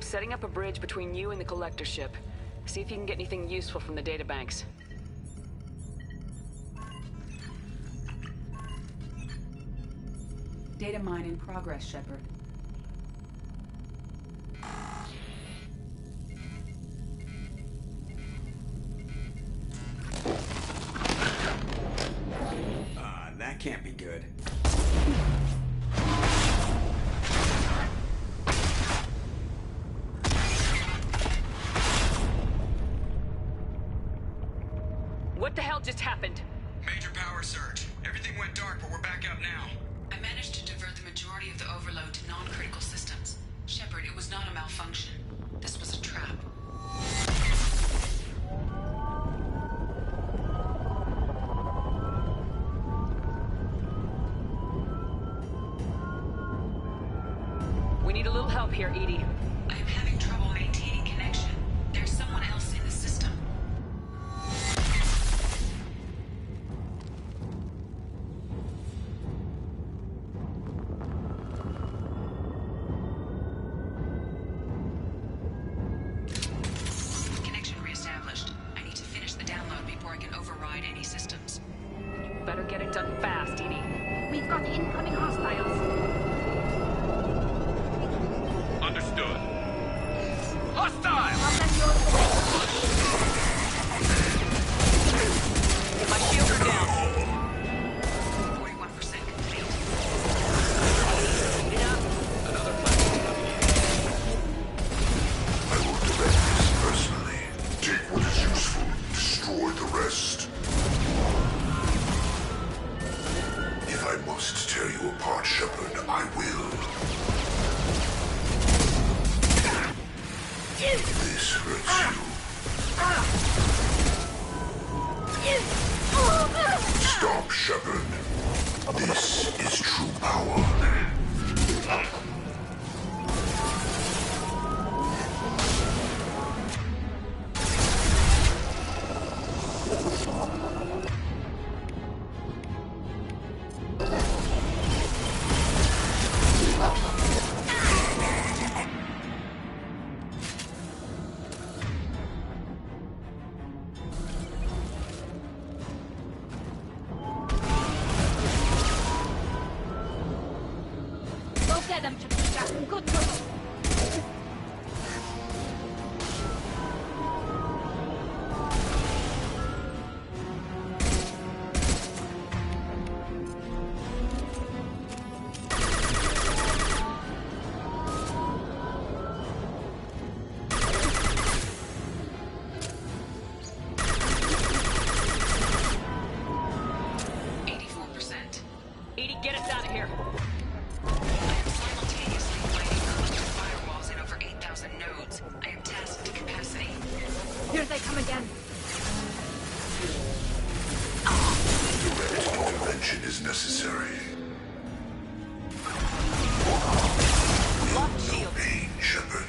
I'm setting up a bridge between you and the collector ship. See if you can get anything useful from the databanks. Data mine in progress, Shepard. That can't be good. What the hell just happened? Major power surge. Everything went dark, but we're back up now. I managed to divert the majority of the overload to non-critical systems. Shepard, it was not a malfunction. This was a trap. We need a little help here, EDI. I am having trouble maintaining connection. There's someone else in the system. Connection reestablished. I need to finish the download before I can override any systems. Better get it done fast, EDI. We've got incoming hostiles. Understood. Hostile! Combat yours away. My shields are down. 41% complete. Another platform coming in. I will direct this personally. Take what is useful, destroy the rest. If I must tear you apart, Shepard, I will. This hurts you. Stop, Shepard. This is true power. Go get them, Jack. Good push. EDI, get us out of here. Simultaneously fighting cluster firewalls in over 8,000 nodes. I am tasked to capacity. Here they come again. Direct intervention is necessary. Lock No shield. pain, Shepard.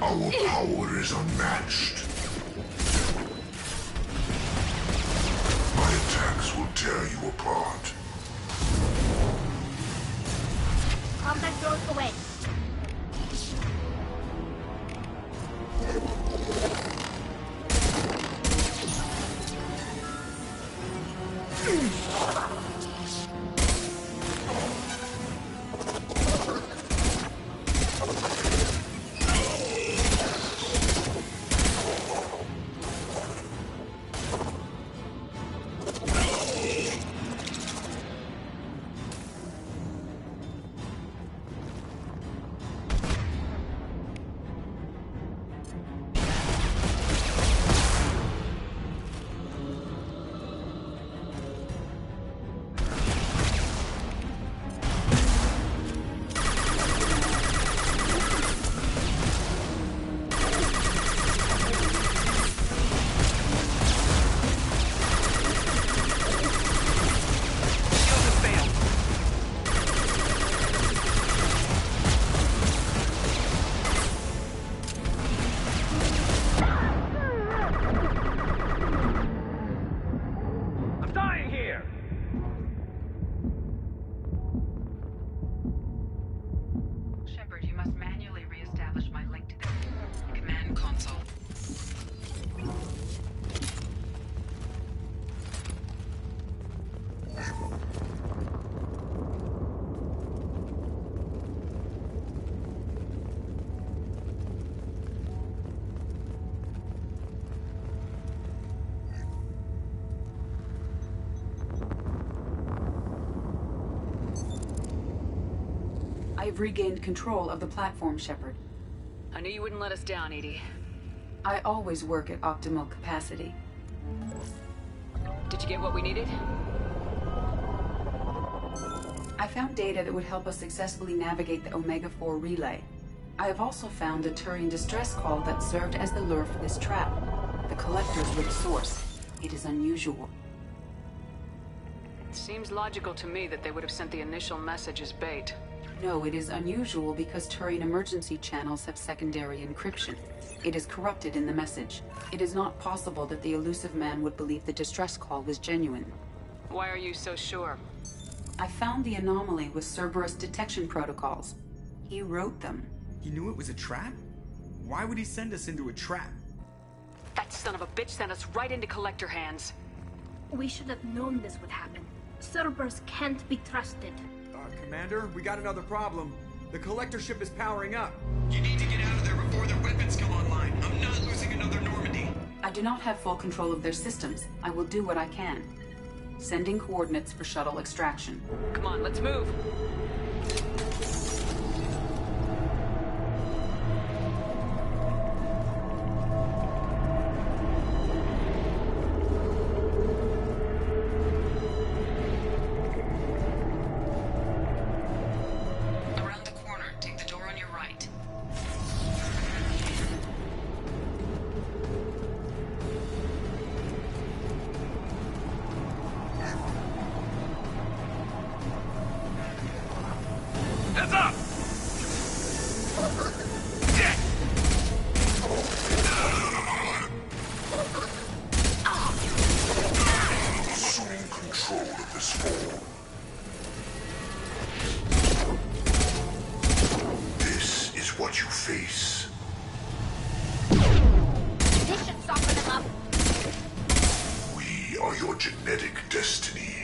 Our power is unmatched. My attacks will tear you apart. Combat yours away. We've regained control of the platform, Shepard. I knew you wouldn't let us down, Edie. I always work at optimal capacity. Did you get what we needed? I found data that would help us successfully navigate the Omega-4 relay. I have also found a Turian distress call that served as the lure for this trap. The Collectors were the source. It is unusual. It seems logical to me that they would have sent the initial message as bait. No, it is unusual because Turian emergency channels have secondary encryption. It is corrupted in the message. It is not possible that the Illusive Man would believe the distress call was genuine. Why are you so sure? I found the anomaly with Cerberus detection protocols. He wrote them. He knew it was a trap? Why would he send us into a trap? That son of a bitch sent us right into Collector hands. We should have known this would happen. Cerberus can't be trusted. Commander, we got another problem. The Collector ship is powering up. You need to get out of there before their weapons come online. I'm not losing another Normandy. I do not have full control of their systems. I will do what I can. Sending coordinates for shuttle extraction. Come on, let's move. Around the corner, take the door on your right. Heads up! Assuming control of this fall. This is what you face. This should soften him up. We are your genetic destiny.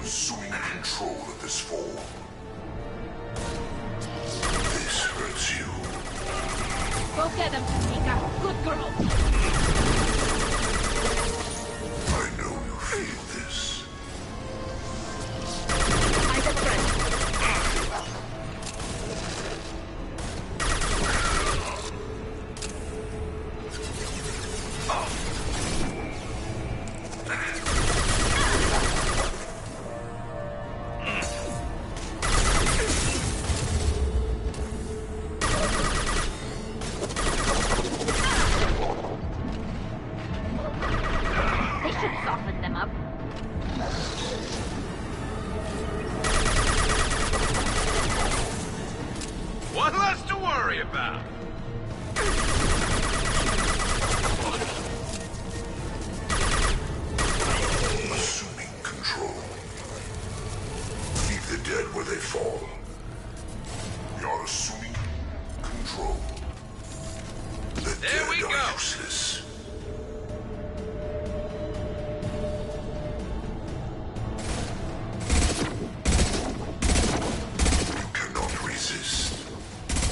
Assuming control of this fall. This hurts you. Go get him, Tamika. Good girl. I know you feel this. Hide a threat. They should soften them up. One less to worry about. Assuming control. Leave the dead where they fall. We are assuming control. The There dead we are go. useless. You cannot resist.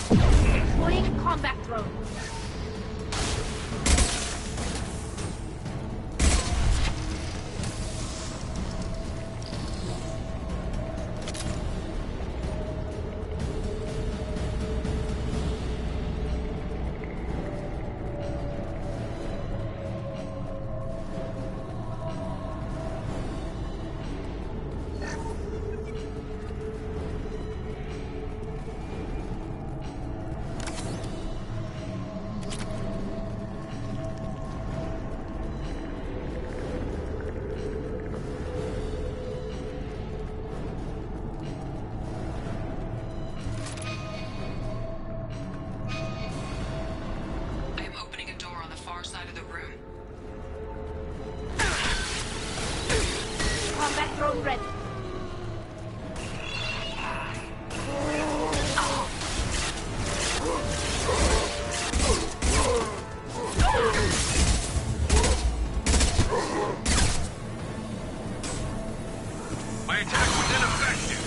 Deploying drone ready. My attack was ineffective.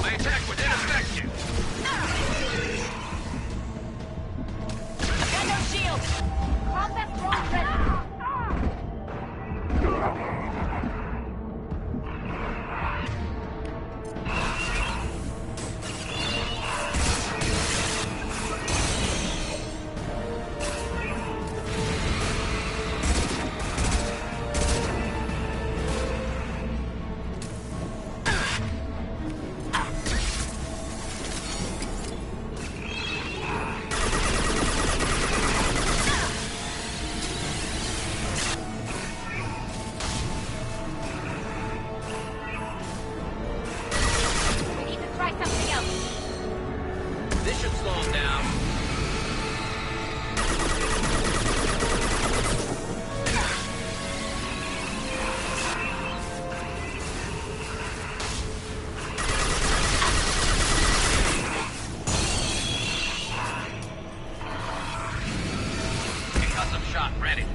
My attack was ineffective. Got no shield. Combat drone ready. We need to try something else. This should slow him down. Concussive shot ready.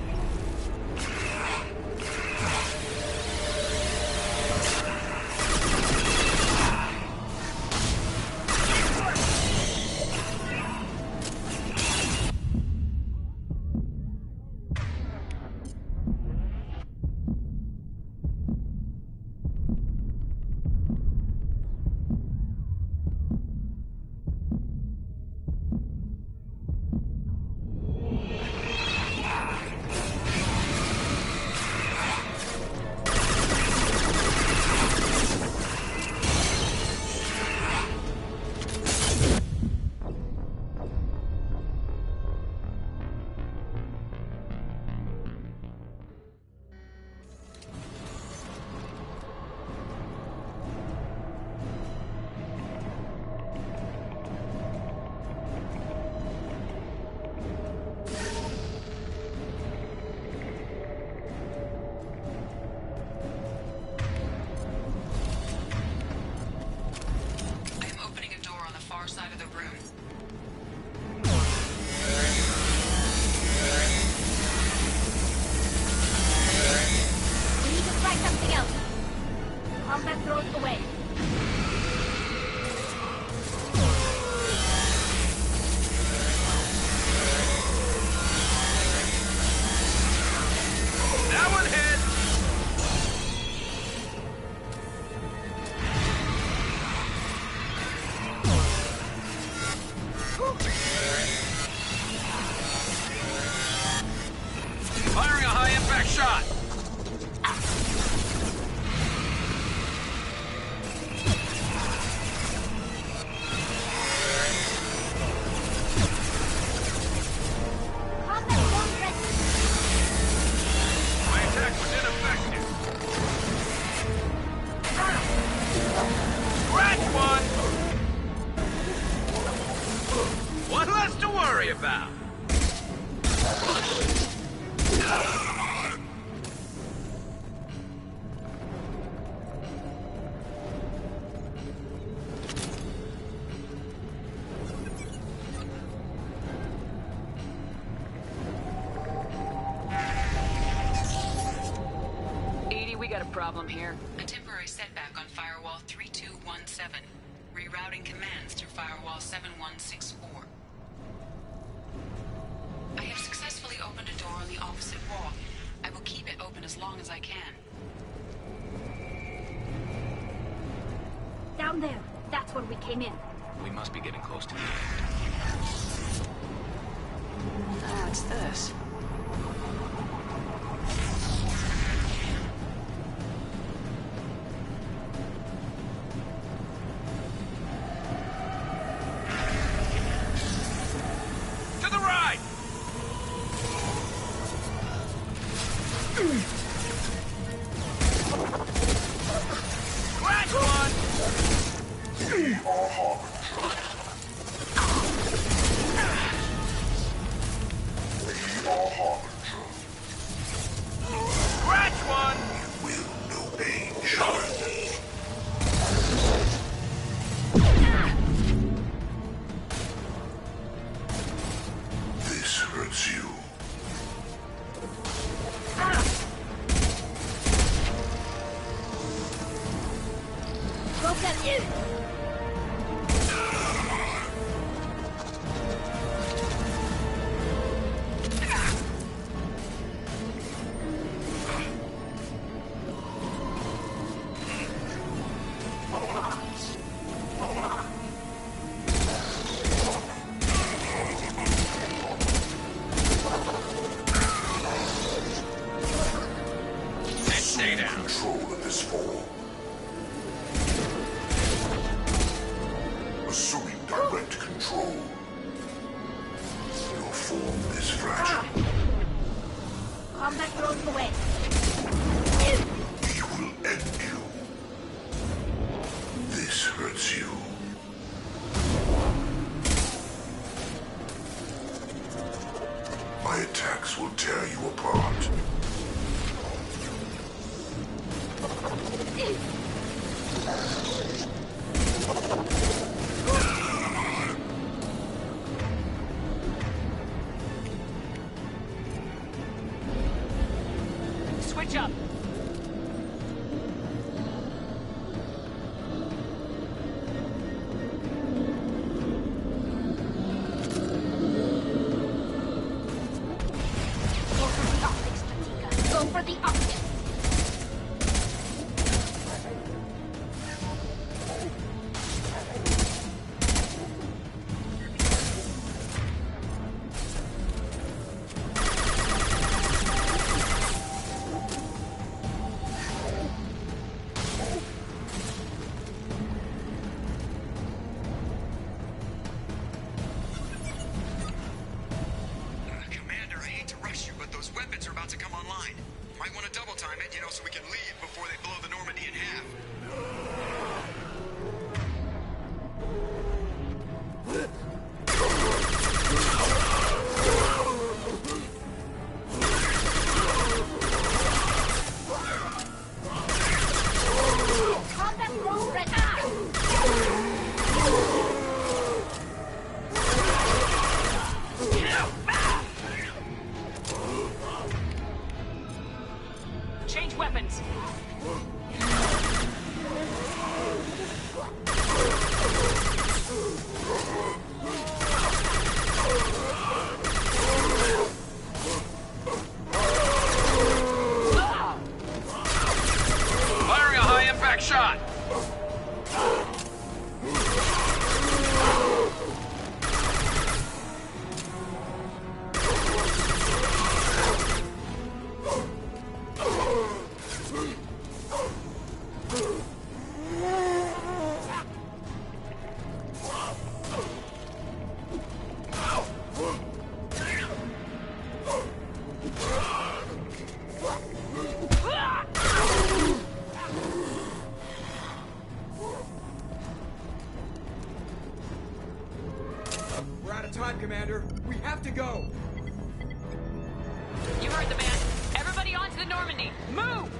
I am opening a door on the far side of the room. We need to try something else. Combat drones away. That one hit. Firing a high impact shot. Combat drone ready. My attack was ineffective. Scratch one. One less to worry about. Edie, we got a problem here. A temporary setback on Firewall 3217. Rerouting commands through Firewall 7164. I have successfully opened a door on the opposite wall. I will keep it open as long as I can. Down there. That's where we came in. We must be getting close to the end. Ah, it's this. broke them in! Stay down. Control of this fall. Assuming direct control. Your form is fragile. Combat drones away. We will end you. This hurts you. My attacks will tear you apart. Switch up. Go for the optics, Strategica. Go for the optics. Commander, I hate to rush you, but those weapons are about to come online. Might want to double time it, so we can leave before they blow the Normandy in half. Combat drone ready. Change weapons. Firing a high-impact shot. We're out of time, Commander. We have to go. You heard the man. Everybody onto the Normandy. Move!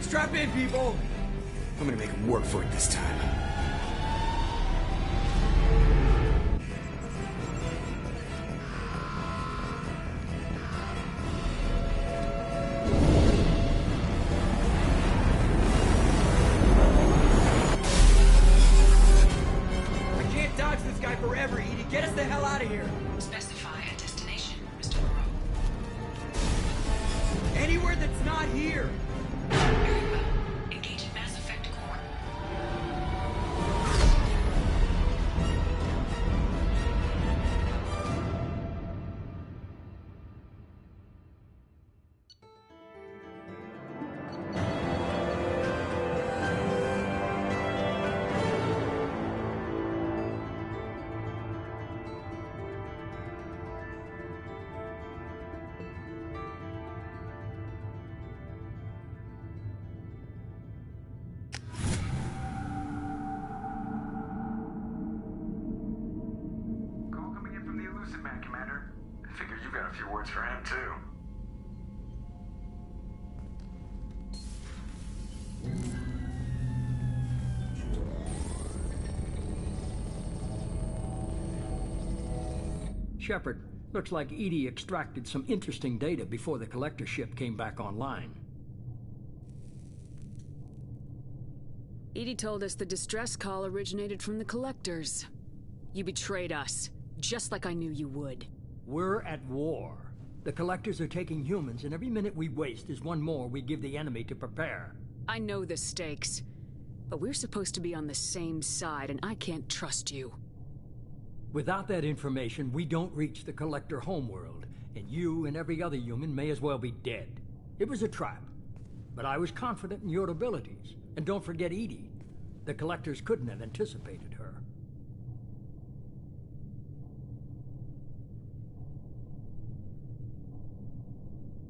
Strap in, people. I'm gonna make them work for it this time. I can't dodge this guy forever, Edie. Get us the hell out of here. Specify a destination, Mr. Moreau. Anywhere that's not here. Very well. Engage Mass Effect Core. Call coming in from the Elusive Man, Commander. Figure you've got a few words for him, too. Shepard, Looks like EDI extracted some interesting data before the collector ship came back online. EDI told us the distress call originated from the collectors. You betrayed us, just like I knew you would. We're at war. The collectors are taking humans, and every minute we waste is one more we give the enemy to prepare. I know the stakes, but we're supposed to be on the same side, and I can't trust you. Without that information, we don't reach the collector homeworld, and you and every other human may as well be dead. It was a trap, but I was confident in your abilities. And don't forget EDI. The collectors couldn't have anticipated her.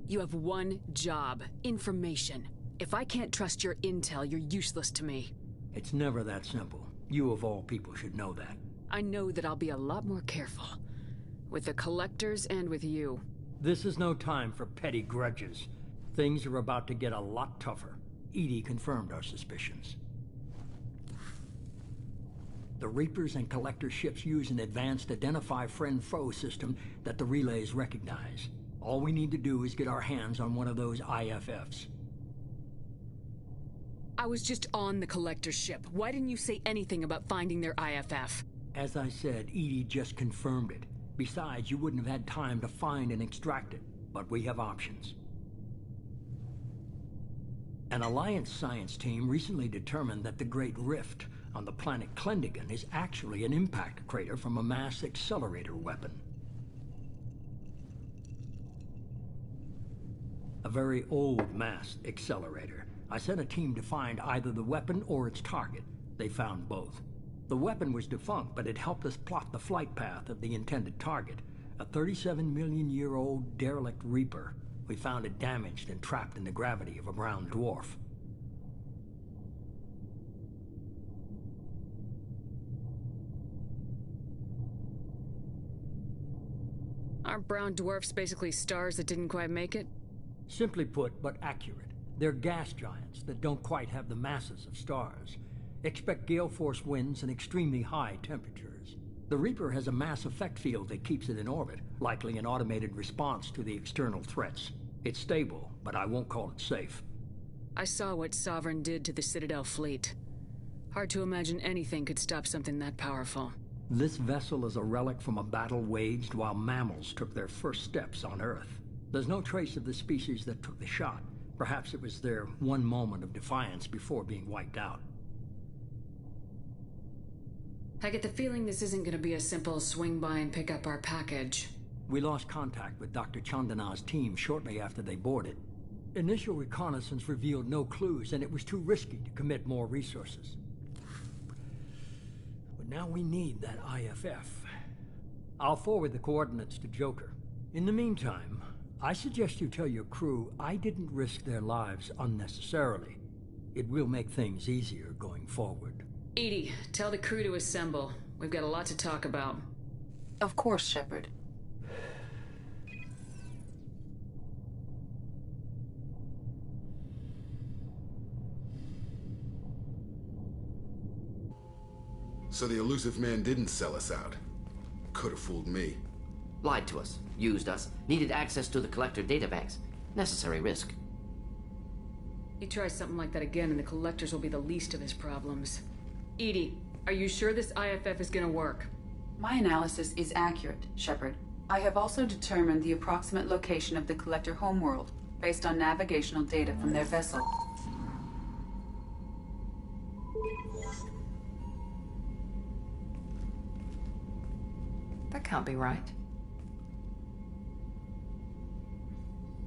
You have one job: information. If I can't trust your intel, you're useless to me. It's never that simple. You of all people should know that. I know that I'll be a lot more careful. With the collectors and with you. This is no time for petty grudges. Things are about to get a lot tougher. EDI confirmed our suspicions. The Reapers and Collector ships use an advanced Identify Friend-Foe system that the relays recognize. All we need to do is get our hands on one of those IFFs. I was just on the Collector ship. Why didn't you say anything about finding their IFF? As I said, EDI just confirmed it. Besides, you wouldn't have had time to find and extract it. But we have options. An Alliance science team recently determined that the Great Rift on the planet Klendagon is actually an impact crater from a mass accelerator weapon. A very old mass accelerator. I sent a team to find either the weapon or its target. They found both. The weapon was defunct, but it helped us plot the flight path of the intended target, a 37-million-year-old derelict Reaper. We found it damaged and trapped in the gravity of a brown dwarf. Aren't brown dwarfs basically stars that didn't quite make it? Simply put, but accurate. They're gas giants that don't quite have the masses of stars. Expect gale force winds and extremely high temperatures. The Reaper has a mass effect field that keeps it in orbit, likely an automated response to the external threats. It's stable, but I won't call it safe. I saw what Sovereign did to the Citadel fleet. Hard to imagine anything could stop something that powerful. This vessel is a relic from a battle waged while mammals took their first steps on Earth. There's no trace of the species that took the shot. Perhaps it was their one moment of defiance before being wiped out. I get the feeling this isn't going to be a simple swing by and pick up our package. We lost contact with Dr. Chandana's team shortly after they boarded. Initial reconnaissance revealed no clues, and it was too risky to commit more resources. But now we need that IFF. I'll forward the coordinates to Joker. In the meantime, I suggest you tell your crew I didn't risk their lives unnecessarily. It will make things easier going forward. EDI, tell the crew to assemble. We've got a lot to talk about. Of course, Shepard. So the elusive man didn't sell us out. Could have fooled me. Lied to us, used us, needed access to the Collector databanks. Necessary risk. He tries something like that again and the Collectors will be the least of his problems. EDI, are you sure this IFF is gonna work? My analysis is accurate, Shepard. I have also determined the approximate location of the Collector homeworld, based on navigational data from their vessel. That can't be right.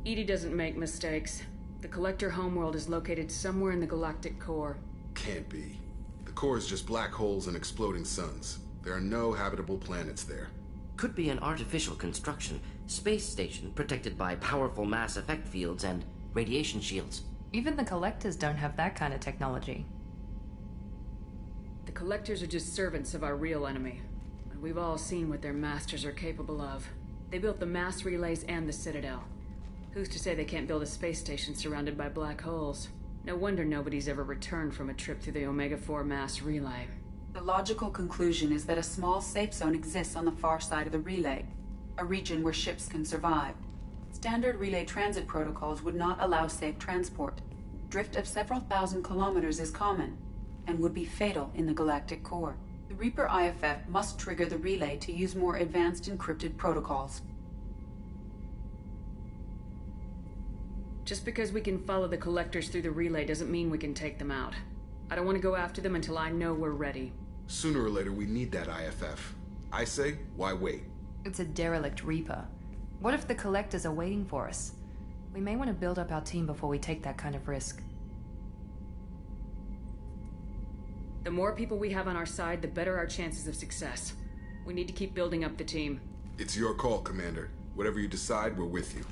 EDI doesn't make mistakes. The Collector homeworld is located somewhere in the galactic core. Can't be. The core is just black holes and exploding suns. There are no habitable planets there. Could be an artificial construction, space station protected by powerful mass effect fields and radiation shields. Even the Collectors don't have that kind of technology. The Collectors are just servants of our real enemy. And we've all seen what their masters are capable of. They built the mass relays and the Citadel. Who's to say they can't build a space station surrounded by black holes? No wonder nobody's ever returned from a trip through the Omega-4 mass relay. The logical conclusion is that a small safe zone exists on the far side of the relay. a region where ships can survive. Standard relay transit protocols would not allow safe transport. Drift of several thousand kilometers is common, and would be fatal in the galactic core. The Reaper IFF must trigger the relay to use more advanced encrypted protocols. Just because we can follow the Collectors through the relay doesn't mean we can take them out. I don't want to go after them until I know we're ready. Sooner or later, we need that IFF. I say, why wait? It's a derelict Reaper. What if the Collectors are waiting for us? We may want to build up our team before we take that kind of risk. The more people we have on our side, the better our chances of success. We need to keep building up the team. It's your call, Commander. Whatever you decide, we're with you.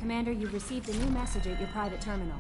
Commander, you've received a new message at your private terminal.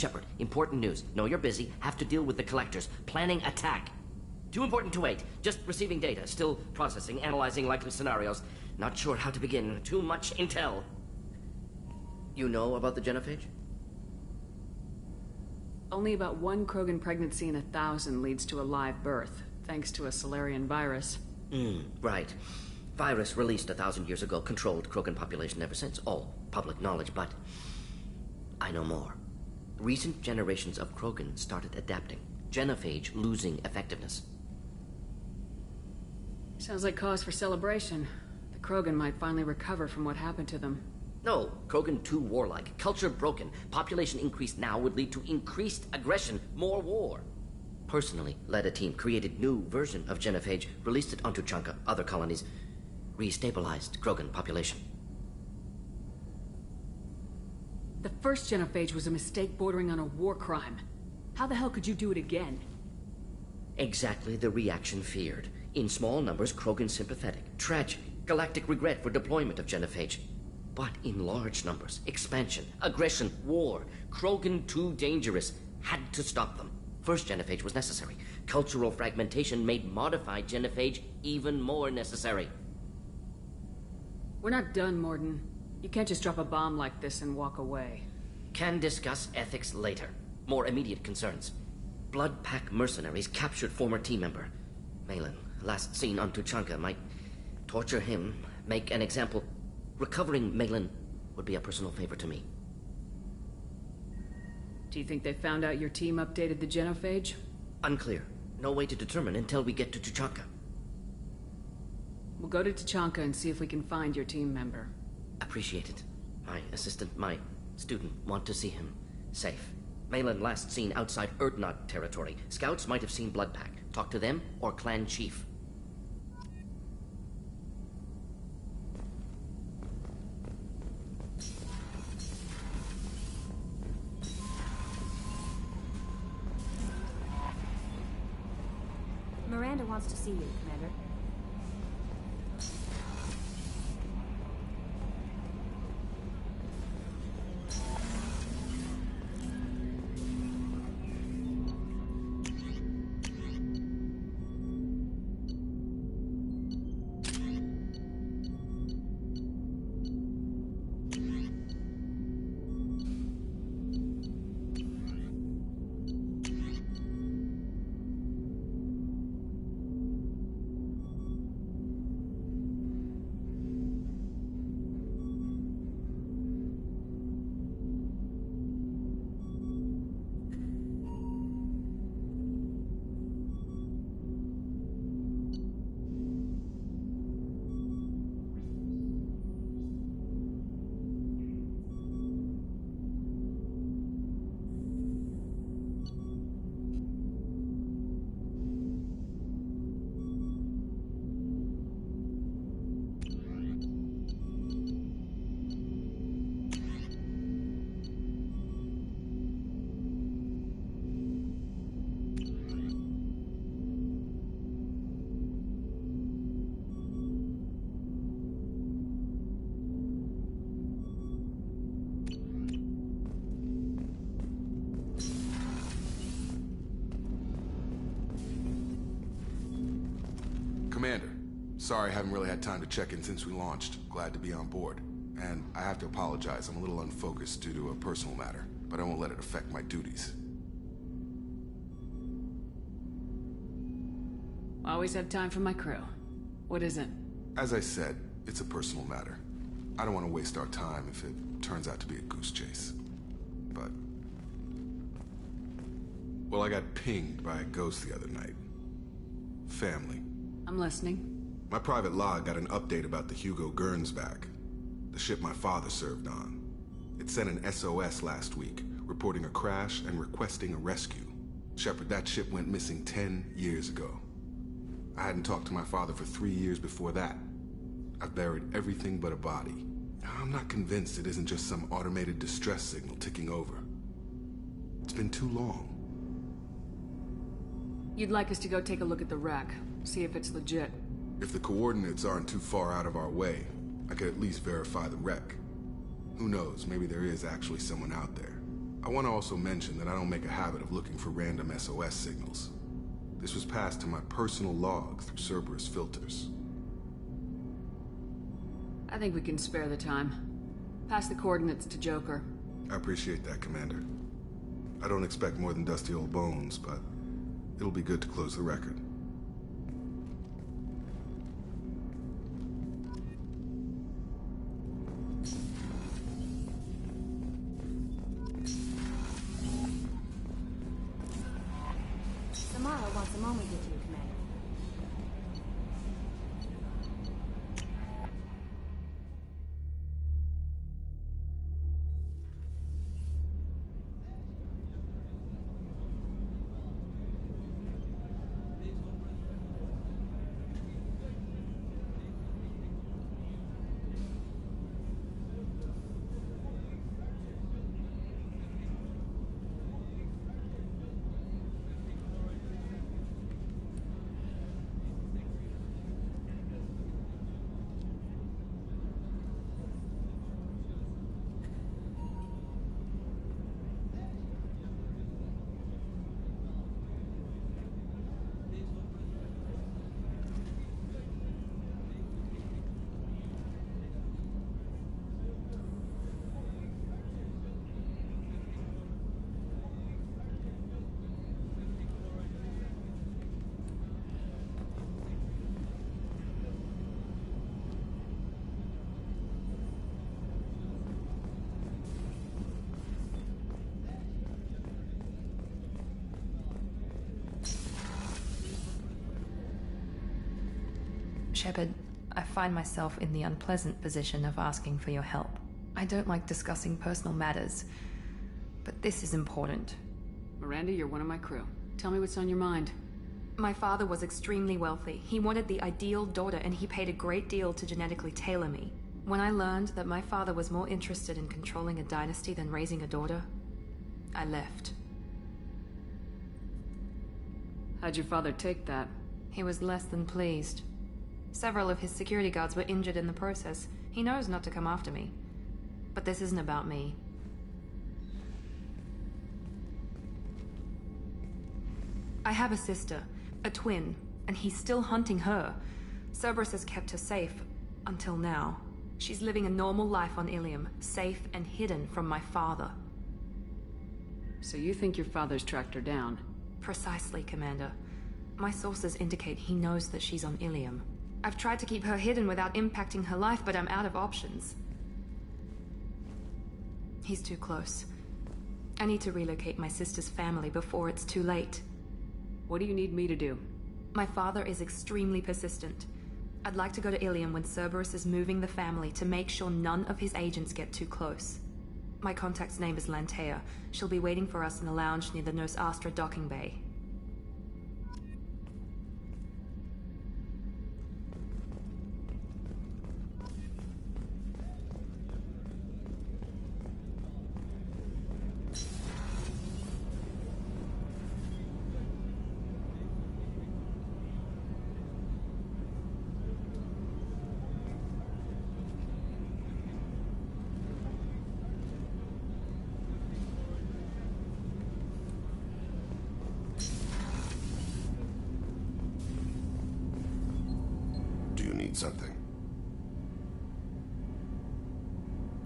Shepard, important news. Know you're busy. Have to deal with the Collectors. Planning attack. Too important to wait. Just receiving data. Still processing, analyzing likely scenarios. Not sure how to begin. Too much intel. You know about the genophage? Only about one Krogan pregnancy in 1,000 leads to a live birth, thanks to a Solarian virus. Right. Virus released 1,000 years ago, controlled Krogan population ever since. All public knowledge, but I know more. Recent generations of Krogan started adapting. Genophage losing effectiveness. Sounds like cause for celebration. The Krogan might finally recover from what happened to them. No, Krogan too warlike. Culture broken. Population increase now would lead to increased aggression, more war. Personally led a team, created new version of genophage, released it onto Tuchanka, other colonies, restabilized Krogan population. The first genophage was a mistake bordering on a war crime. How the hell could you do it again? Exactly the reaction feared. In small numbers, Krogan sympathetic. Tragic. Galactic regret for deployment of genophage. But in large numbers, expansion, aggression, war. Krogan too dangerous. Had to stop them. First genophage was necessary. Cultural fragmentation made modified genophage even more necessary. We're not done, Mordin. You can't just drop a bomb like this and walk away. Can discuss ethics later. More immediate concerns. Blood Pack mercenaries captured former team member. Malin, last seen on Tuchanka, might torture him, make an example. Recovering Malin would be a personal favor to me. Do you think they found out your team updated the genophage? Unclear. No way to determine until we get to Tuchanka. We'll go to Tuchanka and see if we can find your team member. Appreciate it. My assistant, my student, want to see him safe. Malin last seen outside Urdnot territory. Scouts might have seen Blood Pack. Talk to them or clan chief. Miranda wants to see you, Commander. Commander, sorry I haven't really had time to check in since we launched. Glad to be on board. And I have to apologize, I'm a little unfocused due to a personal matter, but I won't let it affect my duties. Always have time for my crew. What is it? As I said, it's a personal matter. I don't want to waste our time if it turns out to be a goose chase. But... well, I got pinged by a ghost the other night. Family. I'm listening. My private log got an update about the Hugo Gernsback, the ship my father served on. It sent an SOS last week, reporting a crash and requesting a rescue. Shepard, that ship went missing 10 years ago. I hadn't talked to my father for 3 years before that. I've buried everything but a body. I'm not convinced it isn't just some automated distress signal ticking over. It's been too long. You'd like us to go take a look at the wreck, see if it's legit. If the coordinates aren't too far out of our way, I could at least verify the wreck. Who knows, maybe there is actually someone out there. I want to also mention that I don't make a habit of looking for random SOS signals. This was passed to my personal log through Cerberus filters. I think we can spare the time. Pass the coordinates to Joker. I appreciate that, Commander. I don't expect more than dusty old bones, but it'll be good to close the record. Samara wants a moment with you, Commander. Shepard, I find myself in the unpleasant position of asking for your help. I don't like discussing personal matters, but this is important. Miranda, you're one of my crew. Tell me what's on your mind. My father was extremely wealthy. He wanted the ideal daughter, and he paid a great deal to genetically tailor me. When I learned that my father was more interested in controlling a dynasty than raising a daughter, I left. How'd your father take that? He was less than pleased. Several of his security guards were injured in the process. He knows not to come after me. But this isn't about me. I have a sister, a twin, and he's still hunting her. Cerberus has kept her safe, until now. She's living a normal life on Ilium, safe and hidden from my father. So you think your father's tracked her down? Precisely, Commander. My sources indicate he knows that she's on Ilium. I've tried to keep her hidden without impacting her life, but I'm out of options. He's too close. I need to relocate my sister's family before it's too late. What do you need me to do? My father is extremely persistent. I'd like to go to Ilium when Cerberus is moving the family to make sure none of his agents get too close. My contact's name is Lantea. She'll be waiting for us in a lounge near the Nos Astra docking bay. Something.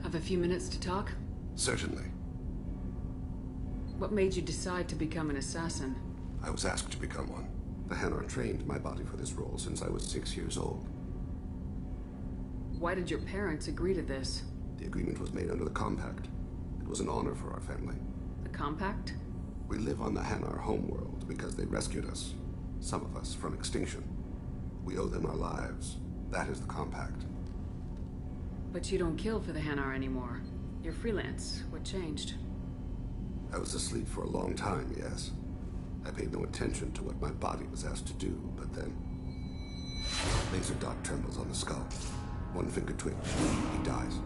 Have a few minutes to talk? Certainly. What made you decide to become an assassin? I was asked to become one. The Hanar trained my body for this role since I was 6 years old. Why did your parents agree to this? The agreement was made under the Compact. It was an honor for our family. The Compact? We live on the Hanar homeworld because they rescued us. Some of us from extinction. We owe them our lives. That is the Compact. But you don't kill for the Hanar anymore. You're freelance. What changed? I was asleep for a long time, yes. I paid no attention to what my body was asked to do, but then... Laser dot trembles on the skull. One finger twitch. He dies.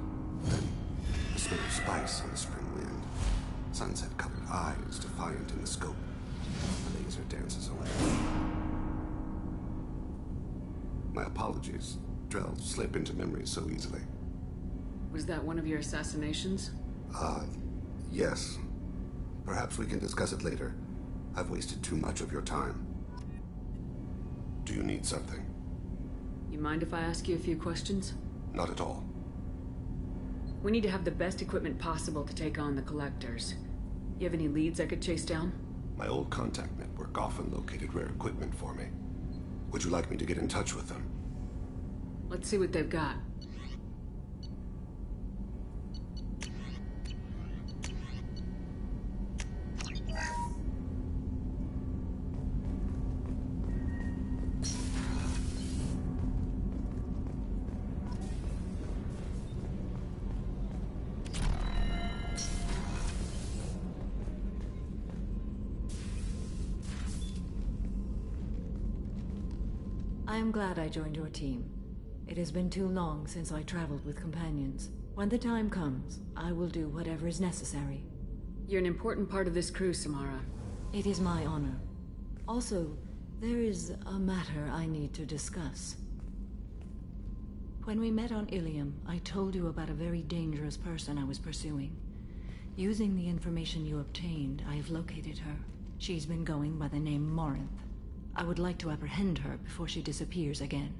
Then, the smell of spice on the spring wind. Sunset-colored eyes defiant in the scope. The laser dances away. My apologies. Drell slip into memory so easily. Was that one of your assassinations? Yes. Perhaps we can discuss it later. I've wasted too much of your time. Do you need something? You mind if I ask you a few questions? Not at all. We need to have the best equipment possible to take on the Collectors. You have any leads I could chase down? My old contact network often located rare equipment for me. Would you like me to get in touch with them? Let's see what they've got. I am glad I joined your team. It has been too long since I traveled with companions. When the time comes, I will do whatever is necessary. You're an important part of this crew, Samara. It is my honor. Also, there is a matter I need to discuss. When we met on Ilium, I told you about a very dangerous person I was pursuing. Using the information you obtained, I have located her. She's been going by the name Morinth. I would like to apprehend her before she disappears again.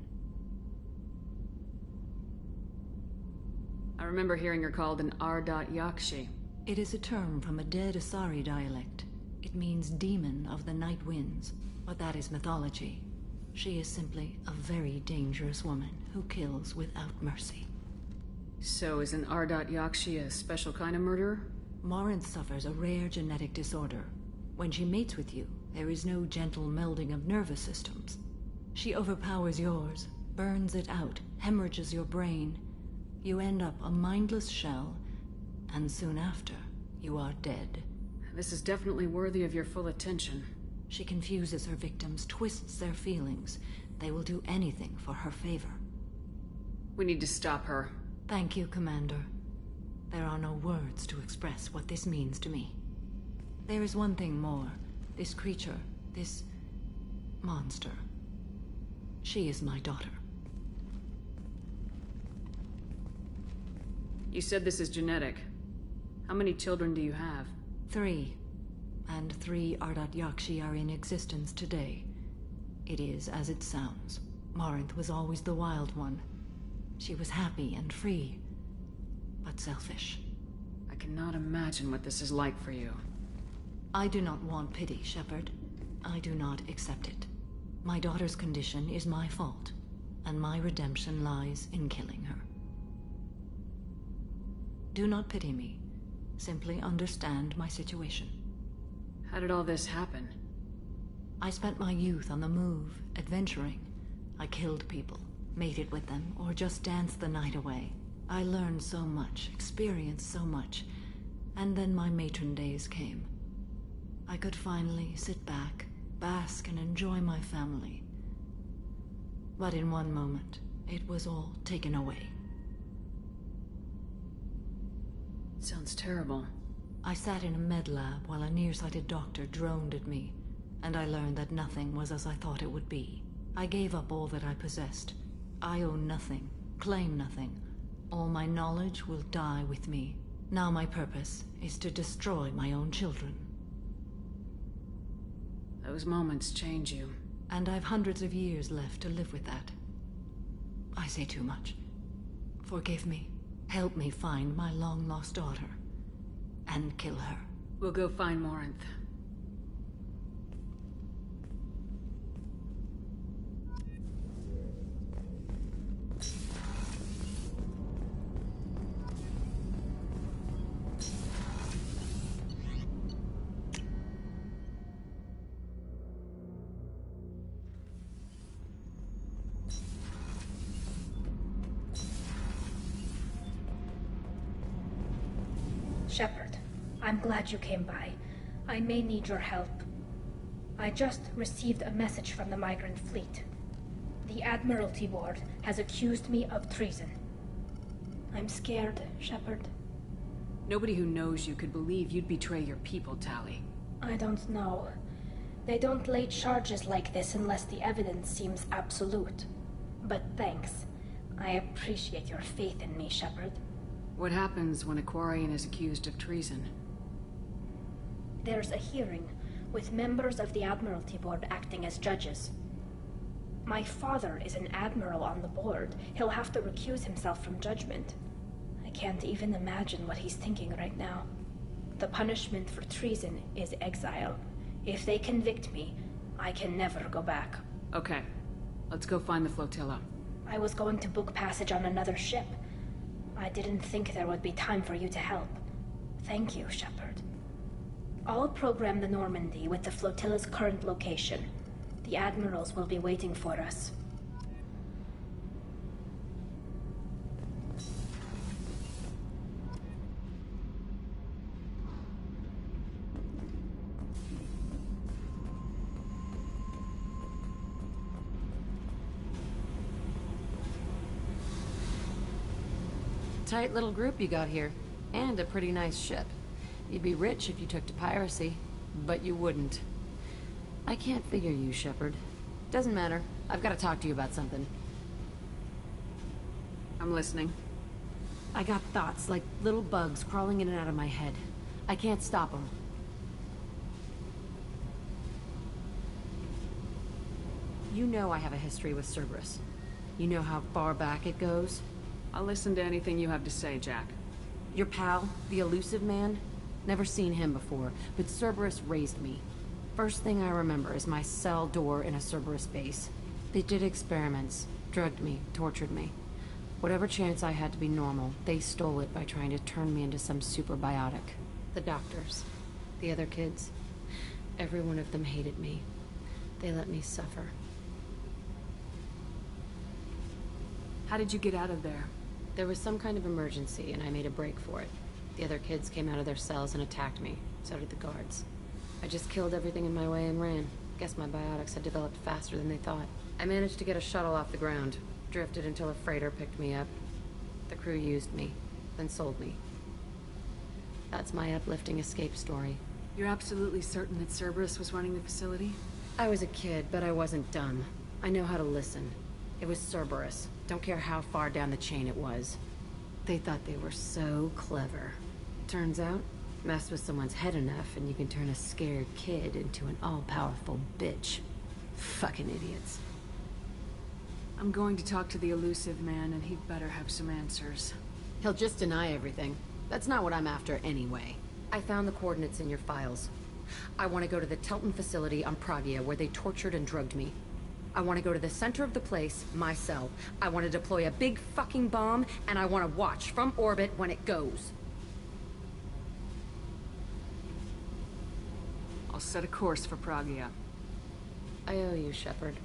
I remember hearing her called an Ar.Yakshi. It is a term from a dead Asari dialect. It means demon of the night winds, but that is mythology. She is simply a very dangerous woman who kills without mercy. So is an Ar.Yakshi a special kind of murderer? Morinth suffers a rare genetic disorder. When she mates with you, there is no gentle melding of nervous systems. She overpowers yours, burns it out, hemorrhages your brain. You end up a mindless shell, and soon after, you are dead. This is definitely worthy of your full attention. She confuses her victims, twists their feelings. They will do anything for her favor. We need to stop her. Thank you, Commander. There are no words to express what this means to me. There is one thing more. This creature, this monster. She is my daughter. You said this is genetic. How many children do you have? 3. And 3 Ar.Yakshi are in existence today. It is as it sounds. Morinth was always the wild one. She was happy and free, but selfish. I cannot imagine what this is like for you. I do not want pity, Shepard. I do not accept it. My daughter's condition is my fault, and my redemption lies in killing her. Do not pity me. Simply understand my situation. How did all this happen? I spent my youth on the move, adventuring. I killed people, mated with them, or just danced the night away. I learned so much, experienced so much, and then my matron days came. I could finally sit back, bask, and enjoy my family. But in one moment, it was all taken away. Sounds terrible. I sat in a med lab while a nearsighted doctor droned at me, and I learned that nothing was as I thought it would be. I gave up all that I possessed. I own nothing, claim nothing. All my knowledge will die with me. Now my purpose is to destroy my own children. Those moments change you. And I've hundreds of years left to live with that. I say too much. Forgive me. Help me find my long-lost daughter. And kill her. We'll go find Morinth. Shepard, I'm glad you came by. I may need your help. I just received a message from the migrant fleet. The Admiralty Board has accused me of treason. I'm scared, Shepard. Nobody who knows you could believe you'd betray your people, Tali. I don't know. They don't lay charges like this unless the evidence seems absolute. But thanks. I appreciate your faith in me, Shepard. What happens when a Quarian is accused of treason? There's a hearing, with members of the Admiralty Board acting as judges. My father is an admiral on the board. He'll have to recuse himself from judgment. I can't even imagine what he's thinking right now. The punishment for treason is exile. If they convict me, I can never go back. Okay. Let's go find the flotilla. I was going to book passage on another ship. I didn't think there would be time for you to help. Thank you, Shepard. I'll program the Normandy with the flotilla's current location. The admirals will be waiting for us. Tight little group you got here. And a pretty nice ship. You'd be rich if you took to piracy, but you wouldn't. I can't figure you, Shepard. Doesn't matter. I've got to talk to you about something. I'm listening. I got thoughts like little bugs crawling in and out of my head. I can't stop them. You know I have a history with Cerberus. You know how far back it goes? I'll listen to anything you have to say, Jack. Your pal, the Elusive Man? Never seen him before, but Cerberus raised me. First thing I remember is my cell door in a Cerberus base. They did experiments, drugged me, tortured me. Whatever chance I had to be normal, they stole it by trying to turn me into some superbiotic. The doctors, the other kids, every one of them hated me. They let me suffer. How did you get out of there? There was some kind of emergency, and I made a break for it. The other kids came out of their cells and attacked me. So did the guards. I just killed everything in my way and ran. Guess my biotics had developed faster than they thought. I managed to get a shuttle off the ground. Drifted until a freighter picked me up. The crew used me, then sold me. That's my uplifting escape story. You're absolutely certain that Cerberus was running the facility? I was a kid, but I wasn't dumb. I know how to listen. It was Cerberus. Don't care how far down the chain it was. They thought they were so clever. Turns out, mess with someone's head enough and you can turn a scared kid into an all-powerful bitch. Fucking idiots. I'm going to talk to the Elusive Man, and he'd better have some answers. He'll just deny everything. That's not what I'm after anyway. I found the coordinates in your files. I want to go to the Telton facility on Pragia where they tortured and drugged me. I want to go to the center of the place, my cell. I want to deploy a big fucking bomb, and I want to watch from orbit when it goes. I'll set a course for Pragia. I owe you, Shepard.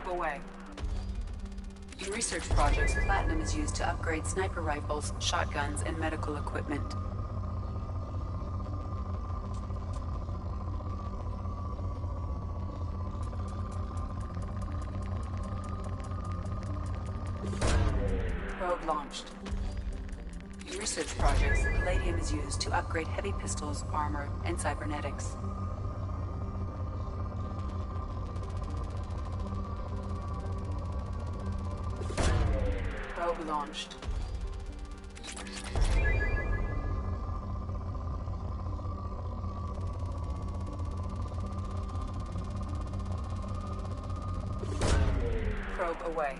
Probe away. In research projects, platinum is used to upgrade sniper rifles, shotguns, and medical equipment. Probe launched. In research projects, palladium is used to upgrade heavy pistols, armor, and cybernetics. Probe launched. Probe away.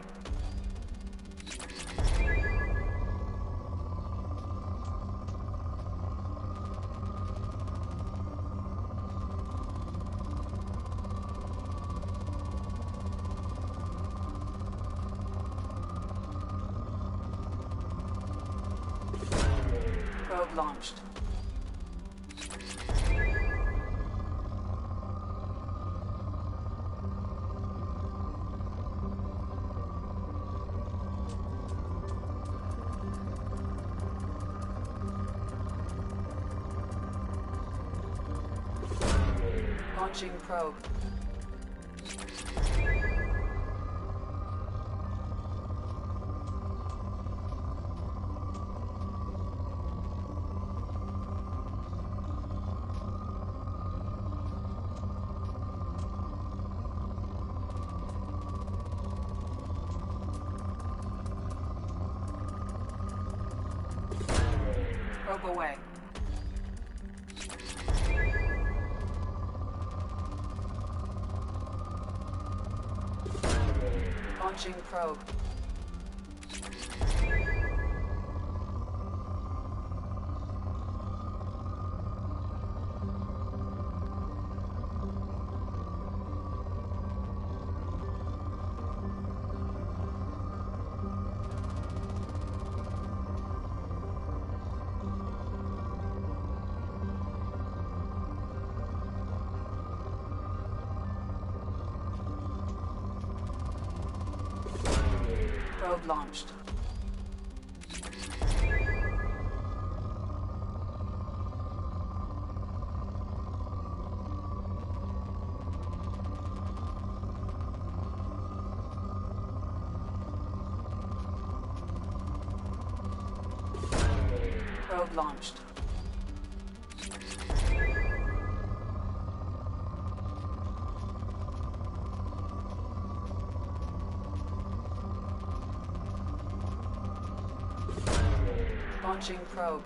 Probe launched. Launching probe. Probe away. Launching probe. Probe launched. Probe launched. Launching probe.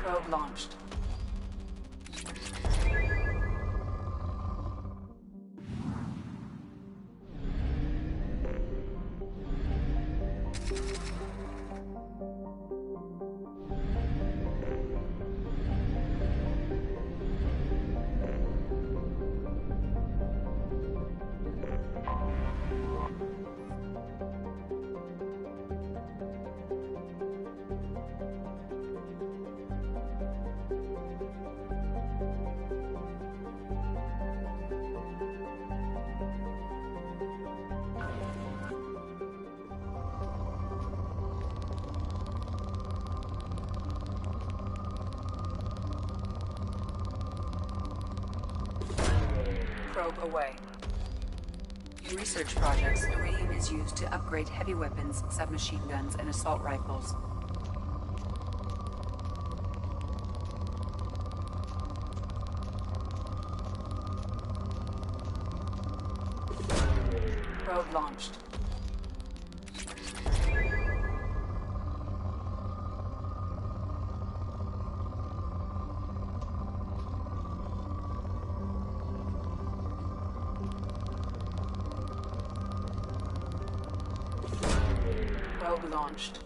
Probe launched. Probe away. In research projects, iridium is used to upgrade heavy weapons, submachine guns, and assault rifles. Probe launched. Probe launched.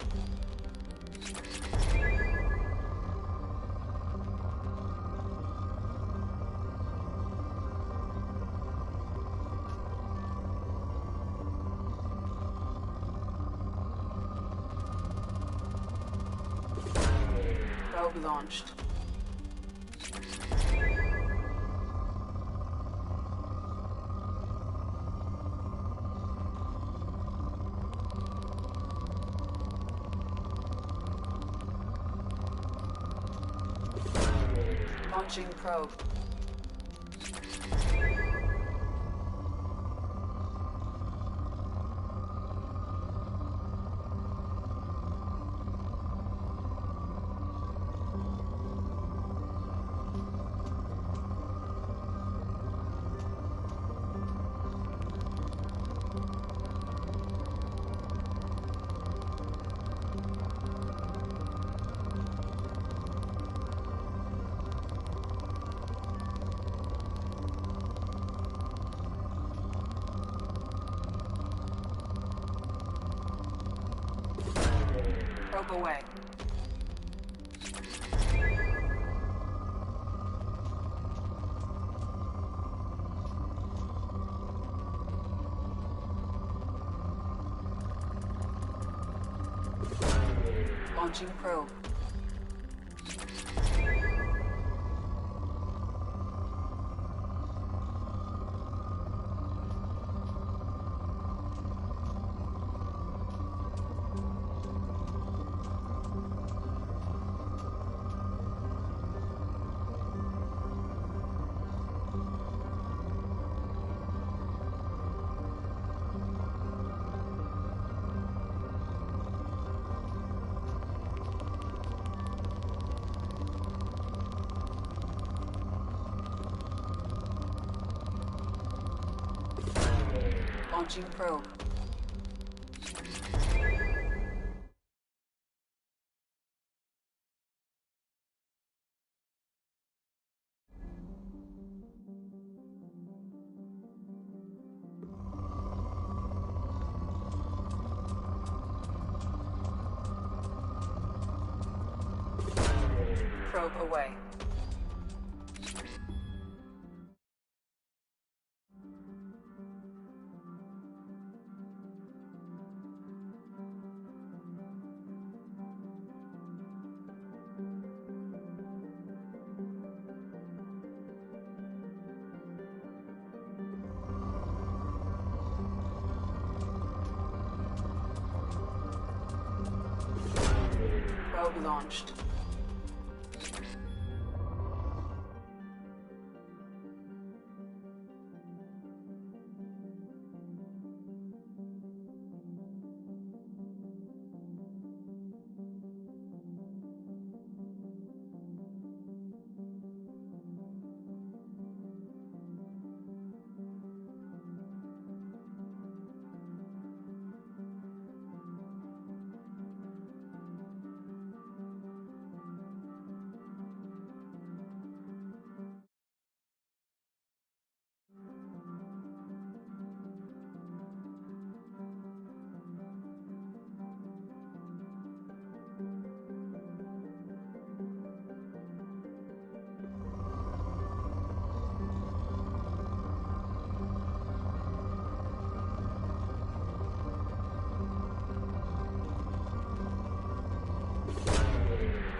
Probe launched. Launching probe. Probe away. Launching probe. Launching probe. Probe away. Probe launched.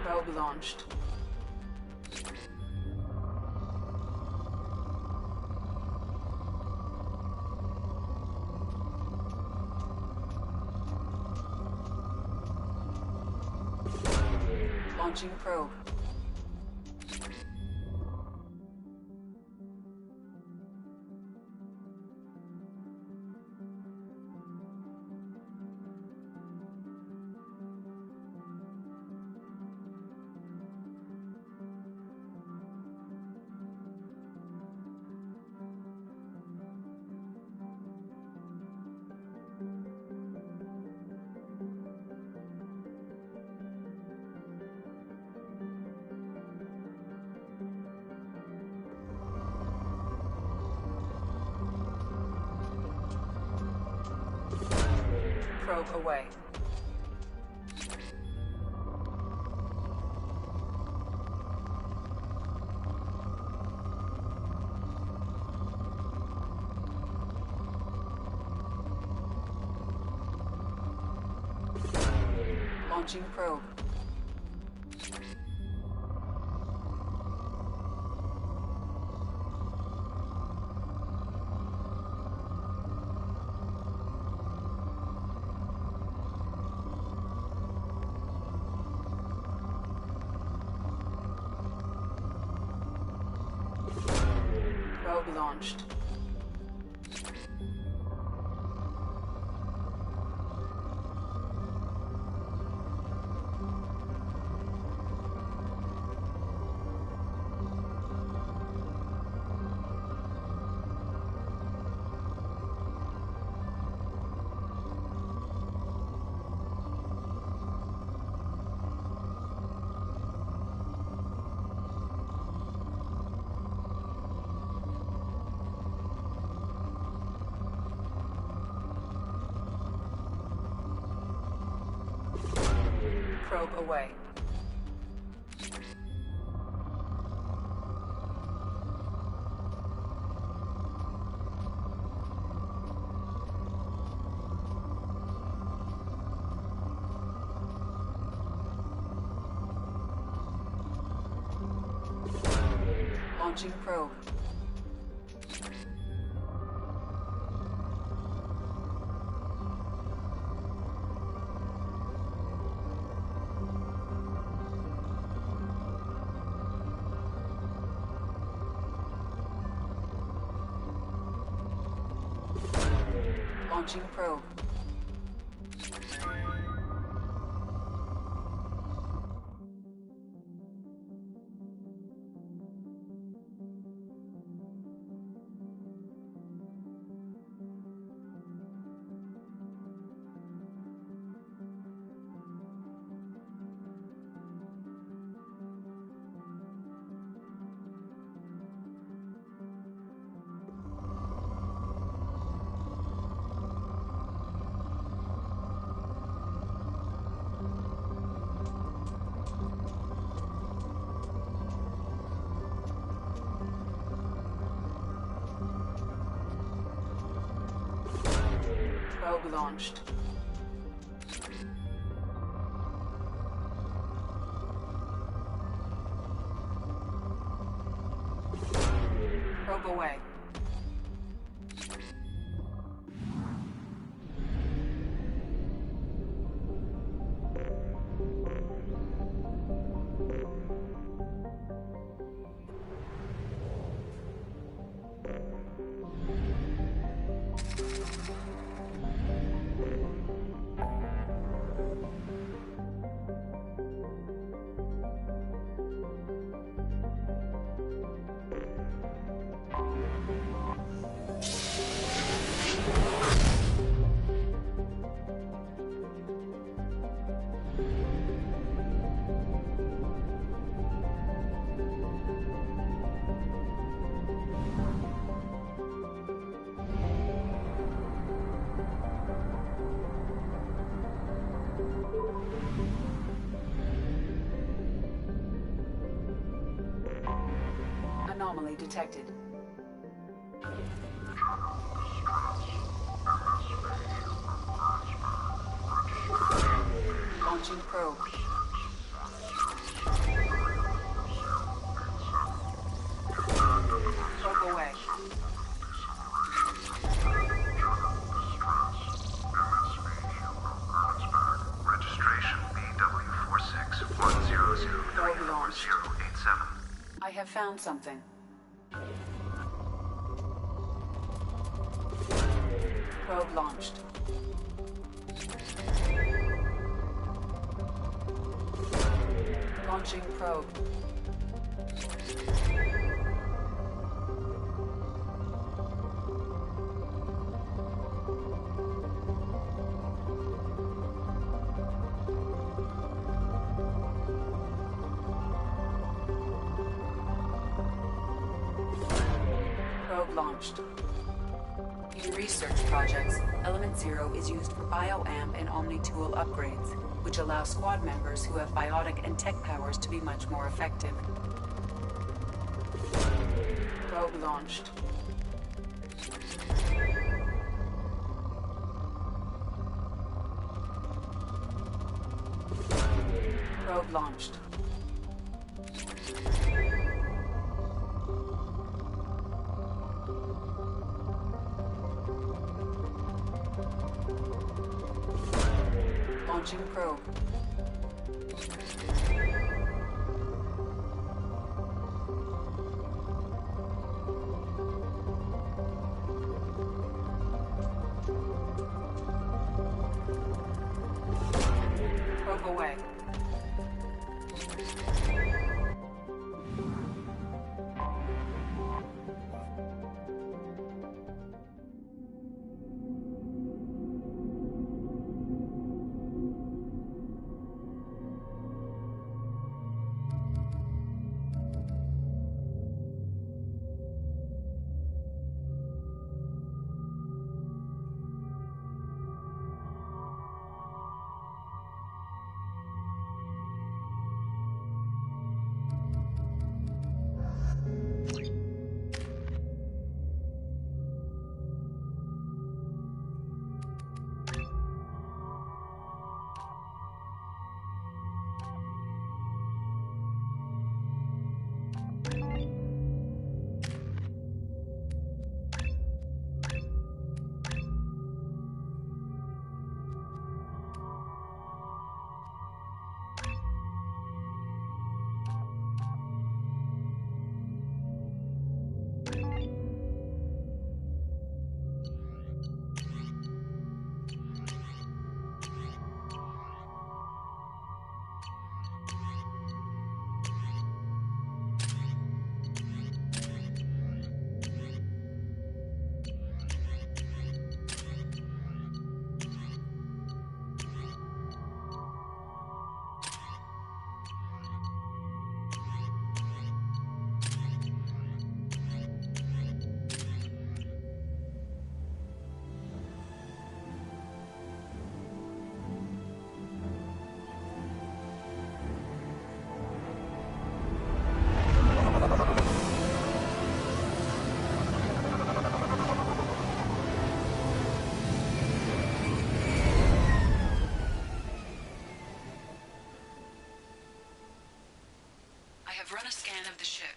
Probe launched. Launching probe. Probe away. Launching probe. Probe launched. Probe away. Launching probe. Launching probe. Probe launched. Probe away. Anomaly detected. Launching probe. Probe away. Registration BW4610048087. I have found something. Probe launched. Launching probe. Probe launched. In research projects, Element Zero is used for BioAmp and Omni-tool upgrades, which allow squad members who have biotic and tech powers to be much more effective. Probe launched. Probe launched. Launching probe. I have run a scan of the ship.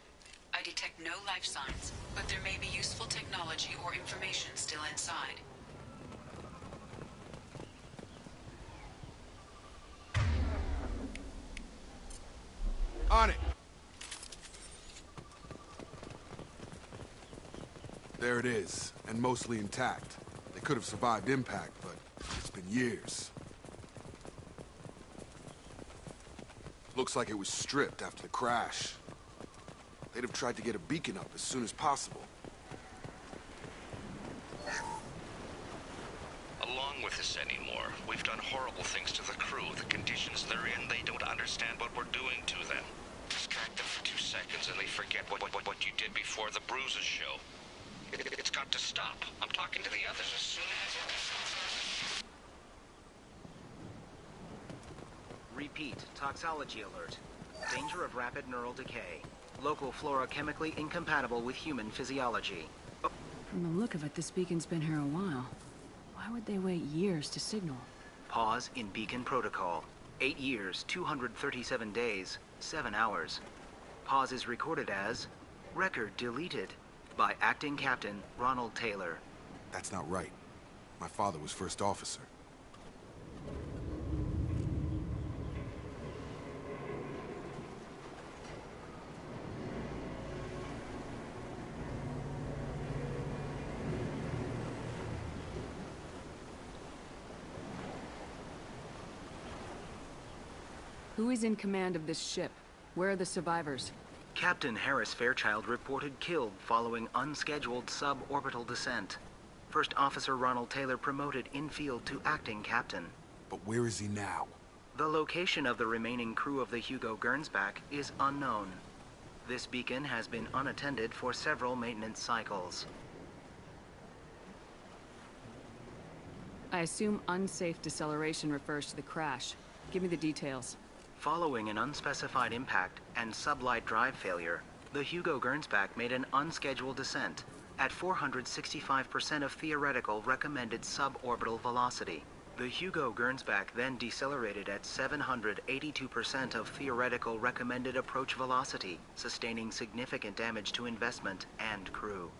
I detect no life signs, but there may be useful technology or information still inside. On it! There it is, and mostly intact. They could have survived impact, but it's been years. Looks like it was stripped after the crash. They'd have tried to get a beacon up as soon as possible. Along with this anymore. We've done horrible things to the crew. The conditions they're in, they don't understand what we're doing to them. Distract them for 2 seconds and they forget what you did before the bruises show. It's got to stop. I'm talking to the others as soon as... Repeat, toxology alert. Danger of rapid neural decay. Local flora chemically incompatible with human physiology. From the look of it, this beacon's been here a while. Why would they wait years to signal? Pause in beacon protocol. 8 years, 237 days, 7 hours. Pause is recorded as record deleted by Acting Captain Ronald Taylor. That's not right. My father was first officer. Who is in command of this ship? Where are the survivors? Captain Harris Fairchild reported killed following unscheduled suborbital descent. First Officer Ronald Taylor promoted in-field to acting captain. But where is he now? The location of the remaining crew of the Hugo Gernsback is unknown. This beacon has been unattended for several maintenance cycles. I assume unsafe deceleration refers to the crash. Give me the details. Following an unspecified impact and sublight drive failure, the Hugo Gernsback made an unscheduled descent at 465% of theoretical recommended suborbital velocity. The Hugo Gernsback then decelerated at 782% of theoretical recommended approach velocity, sustaining significant damage to investment and crew.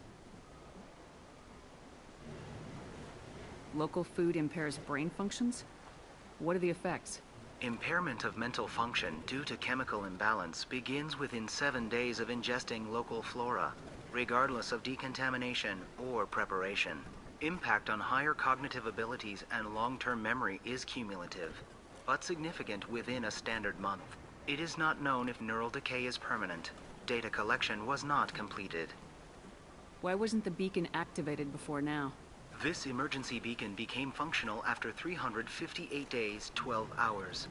Local food impairs brain functions? What are the effects? Impairment of mental function due to chemical imbalance begins within 7 days of ingesting local flora, regardless of decontamination or preparation. Impact on higher cognitive abilities and long-term memory is cumulative, but significant within a standard month. It is not known if neural decay is permanent. Data collection was not completed. Why wasn't the beacon activated before now? This emergency beacon became functional after 358 days, 12 hours,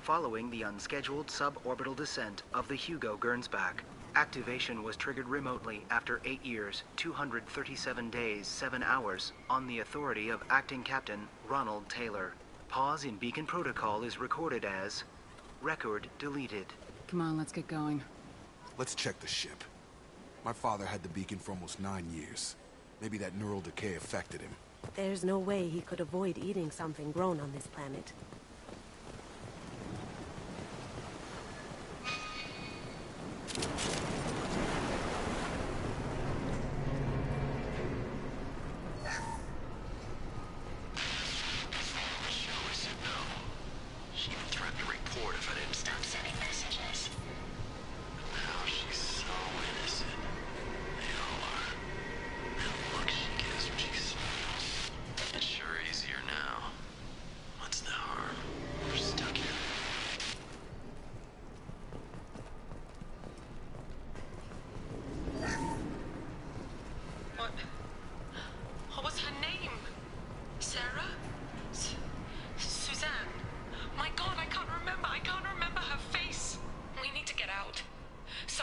following the unscheduled suborbital descent of the Hugo Gernsback. Activation was triggered remotely after 8 years, 237 days, 7 hours, on the authority of Acting Captain Ronald Taylor. Pause in beacon protocol is recorded as record deleted. Come on, let's get going. Let's check the ship. My father had the beacon for almost 9 years. Maybe that neural decay affected him. There's no way he could avoid eating something grown on this planet.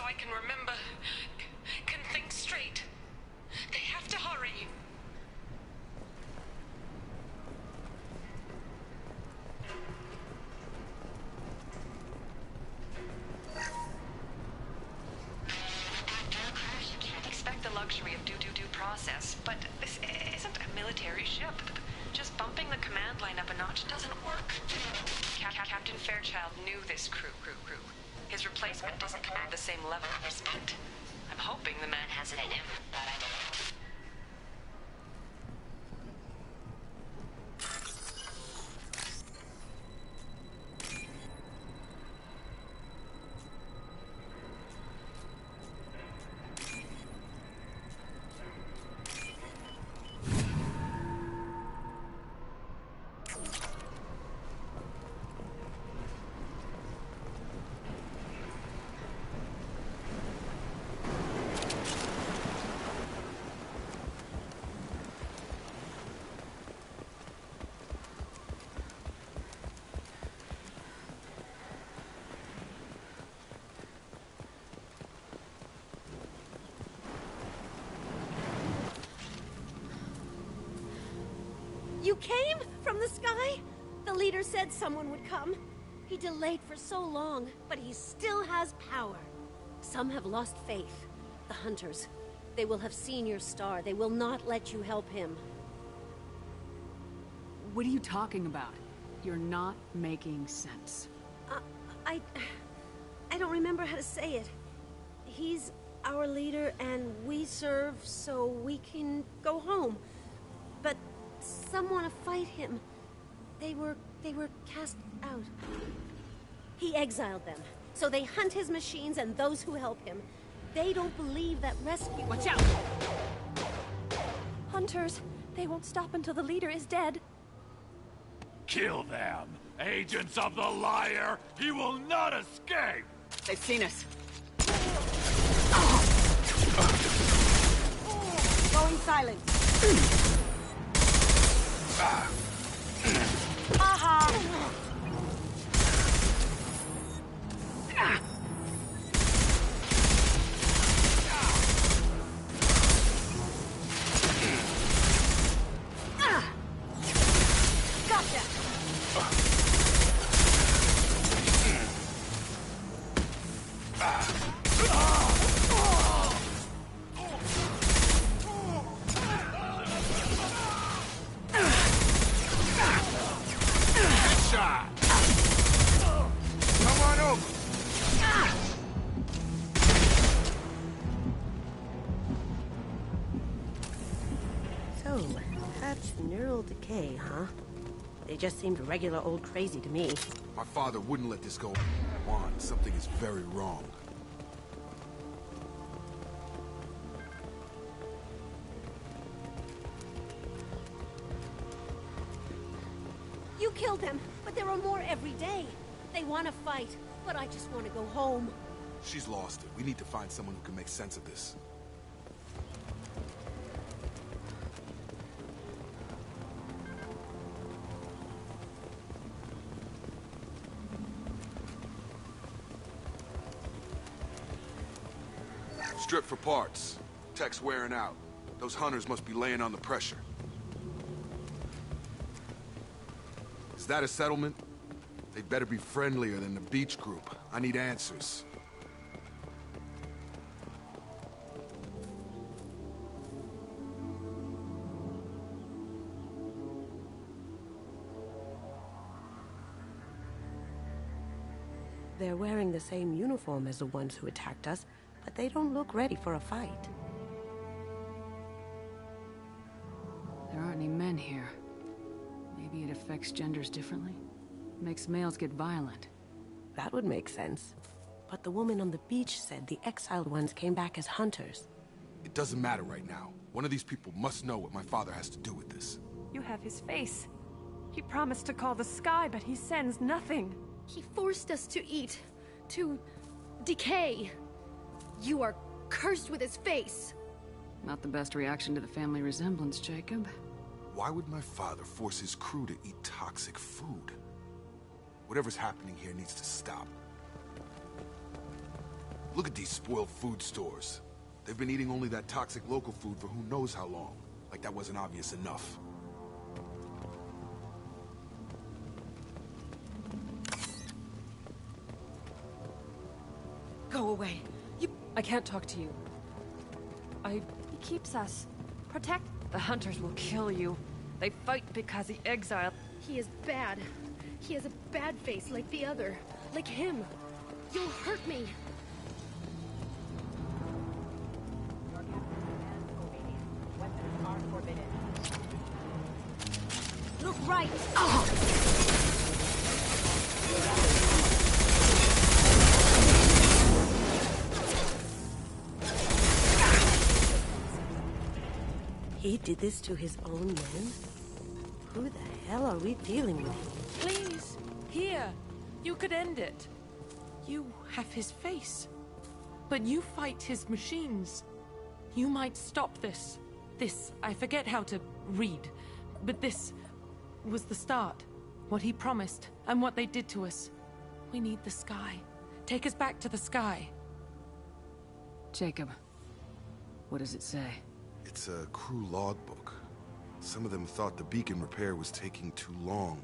I can remember, can think straight. They have to hurry. You can't expect the luxury of due process, but this isn't a military ship. Just bumping the command line up a notch doesn't work. Captain Fairchild knew this crew. His replacement doesn't command the same level of respect. I'm hoping the man has it in him, but I don't know. You came from the sky? The leader said someone would come. He delayed for so long, but he still has power. Some have lost faith. The Hunters. They will have seen your star. They will not let you help him. What are you talking about? You're not making sense. I don't remember how to say it. He's our leader, and we serve so we can go home. But some want to fight him. They were cast out. He exiled them, so they hunt his machines and those who help him. They don't believe that rescue... Watch out! Hunters, they won't stop until the leader is dead. Kill them! Agents of the liar! He will not escape! They've seen us. Going silent. Aha! Gotcha! So, that's neural decay, huh? They just seemed regular old crazy to me. My father wouldn't let this go on. Something is very wrong. You killed them, but there are more every day. They want to fight, but I just want to go home. She's lost it. We need to find someone who can make sense of this. Strip for parts. Tech's wearing out. Those hunters must be laying on the pressure. Is that a settlement? They'd better be friendlier than the beach group. I need answers. They're wearing the same uniform as the ones who attacked us, but they don't look ready for a fight. There aren't any men here. Maybe it affects genders differently? Makes males get violent. That would make sense. But the woman on the beach said the exiled ones came back as hunters. It doesn't matter right now. One of these people must know what my father has to do with this. You have his face. He promised to call the sky, but he sends nothing. He forced us to eat, to decay. You are cursed with his face. Not the best reaction to the family resemblance, Jacob. Why would my father force his crew to eat toxic food? Whatever's happening here needs to stop. Look at these spoiled food stores. They've been eating only that toxic local food for who knows how long. Like that wasn't obvious enough. Go away. I can't talk to you. He keeps us. Protect. The hunters will kill you. They fight because he exiled. He is bad. He has a bad face like the other. Like him. You'll hurt me. Look right. He did this to his own men? Who the hell are we dealing with? Please. Here. You could end it. You have his face. But you fight his machines. You might stop this. This, I forget how to read. But this was the start. What he promised, and what they did to us. We need the sky. Take us back to the sky. Jacob, what does it say? It's a crew logbook. Some of them thought the beacon repair was taking too long.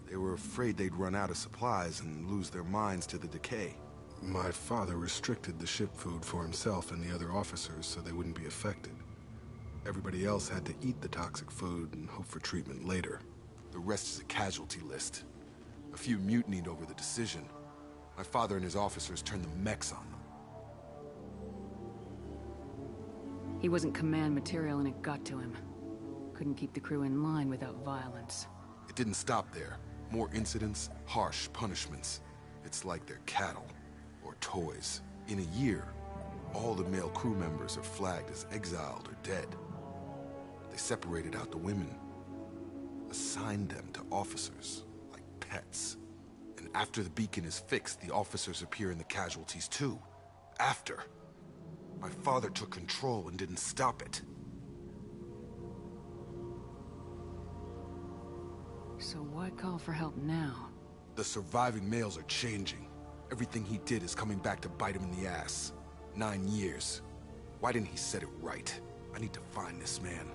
They were afraid they'd run out of supplies and lose their minds to the decay. My father restricted the ship food for himself and the other officers so they wouldn't be affected. Everybody else had to eat the toxic food and hope for treatment later. The rest is a casualty list. A few mutinied over the decision. My father and his officers turned the mechs on them. He wasn't command material and it got to him. Couldn't keep the crew in line without violence. It didn't stop there. More incidents, harsh punishments. It's like they're cattle, or toys. In a year, all the male crew members are flagged as exiled or dead. They separated out the women, assigned them to officers, like pets. And after the beacon is fixed, the officers appear in the casualties too. After. My father took control and didn't stop it. So why call for help now? The surviving males are changing. Everything he did is coming back to bite him in the ass. 9 years. Why didn't he set it right? I need to find this man.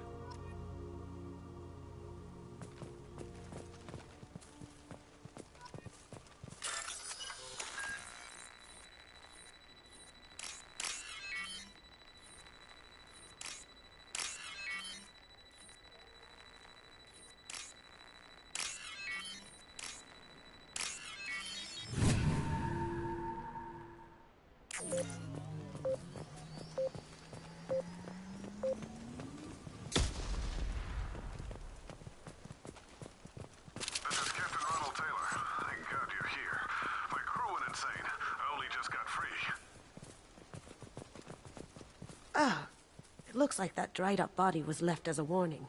Looks like that dried up body was left as a warning.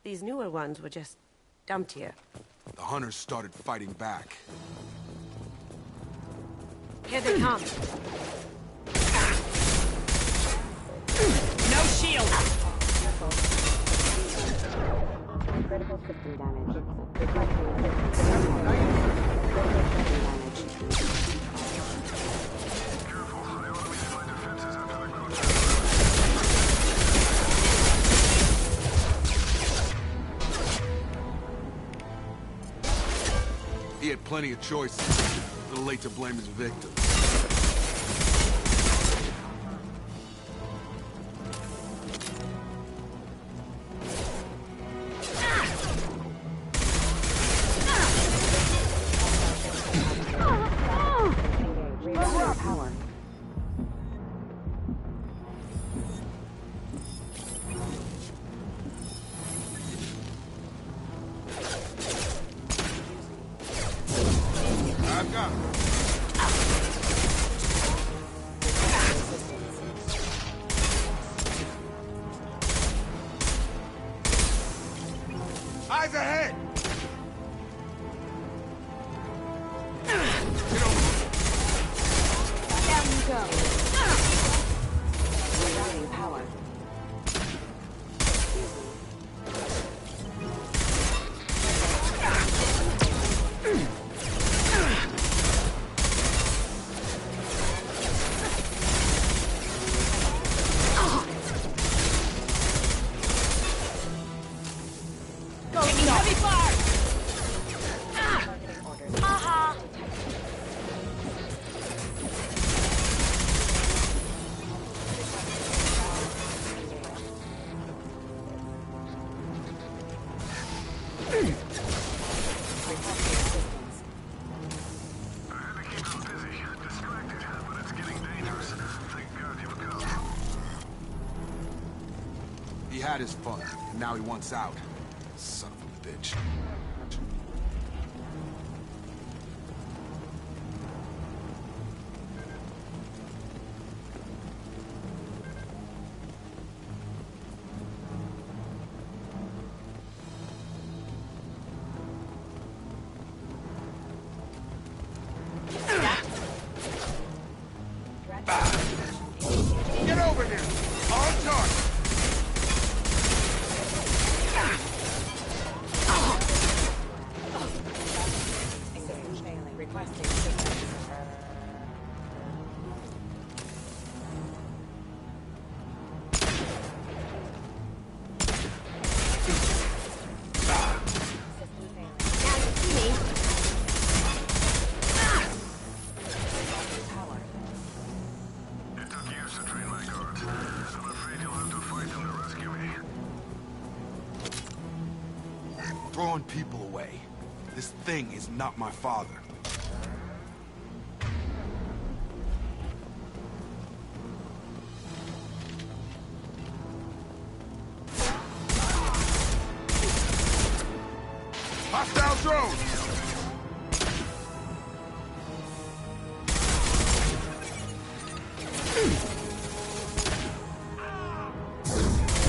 These newer ones were just dumped here. The hunters started fighting back. Here they come. No shield! Critical system damage. He had plenty of choices. A little late to blame his victims. Power. I've got him. Eyes ahead! Down you go. Regarding power. had his fun, and now he wants out. Son of a bitch. Get over here! On target! System failing. Requesting system. It took years to train my guards. I'm afraid you'll have to fight them to rescue me. Throwing people away. This thing is not my father. Hostile drone!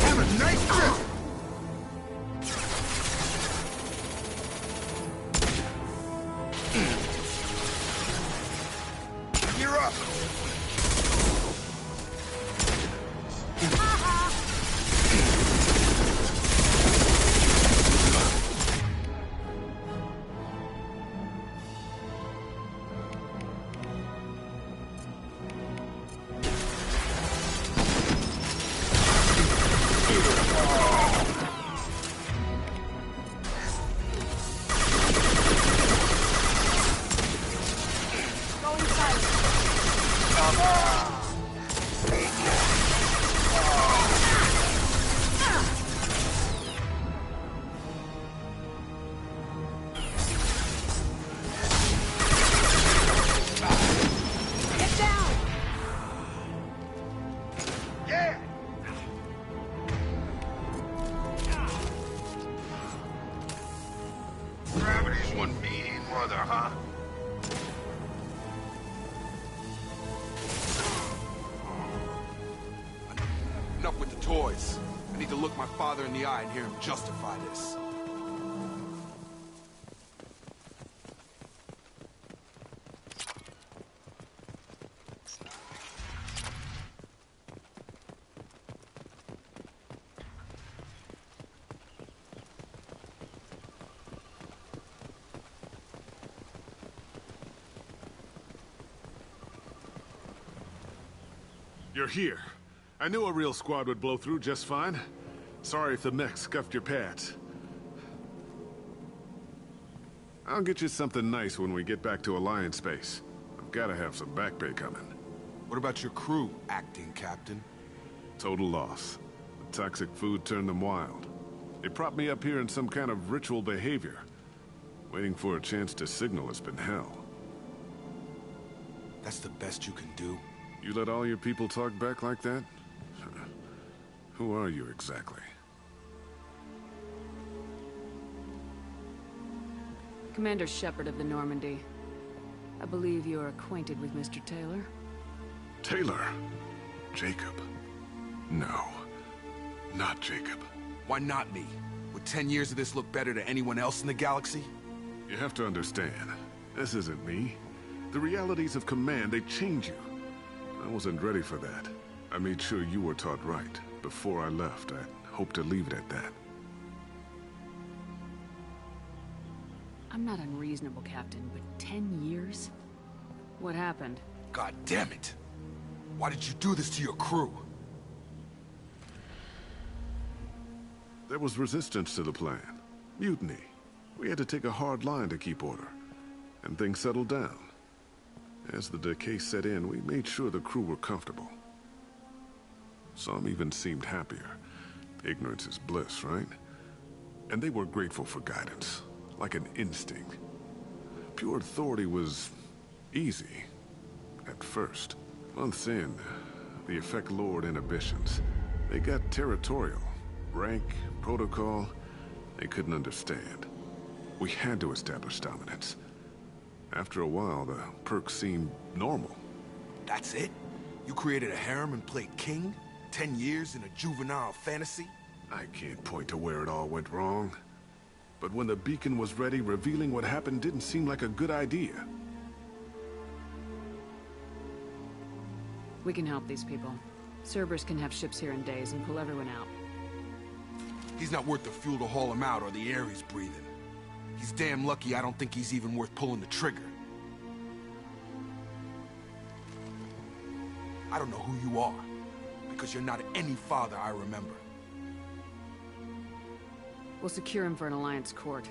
Have a nice trip! Gear up! Get down! Yeah! Gravity's one mean mother, huh? Enough with the toys. I need to look my father in the eye and hear him justify this. You're here. I knew a real squad would blow through just fine. Sorry if the mech scuffed your pads. I'll get you something nice when we get back to Alliance Base. I've gotta have some back pay coming. What about your crew, acting captain? Total loss. The toxic food turned them wild. They propped me up here in some kind of ritual behavior. Waiting for a chance to signal has been hell. That's the best you can do? You let all your people talk back like that? Who are you exactly? Commander Shepard of the Normandy. I believe you are acquainted with Mr. Taylor. Taylor? Jacob? No. Not Jacob. Why not me? Would 10 years of this look better to anyone else in the galaxy? You have to understand, this isn't me. The realities of command, they change you. I wasn't ready for that. I made sure you were taught right. Before I left, I hoped to leave it at that. I'm not unreasonable, Captain, but 10 years? What happened? God damn it! Why did you do this to your crew? There was resistance to the plan. Mutiny. We had to take a hard line to keep order. And things settled down. As the decay set in, we made sure the crew were comfortable. Some even seemed happier. Ignorance is bliss, right? And they were grateful for guidance, like an instinct. Pure authority was easy, at first. Months in, the effect lowered inhibitions. They got territorial, Rank, protocol, they couldn't understand. We had to establish dominance. After a while, the perks seemed normal. That's it? You created a harem and played king? 10 years in a juvenile fantasy? I can't point to where it all went wrong. But when the beacon was ready, revealing what happened didn't seem like a good idea. We can help these people. Cerberus can have ships here in days and pull everyone out. He's not worth the fuel to haul him out or the air he's breathing. He's damn lucky I don't think he's even worth pulling the trigger. I don't know who you are, because you're not any father I remember. We'll secure him for an Alliance court.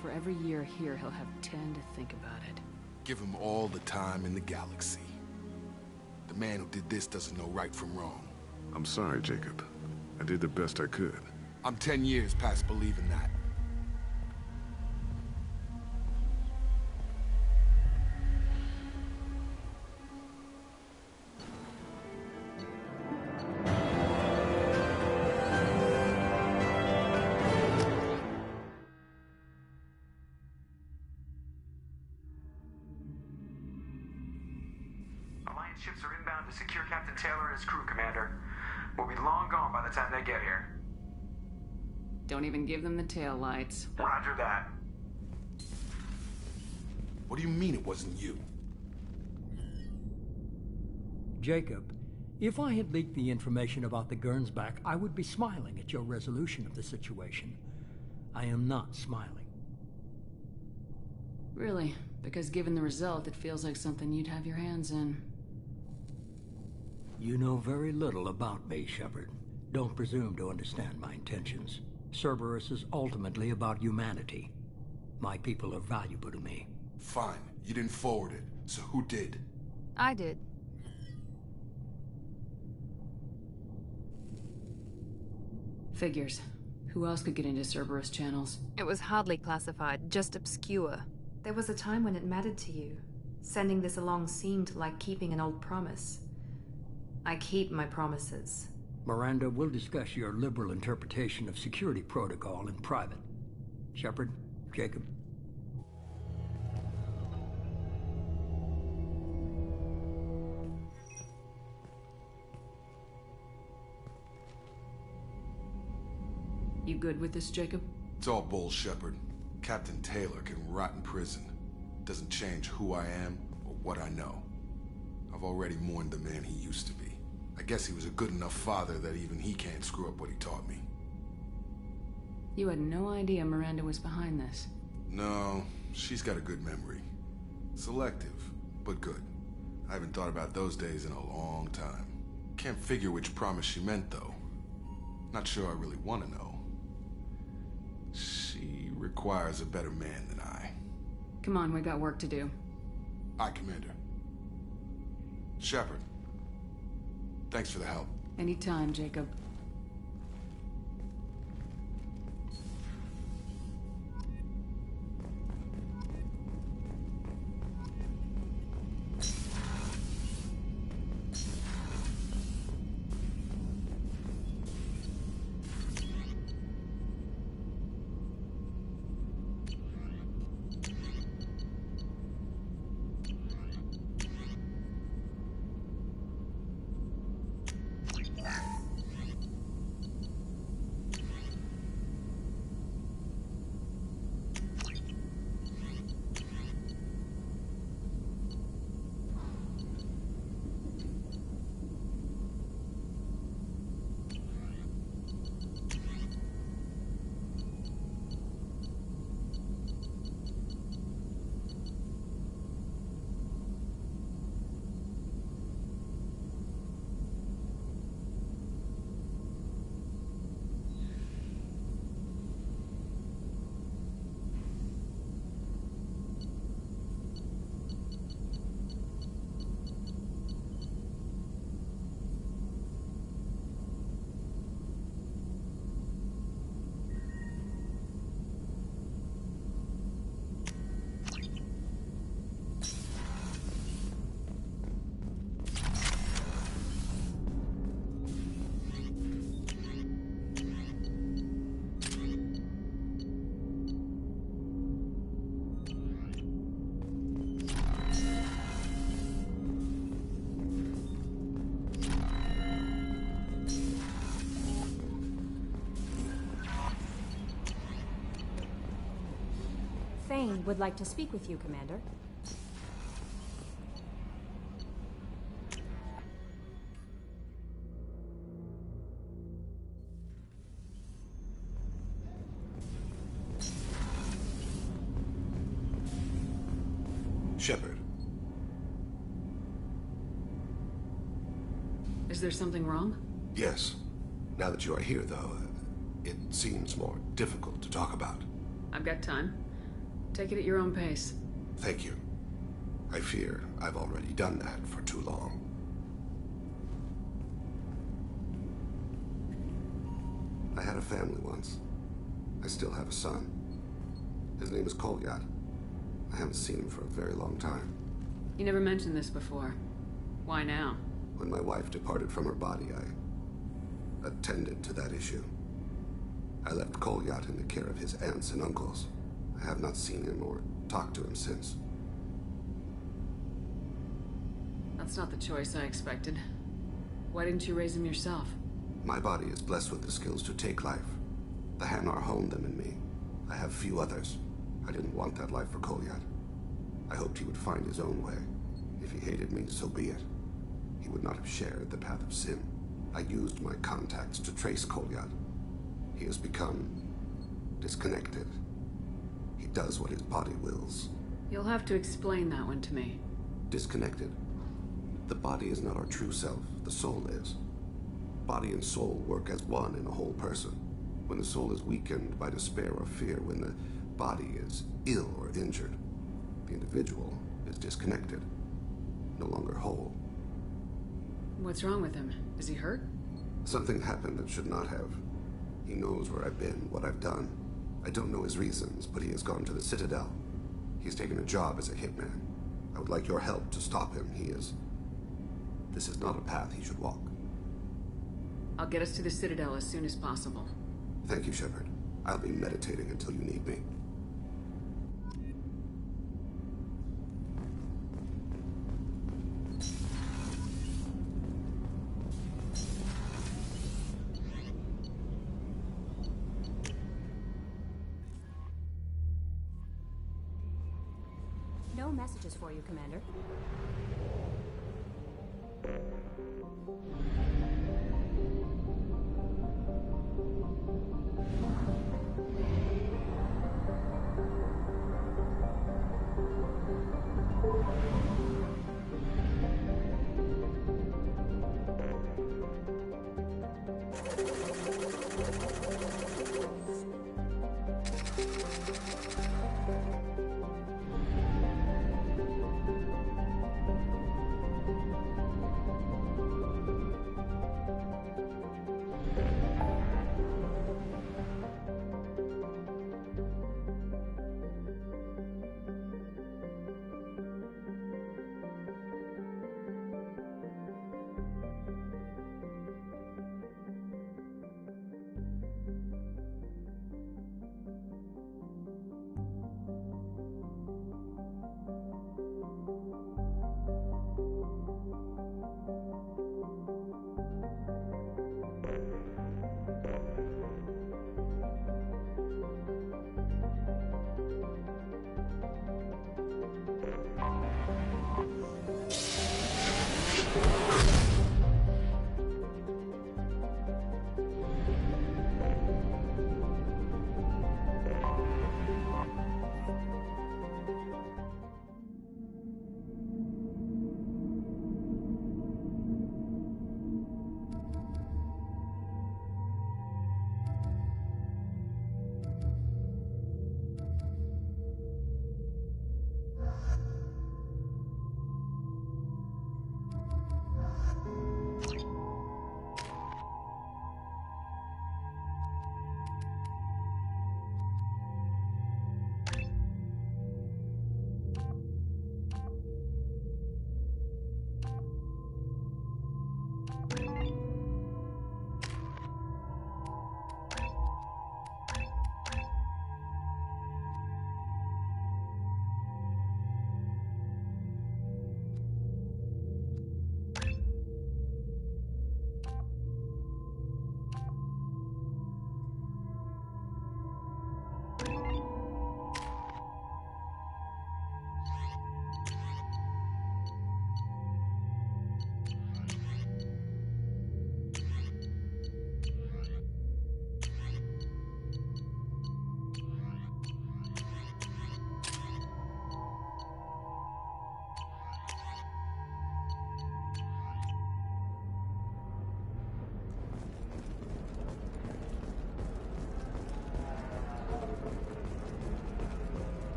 For every year here, he'll have 10 to think about it. Give him all the time in the galaxy. The man who did this doesn't know right from wrong. I'm sorry, Jacob. I did the best I could. I'm 10 years past believing that. Alliance ships are inbound to secure Captain Taylor and his crew, Commander. We'll be long gone by the time they get here. Don't even give them the tail lights. Roger that. What do you mean it wasn't you? Jacob, if I had leaked the information about the Gernsback, I would be smiling at your resolution of the situation. I am not smiling. Really? Because given the result, it feels like something you'd have your hands in. You know very little about me, Shepard. Don't presume to understand my intentions. Cerberus is ultimately about humanity. My people are valuable to me. Fine. You didn't forward it, so who did? I did. Figures. Who else could get into Cerberus channels? It was hardly classified, just obscure. There was a time when it mattered to you. Sending this along seemed like keeping an old promise. I keep my promises. Miranda, we'll discuss your liberal interpretation of security protocol in private. Shepard, Jacob. You good with this, Jacob? It's all bull, Shepard. Captain Taylor can rot in prison. Doesn't change who I am or what I know. I've already mourned the man he used to be. I guess he was a good enough father that even he can't screw up what he taught me. You had no idea Miranda was behind this. No, she's got a good memory. Selective, but good. I haven't thought about those days in a long time. Can't figure which promise she meant, though. Not sure I really want to know. She requires a better man than I. Come on, we got work to do. Aye, Commander. Shepard. Thanks for the help. Anytime, Jacob. Kane would like to speak with you, Commander. Shepard. Is there something wrong? Yes. Now that you are here, though, it seems more difficult to talk about. I've got time. Take it at your own pace. Thank you. I fear I've already done that for too long. I had a family once. I still have a son. His name is Kolyat. I haven't seen him for a very long time. You never mentioned this before. Why now? When my wife departed from her body, I attended to that issue. I left Kolyat in the care of his aunts and uncles. I have not seen him or talked to him since. That's not the choice I expected. Why didn't you raise him yourself? My body is blessed with the skills to take life. The Hanar honed them in me. I have few others. I didn't want that life for Kolyat. I hoped he would find his own way. If he hated me, so be it. He would not have shared the path of sin. I used my contacts to trace Kolyat. He has become disconnected. He does what his body wills. You'll have to explain that one to me. Disconnected. The body is not our true self. The soul is. Body and soul work as one in a whole person. When the soul is weakened by despair or fear, when the body is ill or injured, the individual is disconnected, no longer whole. What's wrong with him? Is he hurt? Something happened that should not have. He knows where I've been, what I've done. I don't know his reasons, but he has gone to the Citadel. He's taken a job as a hitman. I would like your help to stop him. This is not a path he should walk. I'll get us to the Citadel as soon as possible. Thank you, Shepard. I'll be meditating until you need me. No messages for you, Commander.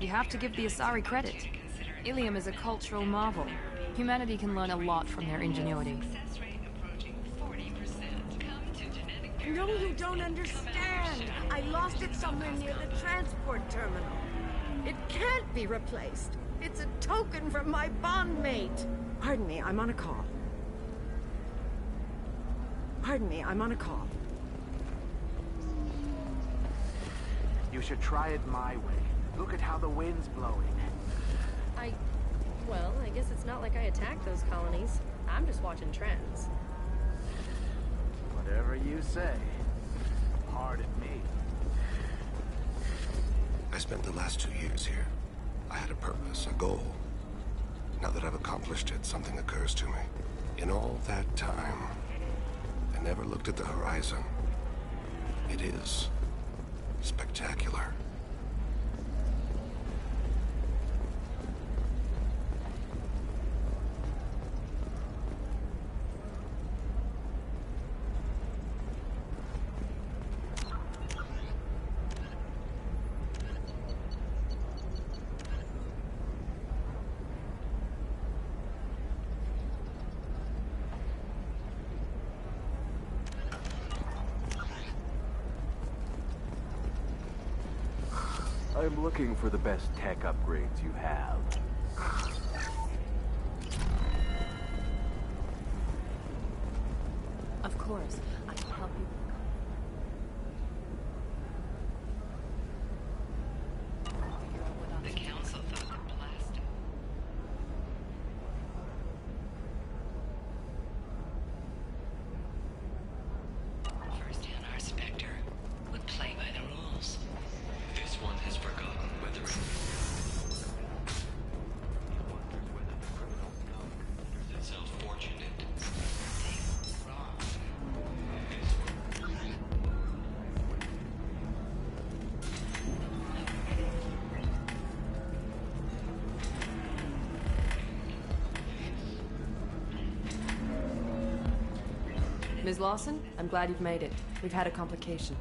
You have to give the Asari credit. Ilium is a cultural marvel. Humanity can learn a lot from their ingenuity. No, you don't understand. I lost it somewhere near the transport terminal. It can't be replaced. It's a token from my bondmate. Pardon me, I'm on a call. Pardon me, I'm on a call. You should try it my way. Look at how the wind's blowing. Well, I guess it's not like I attacked those colonies. I'm just watching trends. Whatever you say. Pardon me. I spent the last 2 years here. I had a purpose, a goal. Now that I've accomplished it, something occurs to me. In all that time, I never looked at the horizon. It is spectacular. I'm looking for the best tech upgrades you have. Of course, I can help you. The council thought the blast. First-hand our Spectre would play by the rules. This one has forgotten whether it... He wonders whether the criminals know. Considers itself fortunate. They were wrong. This one... Ms. Lawson, I'm glad you've made it. We've had a complication.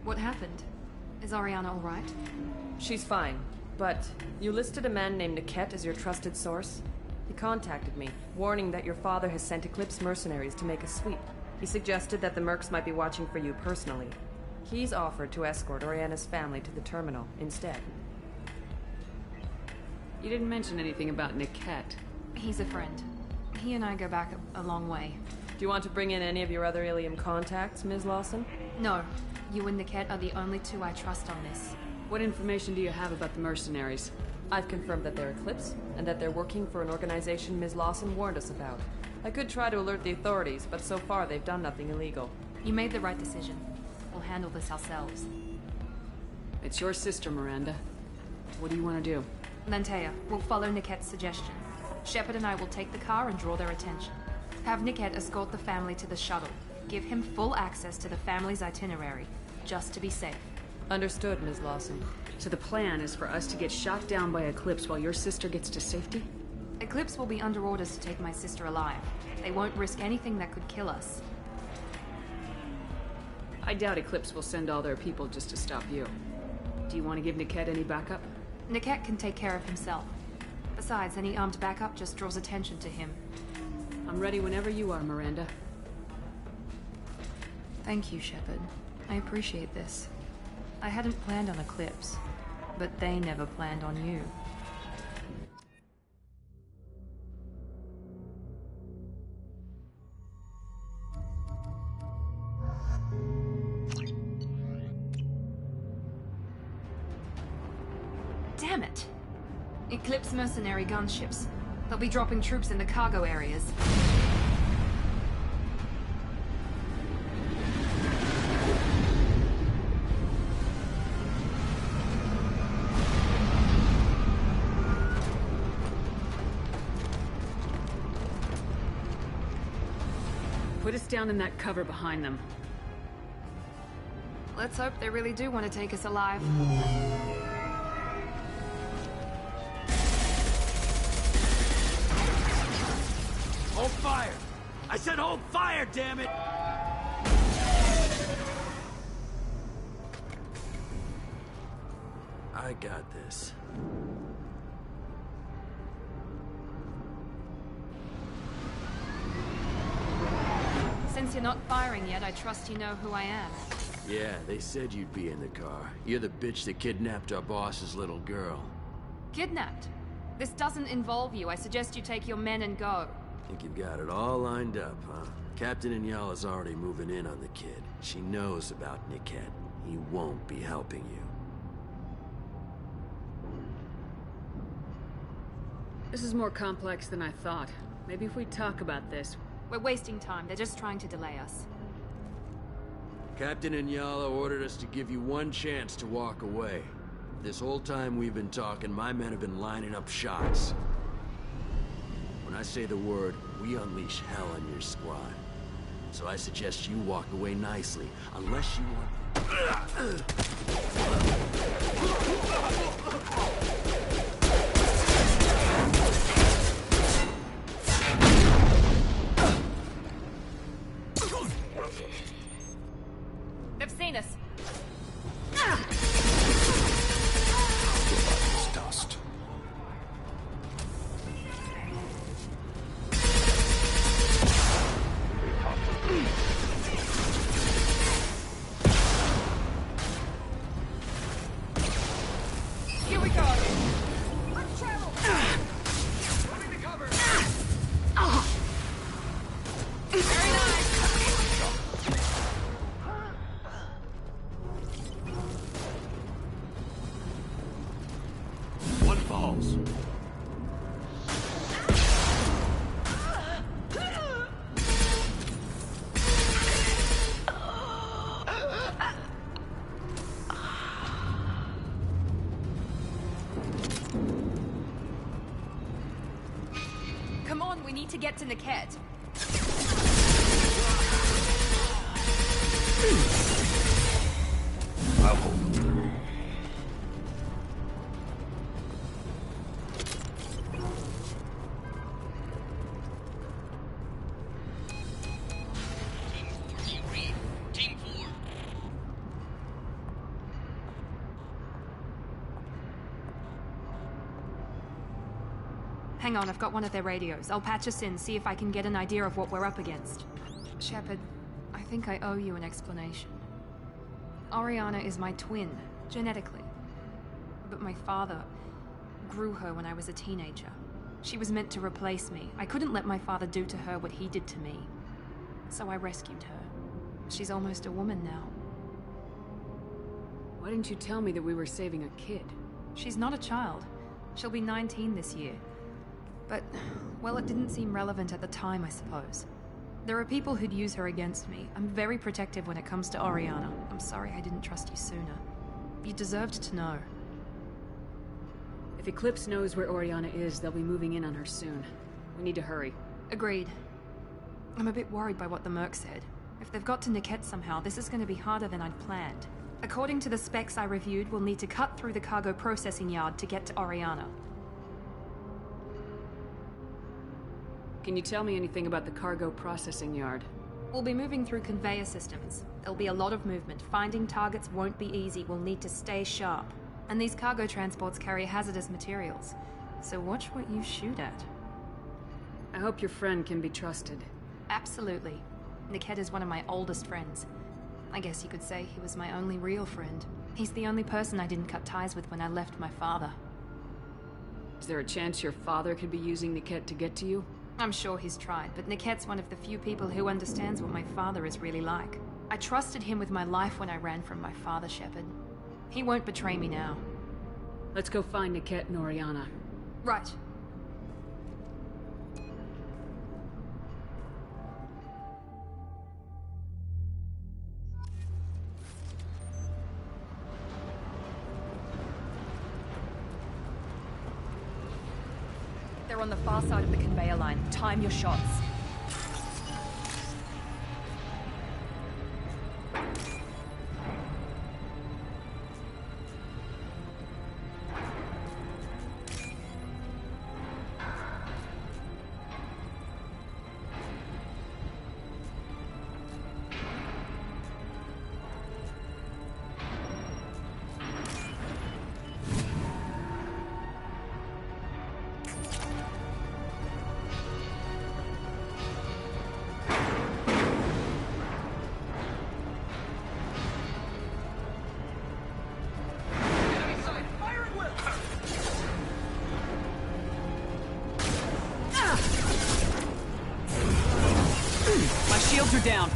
What happened? Is Ariana all right? She's fine, but you listed a man named Niket as your trusted source. He contacted me, warning that your father has sent Eclipse mercenaries to make a sweep. He suggested that the Mercs might be watching for you personally. He's offered to escort Oriana's family to the terminal instead. You didn't mention anything about Niket. He's a friend. He and I go back a long way. Do you want to bring in any of your other Ilium contacts, Ms. Lawson? No. You and Niket are the only two I trust on this. What information do you have about the mercenaries? I've confirmed that they're Eclipse, and that they're working for an organization Ms. Lawson warned us about. I could try to alert the authorities, but so far they've done nothing illegal. You made the right decision. We'll handle this ourselves. It's your sister, Miranda. What do you want to do? Lantea, we'll follow Niket's suggestion. Shepard and I will take the car and draw their attention. Have Niket escort the family to the shuttle. Give him full access to the family's itinerary, just to be safe. Understood, Ms. Lawson. So the plan is for us to get shot down by Eclipse while your sister gets to safety? Eclipse will be under orders to take my sister alive. They won't risk anything that could kill us. I doubt Eclipse will send all their people just to stop you. Do you want to give Niket any backup? Niket can take care of himself. Besides, any armed backup just draws attention to him. I'm ready whenever you are, Miranda. Thank you, Shepard. I appreciate this. I hadn't planned on Eclipse, but they never planned on you. Damn it! Eclipse mercenary gunships. They'll be dropping troops in the cargo areas. Put us down in that cover behind them. Let's hope they really do want to take us alive. Hold fire! I said hold fire, damn it! I I got this. Since you're not firing yet, I trust you know who I am. Yeah, they said you'd be in the car. You're the bitch that kidnapped our boss's little girl. Kidnapped? This doesn't involve you. I suggest you take your men and go. Think you've got it all lined up, huh? Captain Inyala's already moving in on the kid. She knows about Niket. He won't be helping you. This is more complex than I thought. Maybe if we talk about this... We're wasting time. They're just trying to delay us. Captain Inyala ordered us to give you one chance to walk away. This whole time we've been talking, my men have been lining up shots. When I say the word, we unleash hell on your squad. So I suggest you walk away nicely, unless you want... They've seen us. Dust. Here we go. Let's travel. Running to cover. Very nice. One falls. Come on, we need to get to Niket. I'll hold them. Team 4. Hang on, I've got one of their radios. I'll patch us in, see if I can get an idea of what we're up against. Shepard, I think I owe you an explanation. Oriana is my twin, genetically. But my father grew her when I was a teenager. She was meant to replace me. I couldn't let my father do to her what he did to me. So I rescued her. She's almost a woman now. Why didn't you tell me that we were saving a kid? She's not a child. She'll be 19 this year. But, well, it didn't seem relevant at the time, I suppose. There are people who'd use her against me. I'm very protective when it comes to Oriana. I'm sorry I didn't trust you sooner. You deserved to know. If Eclipse knows where Oriana is, they'll be moving in on her soon. We need to hurry. Agreed. I'm a bit worried by what the Merc said. If they've got to Niket somehow, this is going to be harder than I'd planned. According to the specs I reviewed, we'll need to cut through the cargo processing yard to get to Oriana. Can you tell me anything about the cargo processing yard? We'll be moving through conveyor systems. There'll be a lot of movement. Finding targets won't be easy. We'll need to stay sharp. And these cargo transports carry hazardous materials. So watch what you shoot at. I hope your friend can be trusted. Absolutely. Niket is one of my oldest friends. I guess you could say he was my only real friend. He's the only person I didn't cut ties with when I left my father. Is there a chance your father could be using Niket to get to you? I'm sure he's tried, but Niket's one of the few people who understands what my father is really like. I trusted him with my life when I ran from my father, Shepard. He won't betray me now. Let's go find Niket and Oriana. Right. They're on the far side of the conveyor line. Time your shots. down.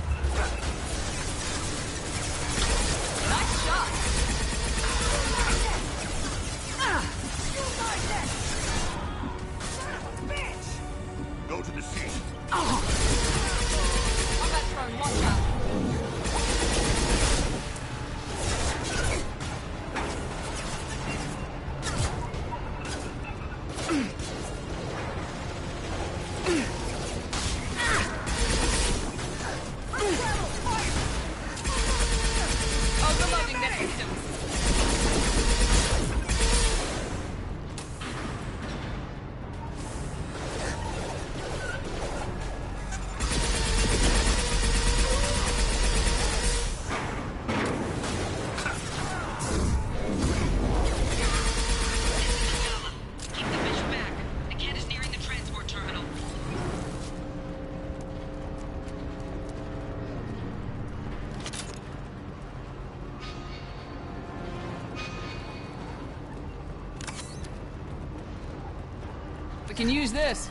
Nice shot. Go to the scene. Combat drone, watch out. Overloading their systems. Keep the fish back. The cat is nearing the transport terminal. We can use this.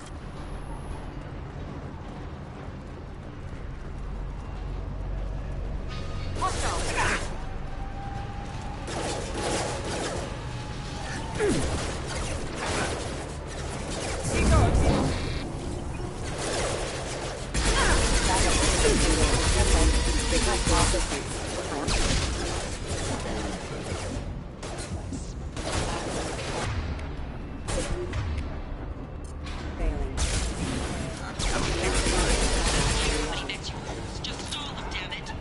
Just stall them, damn it.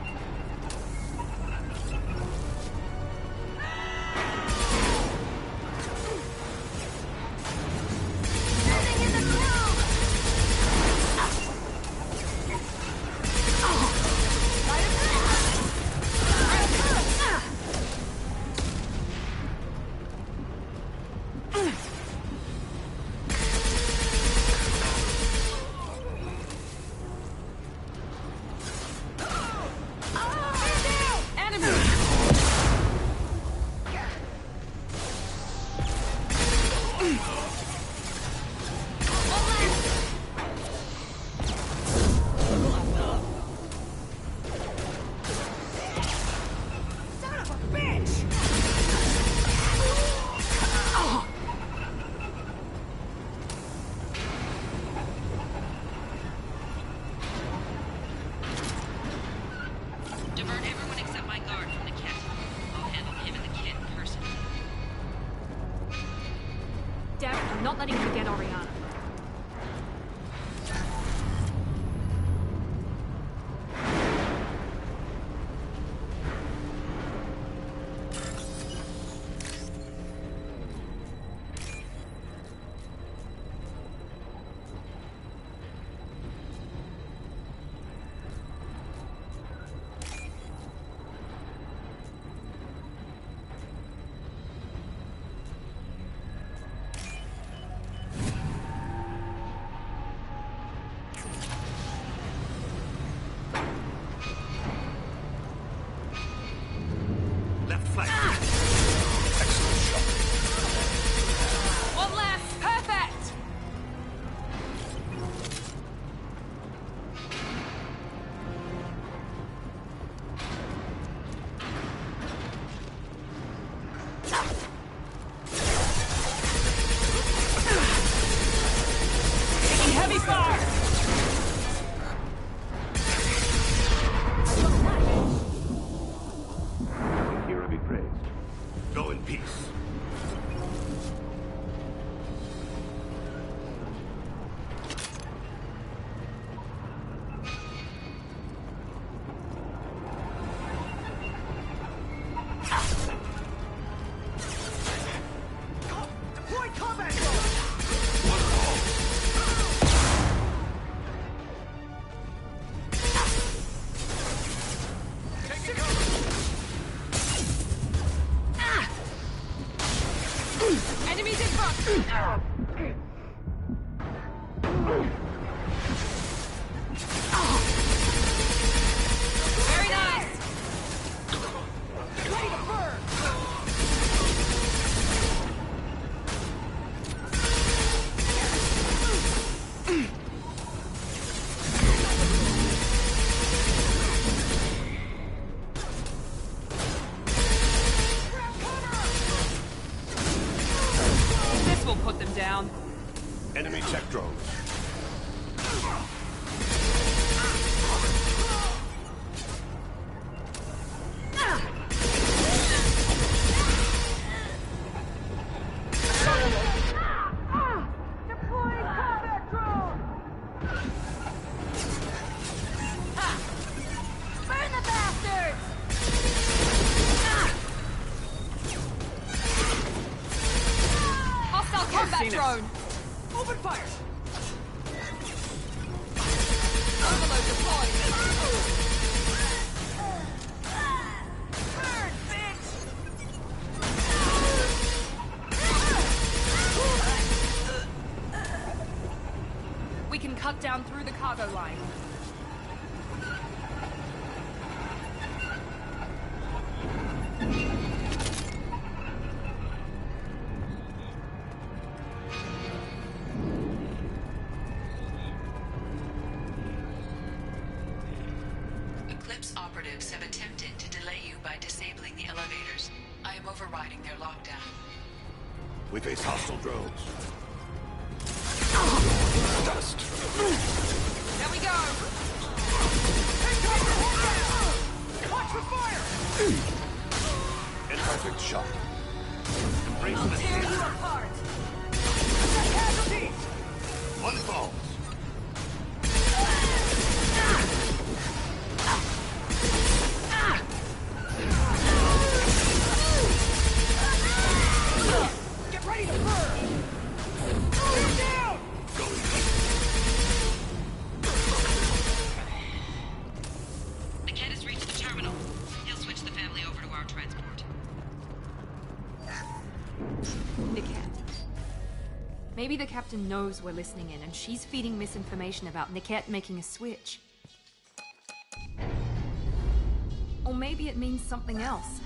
Divert everyone except my guard from the cat. I'll handle him and the kid in person. Damn it, I'm not letting you get Oriana. Left flank. Excellent shot. One less. Perfect. Taking heavy fire. Hero be praised. Go in peace. Deploy combat drone! Enemies in front. Very nice. Ready to burn! Enemy tech drone. Drone! Open fire! Overload deployed! Burn, bitch! We can cut down through the cargo line. Operatives have attempted to delay you by disabling the elevators. I am overriding their lockdown. We face hostile drones. Dust. There we go! Watch the fire! Imperfect shot. Embrace I'll the tear you apart! casualties! One falls. Get ready to burn! You're down! Niket has reached the terminal. He'll switch the family over to our transport. Niket. Maybe the captain knows we're listening in, and she's feeding misinformation about Niket making a switch. Or maybe it means something else.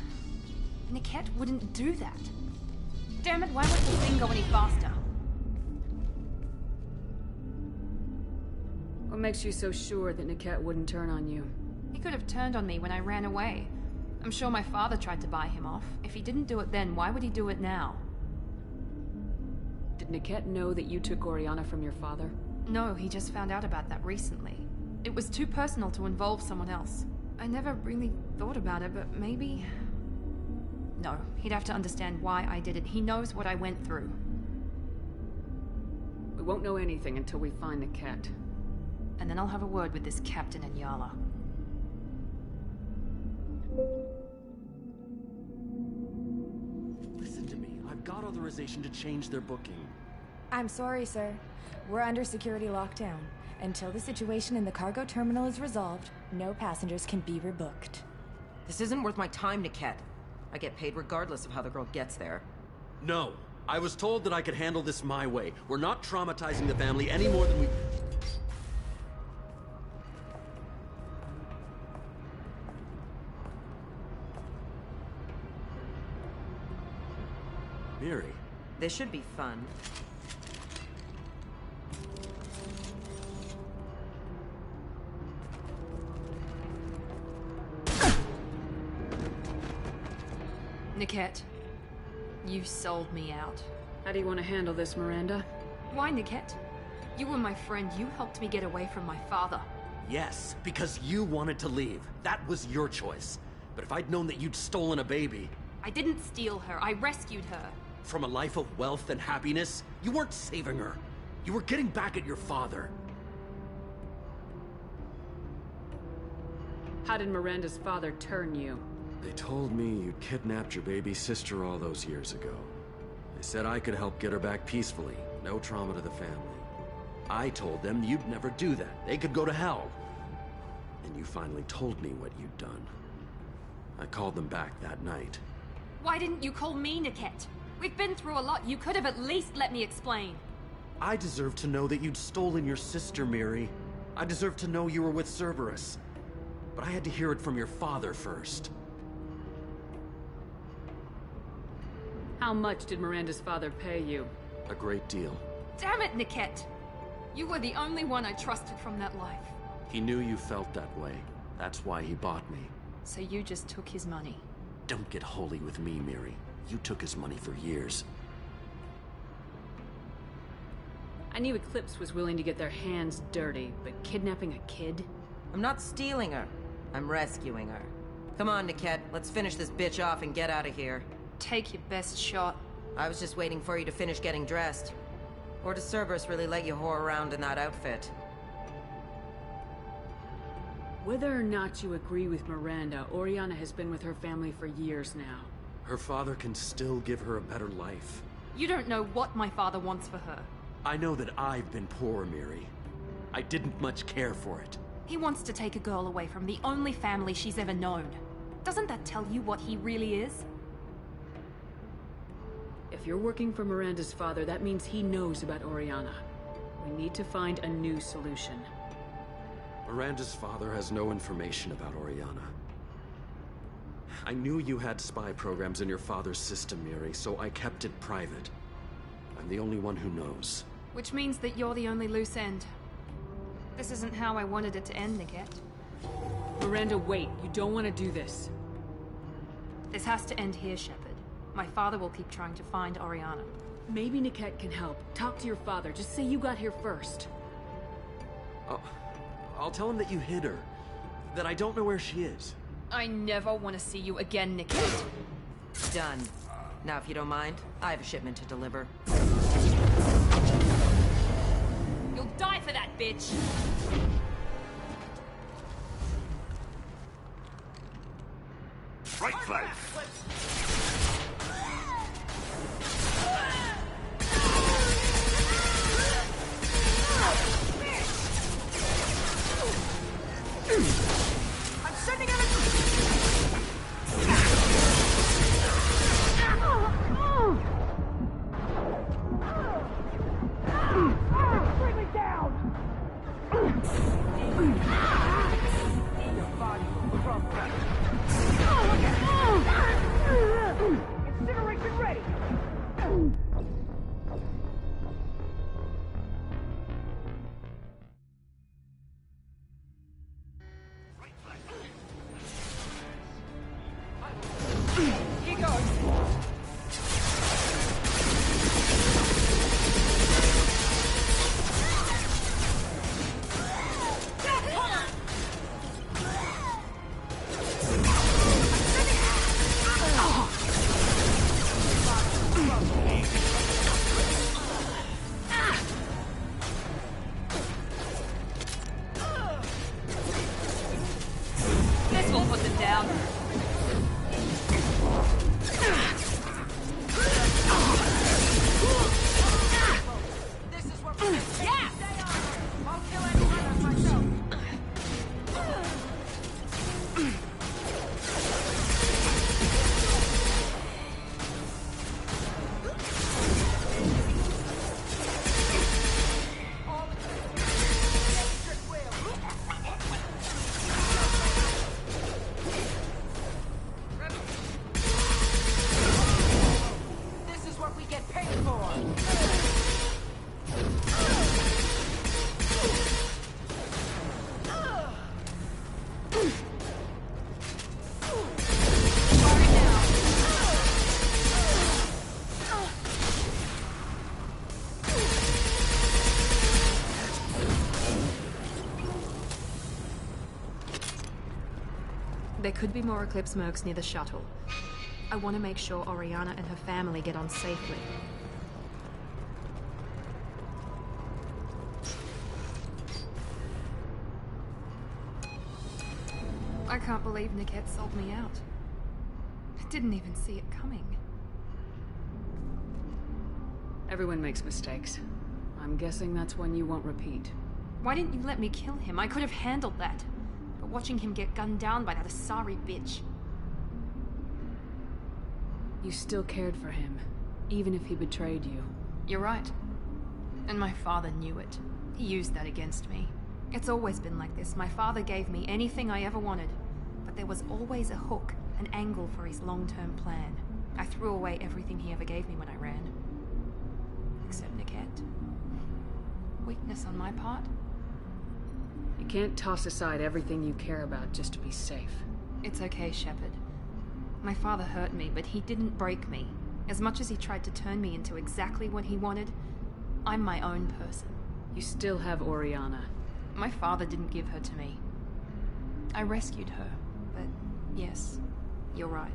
Niket wouldn't do that. Damn it, why won't the thing go any faster? What makes you so sure that Niket wouldn't turn on you? He could have turned on me when I ran away. I'm sure my father tried to buy him off. If he didn't do it then, why would he do it now? Did Niket know that you took Oriana from your father? No, he just found out about that recently. It was too personal to involve someone else. I never really thought about it, but maybe... No, he'd have to understand why I did it. He knows what I went through. We won't know anything until we find Niket. And then I'll have a word with this Captain Inyala. Listen to me. I've got authorization to change their booking. I'm sorry, sir. We're under security lockdown. Until the situation in the cargo terminal is resolved, no passengers can be rebooked. This isn't worth my time, Niket. I get paid regardless of how the girl gets there. No. I was told that I could handle this my way. We're not traumatizing the family any more than we... Miri. This should be fun. Niket, you sold me out. How do you want to handle this, Miranda? Why, Niket? You were my friend. You helped me get away from my father. Yes, because you wanted to leave. That was your choice. But if I'd known that you'd stolen a baby... I didn't steal her. I rescued her. From a life of wealth and happiness, you weren't saving her. You were getting back at your father. How did Miranda's father turn you? They told me you kidnapped your baby sister all those years ago. They said I could help get her back peacefully. No trauma to the family. I told them you'd never do that. They could go to hell. And you finally told me what you'd done. I called them back that night. Why didn't you call me, Niket? We've been through a lot. You could have at least let me explain. I deserve to know that you'd stolen your sister, Miri. I deserve to know you were with Cerberus. But I had to hear it from your father first. How much did Miranda's father pay you? A great deal. Damn it, Niket! You were the only one I trusted from that life. He knew you felt that way. That's why he bought me. So you just took his money? Don't get holy with me, Miri. You took his money for years. I knew Eclipse was willing to get their hands dirty, but kidnapping a kid? I'm not stealing her. I'm rescuing her. Come on, Niket. Let's finish this bitch off and get out of here. Take your best shot. I was just waiting for you to finish getting dressed. Or does Cerberus really let you whore around in that outfit? Whether or not you agree with Miranda, Oriana has been with her family for years now. Her father can still give her a better life. You don't know what my father wants for her. I know that I've been poor, Miri. I didn't much care for it. He wants to take a girl away from the only family she's ever known. Doesn't that tell you what he really is? If you're working for Miranda's father, that means he knows about Oriana. We need to find a new solution. Miranda's father has no information about Oriana. I knew you had spy programs in your father's system, Miri, so I kept it private. I'm the only one who knows. Which means that you're the only loose end. This isn't how I wanted it to end, Niket. Miranda, wait. You don't want to do this. This has to end here, Shepard. My father will keep trying to find Oriana. Maybe Niket can help. Talk to your father. Just say you got here first. I'll tell him that you hid her. That I don't know where she is. I never want to see you again, Niket. Done. Now, if you don't mind, I have a shipment to deliver. You'll die for that, bitch! Right flank! I'm sending out a... Bring me down! Your body will drop back. Incineration ready! Here goes! This will put them down. This is what we're yeah! I'll kill anyone as myself. This is what we get paid for. There could be more Eclipse mercs near the shuttle. I want to make sure Oriana and her family get on safely. I can't believe Niket sold me out. I didn't even see it coming. Everyone makes mistakes. I'm guessing that's one you won't repeat. Why didn't you let me kill him? I could have handled that. But watching him get gunned down by that Asari bitch... You still cared for him, even if he betrayed you. You're right. And my father knew it. He used that against me. It's always been like this. My father gave me anything I ever wanted. But there was always a hook, an angle for his long-term plan. I threw away everything he ever gave me when I ran. Except Niket. Weakness on my part? You can't toss aside everything you care about just to be safe. It's okay, Shepard. My father hurt me, but he didn't break me. As much as he tried to turn me into exactly what he wanted, I'm my own person. You still have Oriana. My father didn't give her to me. I rescued her, but yes, you're right.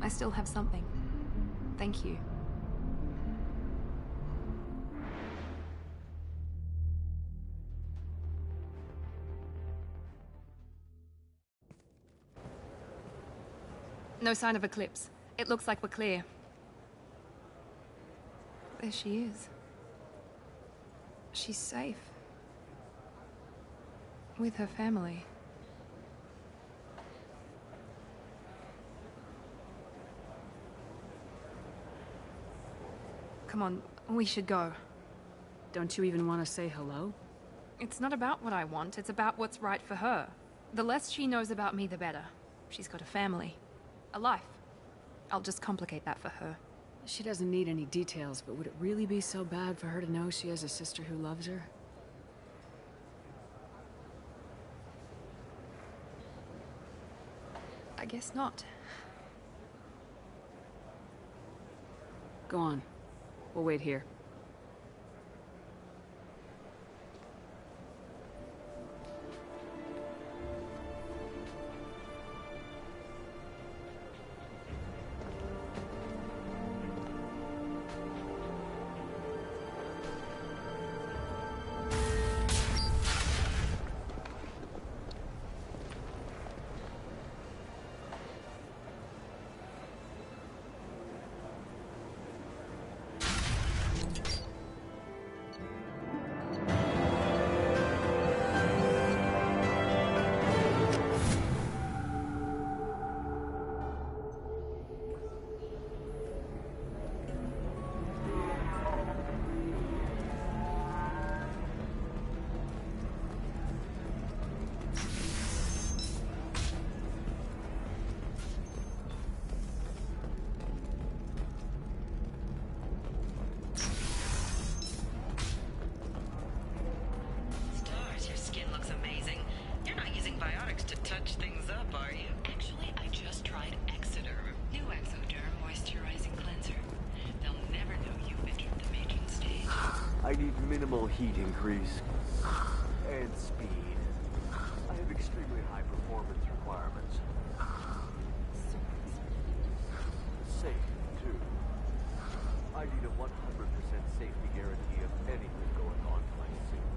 I still have something. Thank you. No sign of Eclipse. It looks like we're clear. There she is. She's safe. With her family. Come on, we should go. Don't you even want to say hello? It's not about what I want, it's about what's right for her. The less she knows about me, the better. She's got a family. A life. I'll just complicate that for her. She doesn't need any details, but would it really be so bad for her to know she has a sister who loves her? I guess not. Go on. We'll wait here. I need minimal heat increase. And speed. I have extremely high performance requirements. Safe, too. I need a 100% safety guarantee of anything going on in my suit.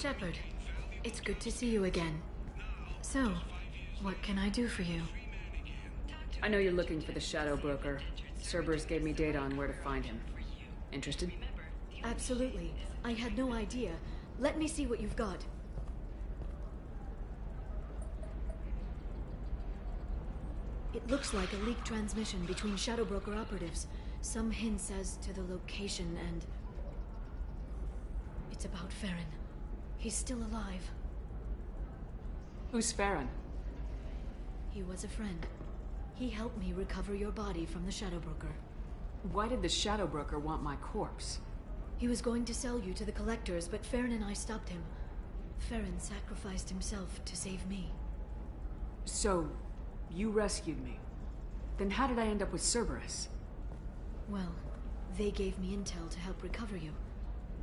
Shepard, it's good to see you again. So, what can I do for you? I know you're looking for the Shadow Broker. Cerberus gave me data on where to find him. Interested? Absolutely. I had no idea. Let me see what you've got. It looks like a leaked transmission between Shadow Broker operatives. Some hints as to the location and... It's about Farron. He's still alive. Who's Farron? He was a friend. He helped me recover your body from the Shadow Broker. Why did the Shadow Broker want my corpse? He was going to sell you to the Collectors, but Farron and I stopped him. Farron sacrificed himself to save me. So, you rescued me. Then how did I end up with Cerberus? Well, they gave me intel to help recover you.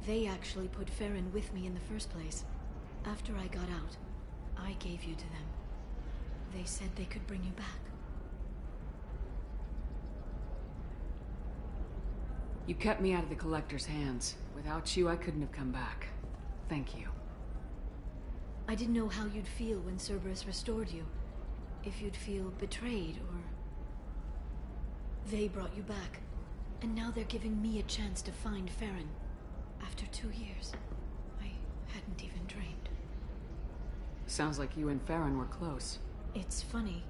They actually put Farron with me in the first place. After I got out, I gave you to them. They said they could bring you back. You kept me out of the Collector's hands. Without you, I couldn't have come back. Thank you. I didn't know how you'd feel when Cerberus restored you. If you'd feel betrayed, or... They brought you back. And now they're giving me a chance to find Farron. After 2 years. I hadn't even dreamed. Sounds like you and Farron were close. It's funny.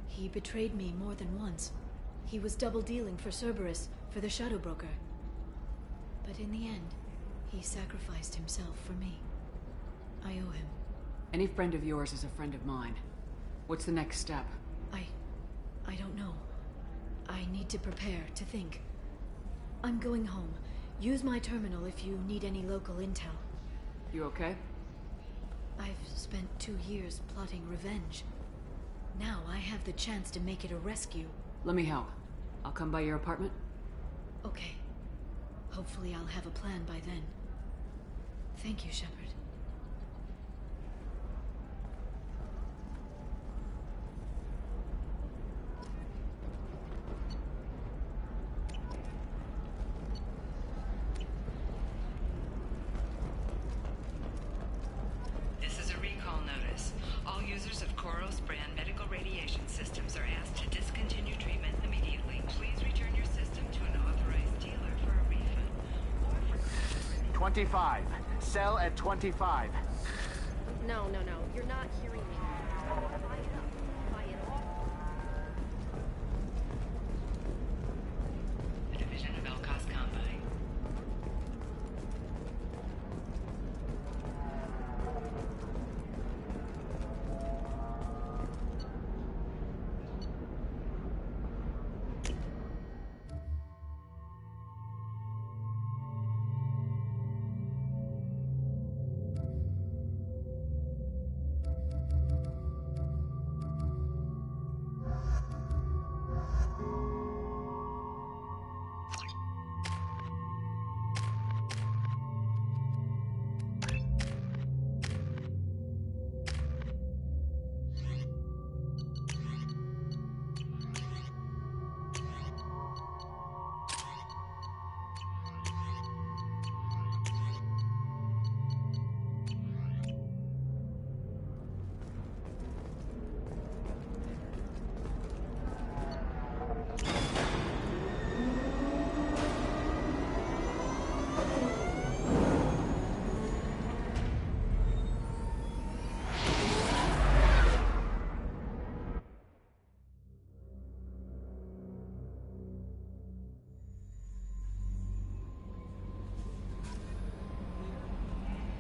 He betrayed me more than once. He was double-dealing for Cerberus, for the Shadow Broker. But in the end, he sacrificed himself for me. I owe him. Any friend of yours is a friend of mine. What's the next step? I don't know. I need to prepare, to think. I'm going home. Use my terminal if you need any local intel. You okay? I've spent 2 years plotting revenge. Now I have the chance to make it a rescue. Let me help. I'll come by your apartment. Okay. Hopefully I'll have a plan by then. Thank you, Shepard. This is a recall notice. All users of Koros brand medical radiation systems are asked to discontinue treatment immediately. Please return your system to an authorized dealer for a refund or for... 25. Sell at 25. No, you're not hearing me. Buy it up. Buy it all. A division of Elkos Combine.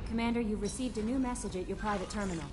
Commander, you've received a new message at your private terminal.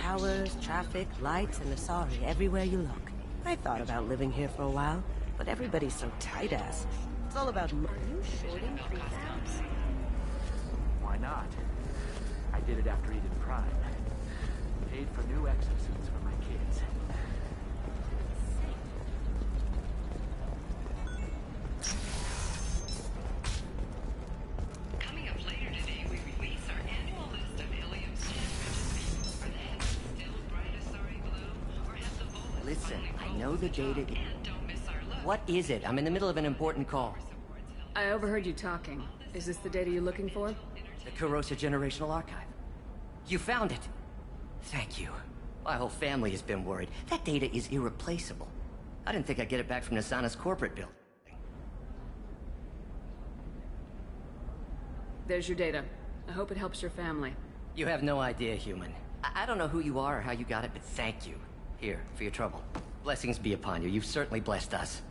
towers, traffic, lights, and Asari everywhere you look. I thought about living here for a while, but everybody's so tight-ass. It's all about money. Are you shorting prefabs? Why not? I did it after Eden Prime. Paid for new exosuits for my kids. Coming up later today, we release our annual list of Ilium stand registries. Are the heavens still bright Asari blue, or have the bullets Listen, finally I know the data... and don't miss our look? What is it? I'm in the middle of an important call. I overheard you talking. Is this the data you're looking for? The Kurosa Generational Archive. You found it! Thank you. My whole family has been worried. That data is irreplaceable. I didn't think I'd get it back from Nasana's corporate building. There's your data. I hope it helps your family. You have no idea, human. I don't know who you are or how you got it, but thank you. Here, for your trouble. Blessings be upon you. You've certainly blessed us.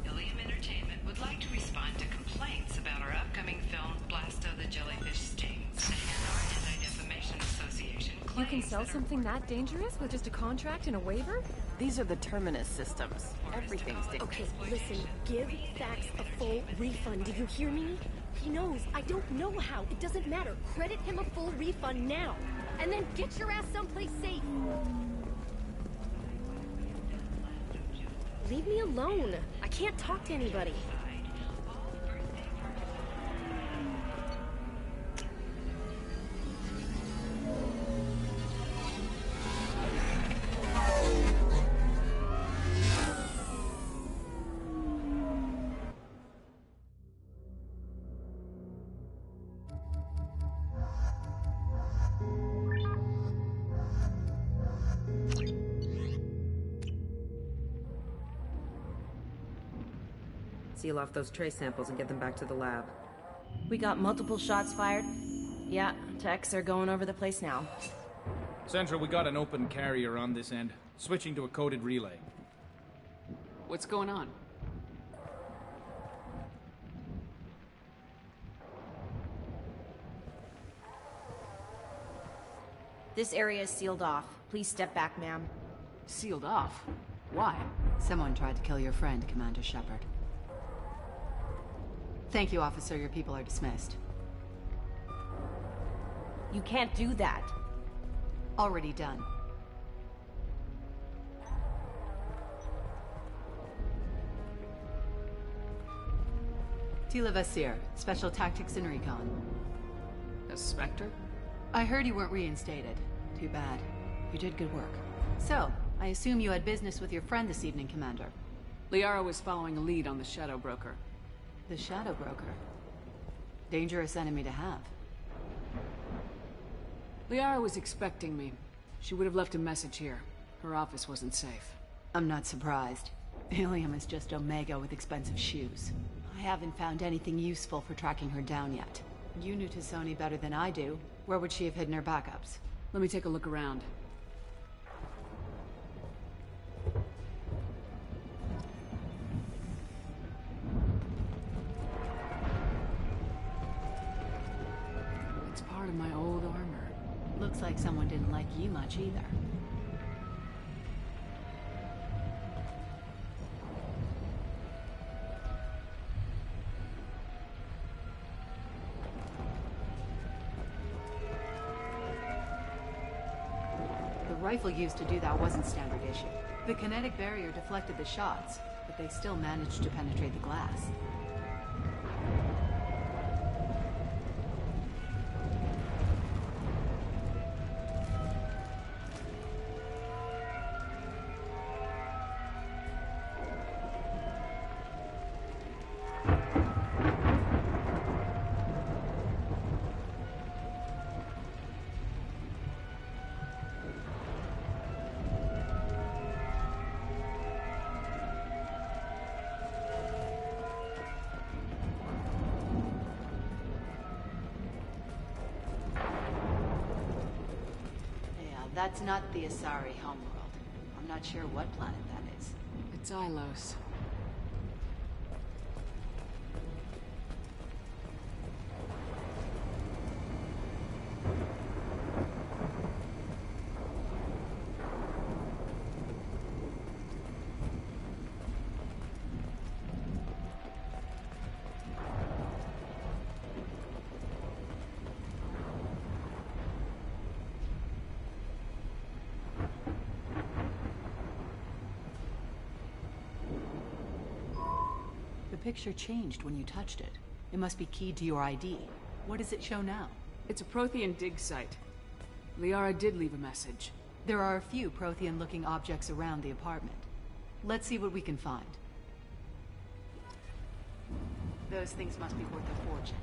Ilium Entertainment would like to respond to complaints about our upcoming film, Blasto the Jellyfish Stings. The Hanar Anti-Defamation Association You can sell something that dangerous with just a contract and a waiver? These are the Terminus systems. Everything's dangerous. Okay, listen, give Fax a full refund, do you hear me? He knows, I don't know how, it doesn't matter. Credit him a full refund now, and then get your ass someplace safe. Leave me alone. I can't talk to anybody. Seal off those trace samples and get them back to the lab. We got multiple shots fired. Yeah, techs are going over the place now. Central, we got an open carrier on this end. Switching to a coded relay. What's going on? This area is sealed off. Please step back, ma'am. Sealed off? Why? Someone tried to kill your friend, Commander Shepard. Thank you, officer. Your people are dismissed. You can't do that. Already done. Tila Vasir, Special Tactics and Recon. A Spectre? I heard you weren't reinstated. Too bad. You did good work. So, I assume you had business with your friend this evening, Commander. Liara was following a lead on the Shadow Broker. The Shadow Broker? Dangerous enemy to have. Liara was expecting me. She would have left a message here. Her office wasn't safe. I'm not surprised. Ilium is just Omega with expensive shoes. I haven't found anything useful for tracking her down yet. You knew T'Soni better than I do. Where would she have hidden her backups? Let me take a look around. It's part of my old armor. Looks like someone didn't like you much either. The rifle used to do that wasn't standard issue. The kinetic barrier deflected the shots, but they still managed to penetrate the glass. That's not the Asari homeworld. I'm not sure what planet that is. It's Ilos. The picture changed when you touched it. It must be keyed to your ID. What does it show now? It's a Prothean dig site. Liara did leave a message. There are a few Prothean-looking objects around the apartment. Let's see what we can find. Those things must be worth a fortune.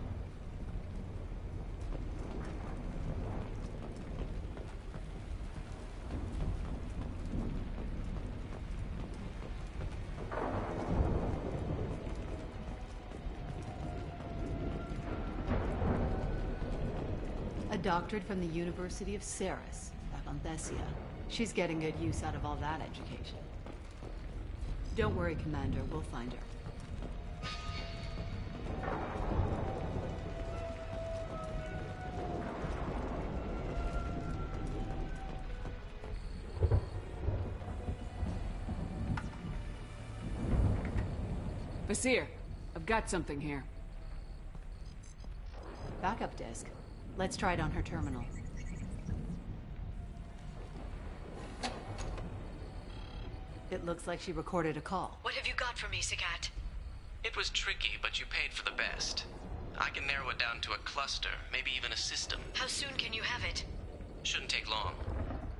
A doctorate from the University of Ceres, Valenthesia. She's getting good use out of all that education. Don't worry, Commander. We'll find her. Basir, I've got something here. Backup disk. Let's try it on her terminal. It looks like she recorded a call. What have you got for me, Sagat? It was tricky, but you paid for the best. I can narrow it down to a cluster, maybe even a system. How soon can you have it? Shouldn't take long.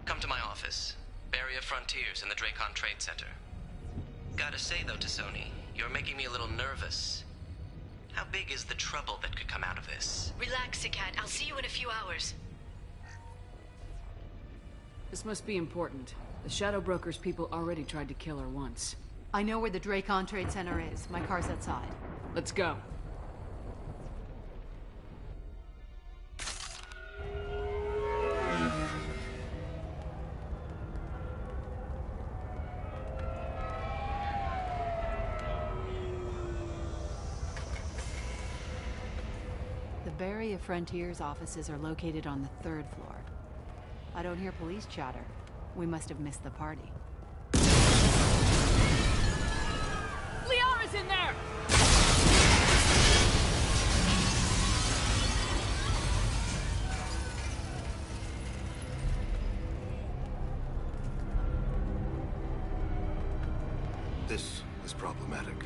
Come to my office. Barrier Frontiers in the Dracon Trade Center. Gotta say though, T'Soni, you're making me a little nervous. How big is the trouble that could come out of this? Relax, Sagat. I'll see you in a few hours. This must be important. The Shadow Broker's people already tried to kill her once. I know where the Dracon Trade Center is. My car's outside. Let's go. The Barrier Frontiers offices are located on the 3rd floor. I don't hear police chatter. We must have missed the party. Liara's in there! This is problematic.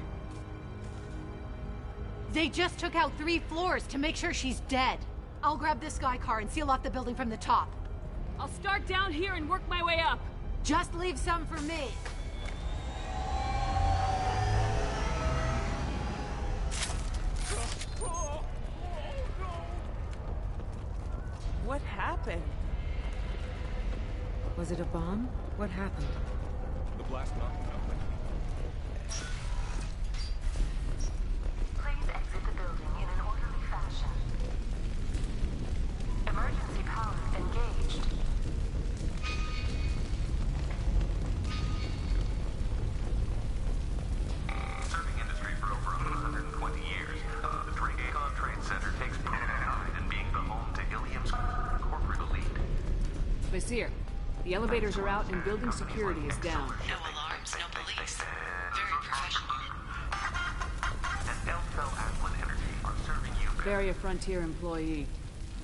They just took out 3 floors to make sure she's dead. I'll grab this Sky car and seal off the building from the top. I'll start down here and work my way up. Just leave some for me. What happened? Was it a bomb? What happened? The blast knocked him out. Please exit the building in an orderly fashion. Emergency power engaged. Serving industry for over 120 years, the Dracon Trade Center takes pride in being the home to Ilium's corporate elite. Basir, the elevators are out and building security is down. No alarms, no police. Very professional. And Elfel Aslan Energy are serving you. Barrier Frontier employee.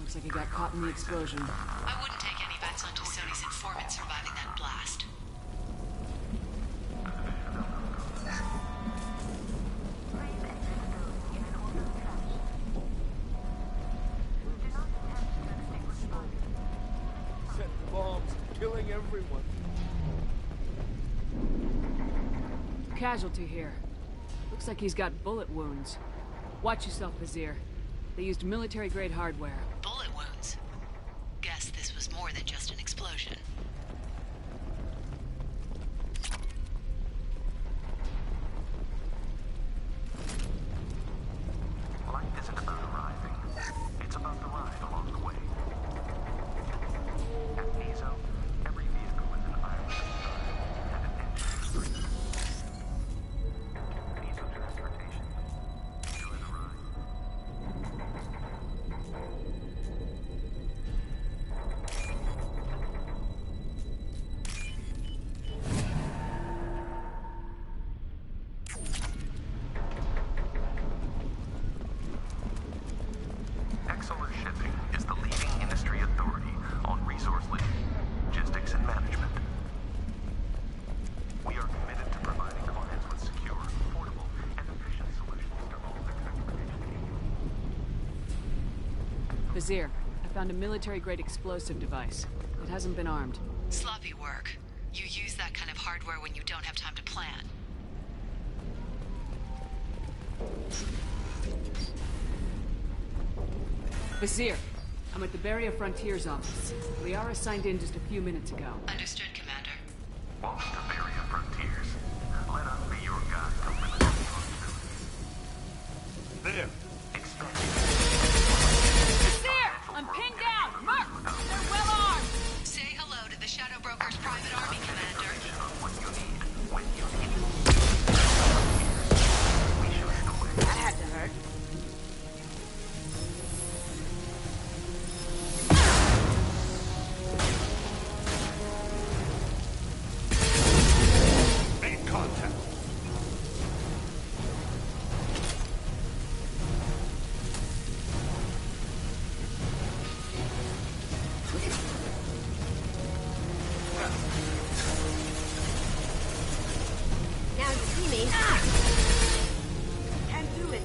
Looks like he got caught in the explosion. I wouldn't take any bets on T'Soni's informant surviving that blast. Set bombs, killing everyone. Casualty here. Looks like he's got bullet wounds. Watch yourself, Basir. They used military-grade hardware. Bullet wounds. Guess this was more than just an explosion. Life isn't about arriving. It's about the ride along the way. At Mizo, Vizier, I found a military-grade explosive device. It hasn't been armed. Sloppy work. You use that kind of hardware when you don't have time to plan. Vizier, I'm at the Barrier Frontiers office. Liara signed in just a few minutes ago. Understood, Commander. Welcome to Barrier Frontiers. Let us be your guide to limited possibilities. There. Vizier! I'm pinned down! Merc! They're well armed! Say hello to the Shadow Broker's private army, Commander. That had to hurt. Make contact. Now you see me. Can't do it.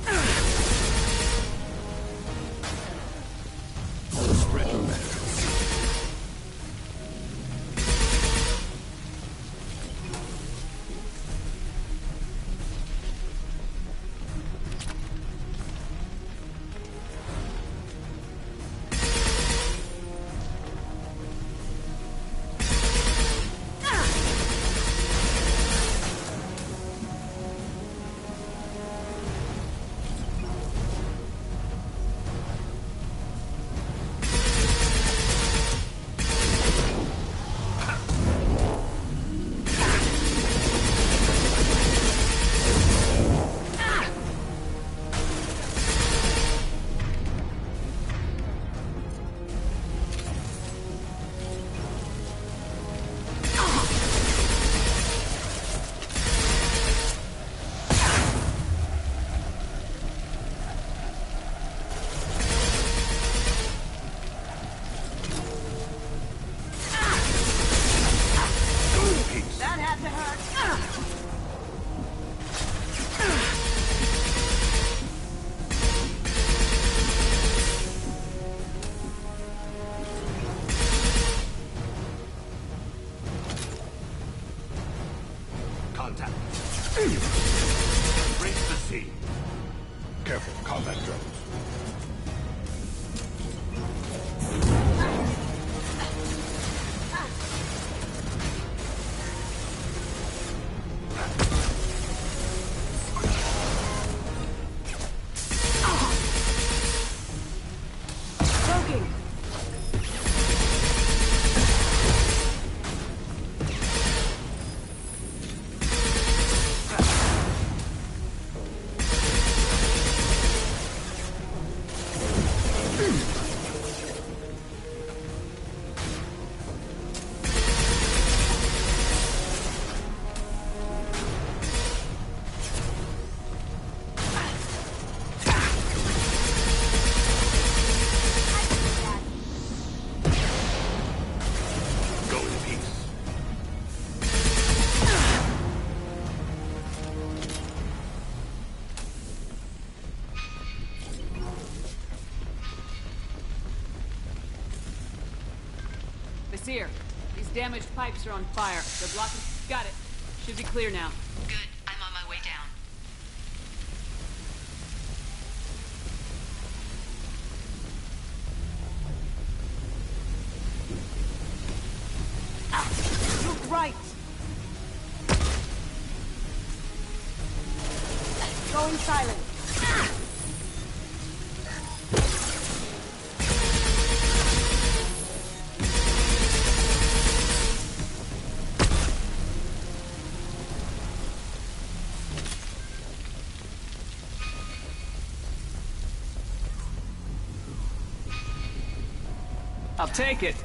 Spread your magic. That had to hurt. Contact. Race the sea. Careful, combat drones. Choking! Go in peace. Vizier, these damaged pipes are on fire. They're blocking... Got it. Should be clear now. Good. I'm on my way down. Look right. Going silent. I'll take it.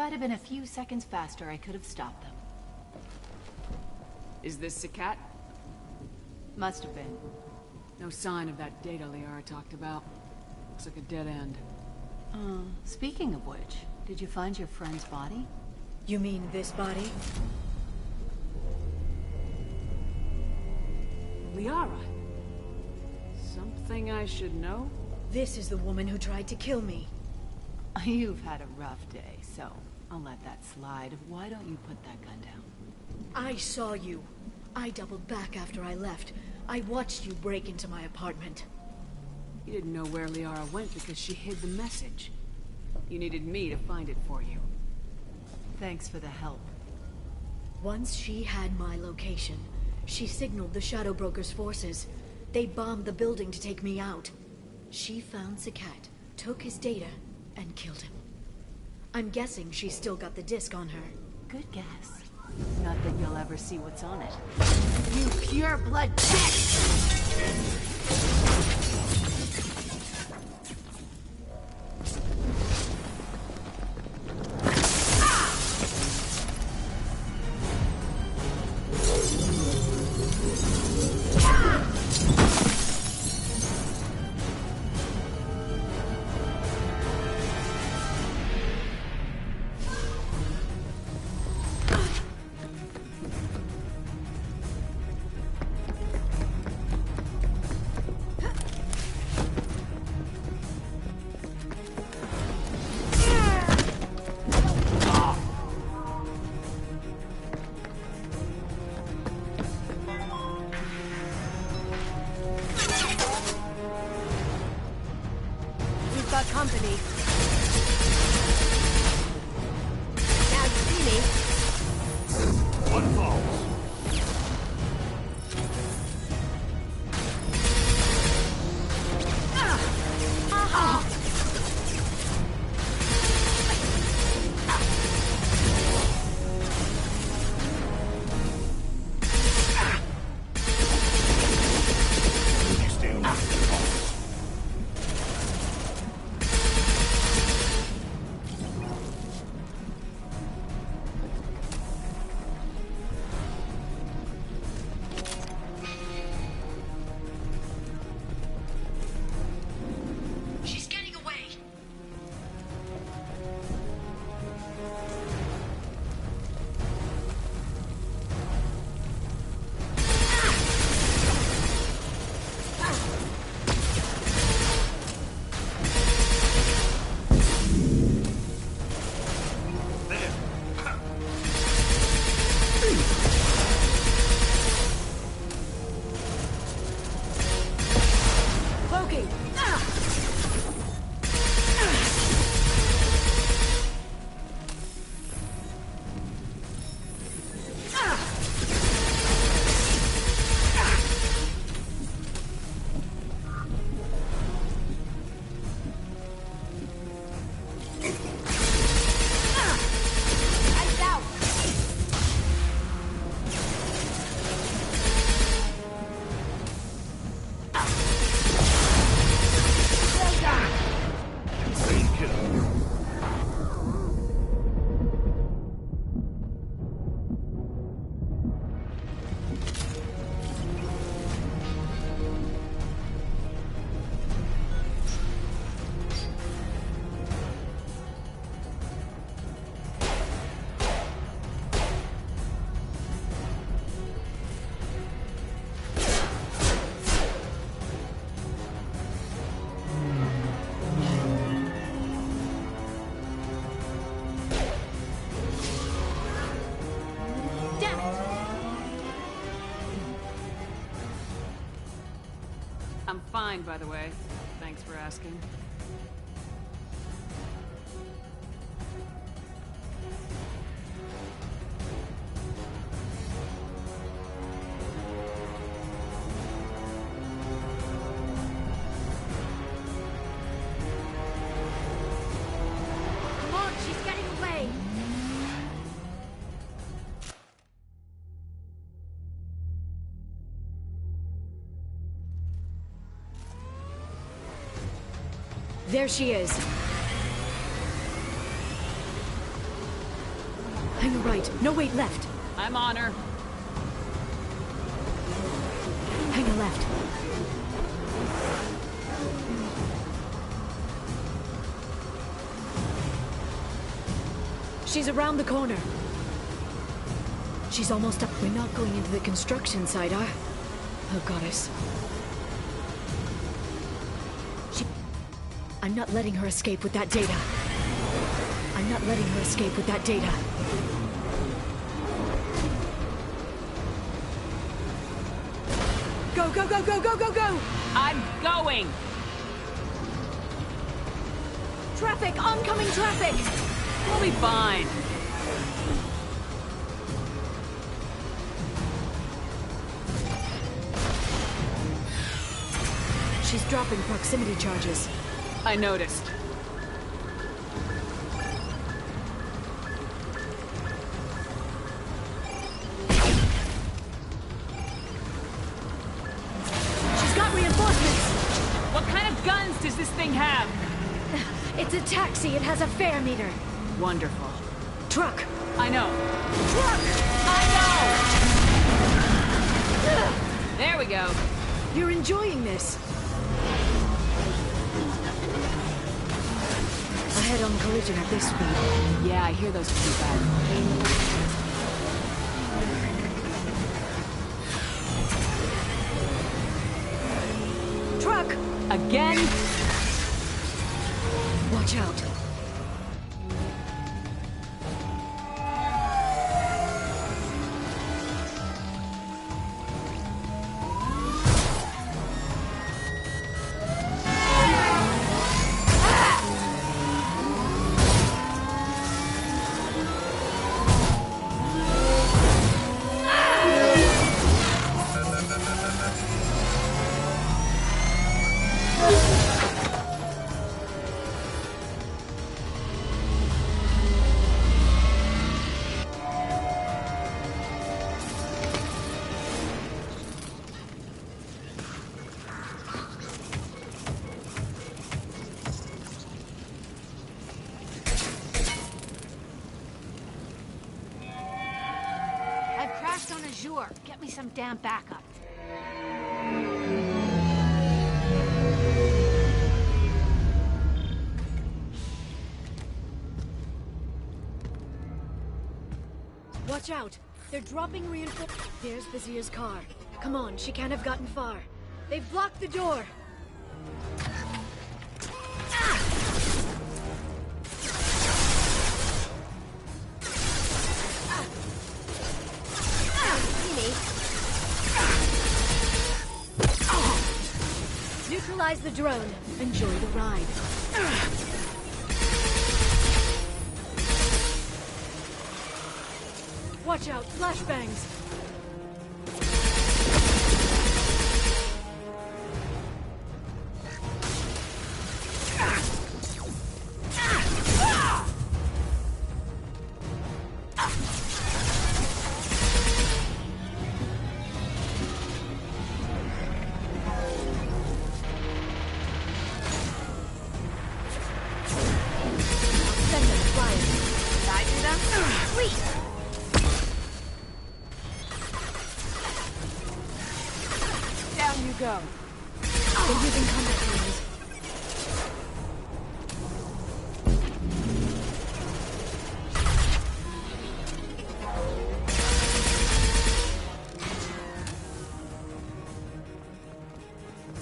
I'd have been a few seconds faster, I could have stopped them. Is this Sakat? Must have been. No sign of that data Liara talked about. Looks like a dead end. Speaking of which, did you find your friend's body? You mean this body? Liara? Something I should know? This is the woman who tried to kill me. You've had a rough day, so I'll let that slide. Why don't you put that gun down? I saw you. I doubled back after I left. I watched you break into my apartment. You didn't know where Liara went because she hid the message. You needed me to find it for you. Thanks for the help. Once she had my location, she signaled the Shadow Broker's forces. They bombed the building to take me out. She found Sakat, took his data, and killed him. I'm guessing she's still got the disc on her. Good guess. Not that you'll ever see what's on it. You pure-blood pest! Company. Now you see me. One falls. I'm fine, by the way. Thanks for asking. Come on, she's getting away. There she is. Hang a right. No, wait, left. I'm on her. Hang a left. She's around the corner. She's almost up. We're not going into the construction site, are? Oh, goddess. I'm not letting her escape with that data. I'm not letting her escape with that data. Go, go, go, go, go, go, go! I'm going! Traffic! Oncoming traffic! We'll be fine. She's dropping proximity charges. I noticed. She's got reinforcements! What kind of guns does this thing have? It's a taxi. It has a fare meter. Wonderful. Truck! I know. Truck! I know! There we go. You're enjoying this. A head-on collision at this speed. Yeah, I hear those pretty bad. Truck! Again? Watch out. Get me some damn backup. Watch out! They're dropping reinforcements. There's Vizier's car. Come on, she can't have gotten far. They've blocked the door. Neutralize the drone. Enjoy the ride. Watch out, flashbangs. Go. They're using combat drones.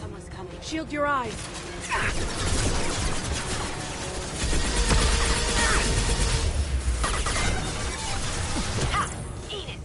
Someone's coming. Shield your eyes. Eat it.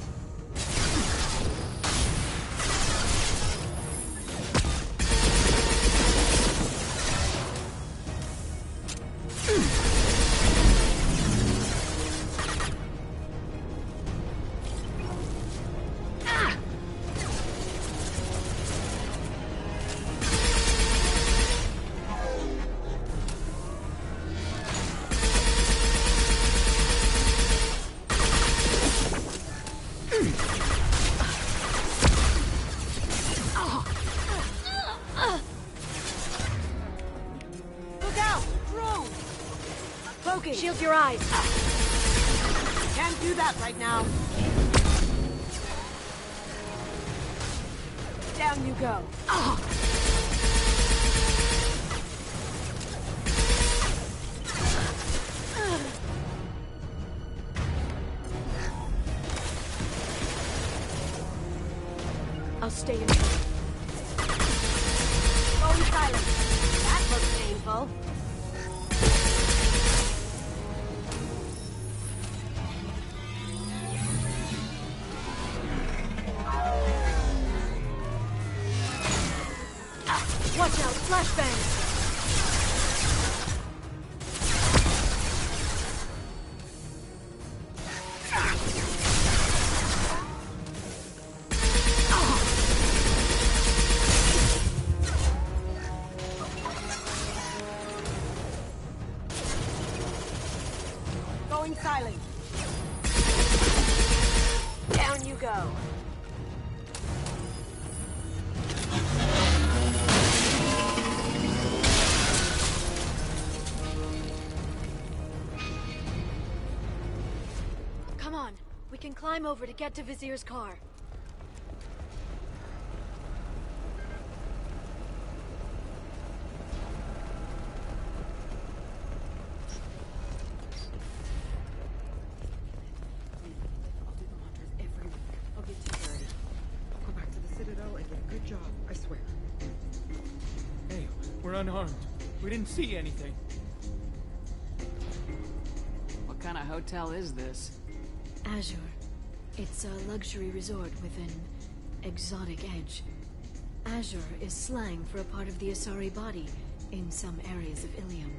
Shield your eyes. Can't do that right now. Down you go. I'll stay in front. Going silent. That looks painful. Watch out, flashbang! Going silent. Down you go. Come on, we can climb over to get to Vizier's car. We're unarmed. We didn't see anything. What kind of hotel is this? Azure. It's a luxury resort with an exotic edge. Azure is slang for a part of the Asari body in some areas of Ilium.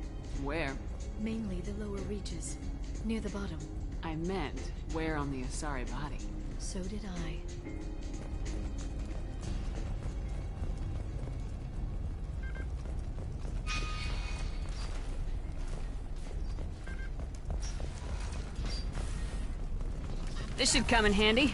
Where? Mainly the lower reaches, near the bottom. I meant, where on the Asari body? So did I. This should come in handy.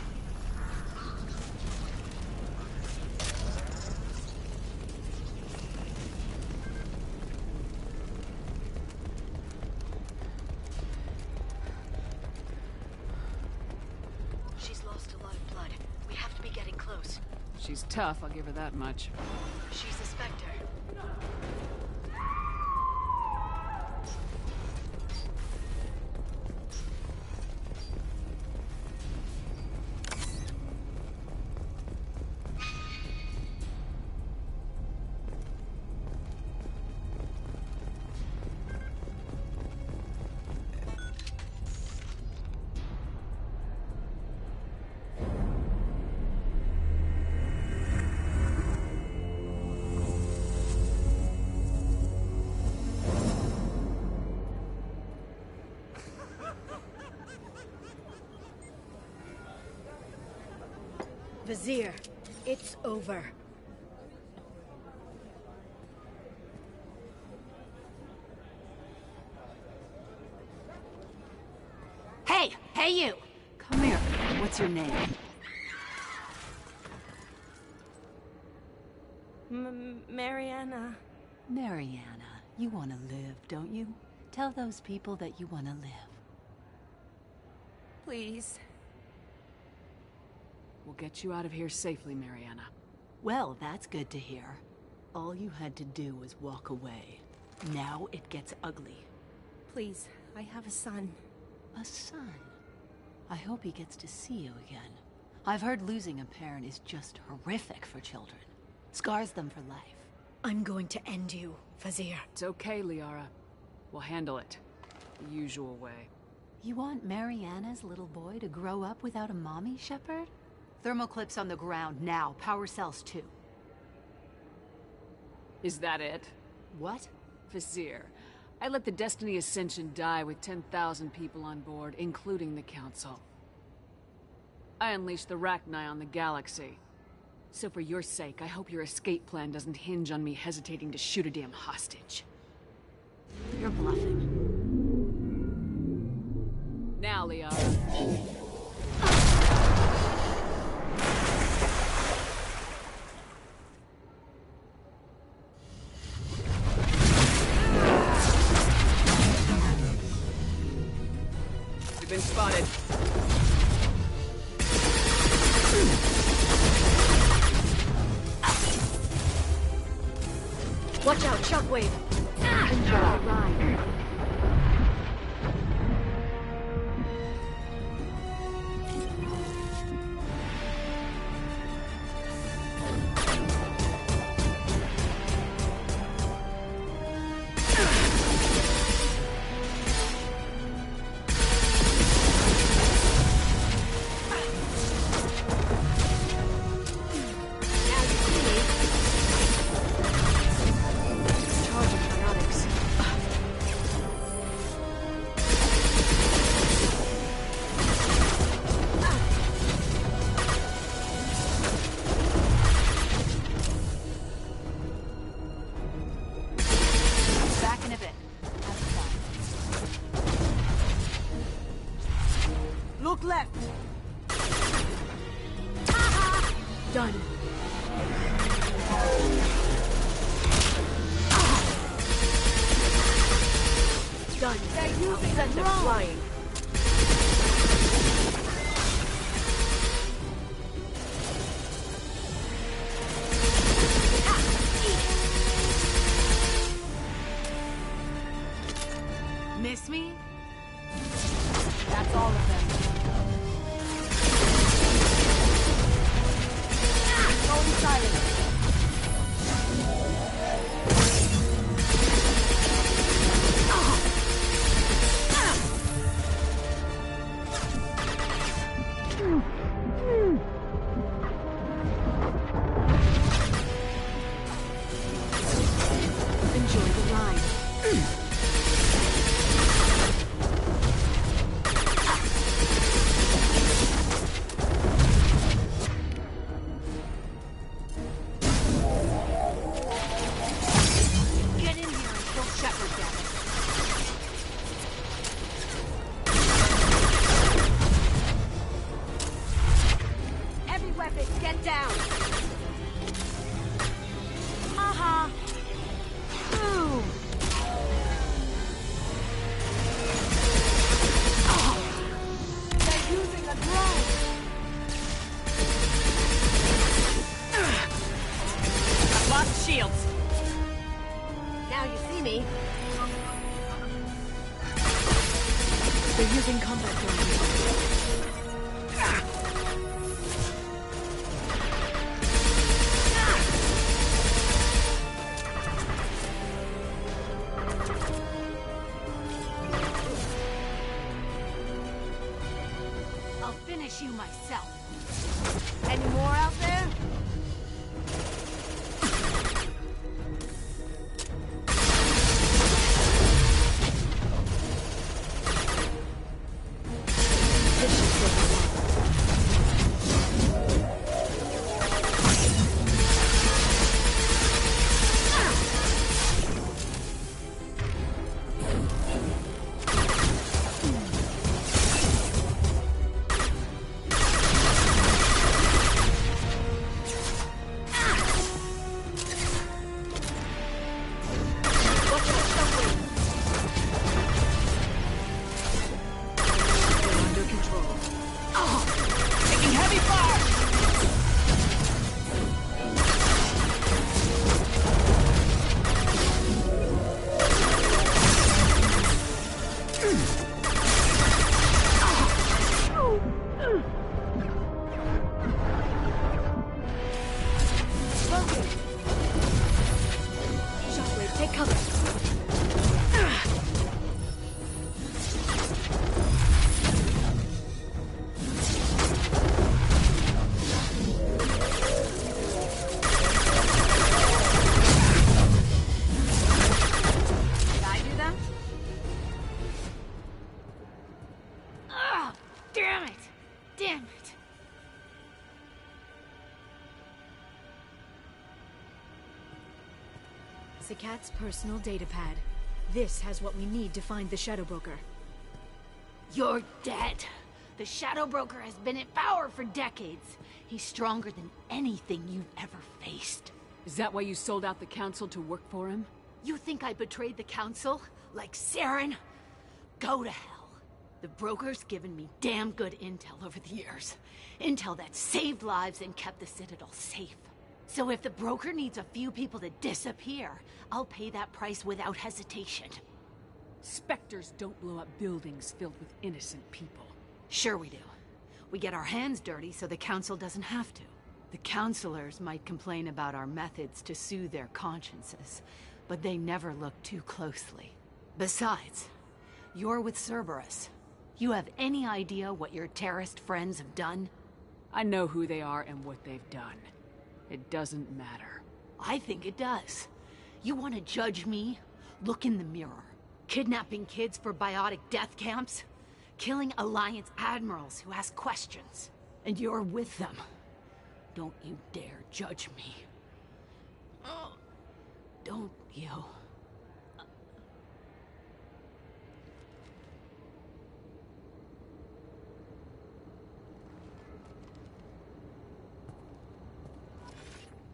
She's lost a lot of blood. We have to be getting close. She's tough, I'll give her that much. She's a Spectre. Vizier, it's over. Hey! Hey, you! Come here. What's your name? Mariana. Mariana. You want to live, don't you? Tell those people that you want to live. Please. We'll get you out of here safely, Mariana. Well, that's good to hear. All you had to do was walk away. Now it gets ugly. Please, I have a son. A son? I hope he gets to see you again. I've heard losing a parent is just horrific for children. Scars them for life. I'm going to end you, Vizier. It's okay, Liara. We'll handle it. The usual way. You want Mariana's little boy to grow up without a mommy, Shepard? Thermal clips on the ground now. Power cells too. Is that it? What? Vizier, I let the Destiny Ascension die with 10,000 people on board, including the Council. I unleashed the Rachni on the galaxy. So for your sake, I hope your escape plan doesn't hinge on me hesitating to shoot a damn hostage. You're bluffing. Now, Liara. You've been spotted. Watch out, shockwave! Enjoy the ride. Look left! Done. Done. They're using the drone! Flying. Miss me? That's all of them. Going silent. Enjoy the ride. Get in here and kill Shepard, damn it. Every weapon, get down! Haha! Boom! They're using a drone! I've lost shields. Now you see me. They're using combat drones. I'll finish you myself. Any more out there? Shockwave, take cover. Did I do them? Ugh! Damn it! Damn it! Zakat's personal data pad. This has what we need to find the Shadow Broker. You're dead. The Shadow Broker has been in power for decades. He's stronger than anything you've ever faced. Is that why you sold out the Council to work for him? You think I betrayed the Council? Like Saren? Go to hell. The Broker's given me damn good intel over the years. Intel that saved lives and kept the Citadel safe. So if the broker needs a few people to disappear, I'll pay that price without hesitation. Spectres don't blow up buildings filled with innocent people. Sure we do. We get our hands dirty so the council doesn't have to. The counselors might complain about our methods to soothe their consciences, but they never look too closely. Besides, you're with Cerberus. You have any idea what your terrorist friends have done? I know who they are and what they've done. It doesn't matter. I think it does. You want to judge me? Look in the mirror. Kidnapping kids for biotic death camps? Killing Alliance admirals who ask questions. And you're with them. Don't you dare judge me. Oh, don't you?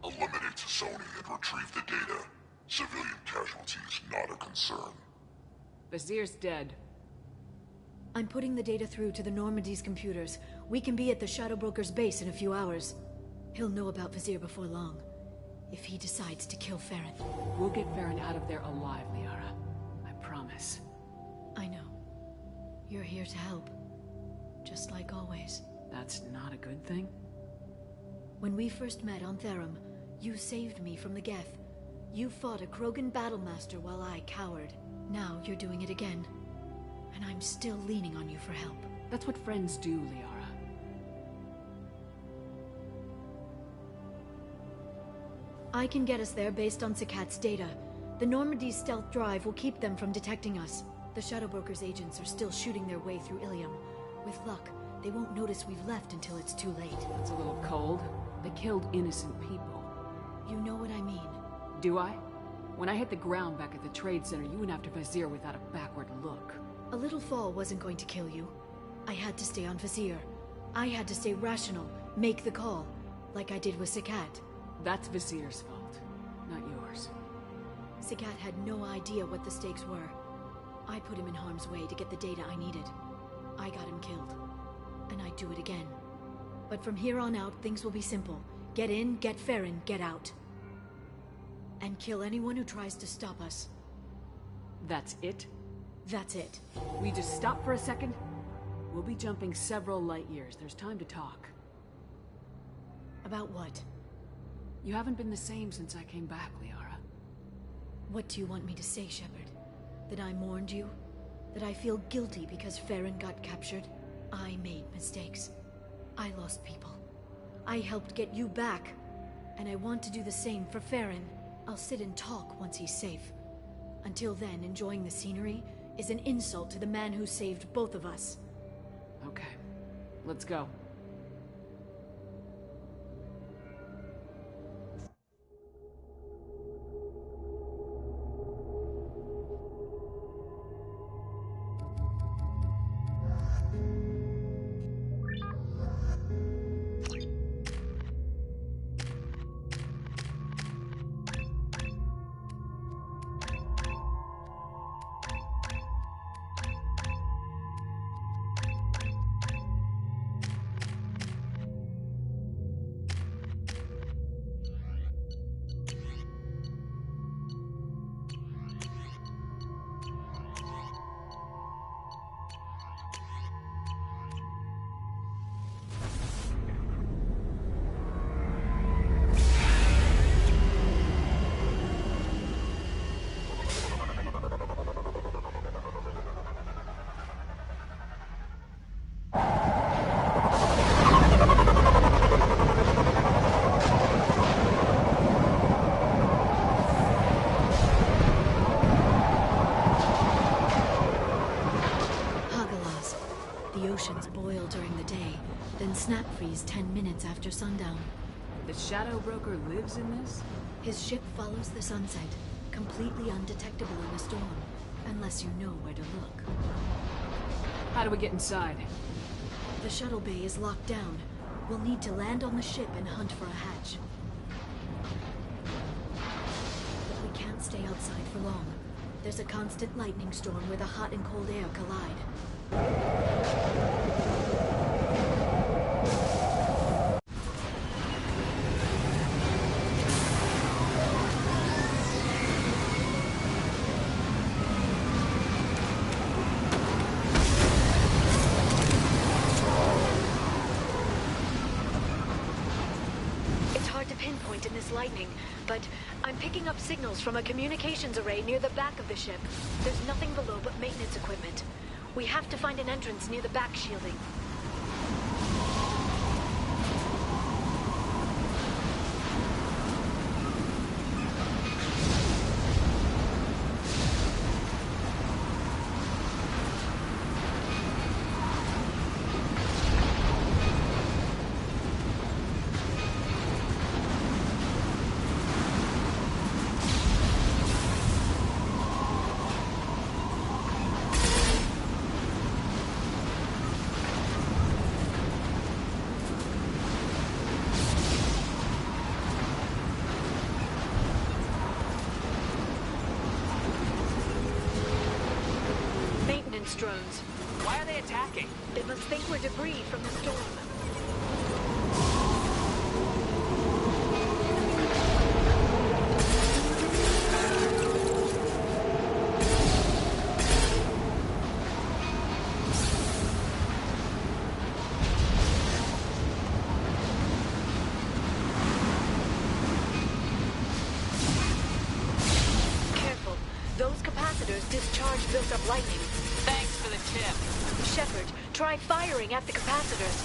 Eliminate Sony and retrieve the data. Civilian casualties not a concern. Vizier's dead. I'm putting the data through to the Normandy's computers. We can be at the Shadow Broker's base in a few hours. He'll know about Vizier before long. If he decides to kill Farron. We'll get Farron out of there alive, Liara. I promise. I know. You're here to help. Just like always. That's not a good thing? When we first met on Therum, you saved me from the Geth. You fought a Krogan battlemaster while I cowered. Now you're doing it again. And I'm still leaning on you for help. That's what friends do, Liara. I can get us there based on Sakat's data. The Normandy's stealth drive will keep them from detecting us. The Shadow Broker's agents are still shooting their way through Ilium. With luck, they won't notice we've left until it's too late. That's a little cold. They killed innocent people. You know what I mean. Do I? When I hit the ground back at the trade center, you went after Vizier without a backward look. A little fall wasn't going to kill you. I had to stay on Vizier. I had to stay rational, make the call, like I did with Sakat. That's Vizier's fault, not yours. Sakat had no idea what the stakes were. I put him in harm's way to get the data I needed. I got him killed. And I'd do it again. But from here on out, things will be simple. Get in, get Farron, get out. And kill anyone who tries to stop us. That's it? That's it. We just stop for a second? We'll be jumping several light years. There's time to talk. About what? You haven't been the same since I came back, Liara. What do you want me to say, Shepard? That I mourned you? That I feel guilty because Farron got captured? I made mistakes. I lost people. I helped get you back. And I want to do the same for Farron. I'll sit and talk once he's safe. Until then, enjoying the scenery is an insult to the man who saved both of us. Okay. Let's go. Snap freeze 10 minutes after sundown. The Shadow Broker lives in this? His ship follows the sunset, completely undetectable in a storm, unless you know where to look. How do we get inside? The shuttle bay is locked down. We'll need to land on the ship and hunt for a hatch. But we can't stay outside for long. There's a constant lightning storm where the hot and cold air collide. this lightning, but I'm picking up signals from a communications array near the back of the ship. There's nothing below but maintenance equipment. We have to find an entrance near the back shielding. Drones. Why are they attacking? They must think we're debris from the storm. Careful. Those capacitors discharge built-up lightning. Thanks for the tip. Shepard, try firing at the capacitors.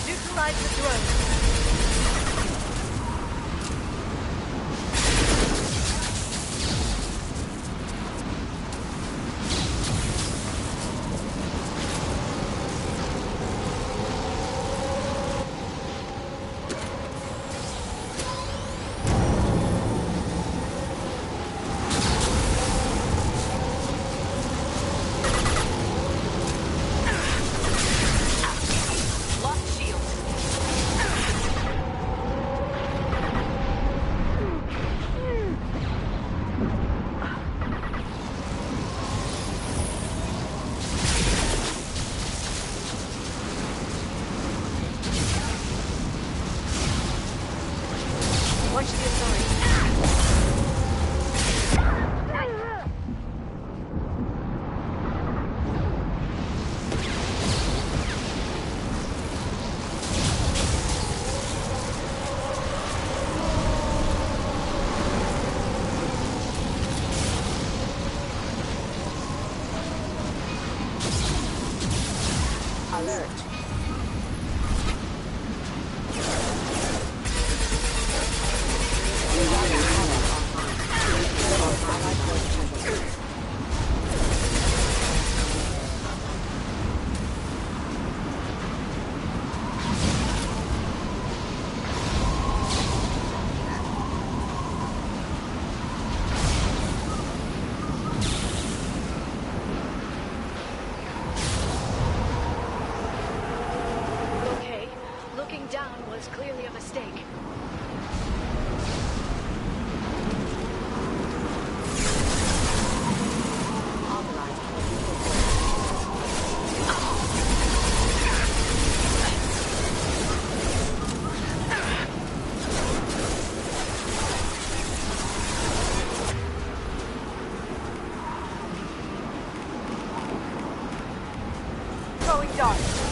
Neutralize the drone. Clearly a mistake. Throwing darts.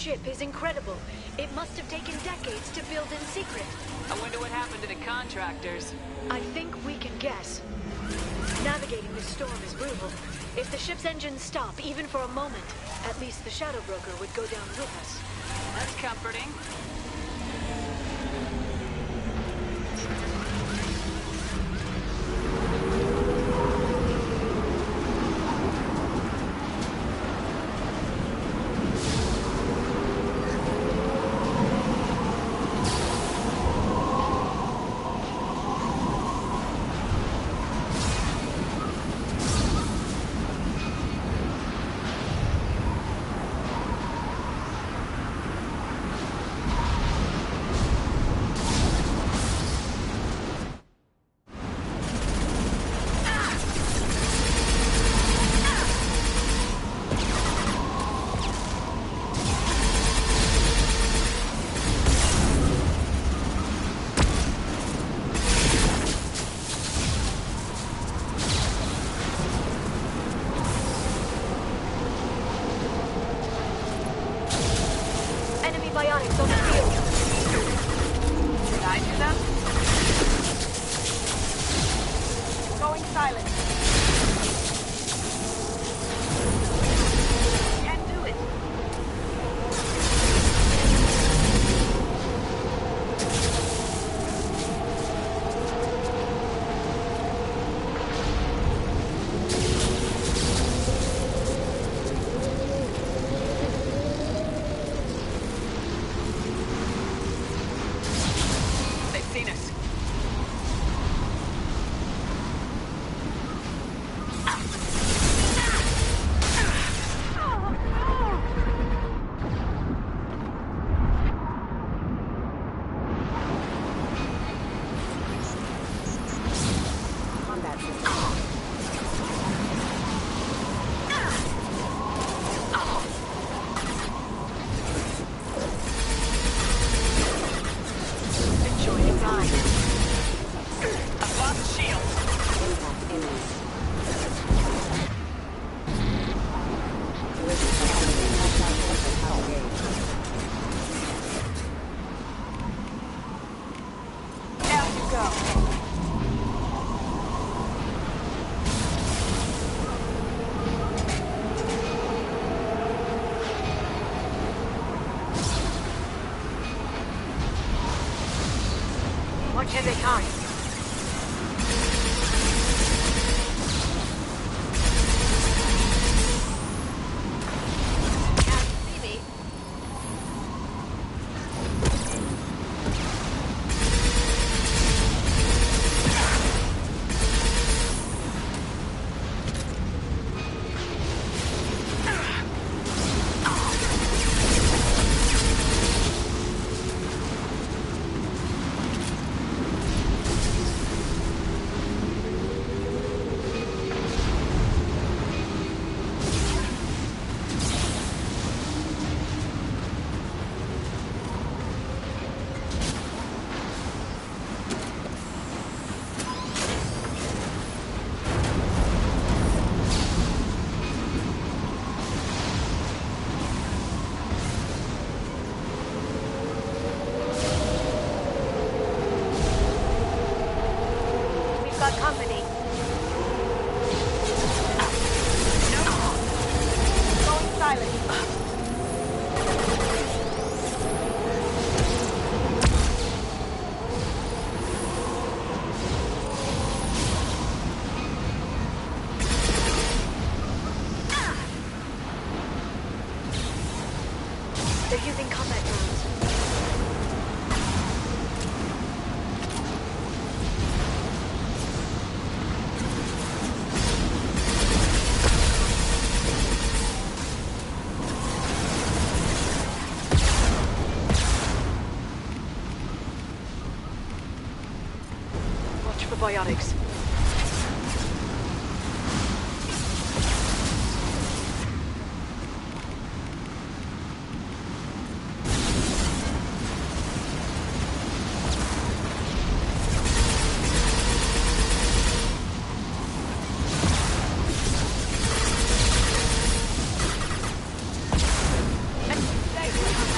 ship is incredible. It must have taken decades to build in secret. I wonder what happened to the contractors. I think we can guess. Navigating this storm is brutal. If the ship's engines stop, even for a moment, at least the Shadow Broker would go down with us. That's comforting. Biotics on the field. Did I do them? Going silent. Can't do it. Watch as they come. Company. Going silent. They're using combat drones. For biotics. Stay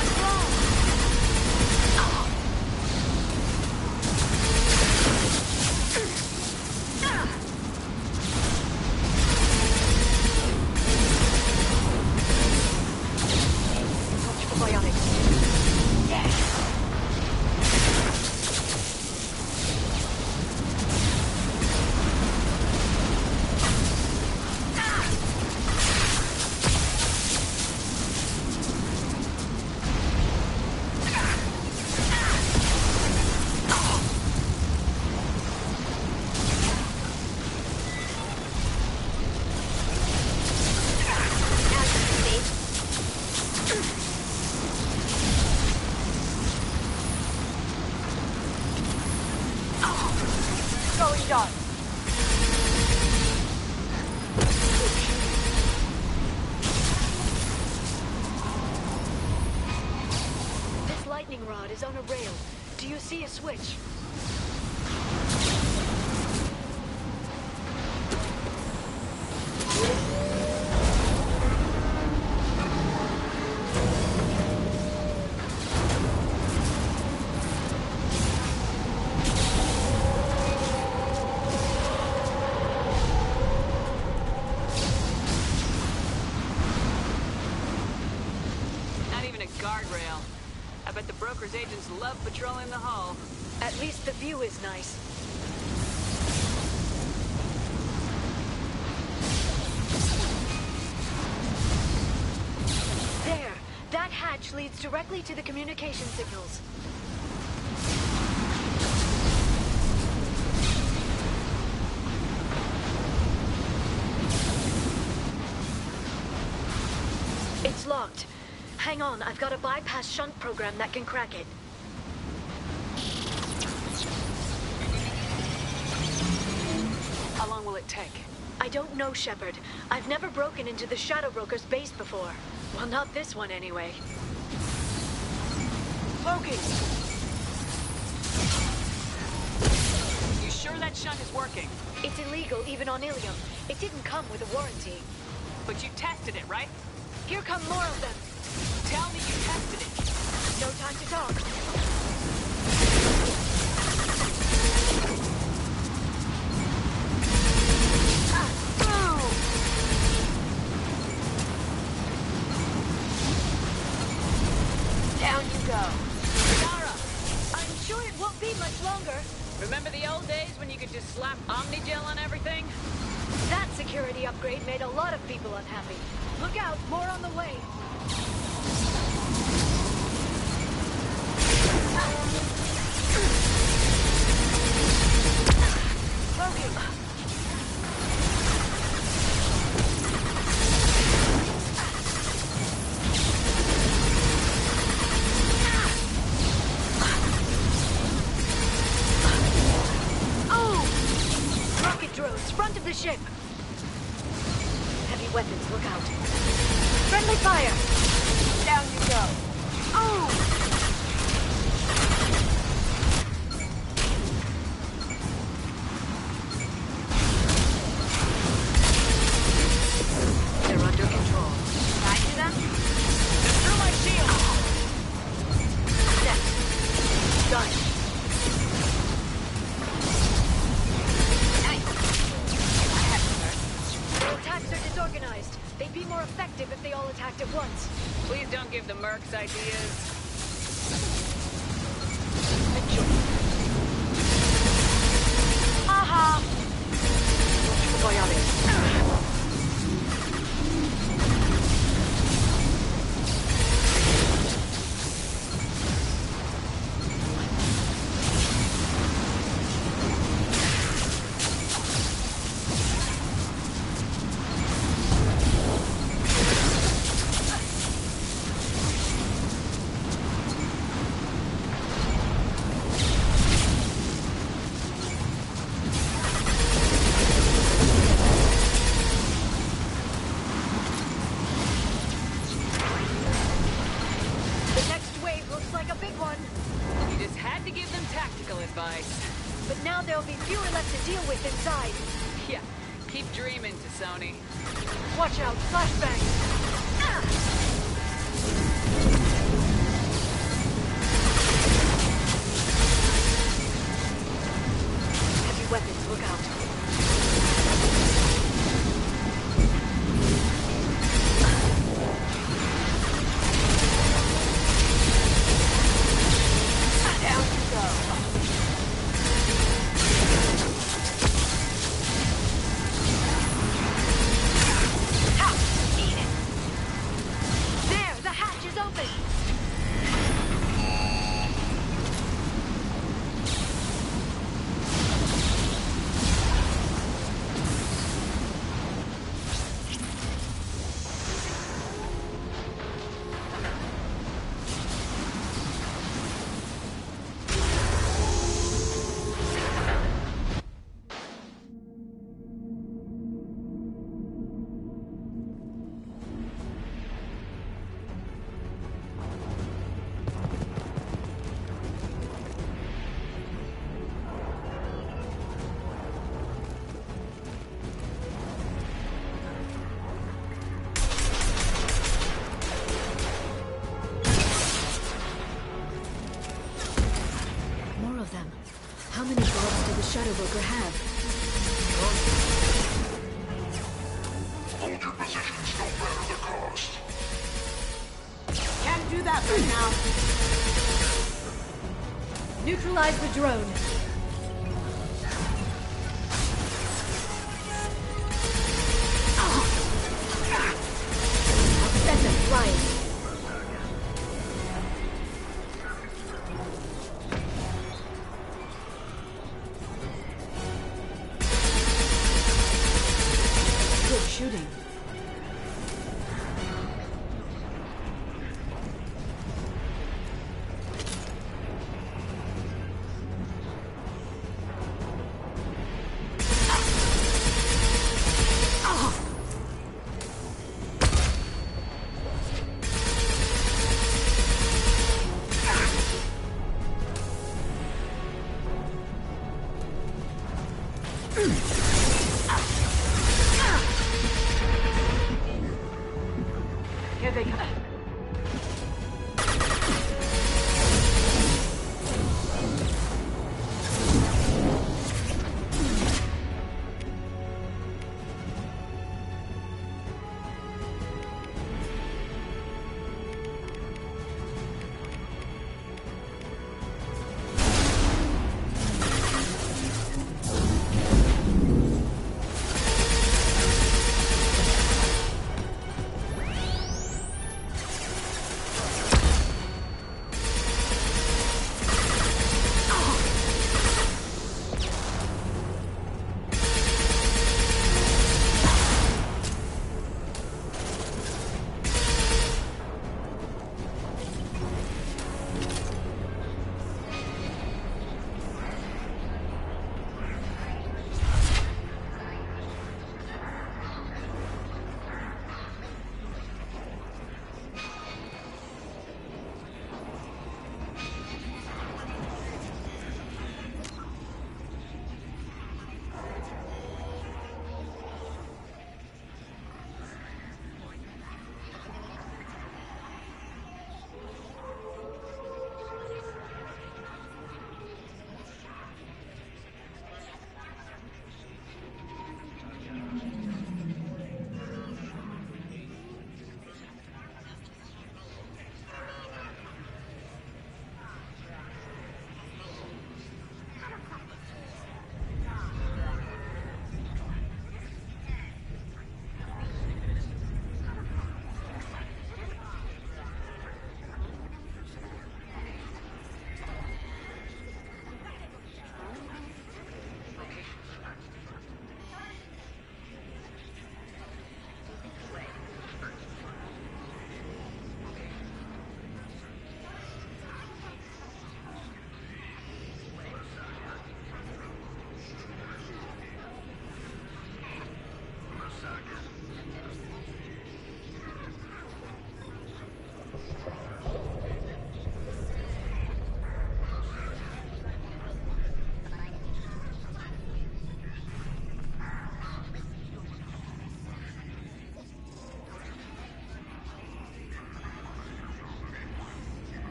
going dark. This lightning rod is on a rail. Do you see a switch? Guardrail. I bet the broker's agents love patrolling the hull. At least the view is nice. There! That hatch leads directly to the communication signals. It's locked. Hang on, I've got a bypass shunt program that can crack it. How long will it take? I don't know, Shepard. I've never broken into the Shadow Broker's base before. Well, not this one anyway. Logan! You sure that shunt is working? It's illegal, even on Ilium. It didn't come with a warranty. But you tested it, right? Here come more of them. Tell me you tested it. No time to talk. Down you go. Zara, I'm sure it won't be much longer. Remember the old days when you could just slap Omnigel on everything? That security upgrade made a lot of people unhappy. Look out, more on the way. Logan! Oh! Rocket drones, front of the ship! Heavy weapons, look out. Friendly fire! Down you go. Oh! They're under control. I do them? Through my shield! Set. Done. Nice. I have to hurt. Their attacks are disorganized. They'd be more effective if they all attacked at once. Please don't give the mercs ideas. Aha! Biotics. But now there'll be fewer left to deal with inside. Yeah, keep dreaming, T'Soni. Watch out, flashbang! Ah! Heavy weapons, look out. Down you go. of them. How many guards did the Shadow Broker have? Hold your positions, no matter the cost. Can't do that right now. Neutralize the drone. I'll send them flying. Good shooting. Here they come.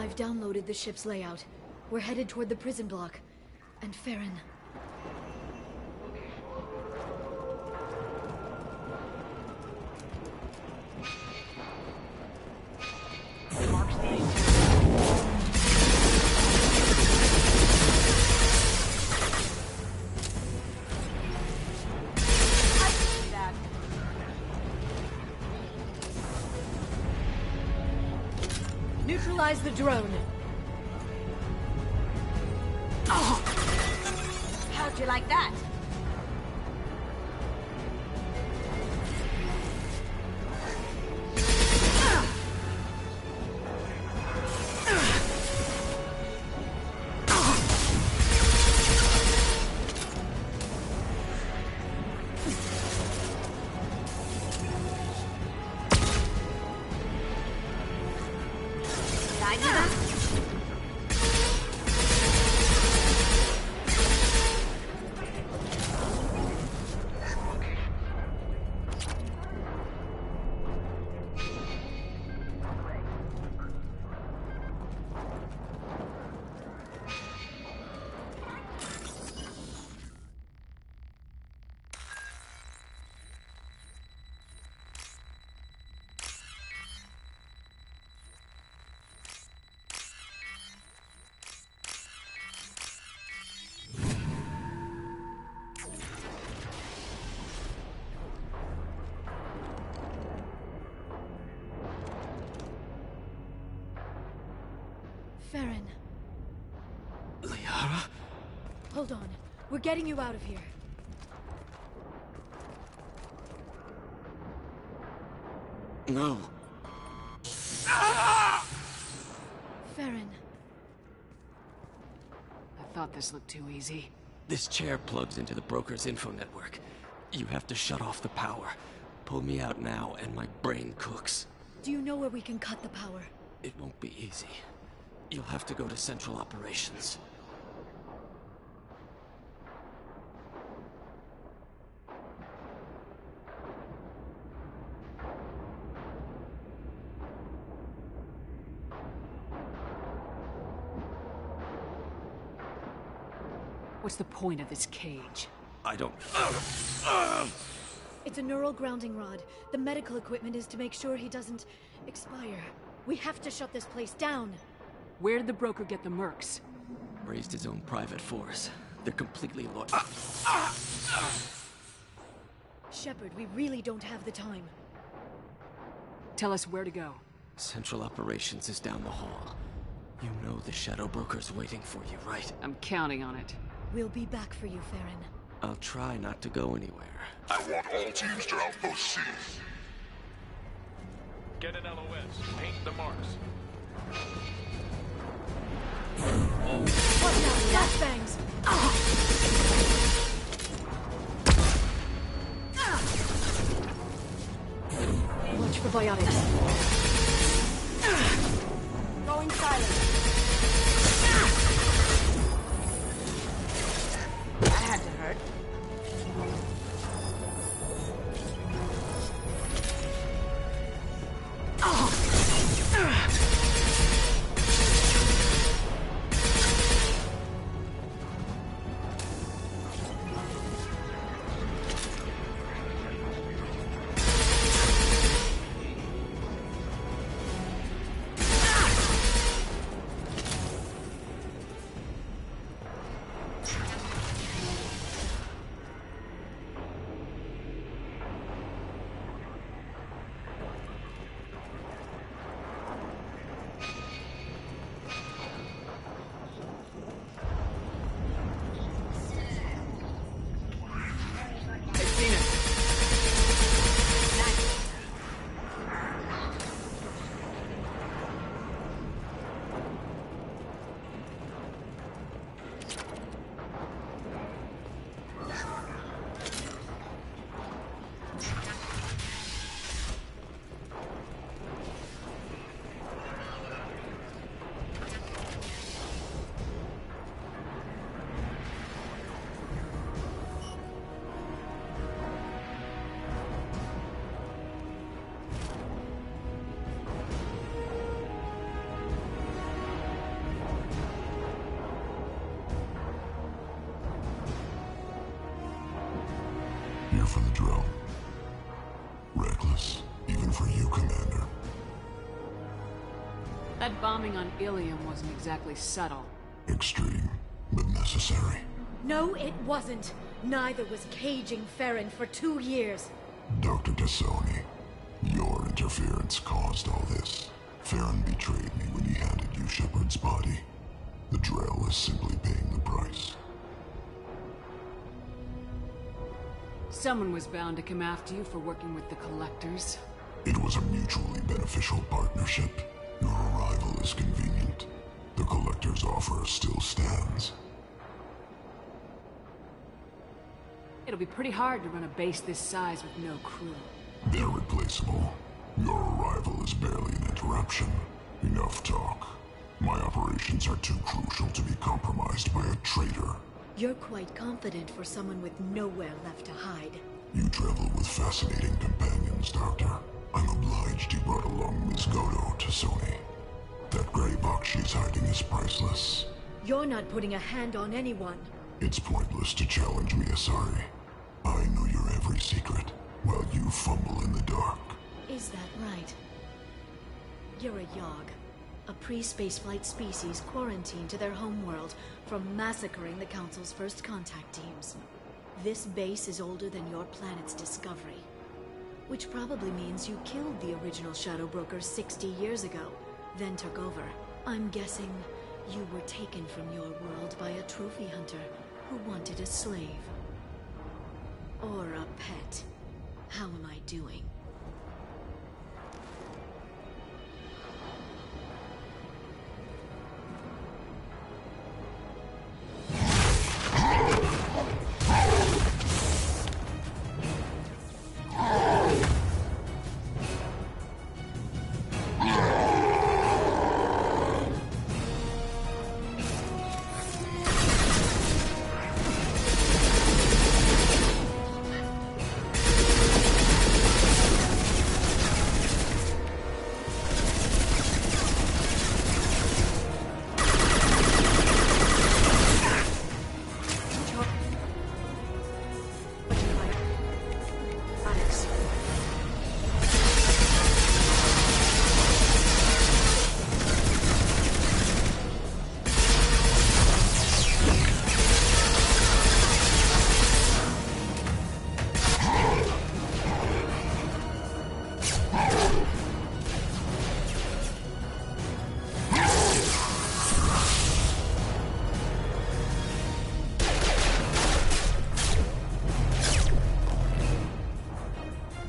I've downloaded the ship's layout. We're headed toward the prison block. And Farron. Neutralize the drone. Oh. How'd you like that? Farron. Liara? Hold on. We're getting you out of here. No. Farron. I thought this looked too easy. This chair plugs into the broker's info network. You have to shut off the power. Pull me out now, and my brain cooks. Do you know where we can cut the power? It won't be easy. You'll have to go to Central Operations. What's the point of this cage? I don't... It's a neural grounding rod. The medical equipment is to make sure he doesn't expire. We have to shut this place down. Where did the broker get the mercs? Raised his own private force. They're completely loyal. Shepard, we really don't have the time. Tell us where to go. Central Operations is down the hall. You know the Shadow Broker's waiting for you, right? I'm counting on it. We'll be back for you, Farron. I'll try not to go anywhere. I want all teams to Outpost C. Get an LOS. Paint the marks. Watch out! Flashbangs! Watch for biotics. Going silent. That had to hurt. for the drone. Reckless, even for you, Commander. That bombing on Ilium wasn't exactly subtle. Extreme, but necessary. No, it wasn't. Neither was caging Farron for 2 years. Dr. T'Soni, your interference caused all this. Farron betrayed me when he handed you Shepard's body. The Drell is simply paying the price. Someone was bound to come after you for working with the Collectors. It was a mutually beneficial partnership. Your arrival is convenient. The Collector's offer still stands. It'll be pretty hard to run a base this size with no crew. They're replaceable. Your arrival is barely an interruption. Enough talk. My operations are too crucial to be compromised by a traitor. You're quite confident for someone with nowhere left to hide. You travel with fascinating companions, Doctor. I'm obliged you brought along Ms. Godo T'Soni. That gray box she's hiding is priceless. You're not putting a hand on anyone. It's pointless to challenge me, Asari. I know your every secret, while you fumble in the dark. Is that right? You're a Yogg, a pre-spaceflight species quarantined to their homeworld from massacring the Council's first contact teams. This base is older than your planet's discovery, which probably means you killed the original Shadow Broker 60 years ago, then took over. I'm guessing you were taken from your world by a trophy hunter who wanted a slave. Or a pet. How am I doing?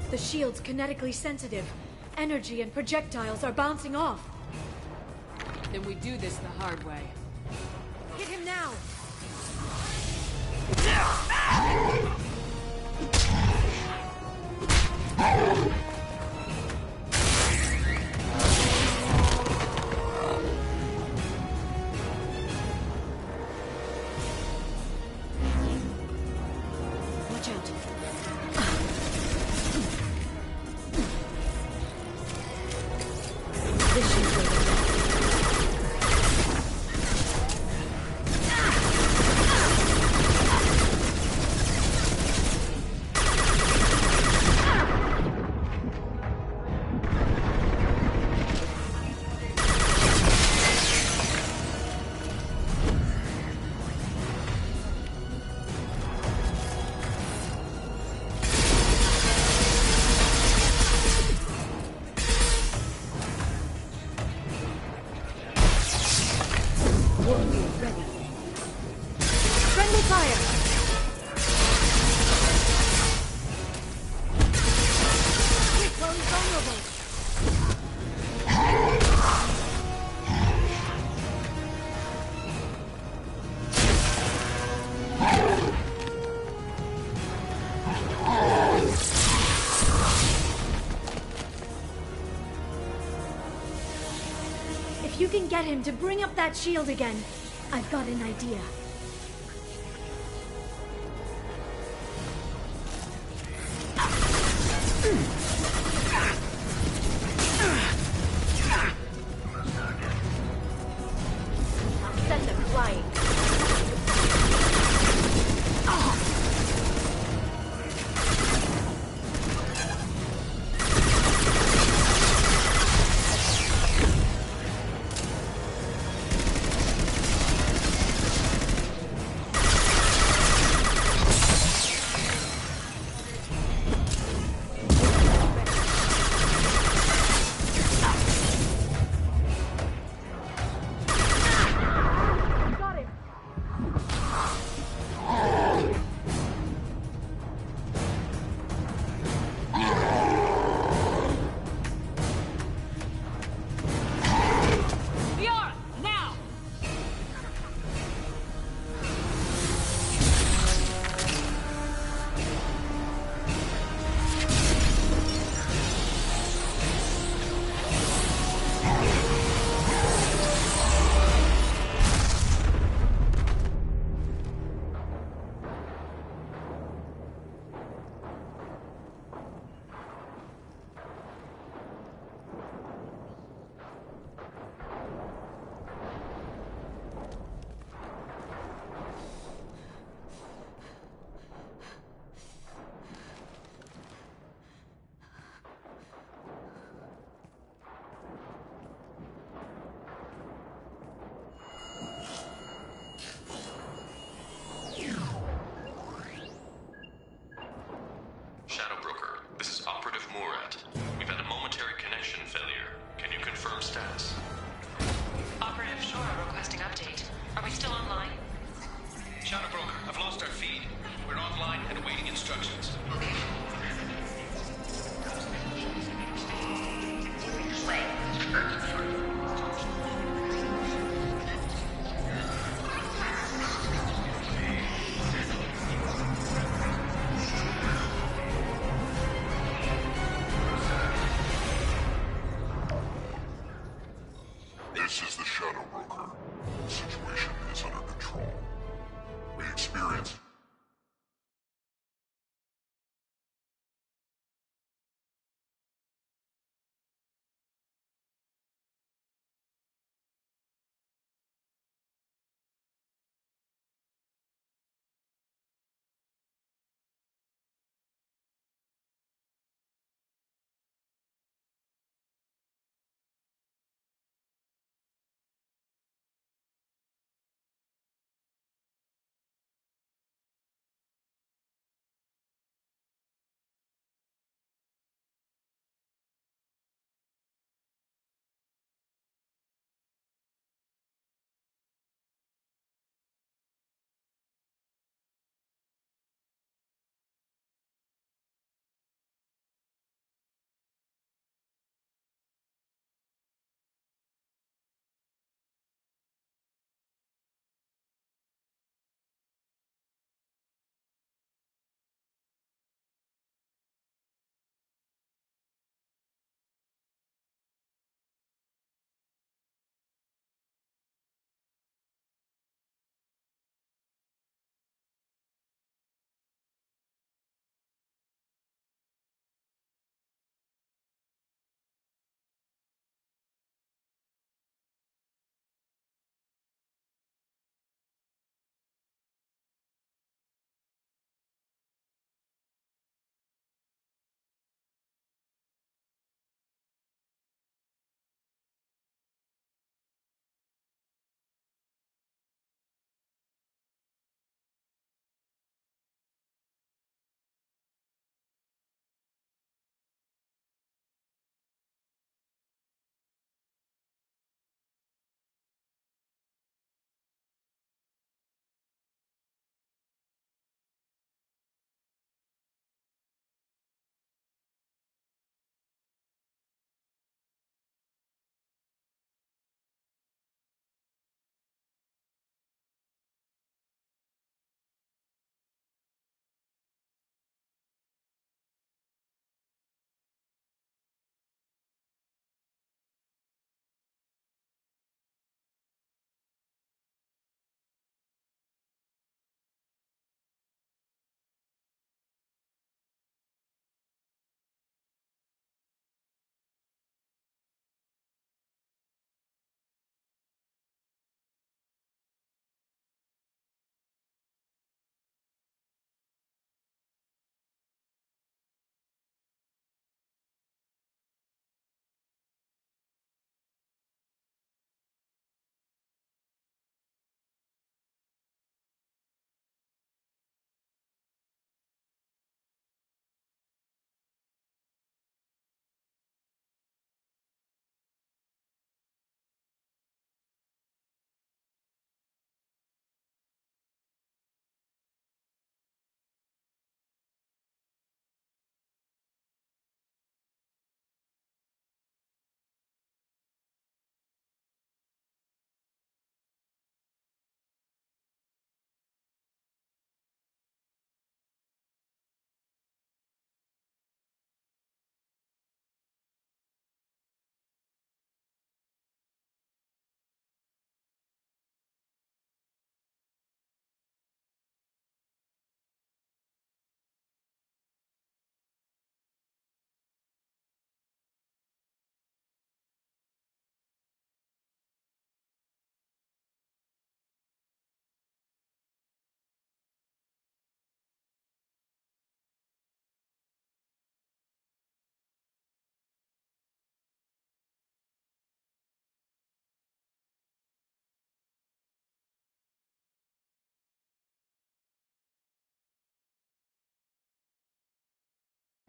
The shield's kinetically sensitive. Energy and projectiles are bouncing off. Then we do this the hard way. Hit him now! Watch out. This should go to Friendly fire! Chloe's vulnerable. If you can get him to bring up that shield again, I've got an idea. Send them flying. confirm status. Operative Shora requesting update. Are we still online? Shadow Broker, I've lost our feed. We're online and awaiting instructions. This is the Shadow Broker. The situation is under control. We experience...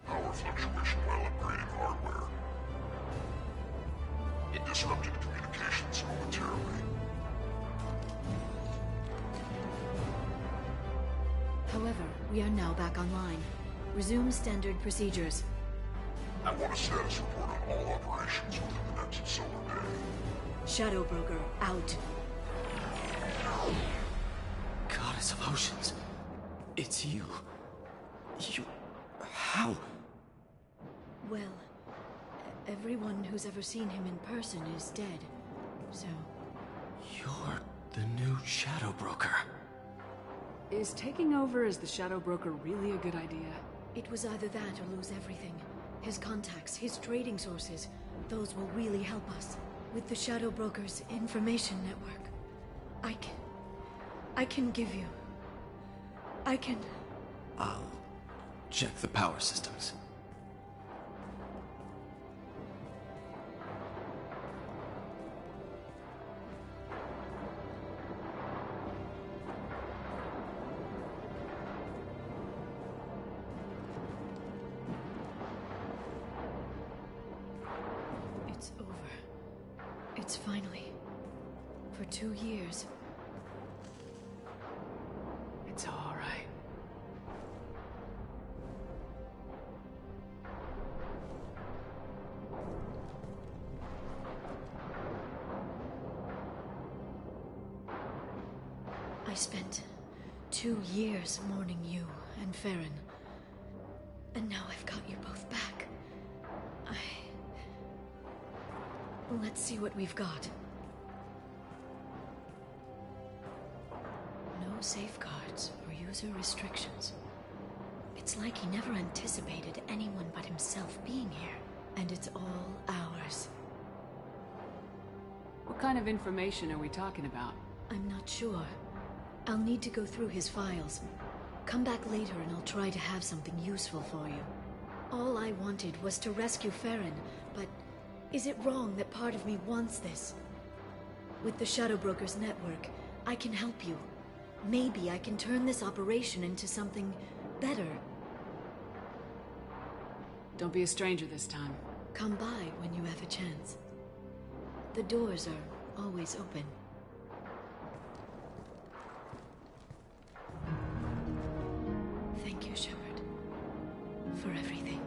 Power fluctuation while upgrading hardware. It disrupted communications momentarily. However, we are now back online. Resume standard procedures. I want a status report on all operations within the next solar day. Shadow Broker, out. Goddess of Oceans. It's you. You... How? Well, everyone who's ever seen him in person is dead. So... You're the new Shadow Broker. Is taking over as the Shadow Broker really a good idea? It was either that or lose everything. His contacts, his trading sources, those will really help us. With the Shadow Broker's information network, I can give you... I can... I'll check the power systems. It's over. It's finally... For 2 years. It's all right. I spent 2 years mourning you and Farron. And now I've got you both back. Let's see what we've got. No safeguards or user restrictions. It's like he never anticipated anyone but himself being here. And it's all ours. What kind of information are we talking about? I'm not sure. I'll need to go through his files. Come back later and I'll try to have something useful for you. All I wanted was to rescue Farron, but is it wrong that part of me wants this? With the Shadow Broker's network, I can help you. Maybe I can turn this operation into something better. Don't be a stranger this time. Come by when you have a chance. The doors are always open. Thank you, Shepard, for everything.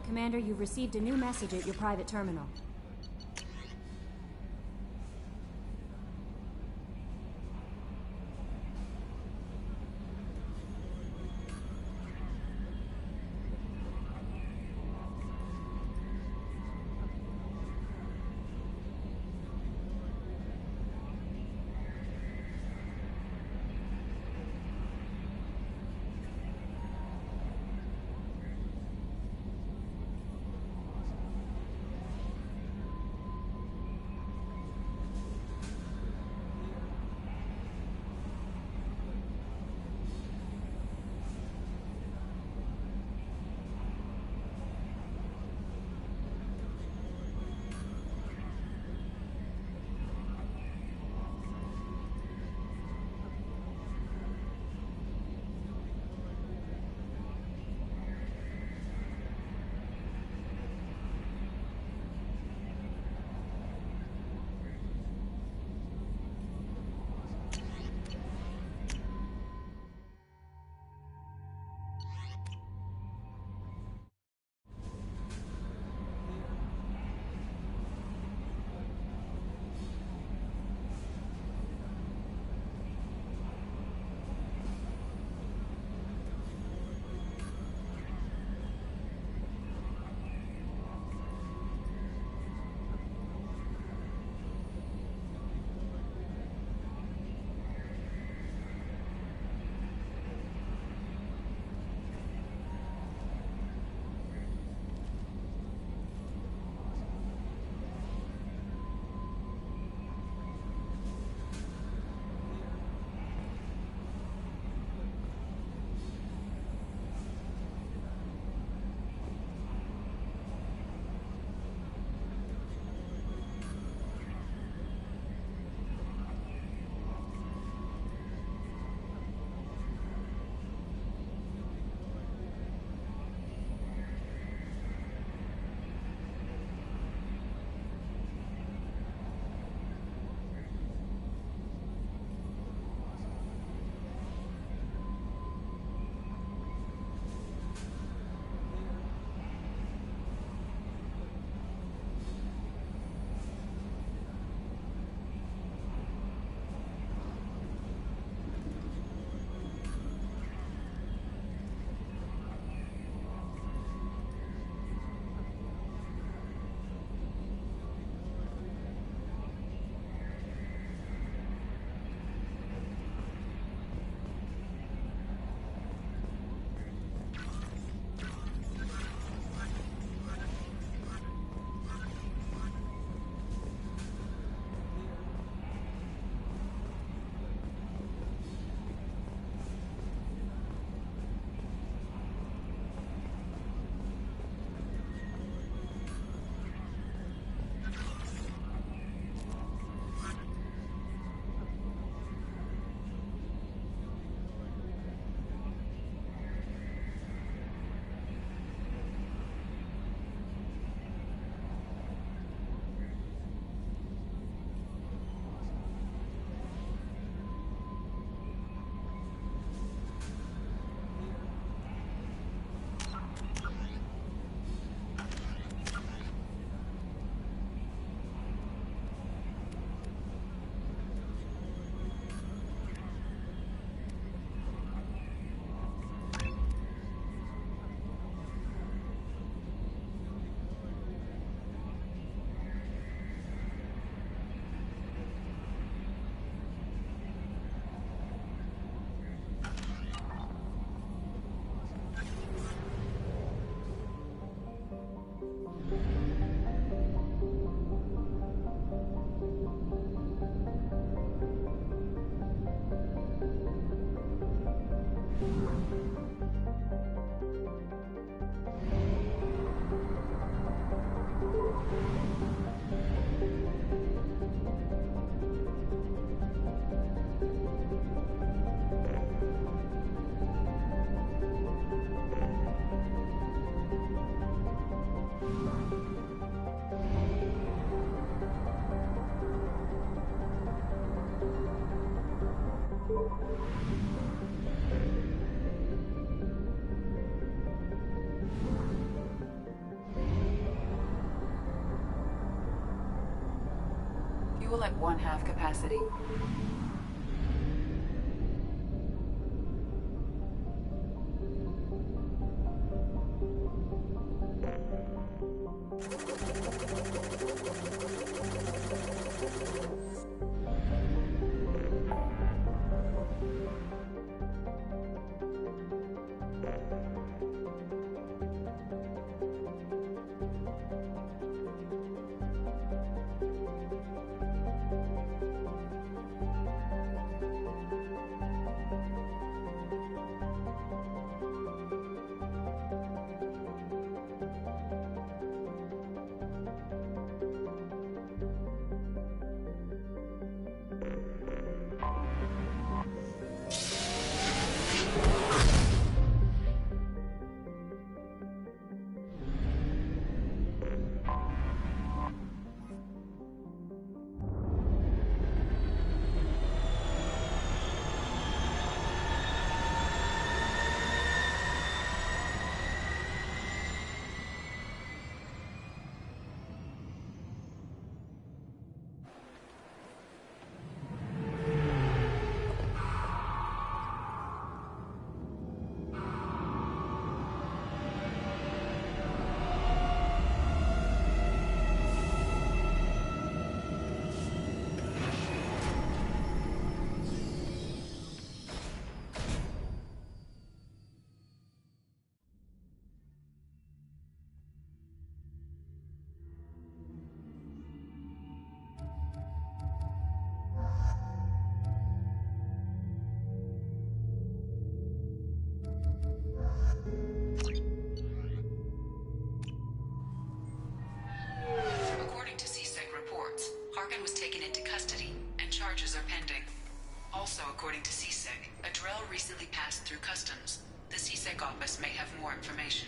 Commander, you've received a new message at your private terminal. at 1/2 capacity. According to CSEC reports, Harkin was taken into custody, and charges are pending. Also, according to CSEC, a Drell recently passed through customs. The CSEC office may have more information.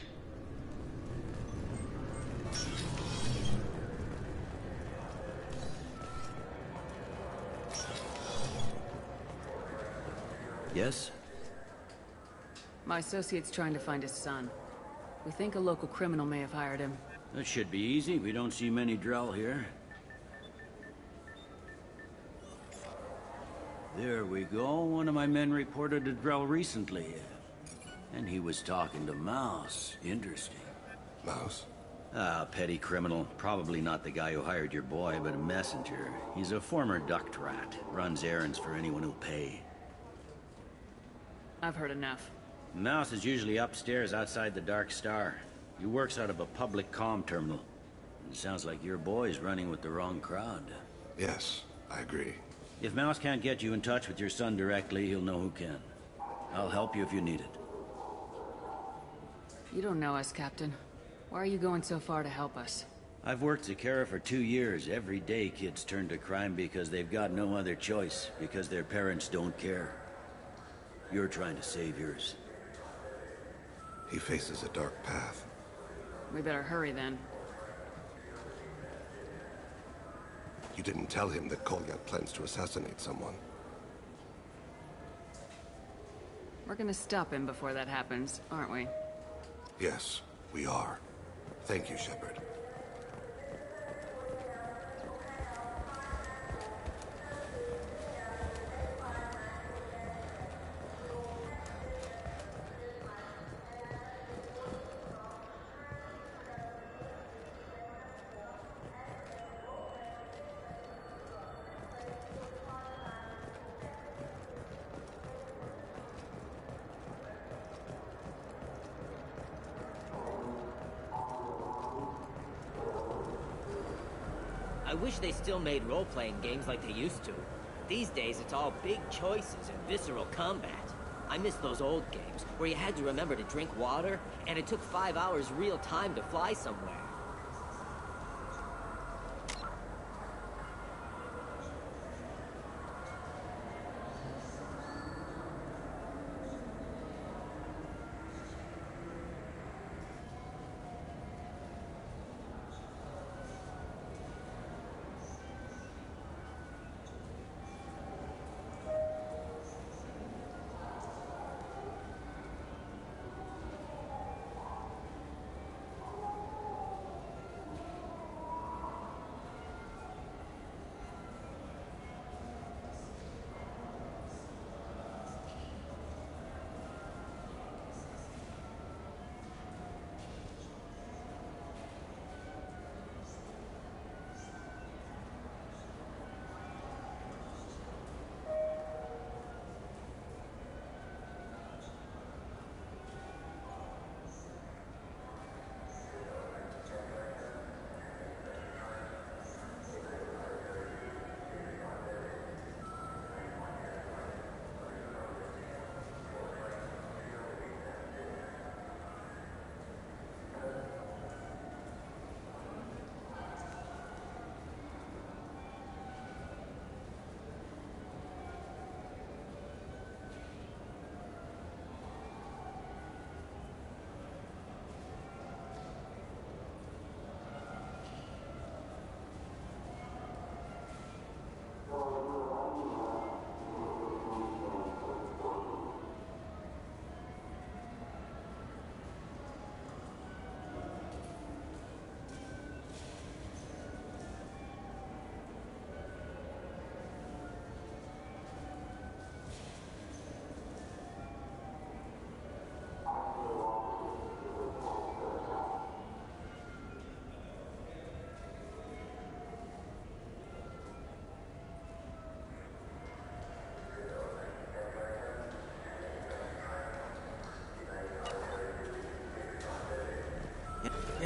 Yes? My associate's trying to find his son. We think a local criminal may have hired him. That should be easy. We don't see many Drell here. There we go. One of my men reported a Drell recently. And he was talking to Mouse. Interesting. Mouse? Ah, petty criminal. Probably not the guy who hired your boy, but a messenger. He's a former duct rat. Runs errands for anyone who'll pay. I've heard enough. Mouse is usually upstairs outside the Dark Star. He works out of a public comm terminal. It sounds like your boy's running with the wrong crowd. Yes, I agree. If Mouse can't get you in touch with your son directly, he'll know who can. I'll help you if you need it. You don't know us, Captain. Why are you going so far to help us? I've worked Zakera for 2 years. Every day kids turn to crime because they've got no other choice, because their parents don't care. You're trying to save yours. He faces a dark path. We better hurry then. You didn't tell him that Kolyat plans to assassinate someone. We're gonna stop him before that happens, aren't we? Yes, we are. Thank you, Shepard. I wish they still made role-playing games like they used to. These days, it's all big choices and visceral combat. I miss those old games, where you had to remember to drink water, and it took 5 hours real time to fly somewhere.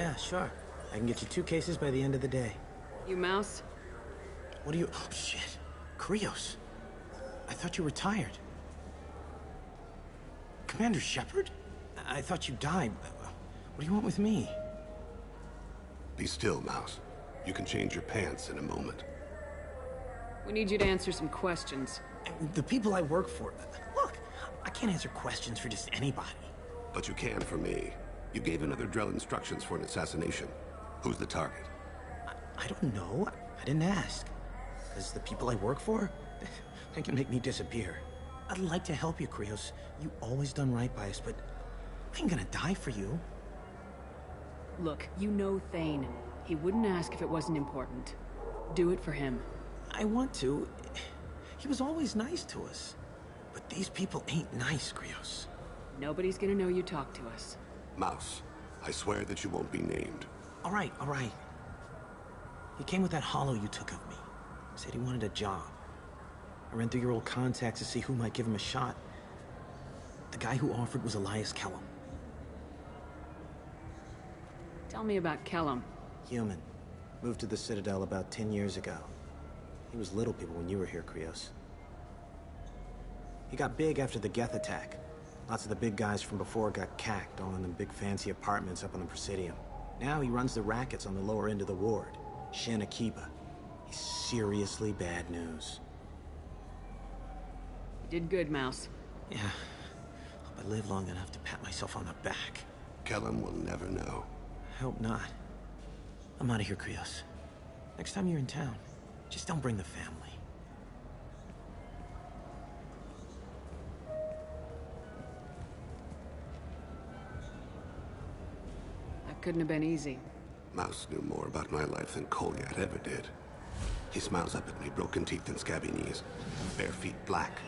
Yeah, sure. I can get you 2 cases by the end of the day. You Mouse? What are you... Oh, shit. Krios. I thought you retired. Commander Shepard? I thought you died. What do you want with me? Be still, Mouse. You can change your pants in a moment. We need you to answer some questions. The people I work for... Look, I can't answer questions for just anybody. But you can for me. You gave another Drell instructions for an assassination. Who's the target? I don't know. I didn't ask. Because the people I work for, they can make me disappear. I'd like to help you, Krios. You always done right by us, but I ain't gonna die for you. Look, you know Thane. He wouldn't ask if it wasn't important. Do it for him. I want to. He was always nice to us. But these people ain't nice, Krios. Nobody's gonna know you talk to us. Mouse, I swear that you won't be named. All right, all right. He came with that hollow you took of me. Said he wanted a job. I ran through your old contacts to see who might give him a shot. The guy who offered was Elias Kellum. Tell me about Kellum. Human. Moved to the Citadel about 10 years ago. He was little people when you were here, Krios. He got big after the Geth attack. Lots of the big guys from before got cacked, all in them big fancy apartments up on the Presidium. Now he runs the rackets on the lower end of the ward, Shin Akiba. He's seriously bad news. You did good, Mouse. Yeah. Hope I live long enough to pat myself on the back. Kellum will never know. I hope not. I'm out of here, Krios. Next time you're in town, just don't bring the family. That couldn't have been easy. Mouse knew more about my life than Kolyat ever did. He smiles up at me, broken teeth and scabby knees. Bare feet black.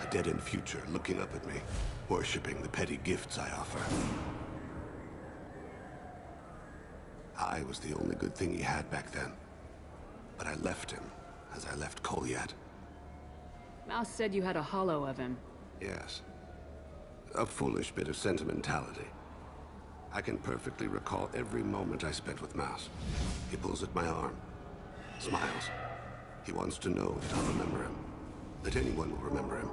A dead-end future looking up at me, worshipping the petty gifts I offer. I was the only good thing he had back then. But I left him, as I left Kolyat. Mouse said you had a hollow of him. Yes. A foolish bit of sentimentality. I can perfectly recall every moment I spent with Mouse. He pulls at my arm. Smiles. He wants to know that I'll remember him. That anyone will remember him.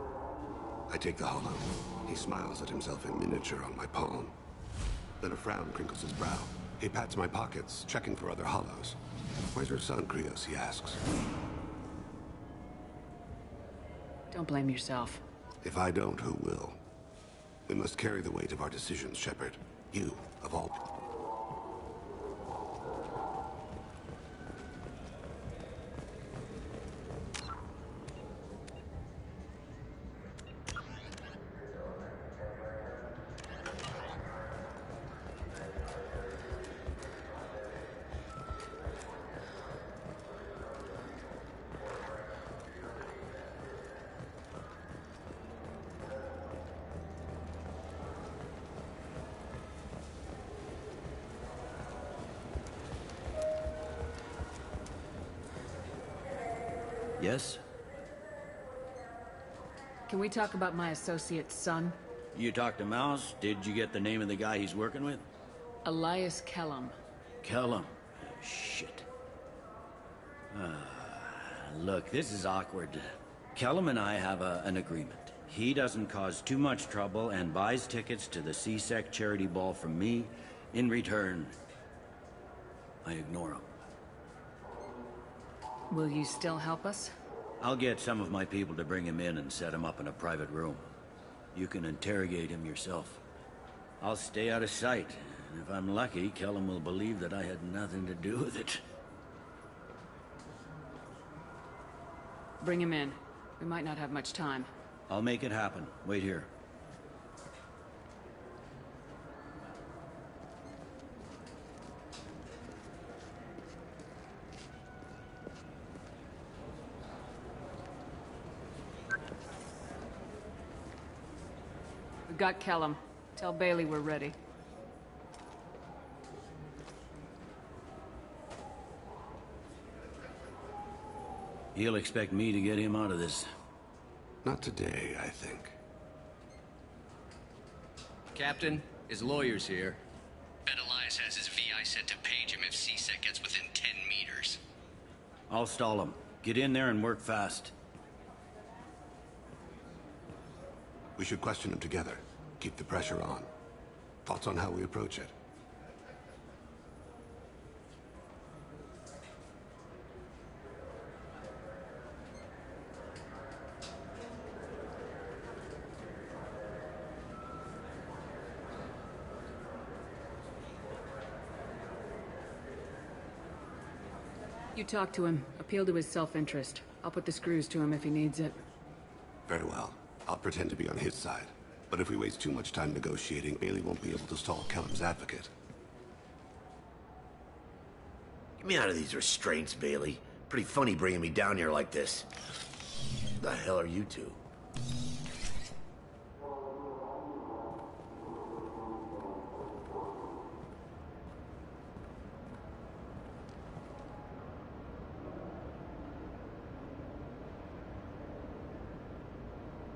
I take the hollow. He smiles at himself in miniature on my palm. Then a frown crinkles his brow. He pats my pockets, checking for other hollows. Where's your son, Krios? He asks. Don't blame yourself. If I don't, who will? We must carry the weight of our decisions, Shepard. You, of all people. Yes? Can we talk about my associate's son? You talked to Mouse? Did you get the name of the guy he's working with? Elias Kellum. Kellum. Shit. Look, this is awkward. Kellum and I have an agreement. He doesn't cause too much trouble and buys tickets to the C-Sec charity ball from me. In return, I ignore him. Will you still help us? I'll get some of my people to bring him in and set him up in a private room. You can interrogate him yourself. I'll stay out of sight, and if I'm lucky, Kellum will believe that I had nothing to do with it. Bring him in. We might not have much time. I'll make it happen. Wait here. We've got Kellum. Tell Bailey we're ready. He'll expect me to get him out of this. Not today, I think. Captain, his lawyer's here. Bet Elias has his VI said to page him if CSEC gets within 10 meters. I'll stall him. Get in there and work fast. We should question him together. Keep the pressure on. Thoughts on how we approach it? You talk to him. Appeal to his self-interest. I'll put the screws to him if he needs it. Very well. I'll pretend to be on his side. But if we waste too much time negotiating, Bailey won't be able to stall Kellum's advocate. Get me out of these restraints, Bailey. Pretty funny bringing me down here like this. Who the hell are you two?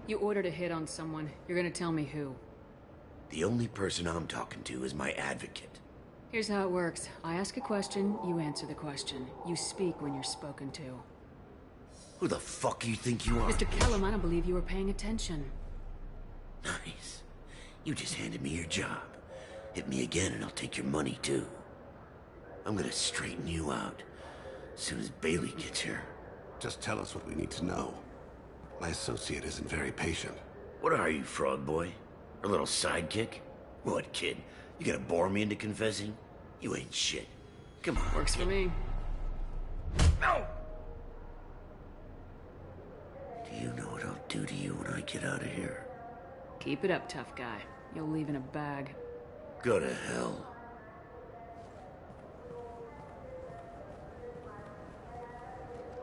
You ordered a hit on someone. You're gonna tell me who. The only person I'm talking to is my advocate. Here's how it works. I ask a question, you answer the question. You speak when you're spoken to. Who the fuck you think you are? Mr. Kellum, I don't believe you were paying attention. Nice. You just handed me your job. Hit me again and I'll take your money too. I'm gonna straighten you out as soon as Bailey gets here. Just tell us what we need to know. My associate isn't very patient. What are you, frog boy? A little sidekick? What, kid? You gonna bore me into confessing? You ain't shit. Come on. Works for me. No! Do you know what I'll do to you when I get out of here? Keep it up, tough guy. You'll leave in a bag. Go to hell.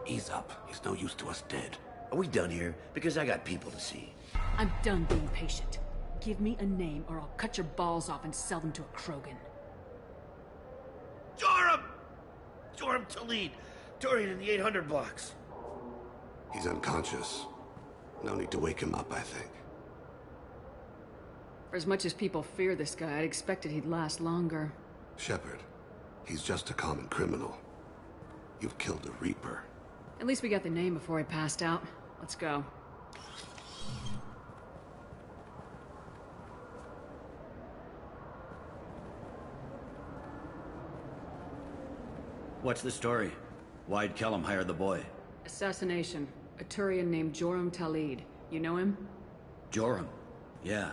Ease up. He's no use to us dead. Are we done here? Because I got people to see. I'm done being patient. Give me a name or I'll cut your balls off and sell them to a Krogan. Joram! Joram Talid! Dorian in the 800 blocks. He's unconscious. No need to wake him up, I think. For as much as people fear this guy, I'd expected he'd last longer. Shepard, he's just a common criminal. You've killed a Reaper. At least we got the name before he passed out. Let's go. What's the story? Why'd Kellum hire the boy? Assassination. A Turian named Joram Talid. You know him? Joram? Yeah.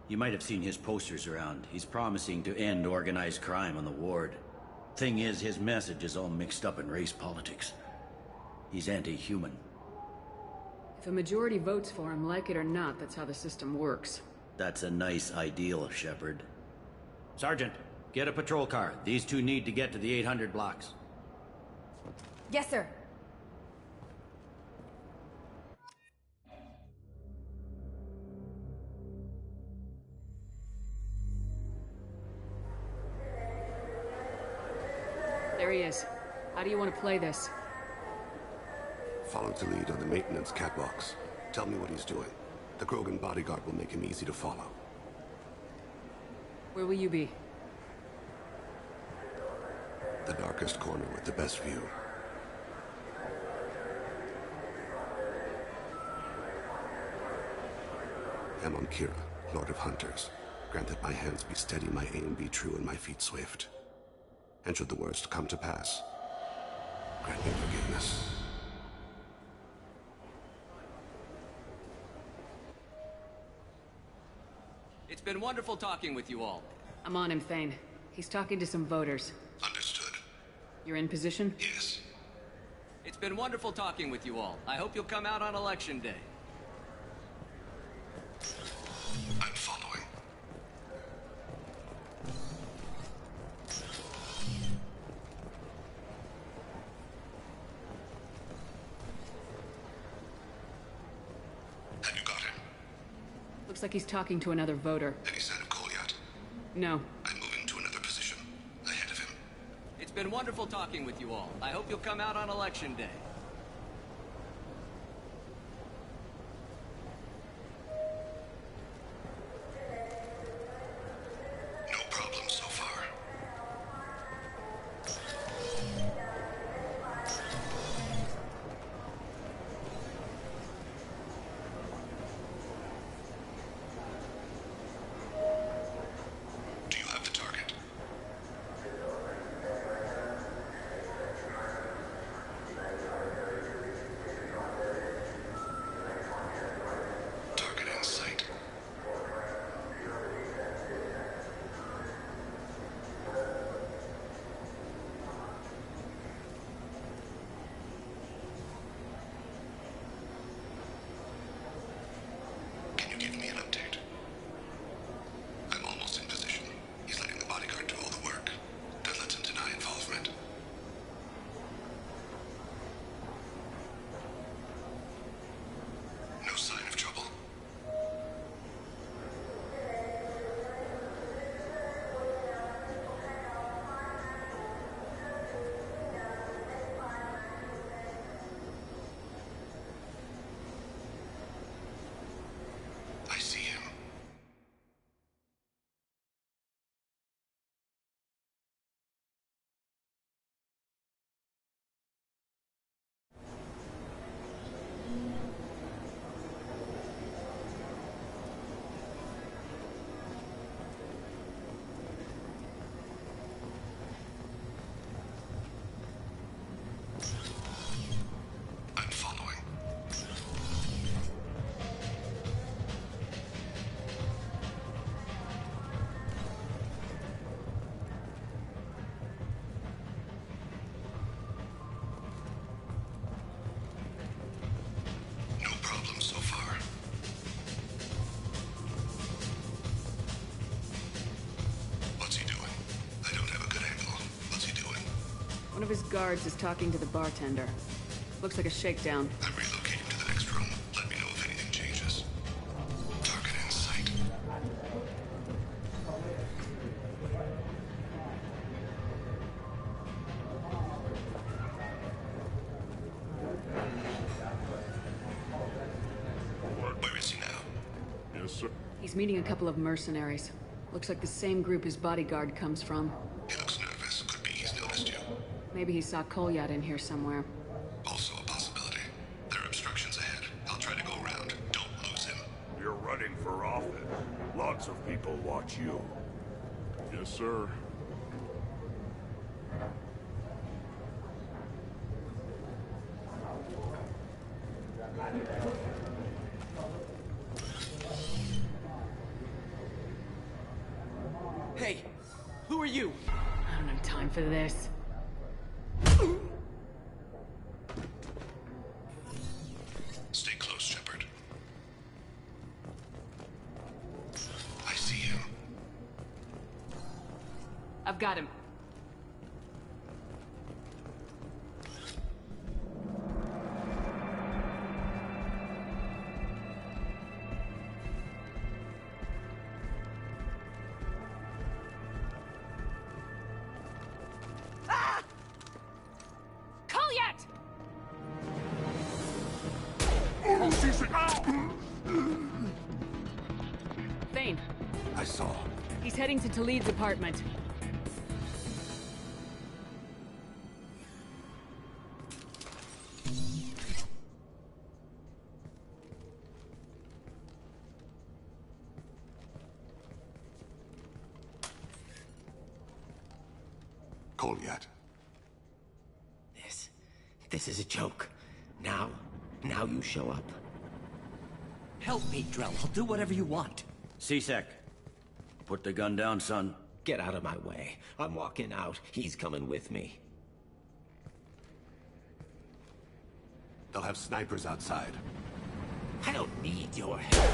You might have seen his posters around. He's promising to end organized crime on the ward. Thing is, his message is all mixed up in race politics. He's anti-human. If a majority votes for him, like it or not, that's how the system works. That's a nice ideal, Shepard. Sergeant, get a patrol car. These two need to get to the 800 blocks. Yes, sir. There he is. How do you want to play this? Follow Talid on the maintenance catwalks. Tell me what he's doing. The Krogan bodyguard will make him easy to follow. Where will you be? The darkest corner with the best view. Amon Kira, Lord of Hunters. Grant that my hands be steady, my aim be true, and my feet swift. And should the worst come to pass, grant me forgiveness. It's been wonderful talking with you all. I'm on him, Thane. He's talking to some voters. Understood. You're in position? Yes. It's been wonderful talking with you all. I hope you'll come out on Election Day. I'm following. Have you got him? Looks like he's talking to another voter. Any sign of Kolyat? No. I'm moving to another position. Ahead of him. It's been wonderful talking with you all. I hope you'll come out on Election Day. No problem so far. his guards is talking to the bartender. Looks like a shakedown. I'm relocating to the next room. Let me know if anything changes. Target in sight. Where is he now? Yes, sir. He's meeting a couple of mercenaries. Looks like the same group his bodyguard comes from. He looks nervous. Could be he's noticed you. Maybe he saw Kolyat in here somewhere. Also a possibility. There are obstructions ahead. I'll try to go around. Don't lose him. You're running for office. Lots of people watch you. Yes, sir. Hey, who are you? I don't have time for this. Stay close, Shepard. I see him. I've got him. Kolyat! Thane, I saw. he's heading to Talid's apartment. Kolyat. This is a joke. Now you show up. Help me, Drell. I'll do whatever you want. C-Sec. Put the gun down, son. Get out of my way. I'm walking out. He's coming with me. They'll have snipers outside. I don't need your help.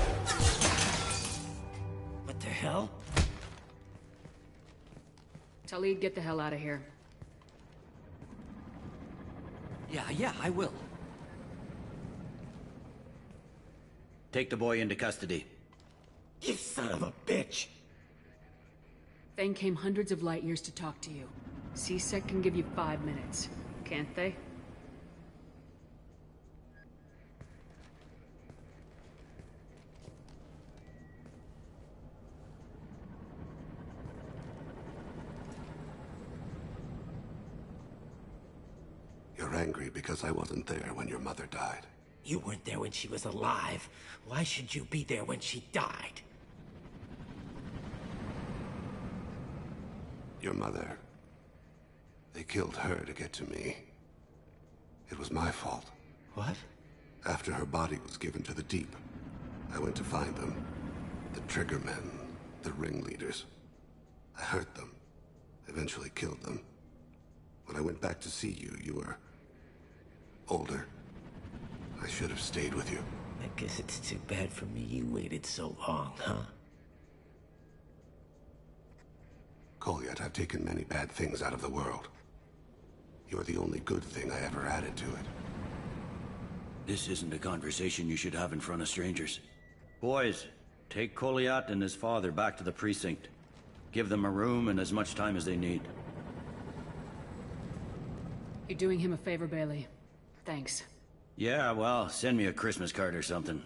What the hell? Talid, get the hell out of here. Yeah, I will. Take the boy into custody. You son of a bitch! Thane came hundreds of light years to talk to you. C-Sec can give you 5 minutes, can't they? You're angry because I wasn't there when your mother died. You weren't there when she was alive. Why should you be there when she died? Your mother. They killed her to get to me. It was my fault. What? After her body was given to the Deep, I went to find them. The Triggermen, the ringleaders. I hurt them. Eventually killed them. When I went back to see you, you were older. I should have stayed with you. I guess it's too bad for me you waited so long, huh? Kolyat, I've taken many bad things out of the world. You're the only good thing I ever added to it. This isn't a conversation you should have in front of strangers. Boys, take Kolyat and his father back to the precinct. Give them a room and as much time as they need. You're doing him a favor, Bailey. Thanks. Yeah, well, send me a Christmas card or something.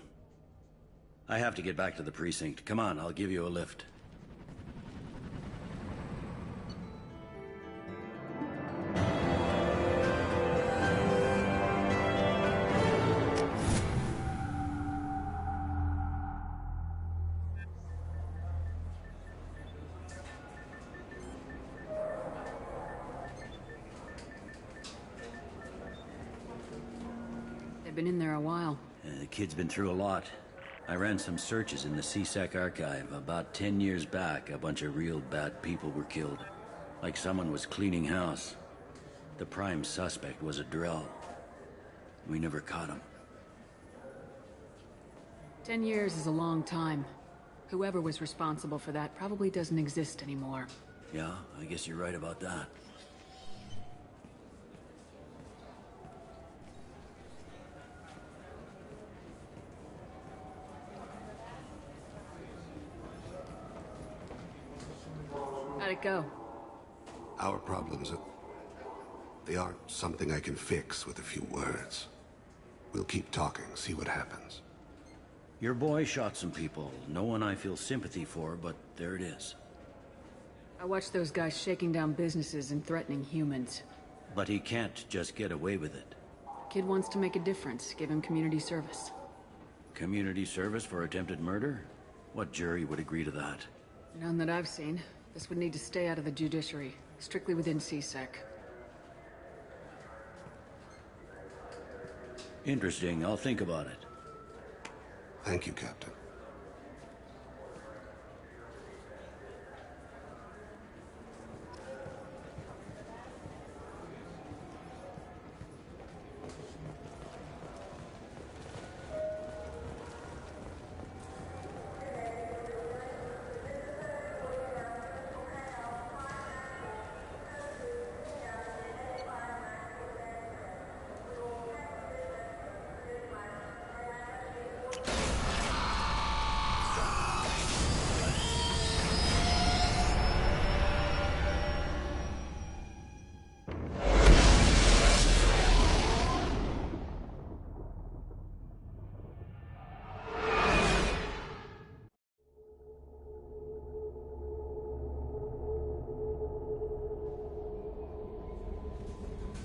I have to get back to the precinct. Come on, I'll give you a lift. They've been in there a while. The kid's been through a lot. I ran some searches in the C-Sec archive. About 10 years back, a bunch of real bad people were killed. Like someone was cleaning house. The prime suspect was a Drell. We never caught him. 10 years is a long time. Whoever was responsible for that probably doesn't exist anymore. Yeah, I guess you're right about that. go? Our problems they aren't something I can fix with a few words. We'll keep talking, see what happens. Your boy shot some people. No one I feel sympathy for, but there it is. I watched those guys shaking down businesses and threatening humans. But he can't just get away with it. Kid wants to make a difference. Give him community service. Community service for attempted murder? What jury would agree to that? None that I've seen. This would need to stay out of the judiciary. Strictly within CSEC. Interesting. I'll think about it. Thank you, Captain.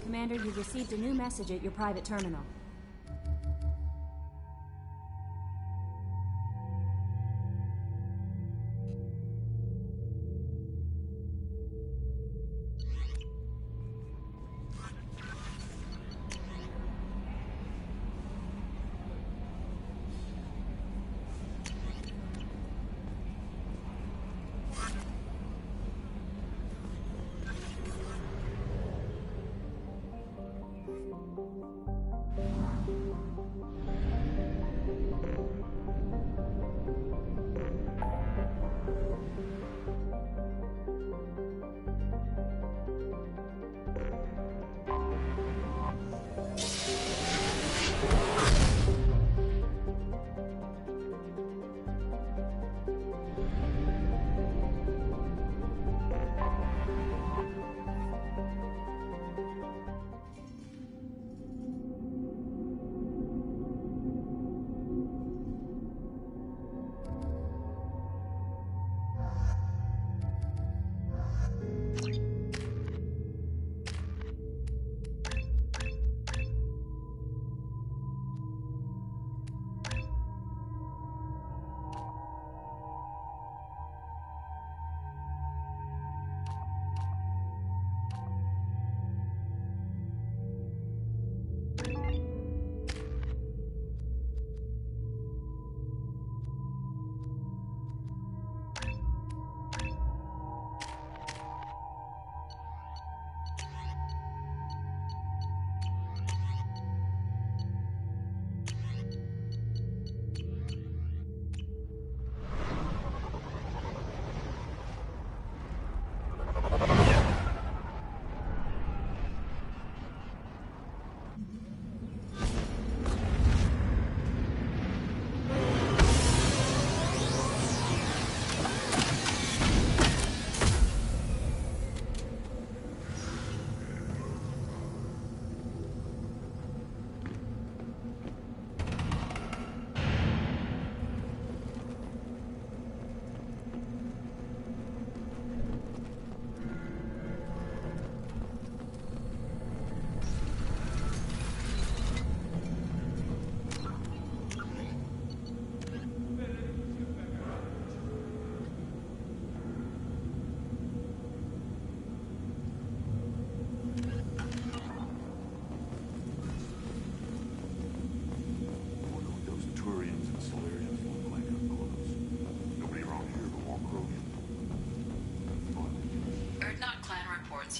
Commander, you've received a new message at your private terminal.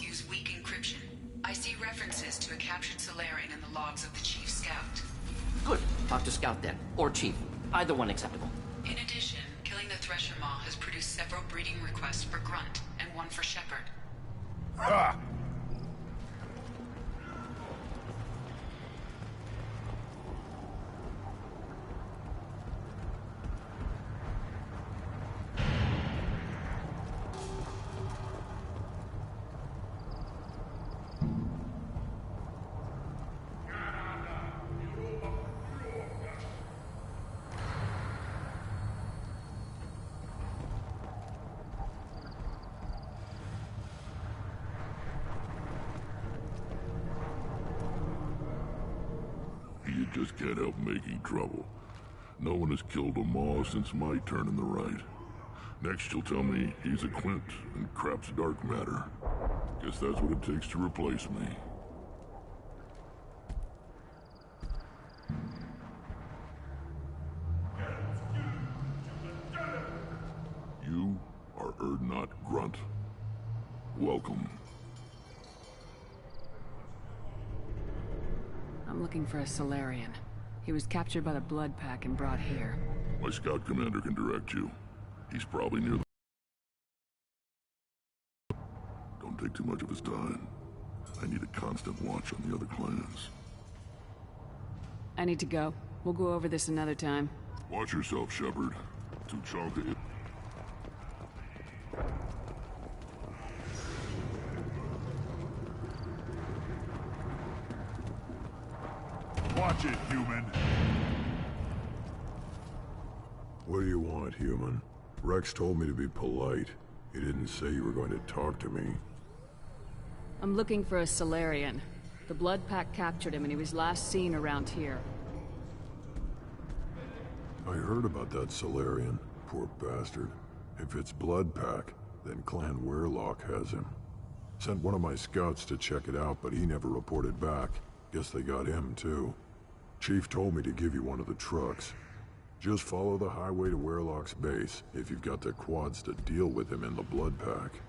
Use weak encryption. I see references to a captured Solarian in the logs of the Chief Scout. Good. Talk to Scout then. Or Chief. Either one acceptable. In addition, killing the Thresher Maw has produced several breeding requests for Grunt, and one for Shepard. Ah! just can't help making trouble. No one has killed a Maw since my turn in the right. Next you'll tell me he's a Quint and crap's dark matter. Guess that's what it takes to replace me. You are Urdnot Grunt. Welcome. I'm looking for a Solarian. He was captured by the Blood Pack and brought here. My scout commander can direct you. He's probably near the... Don't take too much of his time. I need a constant watch on the other clans. I need to go. We'll go over this another time. Watch yourself, Shepard. Tuchanka... Watch it, human! What do you want, human? Rex told me to be polite. He didn't say you were going to talk to me. I'm looking for a Solarian. The Blood Pack captured him and he was last seen around here. I heard about that Solarian. Poor bastard. If it's Blood Pack, then Clan Weirlock has him. Sent one of my scouts to check it out, but he never reported back. Guess they got him, too. Chief told me to give you one of the trucks. Just follow the highway to Weirlock's base, if you've got the quads to deal with him in the Blood Pack.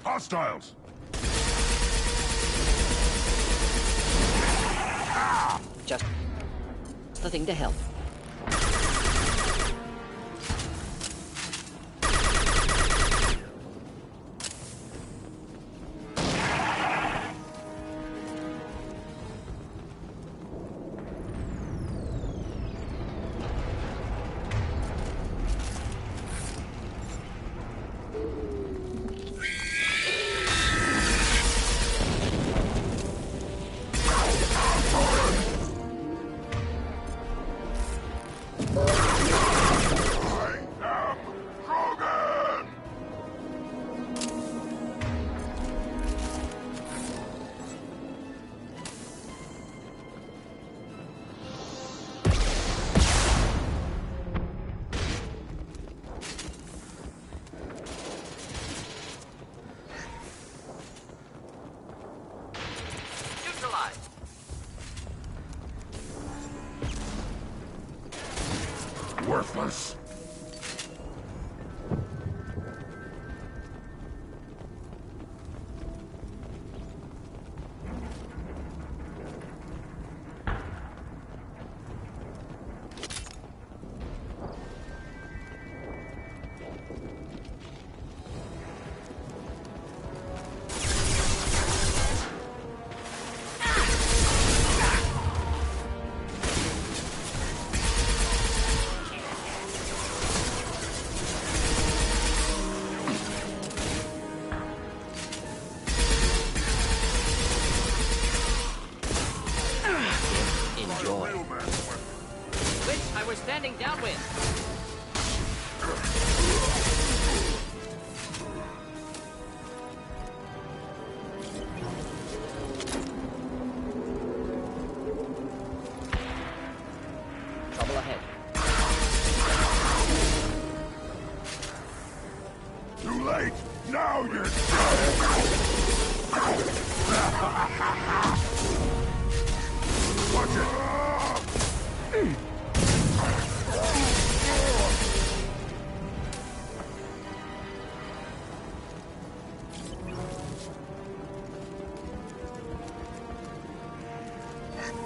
Hostiles! Just the thing to help. Worthless! Standing downwind. Trouble ahead. Too late! Now you're dead!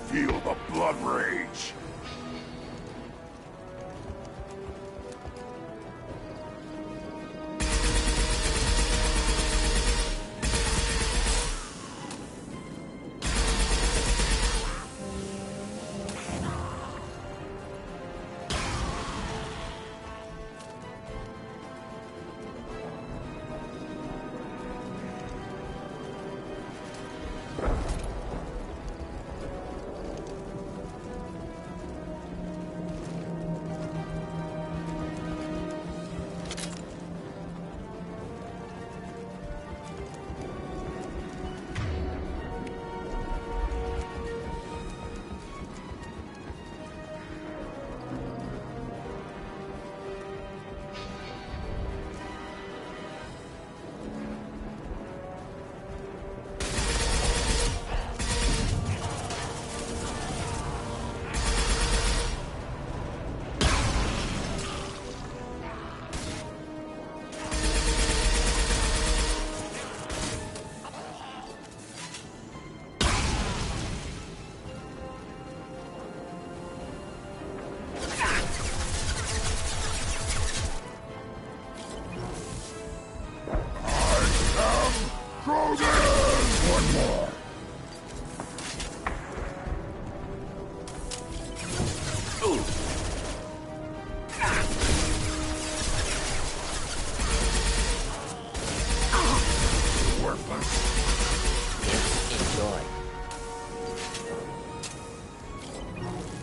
Feel the blood rage.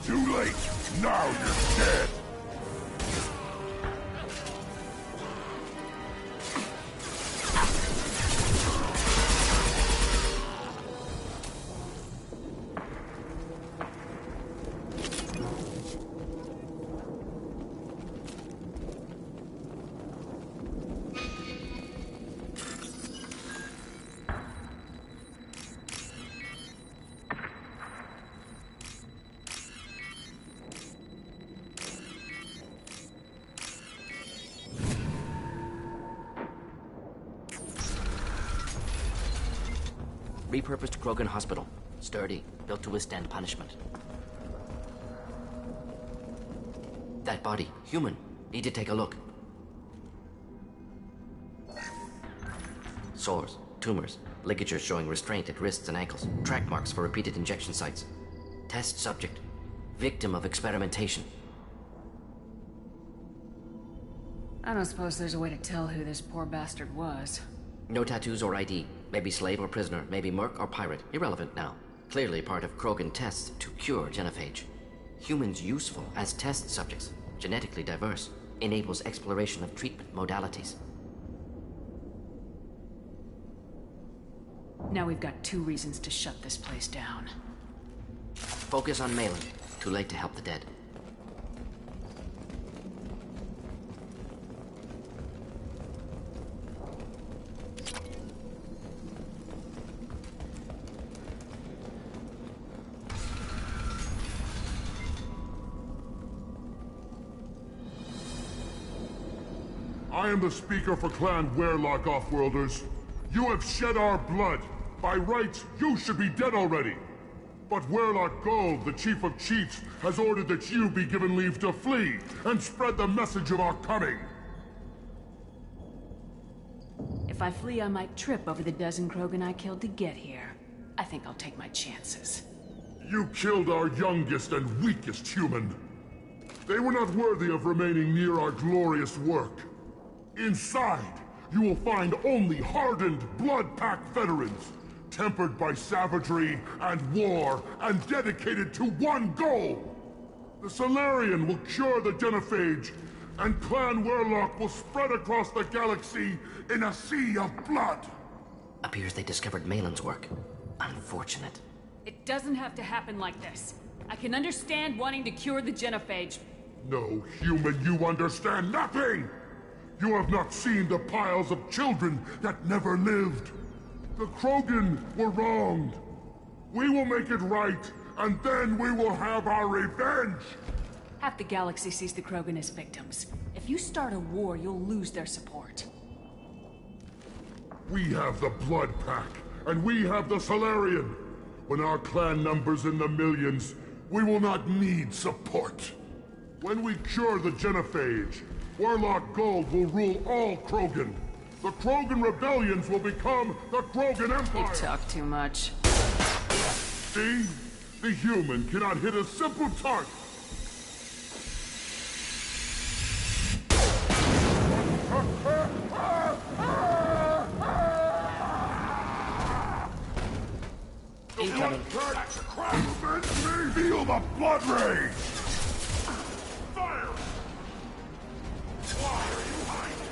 Too late. Now you're dead. Repurposed Krogan Hospital. Sturdy, built to withstand punishment. That body, human. Need to take a look. Sores, tumors, ligatures showing restraint at wrists and ankles, track marks for repeated injection sites. Test subject. Victim of experimentation. I don't suppose there's a way to tell who this poor bastard was. No tattoos or ID. Maybe slave or prisoner, maybe merc or pirate. Irrelevant now. Clearly part of Krogan tests to cure genophage. Humans useful as test subjects. Genetically diverse. Enables exploration of treatment modalities. Now we've got 2 reasons to shut this place down. Focus on Malin. Too late to help the dead. I am the speaker for Clan Weyrloc, Offworlders. You have shed our blood. By rights, you should be dead already. But Weyrloc Gold, the Chief of Chiefs, has ordered that you be given leave to flee and spread the message of our coming. If I flee, I might trip over the dozen Krogan I killed to get here. I think I'll take my chances. You killed our youngest and weakest human. They were not worthy of remaining near our glorious work. Inside, you will find only hardened, blood-packed veterans, tempered by savagery and war, and dedicated to one goal. The Salarian will cure the genophage, and Clan Weyrloc will spread across the galaxy in a sea of blood. Appears they discovered Malin's work. Unfortunate. It doesn't have to happen like this. I can understand wanting to cure the genophage. No, human, you understand nothing! You have not seen the piles of children that never lived. The Krogan were wronged. We will make it right and then we will have our revenge! Half the galaxy sees the Krogan as victims. If you start a war, you'll lose their support. We have the Blood Pack, and we have the Solarian. When our clan numbers in the millions, we will not need support. When we cure the Genophage, Warlock Gold will rule all Krogan. The Krogan rebellions will become the Krogan Empire! You talk too much. See? The human cannot hit a simple target! Incoming. Feel the blood rage! Fire! Why are you hiding?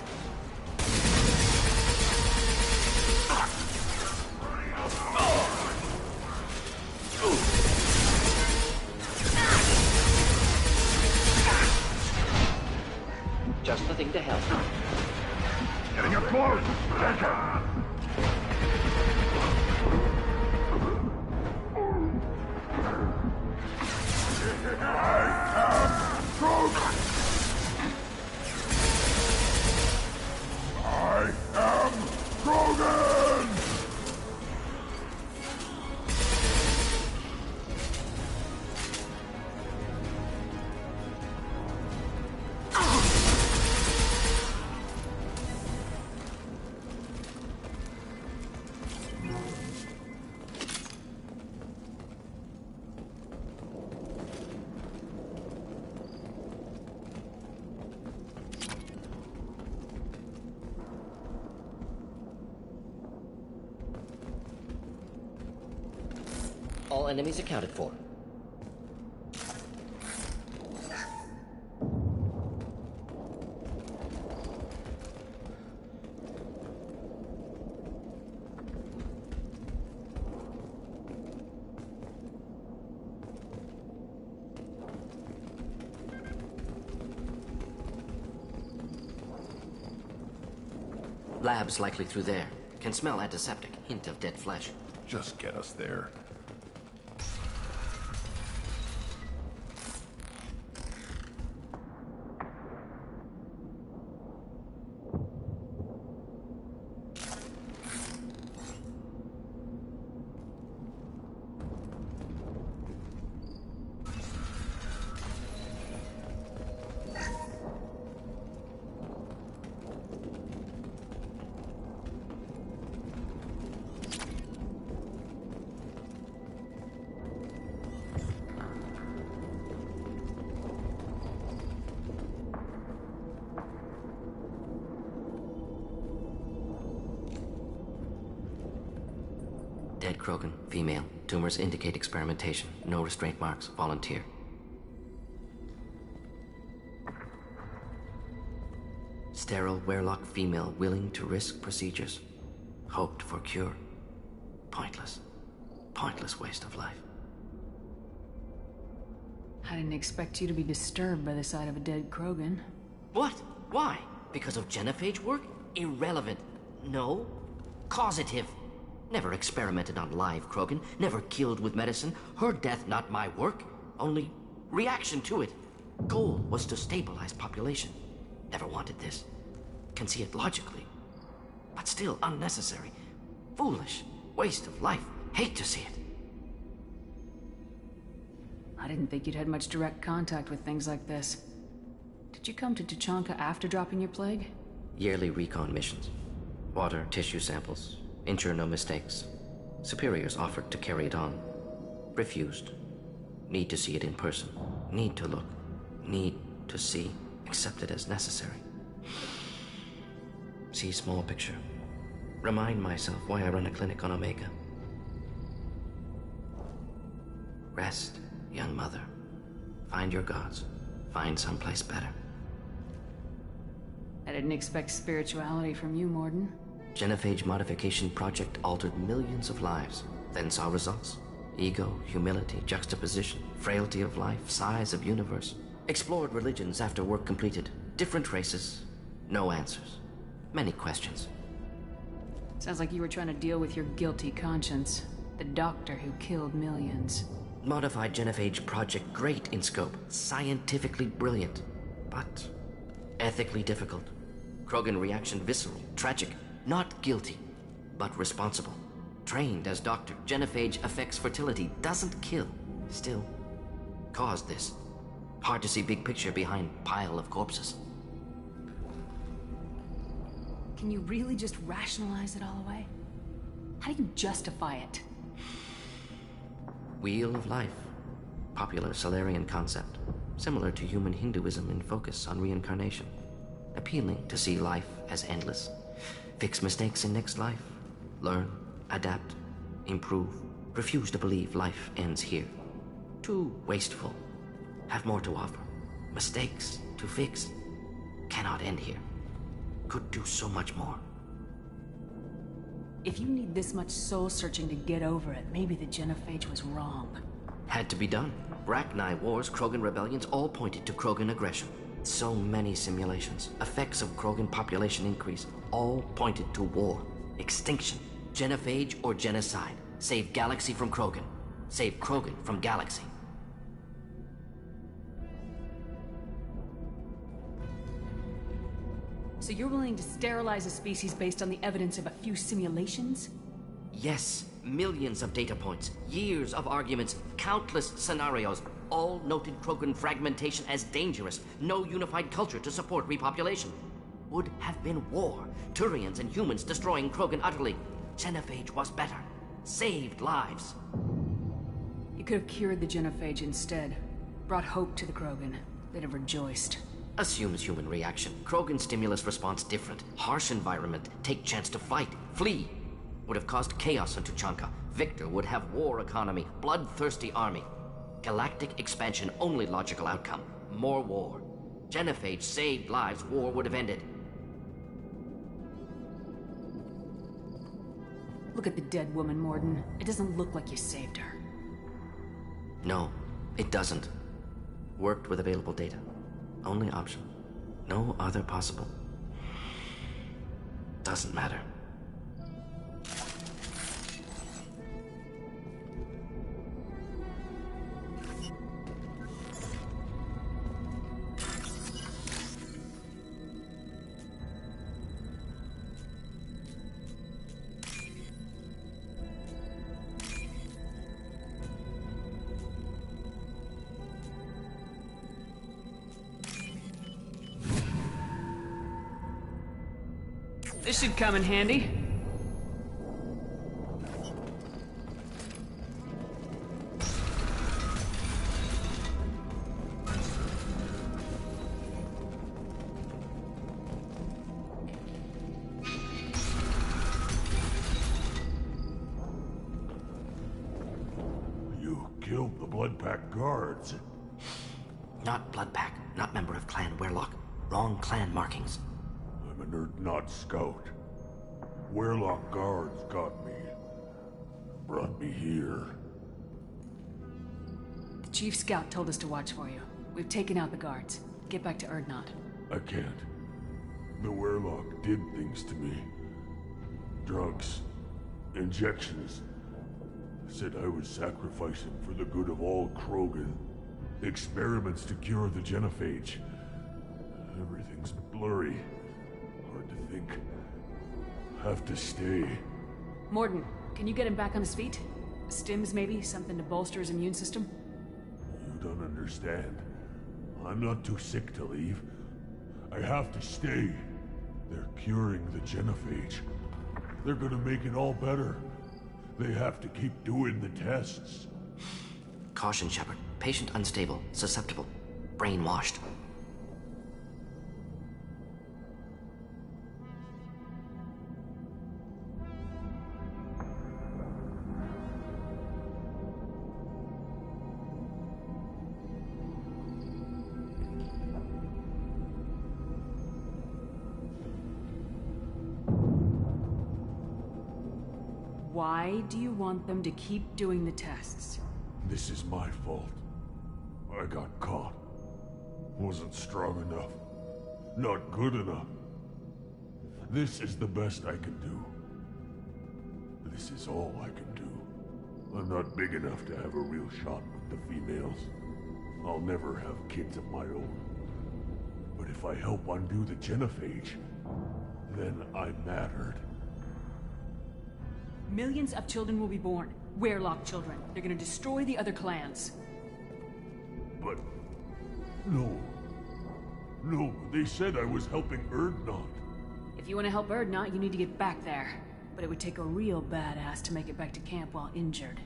Just the thing to help. Getting up close! Take it! I am Krogan! All enemies accounted for. Labs likely through there. Can smell antiseptic. Hint of dead flesh. Just get us there. Dead Krogan, female. Tumors indicate experimentation. No restraint marks. Volunteer. Sterile Werlock female willing to risk procedures. Hoped for cure. Pointless. Pointless waste of life. I didn't expect you to be disturbed by the sight of a dead Krogan. What? Why? Because of Genophage work? Irrelevant. No. Causative. Never experimented on live Krogan. Never killed with medicine. Her death not my work. Only reaction to it. Goal was to stabilize population. Never wanted this. Can see it logically. But still unnecessary. Foolish. Waste of life. Hate to see it. I didn't think you'd had much direct contact with things like this. Did you come to Tuchanka after dropping your plague? Yearly recon missions. Water, tissue samples. Ensure no mistakes. Superiors offered to carry it on. Refused. Need to see it in person. Need to look. Need to see. Accepted as necessary. See small picture. Remind myself why I run a clinic on Omega. Rest, young mother. Find your gods. Find someplace better. I didn't expect spirituality from you, Mordin. Genophage modification project altered millions of lives, then saw results. Ego, humility, juxtaposition, frailty of life, size of universe. Explored religions after work completed. Different races. No answers. Many questions. Sounds like you were trying to deal with your guilty conscience. The doctor who killed millions. Modified genophage project great in scope, scientifically brilliant, but ethically difficult. Krogan reaction visceral, tragic, not guilty, but responsible. Trained as doctor, genophage affects fertility, doesn't kill, still caused this. Hard to see big picture behind pile of corpses. Can you really just rationalize it all away? How do you justify it? Wheel of life. Popular Solarian concept. Similar to human Hinduism in focus on reincarnation. Appealing to see life as endless. Fix mistakes in next life. Learn, adapt, improve. Refuse to believe life ends here. Too wasteful. Have more to offer. Mistakes to fix. Cannot end here. Could do so much more. If you need this much soul-searching to get over it, maybe the genophage was wrong. Had to be done. Rachni wars, Krogan rebellions, all pointed to Krogan aggression. So many simulations, effects of Krogan population increase, all pointed to war, extinction, genophage or genocide. Save galaxy from Krogan. Save Krogan from galaxy. So you're willing to sterilize a species based on the evidence of a few simulations? Yes, millions of data points, years of arguments, countless scenarios, all noted Krogan fragmentation as dangerous, no unified culture to support repopulation. Would have been war, Turians and humans destroying Krogan utterly. Genophage was better, saved lives. You could have cured the genophage instead, brought hope to the Krogan. They'd have rejoiced. Assumes human reaction. Krogan stimulus response different. Harsh environment. Take chance to fight. Flee. Would have caused chaos on Tuchanka. Victor would have war economy. Bloodthirsty army. Galactic expansion only logical outcome. More war. Genophage saved lives. War would have ended. Look at the dead woman, Mordin. It doesn't look like you saved her. No, it doesn't. Worked with available data. Only option. No other possible. Doesn't matter. This should come in handy. You killed the Bloodpack guards. Not Bloodpack, not member of Clan Werlock. Wrong clan markings. I'm a nerd, not scout. Werlock guards got me. Brought me here. The Chief Scout told us to watch for you. We've taken out the guards. Get back to Urdnot. I can't. The Werlock did things to me. Drugs. Injections. Said I was sacrificing for the good of all Krogan. Experiments to cure the genophage. Everything's blurry. Hard to think. Have to stay. Mordin, can you get him back on his feet? Stims, maybe? Something to bolster his immune system? You don't understand. I'm not too sick to leave. I have to stay. They're curing the genophage. They're gonna make it all better. They have to keep doing the tests. Caution, Shepard. Patient unstable, susceptible, brainwashed. Why do you want them to keep doing the tests? This is my fault. I got caught. Wasn't strong enough. Not good enough. This is the best I can do. This is all I can do. I'm not big enough to have a real shot with the females. I'll never have kids of my own. But if I help undo the genophage, then I mattered. Millions of children will be born. Werelock children. They're gonna destroy the other clans. But... no. No, they said I was helping Urdnot. If you want to help Urdnot, you need to get back there. But it would take a real badass to make it back to camp while injured.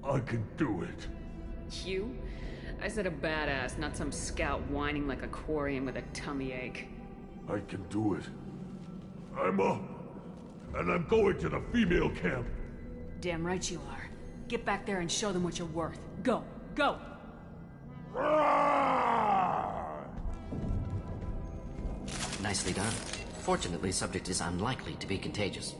I can do it. You? I said a badass, not some scout whining like a Quarian with a tummy ache. I can do it. I'm up. And I'm going to the female camp. Damn right you are. Get back there and show them what you're worth. Go! Go! Nicely done. Fortunately, subject is unlikely to be contagious.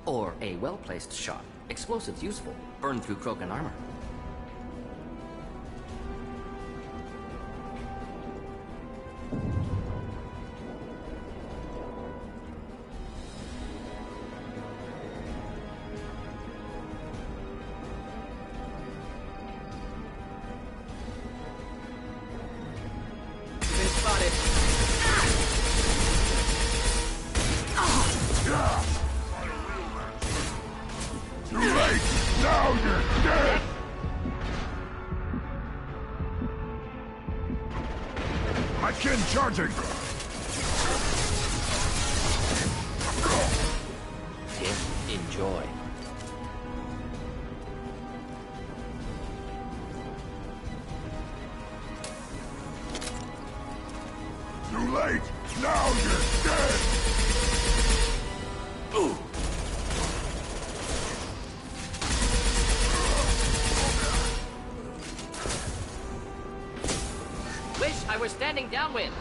Or a well-placed shot. Explosives useful. Burn through Krogan armor. Been spotted. Too late! Now you're dead! My kin charging! Enjoy. Too late! Now you're dead! Ooh. Wish I were standing downwind.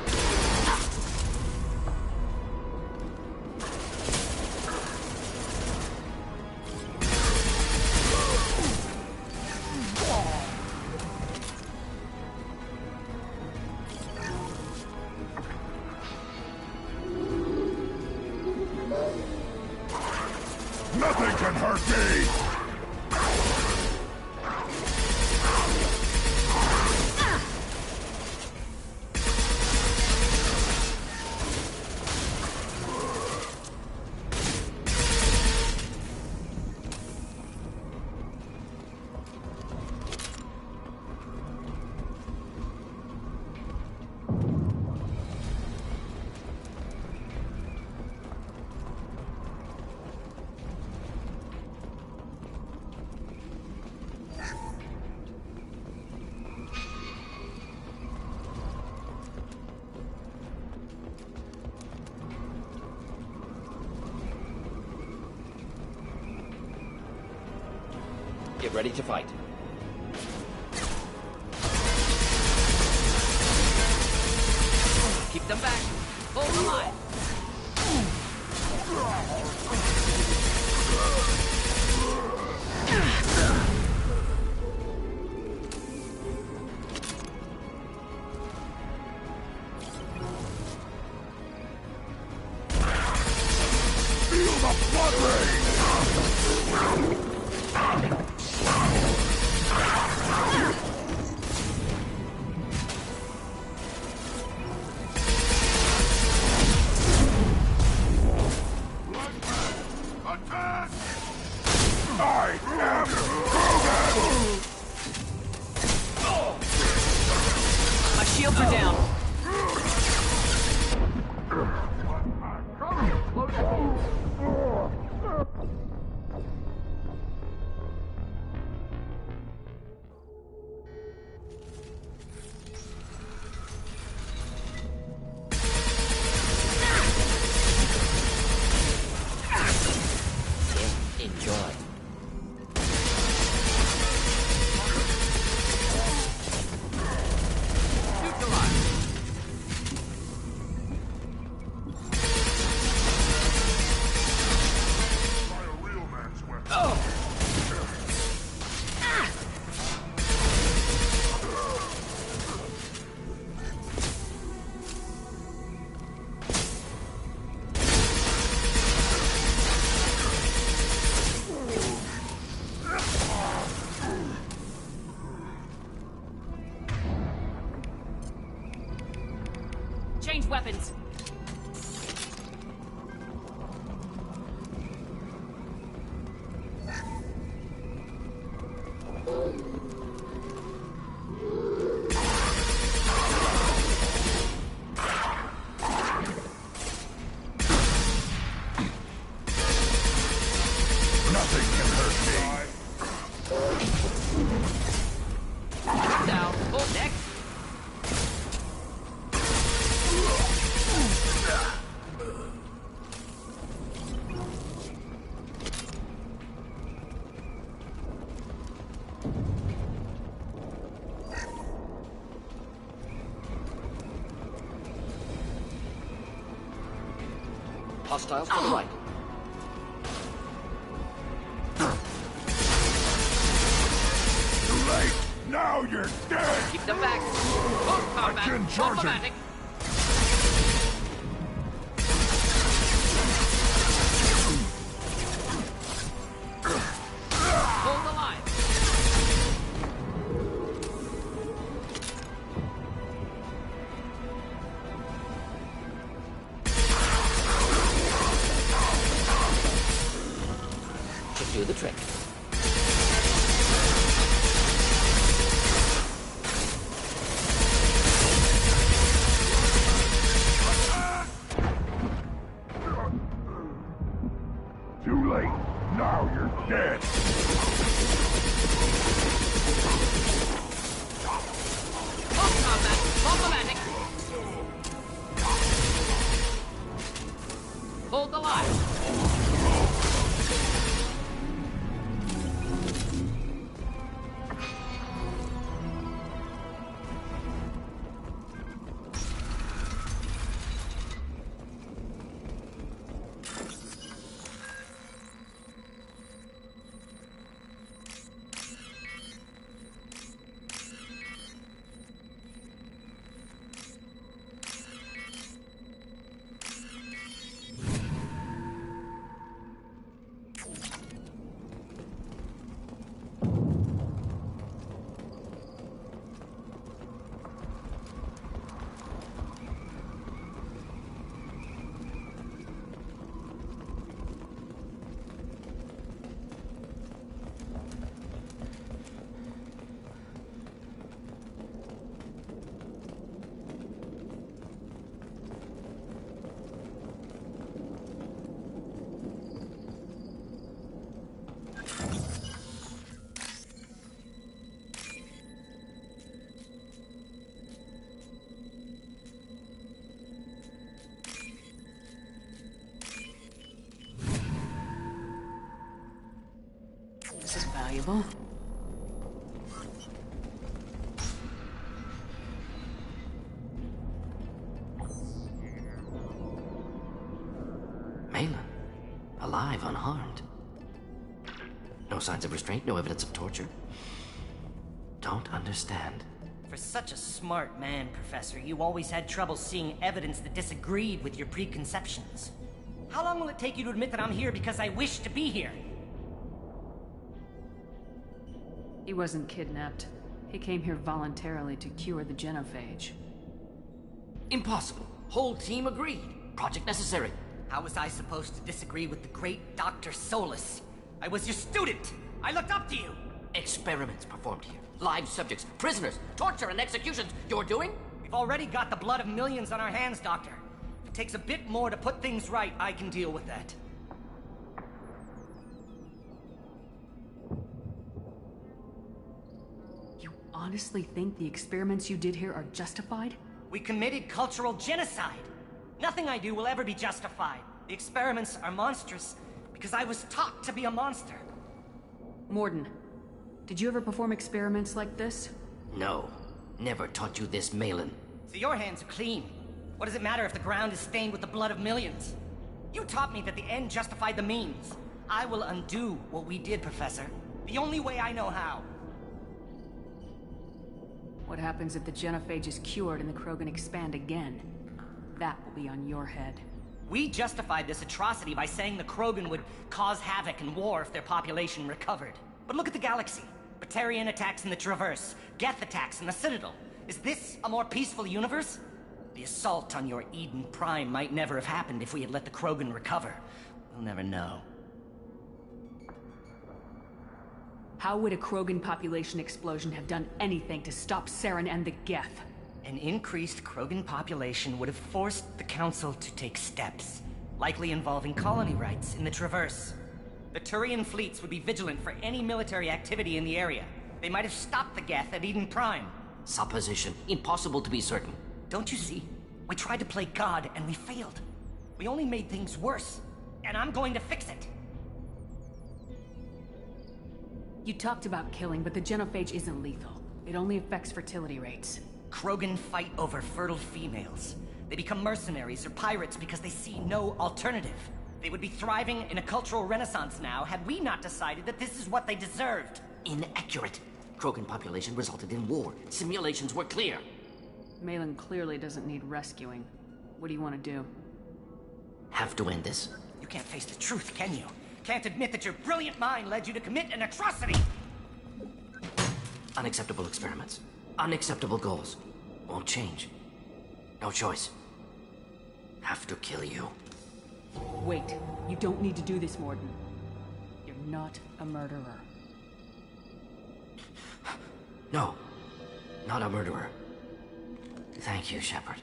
Nothing can hurt me! Get ready to fight. Keep them back. Hold the line. Feel the blood rain! Attack! I am Krogan! My shields are down. Enjoy. Change weapons. Nothing can hurt me! Down. Full deck. Hostiles to the right. Now you're dead! Keep them back. Full combat. Again, charging. Automatic. Hold the line. Should do the trick. Too late. Now you're dead. Full combat. Automatic. Hold the line. This is valuable. Malin. Alive, unharmed. No signs of restraint, no evidence of torture. Don't understand. For such a smart man, Professor, you always had trouble seeing evidence that disagreed with your preconceptions. How long will it take you to admit that I'm here because I wish to be here? He wasn't kidnapped. He came here voluntarily to cure the genophage. Impossible. Whole team agreed. Project necessary. How was I supposed to disagree with the great Dr. Solus? I was your student! I looked up to you! Experiments performed here. Live subjects, prisoners, torture and executions. You're doing? We've already got the blood of millions on our hands, Doctor. If it takes a bit more to put things right, I can deal with that. You honestly think the experiments you did here are justified? We committed cultural genocide. Nothing I do will ever be justified. The experiments are monstrous because I was taught to be a monster. Mordin, did you ever perform experiments like this? No. Never taught you this, Malin. So your hands are clean. What does it matter if the ground is stained with the blood of millions? You taught me that the end justified the means. I will undo what we did, Professor. The only way I know how. What happens if the genophage is cured and the Krogan expand again? That will be on your head. We justified this atrocity by saying the Krogan would cause havoc and war if their population recovered. But look at the galaxy. Batarian attacks in the Traverse, Geth attacks in the Citadel. Is this a more peaceful universe? The assault on your Eden Prime might never have happened if we had let the Krogan recover. We'll never know. How would a Krogan population explosion have done anything to stop Saren and the Geth? An increased Krogan population would have forced the Council to take steps, likely involving colony rights in the Traverse. The Turian fleets would be vigilant for any military activity in the area. They might have stopped the Geth at Eden Prime. Supposition. Impossible to be certain. Don't you see? We tried to play God and we failed. We only made things worse. And I'm going to fix it. You talked about killing, but the genophage isn't lethal. It only affects fertility rates. Krogan fight over fertile females. They become mercenaries or pirates because they see no alternative. They would be thriving in a cultural renaissance now had we not decided that this is what they deserved. Inaccurate. Krogan population resulted in war. Simulations were clear. Malin clearly doesn't need rescuing. What do you want to do? Have to end this. You can't face the truth, can you? Can't admit that your brilliant mind led you to commit an atrocity! Unacceptable experiments. Unacceptable goals. Won't change. No choice. Have to kill you. Wait. You don't need to do this, Mordin. You're not a murderer. No. Not a murderer. Thank you, Shepard.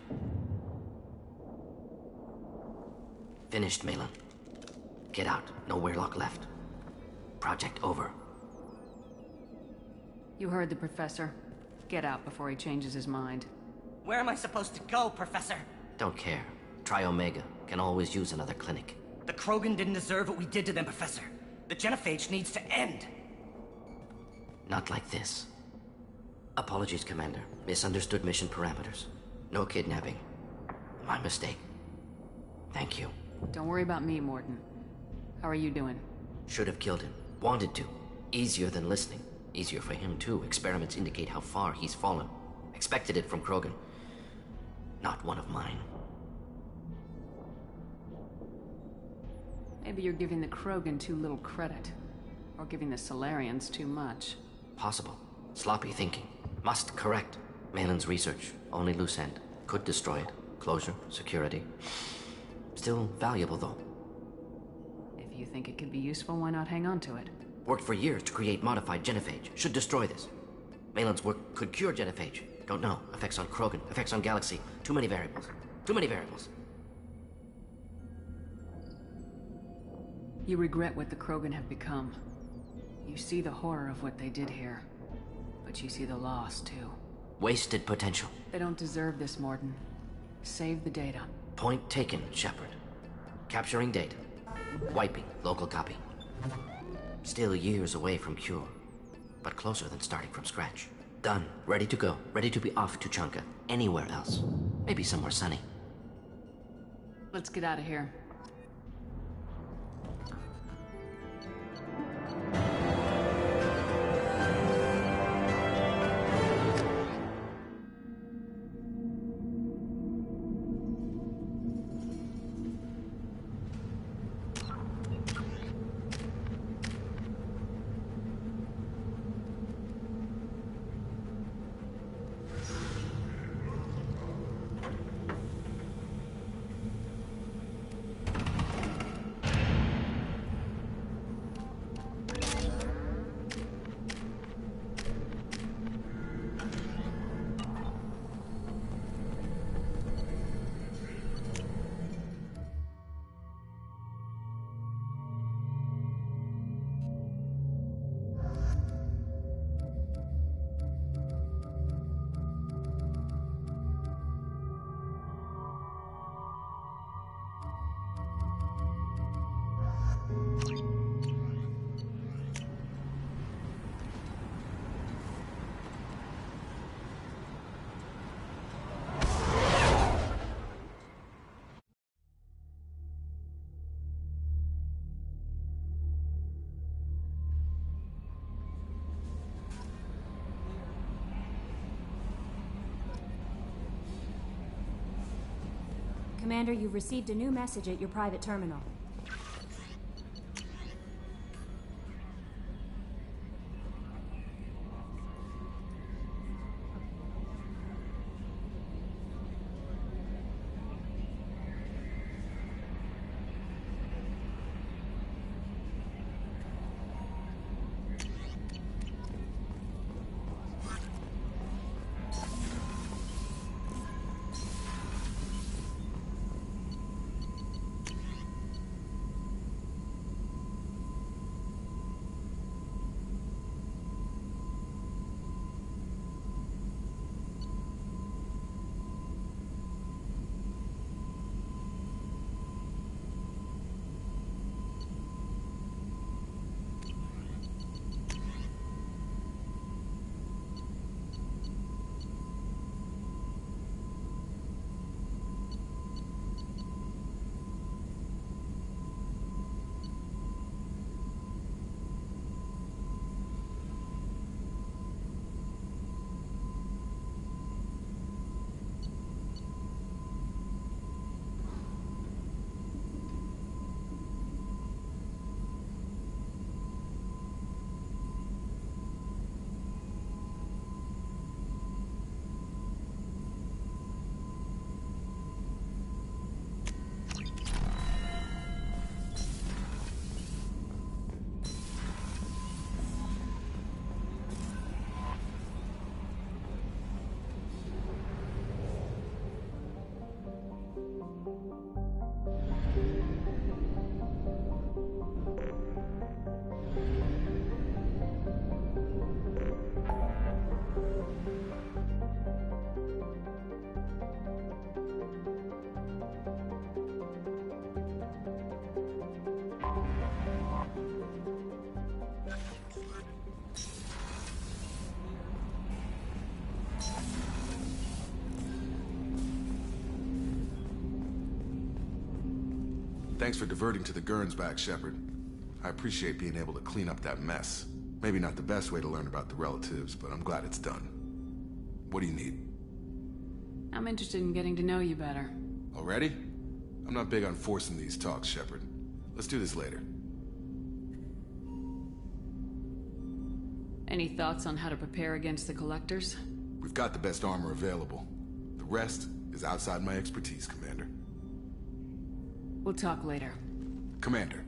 Finished, Malin. Get out. No Weirlock left. Project over. You heard the professor. Get out before he changes his mind. Where am I supposed to go, Professor? Don't care. Try Omega. Can always use another clinic. The Krogan didn't deserve what we did to them, Professor. The genophage needs to end. Not like this. Apologies, Commander. Misunderstood mission parameters. No kidnapping. My mistake. Thank you. Don't worry about me, Mordin. How are you doing? Should have killed him. Wanted to. Easier than listening. Easier for him, too. Experiments indicate how far he's fallen. Expected it from Krogan. Not one of mine. Maybe you're giving the Krogan too little credit. Or giving the Solarians too much. Possible. Sloppy thinking. Must correct. Malin's research. Only loose end. Could destroy it. Closure. Security. Still valuable, though. If you think it could be useful, why not hang on to it? Worked for years to create modified genophage. Should destroy this. Malin's work could cure genophage. Don't know. Effects on Krogan. Effects on Galaxy. Too many variables. Too many variables. You regret what the Krogan have become. You see the horror of what they did here. But you see the loss, too. Wasted potential. They don't deserve this, Mordin. Save the data. Point taken, Shepard. Capturing data. Wiping local copy. Still years away from cure. But closer than starting from scratch. Done. Ready to go. Ready to be off to Tuchanka. Anywhere else. Maybe somewhere sunny. Let's get out of here. Commander, you've received a new message at your private terminal. Thanks for diverting to the Gurns back, Shepard. I appreciate being able to clean up that mess. Maybe not the best way to learn about the relatives, but I'm glad it's done. What do you need? I'm interested in getting to know you better. Already? I'm not big on forcing these talks, Shepard. Let's do this later. Any thoughts on how to prepare against the Collectors? We've got the best armor available. The rest is outside my expertise, Commander. We'll talk later. Commander.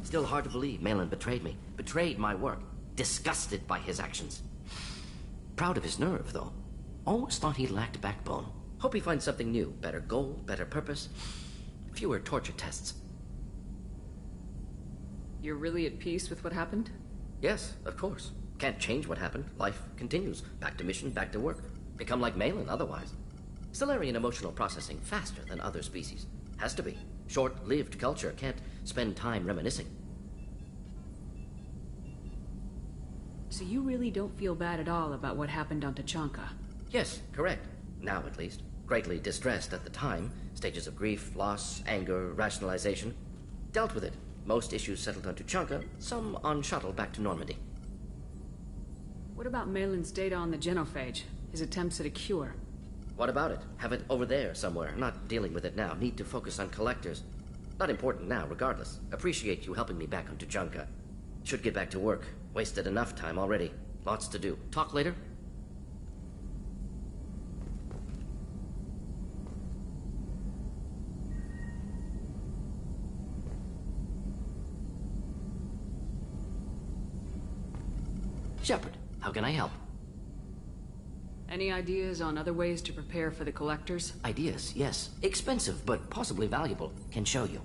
Still hard to believe Malin betrayed me. Betrayed my work. Disgusted by his actions. Proud of his nerve, though. Always thought he lacked backbone. Hope he finds something new. Better goal, better purpose. Fewer torture tests. You're really at peace with what happened? Yes, of course. Can't change what happened. Life continues. Back to mission, back to work. Become like Malin otherwise. Salarian emotional processing faster than other species. Has to be. Short-lived culture can't spend time reminiscing. So you really don't feel bad at all about what happened on Tuchanka? Yes, correct. Now at least. Greatly distressed at the time. Stages of grief, loss, anger, rationalization. Dealt with it. Most issues settled on Tuchanka, some on shuttle back to Normandy. What about Malin's data on the genophage? His attempts at a cure? What about it? Have it over there somewhere. Not dealing with it now. Need to focus on Collectors. Not important now, regardless. Appreciate you helping me back on Tuchanka. Should get back to work. Wasted enough time already. Lots to do. Talk later? Shepard, how can I help? Any ideas on other ways to prepare for the Collectors? Ideas, yes. Expensive, but possibly valuable. Can show you.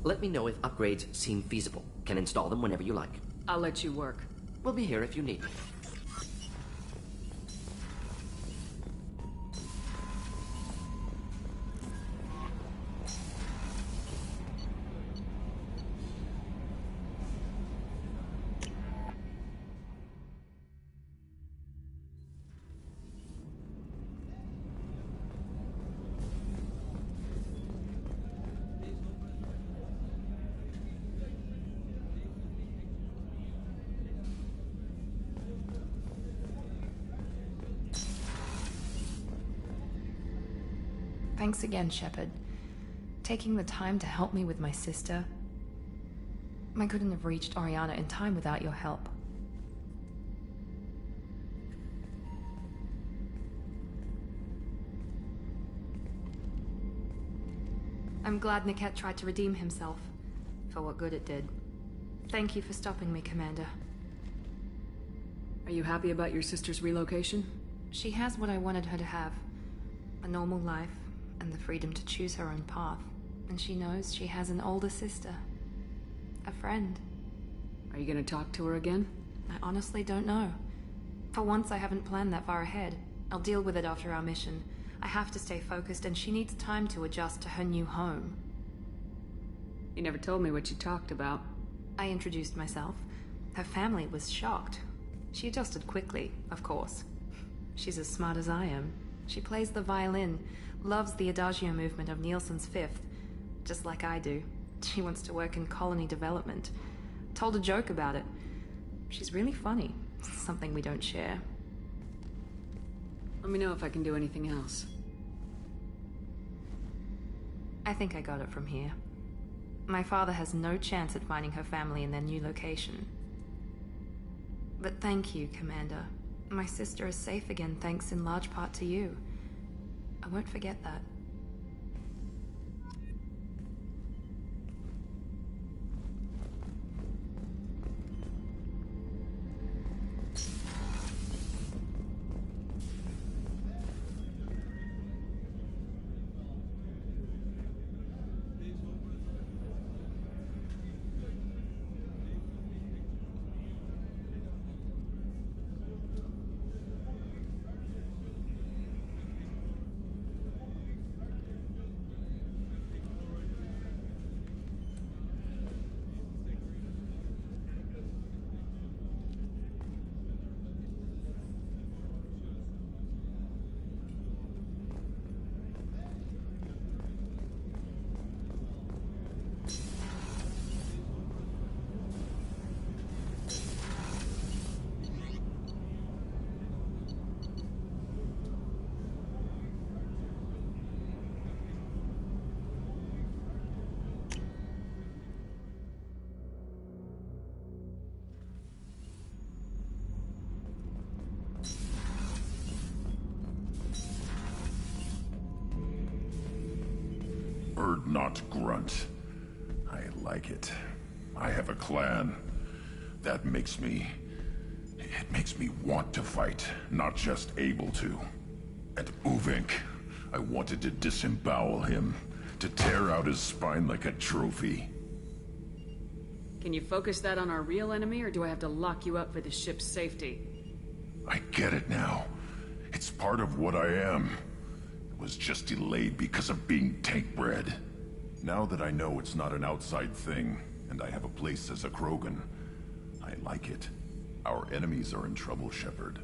Let me know if upgrades seem feasible. Can install them whenever you like. I'll let you work. We'll be here if you need me. Thanks again, Shepard. Taking the time to help me with my sister. I couldn't have reached Oriana in time without your help. I'm glad Niket tried to redeem himself, for what good it did. Thank you for stopping me, Commander. Are you happy about your sister's relocation? She has what I wanted her to have. A normal life, and the freedom to choose her own path. And she knows she has an older sister. A friend. Are you gonna talk to her again? I honestly don't know. For once, I haven't planned that far ahead. I'll deal with it after our mission. I have to stay focused, and she needs time to adjust to her new home. You never told me what you talked about. I introduced myself. Her family was shocked. She adjusted quickly, of course. She's as smart as I am. She plays the violin, loves the Adagio movement of Nielsen's Fifth, just like I do. She wants to work in colony development. Told a joke about it. She's really funny, something we don't share. Let me know if I can do anything else. I think I got it from here. My father has no chance at finding her family in their new location. But thank you, Commander. My sister is safe again thanks in large part to you. I won't forget that. Bird not grunt. I like it. I have a clan. That makes me... It makes me want to fight, not just able to. And Uvink, I wanted to disembowel him, to tear out his spine like a trophy. Can you focus that on our real enemy, or do I have to lock you up for the ship's safety? I get it now. It's part of what I am. It was just delayed because of being tank-bred. Now that I know it's not an outside thing, and I have a place as a Krogan, I like it. Our enemies are in trouble, Shepard,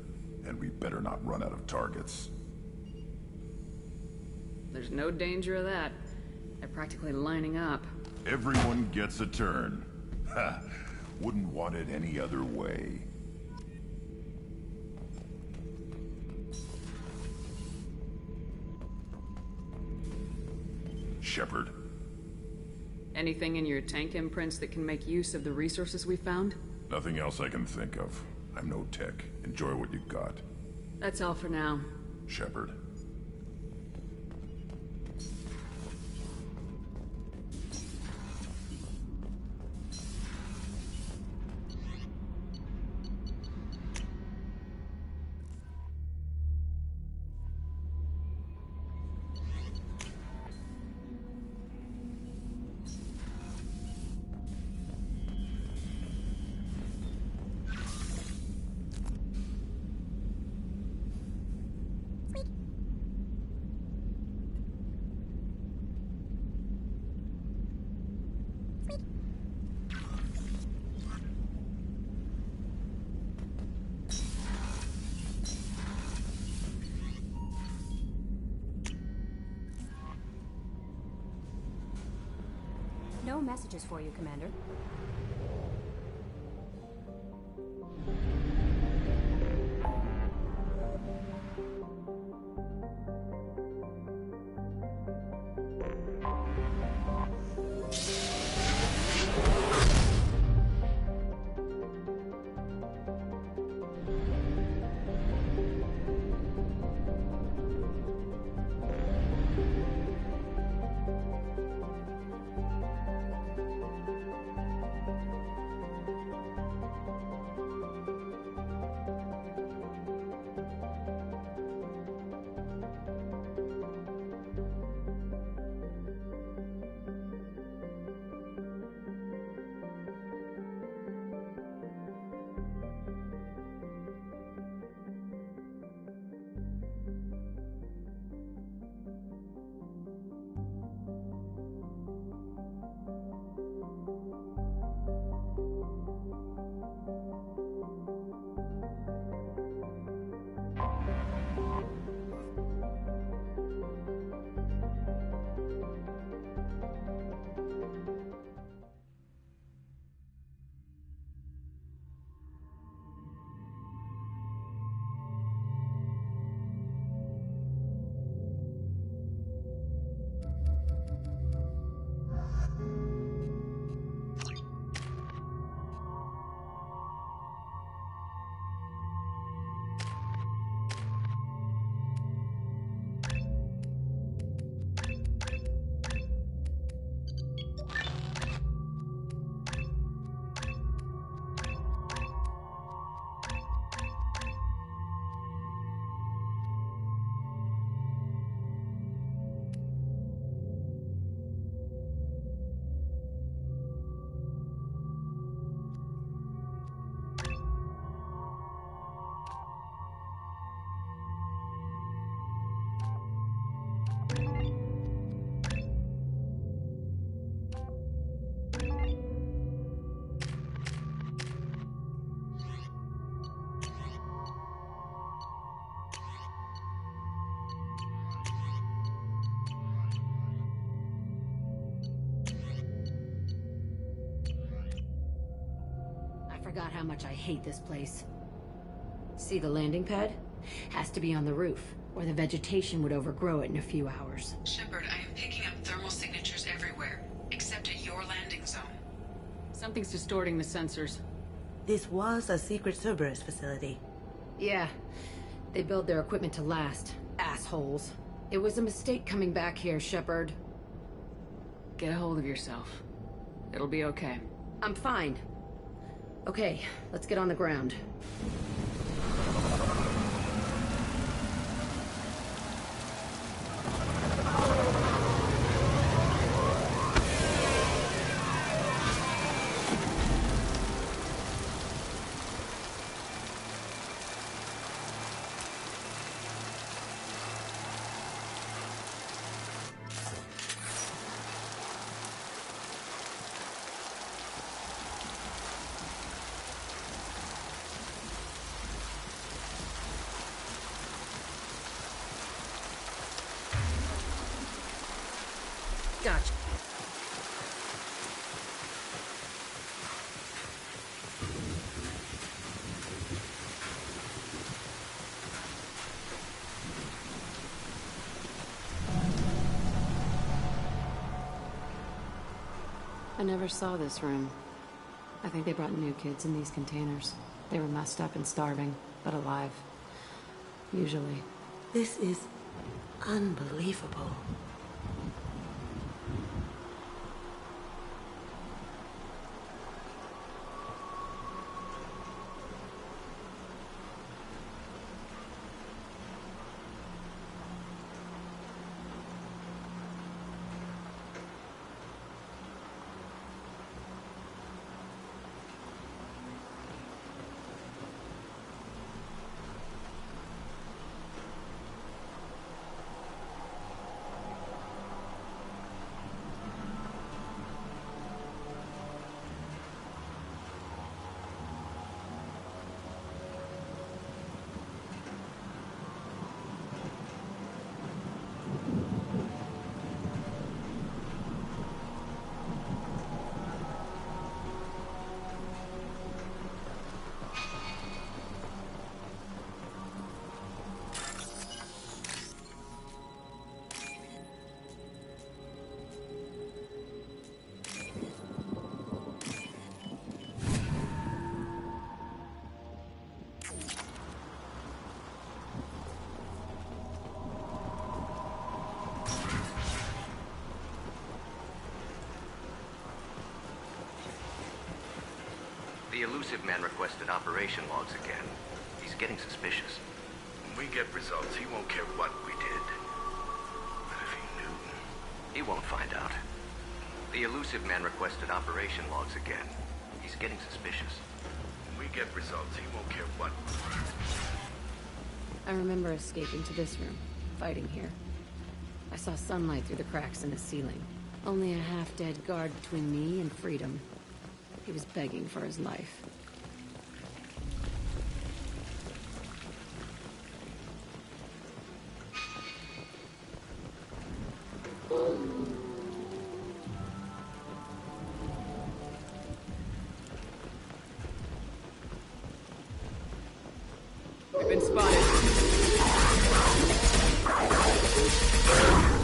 and we better not run out of targets. There's no danger of that. They're practically lining up. Everyone gets a turn. Ha! Wouldn't want it any other way. Shepard. Anything in your tank imprints that can make use of the resources we found? Nothing else I can think of. I'm no tech. Enjoy what you got. That's all for now. Shepard. No messages for you, Commander. forgot how much I hate this place. See the landing pad? Has to be on the roof, or the vegetation would overgrow it in a few hours. Shepard, I am picking up thermal signatures everywhere, except at your landing zone. Something's distorting the sensors. This was a secret Cerberus facility. Yeah. They build their equipment to last. Assholes. It was a mistake coming back here, Shepard. Get a hold of yourself. It'll be okay. I'm fine. Okay, let's get on the ground. Gotcha. I never saw this room. I think they brought new kids in these containers. They were messed up and starving, but alive. Usually. This is unbelievable. The elusive man requested operation logs again. He's getting suspicious. When we get results, he won't care what we did. But if he knew... He won't find out. The elusive man requested operation logs again. He's getting suspicious. When we get results, he won't care what... I remember escaping to this room, fighting here. I saw sunlight through the cracks in the ceiling. Only a half-dead guard between me and freedom. He was begging for his life. We've been spotted.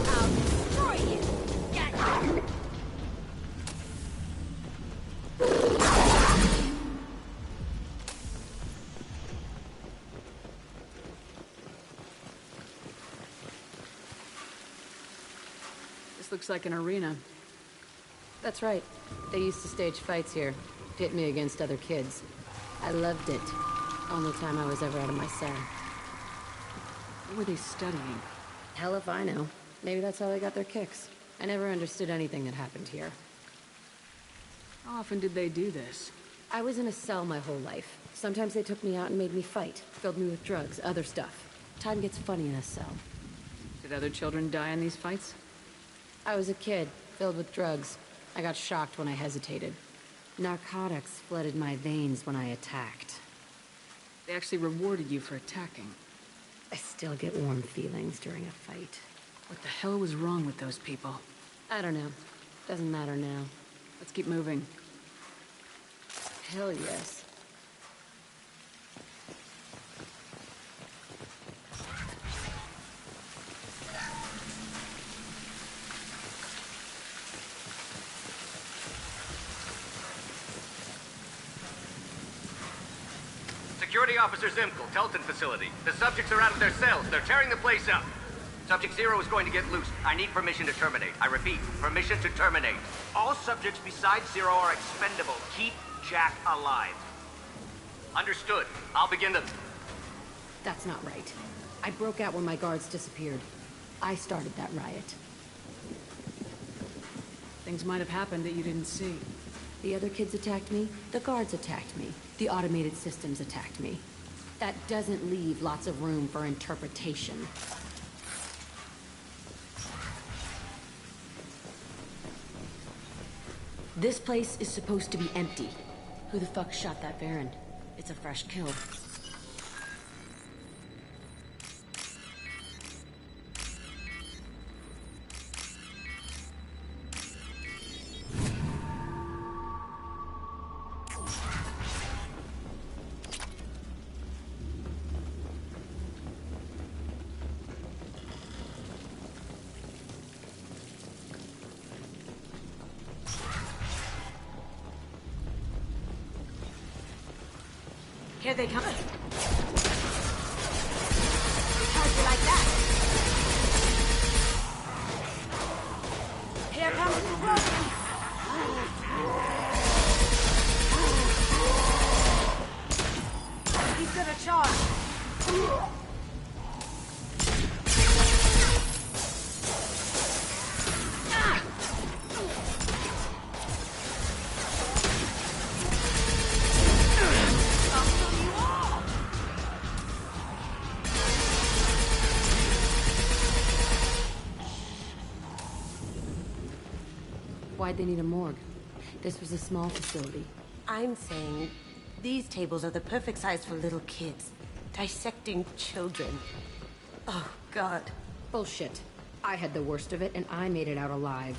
I'll destroy you! Gotcha! This looks like an arena. That's right. They used to stage fights here. Pit me against other kids. I loved it. Only time I was ever out of my cell. What were they studying? Hell if I know. Maybe that's how they got their kicks. I never understood anything that happened here. How often did they do this? I was in a cell my whole life. Sometimes they took me out and made me fight. Filled me with drugs, other stuff. Time gets funny in a cell. Did other children die in these fights? I was a kid, filled with drugs. I got shocked when I hesitated. Narcotics flooded my veins when I attacked. They actually rewarded you for attacking. I still get warm feelings during a fight. What the hell was wrong with those people? I don't know. Doesn't matter now. Let's keep moving. Hell yes. Security Officer Zimkel, Telton facility. The subjects are out of their cells. They're tearing the place up. Subject Zero is going to get loose. I need permission to terminate. I repeat, permission to terminate. All subjects besides Zero are expendable. Keep Jack alive. Understood. I'll begin the... That's not right. I broke out when my guards disappeared. I started that riot. Things might have happened that you didn't see. The other kids attacked me, the guards attacked me, the automated systems attacked me. That doesn't leave lots of room for interpretation. This place is supposed to be empty. Who the fuck shot that Baron? It's a fresh kill. Here they come. How'd you like that? Here comes the Krogan. He's gonna charge. Why'd they need a morgue? This was a small facility. I'm saying these tables are the perfect size for little kids. Dissecting children. Oh, God. Bullshit. I had the worst of it, and I made it out alive.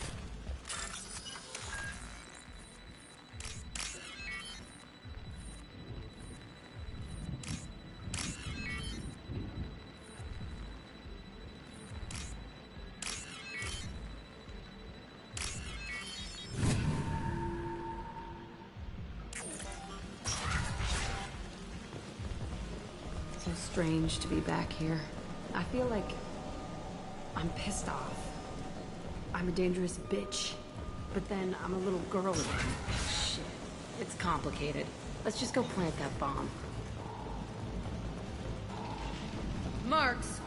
So strange to be back here. I feel like I'm pissed off. I'm a dangerous bitch. But then I'm a little girl again. Shit. It's complicated. Let's just go plant that bomb. Marks!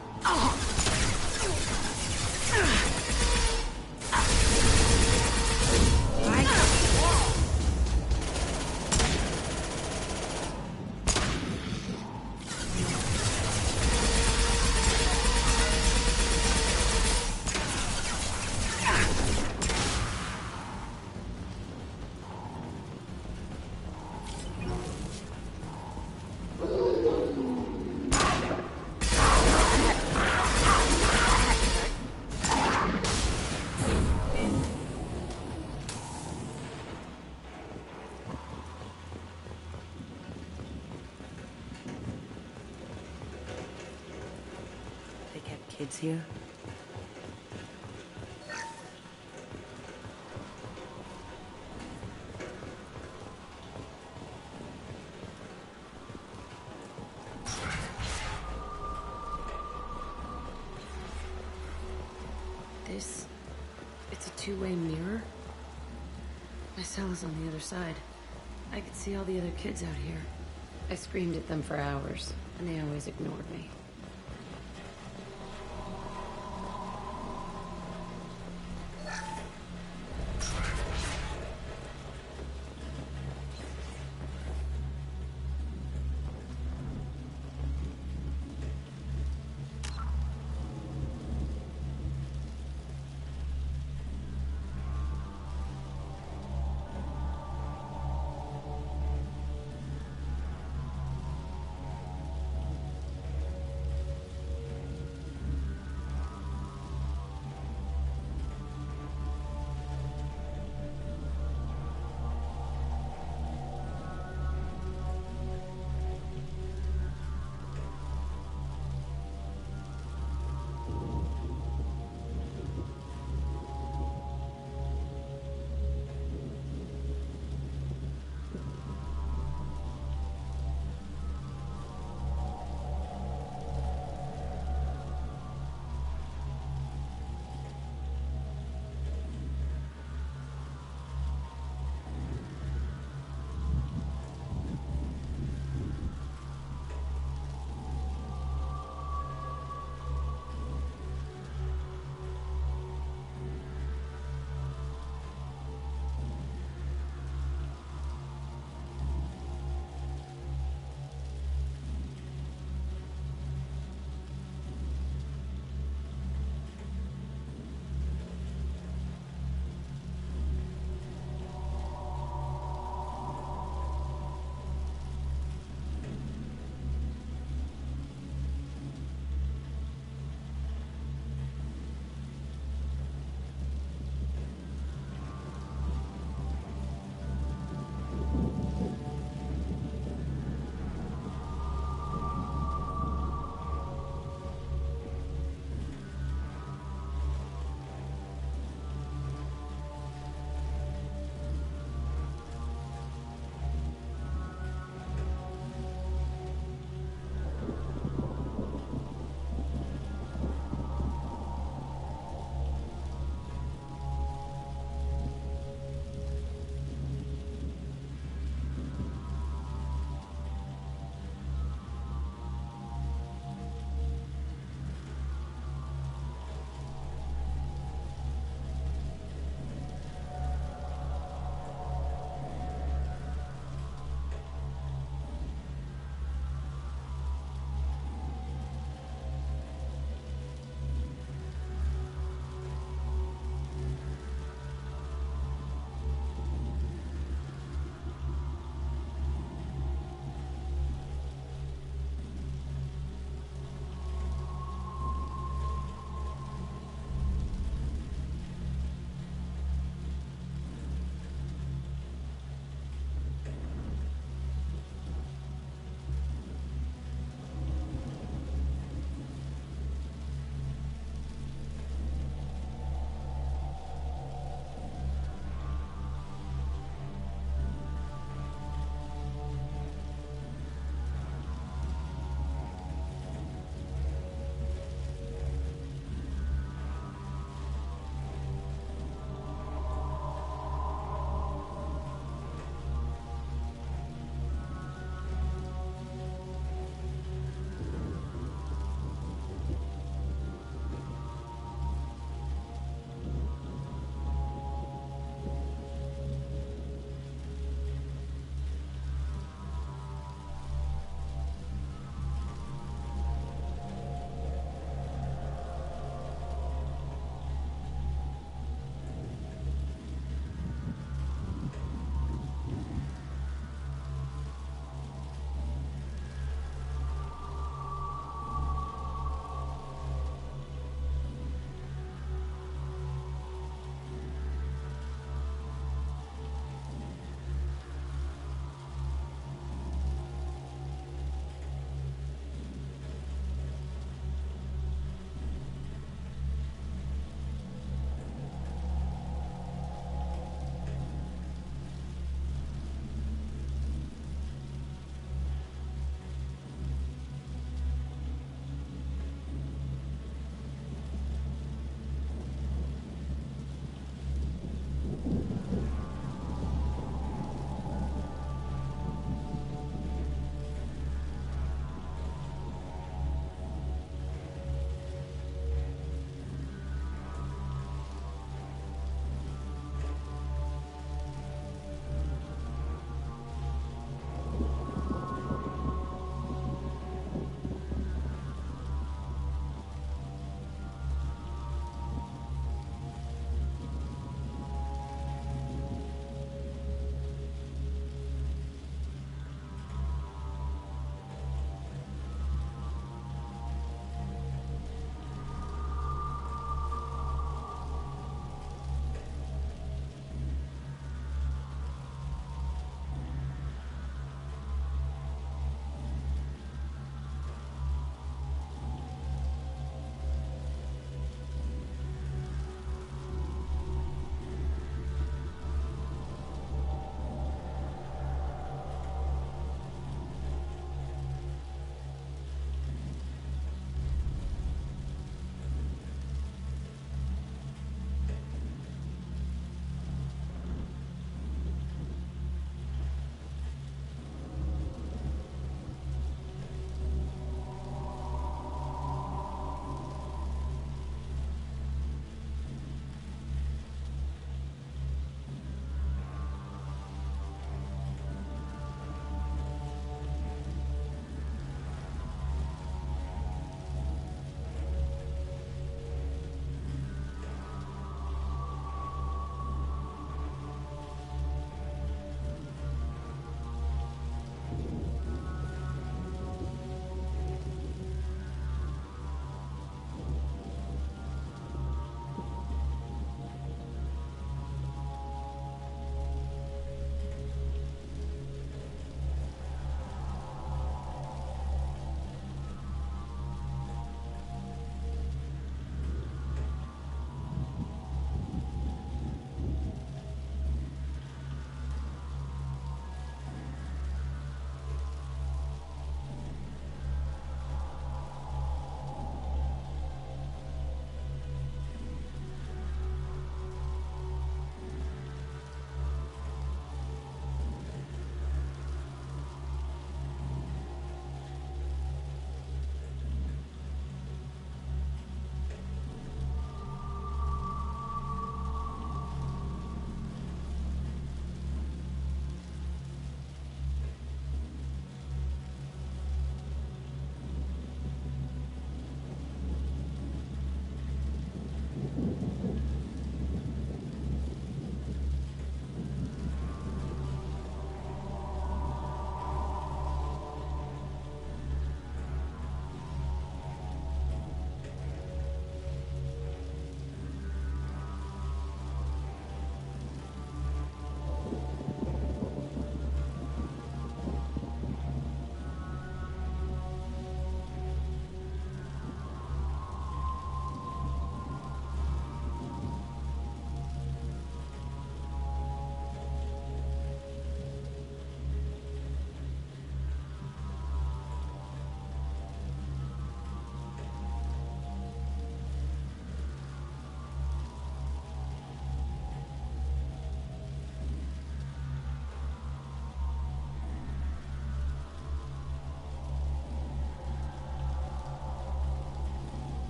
Kids here? It's a two-way mirror? My cell is on the other side. I could see all the other kids out here. I screamed at them for hours, and they always ignored me.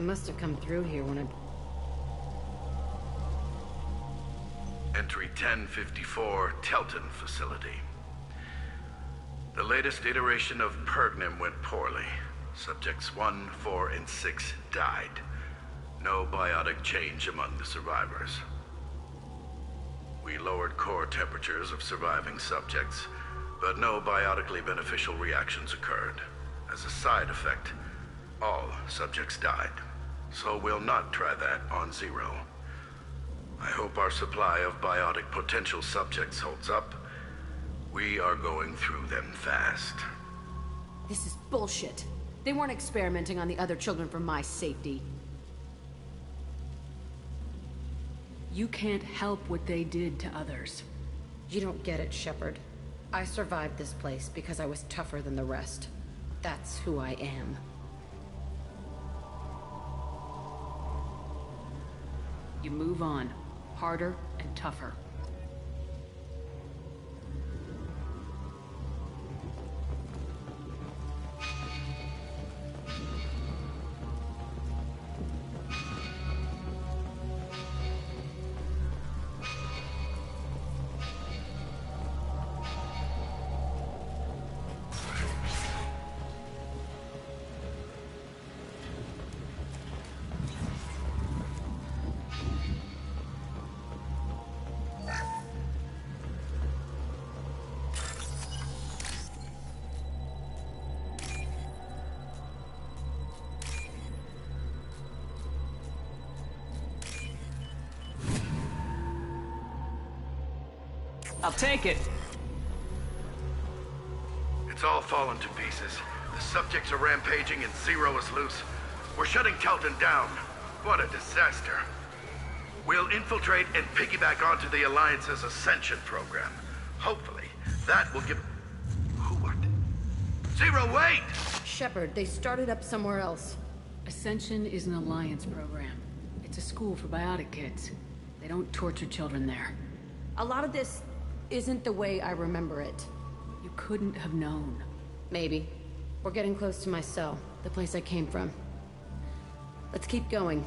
must have come through here when I... Entry 1054, Telton Facility. The latest iteration of Pergnim went poorly. Subjects 1, 4, and 6 died. No biotic change among the survivors. We lowered core temperatures of surviving subjects, but no biotically beneficial reactions occurred. As a side effect, all subjects died. So we'll not try that on Zero. I hope our supply of biotic potential subjects holds up. We are going through them fast. This is bullshit. They weren't experimenting on the other children for my safety. You can't help what they did to others. You don't get it, Shepard. I survived this place because I was tougher than the rest. That's who I am. You move on. Harder and tougher. I'll take it. It's all fallen to pieces. The subjects are rampaging and Zero is loose. We're shutting Telton down. What a disaster. We'll infiltrate and piggyback onto the Alliance's Ascension program. Hopefully, that will give... Who are they? Zero, wait! Shepard, they started up somewhere else. Ascension is an Alliance program. It's a school for biotic kids. They don't torture children there. A lot of this isn't the way I remember it. You couldn't have known. Maybe. We're getting close to my cell, the place I came from. Let's keep going.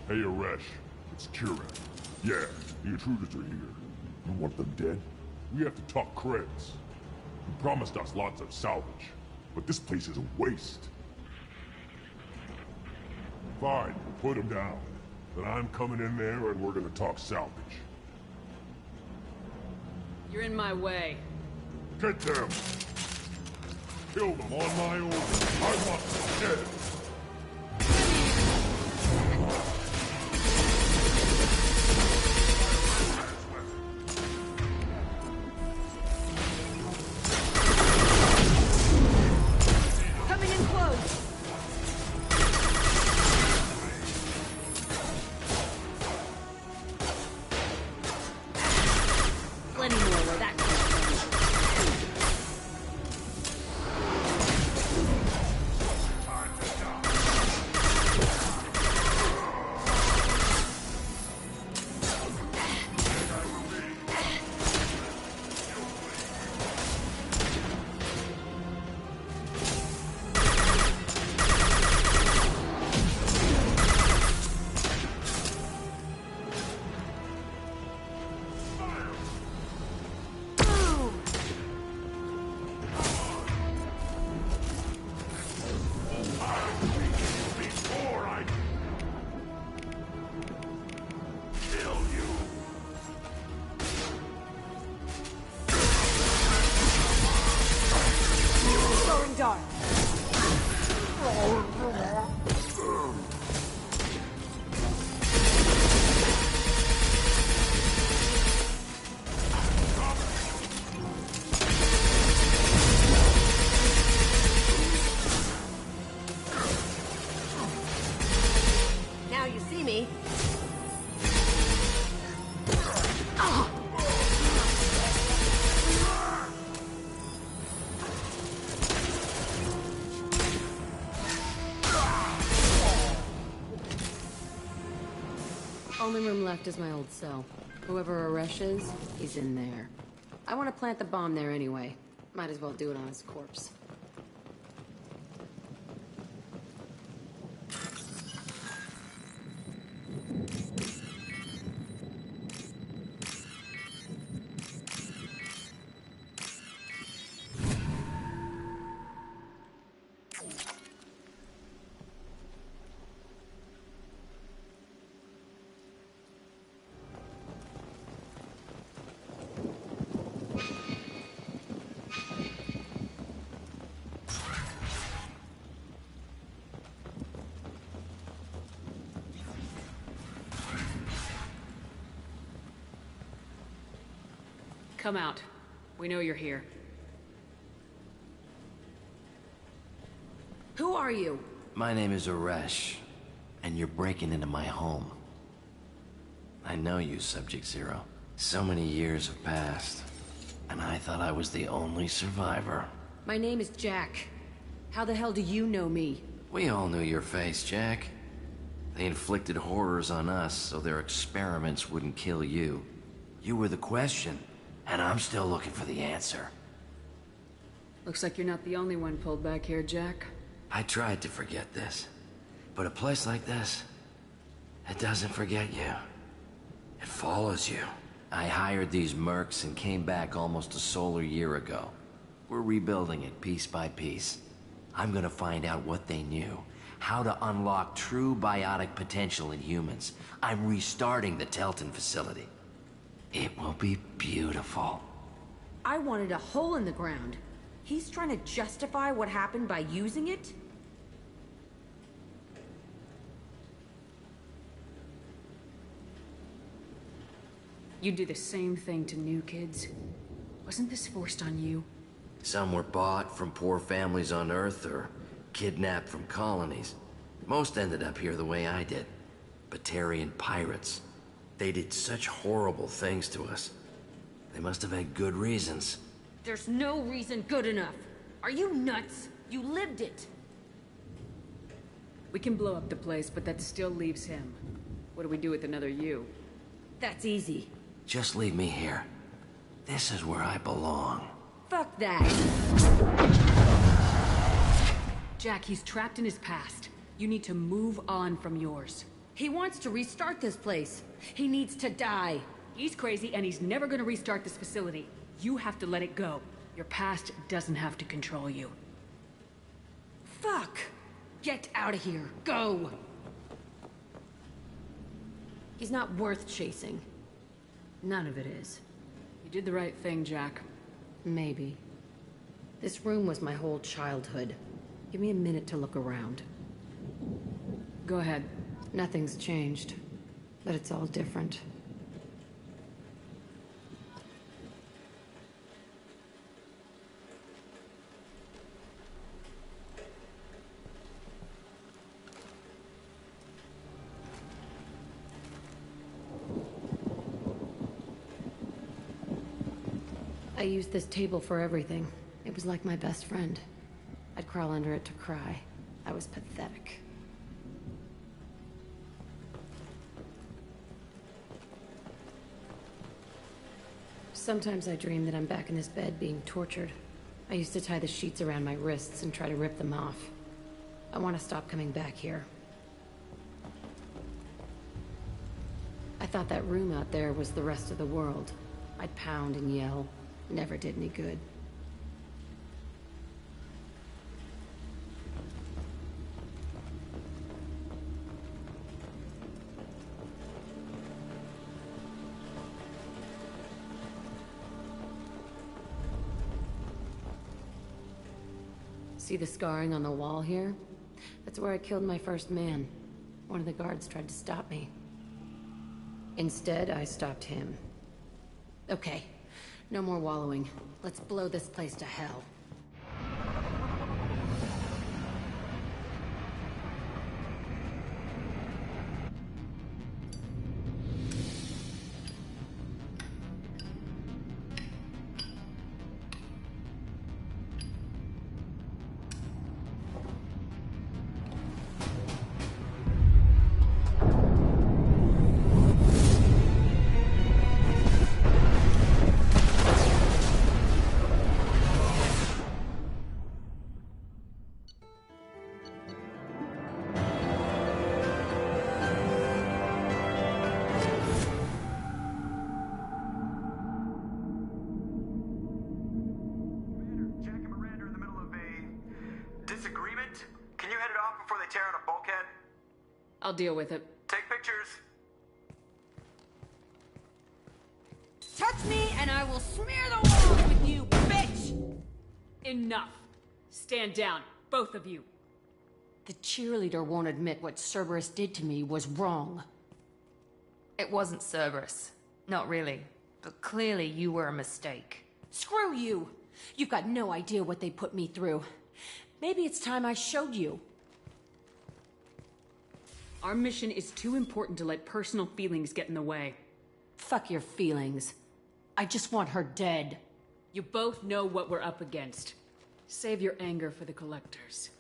Hey, Aresh. It's Kira. Yeah, the intruders are here. You want them dead? We have to talk creds. You promised us lots of salvage, but this place is a waste. Fine, put them down. Then I'm coming in there and we're gonna talk salvage. You're in my way. Get them! Kill them on my order. I want them dead. Only room left is my old cell. Whoever Aresh is, he's in there. I want to plant the bomb there anyway. Might as well do it on his corpse. Come out. We know you're here. Who are you? My name is Aresh, and you're breaking into my home. I know you, Subject Zero. So many years have passed, and I thought I was the only survivor. My name is Jack. How the hell do you know me? We all knew your face, Jack. They inflicted horrors on us so their experiments wouldn't kill you. You were the question, and I'm still looking for the answer. Looks like you're not the only one pulled back here, Jack. I tried to forget this, but a place like this, it doesn't forget you. It follows you. I hired these mercs and came back almost a solar year ago. We're rebuilding it piece by piece. I'm gonna find out what they knew, how to unlock true biotic potential in humans. I'm restarting the Telton facility. It will be beautiful. I wanted a hole in the ground. He's trying to justify what happened by using it? You do the same thing to new kids. Wasn't this forced on you? Some were bought from poor families on Earth or kidnapped from colonies. Most ended up here the way I did. Batarian pirates. They did such horrible things to us. They must have had good reasons. There's no reason good enough. Are you nuts? You lived it. We can blow up the place, but that still leaves him. What do we do with another you? That's easy. Just leave me here. This is where I belong. Fuck that. Jack, he's trapped in his past. You need to move on from yours. He wants to restart this place. He needs to die. He's crazy and he's never gonna restart this facility. You have to let it go. Your past doesn't have to control you. Fuck! Get out of here. Go! He's not worth chasing. None of it is. You did the right thing, Jack. Maybe. This room was my whole childhood. Give me a minute to look around. Go ahead. Nothing's changed, but it's all different. I used this table for everything. It was like my best friend. I'd crawl under it to cry. I was pathetic. Sometimes I dream that I'm back in this bed being tortured. I used to tie the sheets around my wrists and try to rip them off. I want to stop coming back here. I thought that room out there was the rest of the world. I'd pound and yell. Never did any good. See the scarring on the wall here? That's where I killed my first man. One of the guards tried to stop me. Instead, I stopped him. Okay, no more wallowing. Let's blow this place to hell. I'll deal with it. Take pictures. Touch me and I will smear the walls with you, bitch! Enough. Stand down, both of you. The cheerleader won't admit what Cerberus did to me was wrong. It wasn't Cerberus. Not really. But clearly you were a mistake. Screw you! You've got no idea what they put me through. Maybe it's time I showed you. Our mission is too important to let personal feelings get in the way. Fuck your feelings. I just want her dead. You both know what we're up against. Save your anger for the collectors.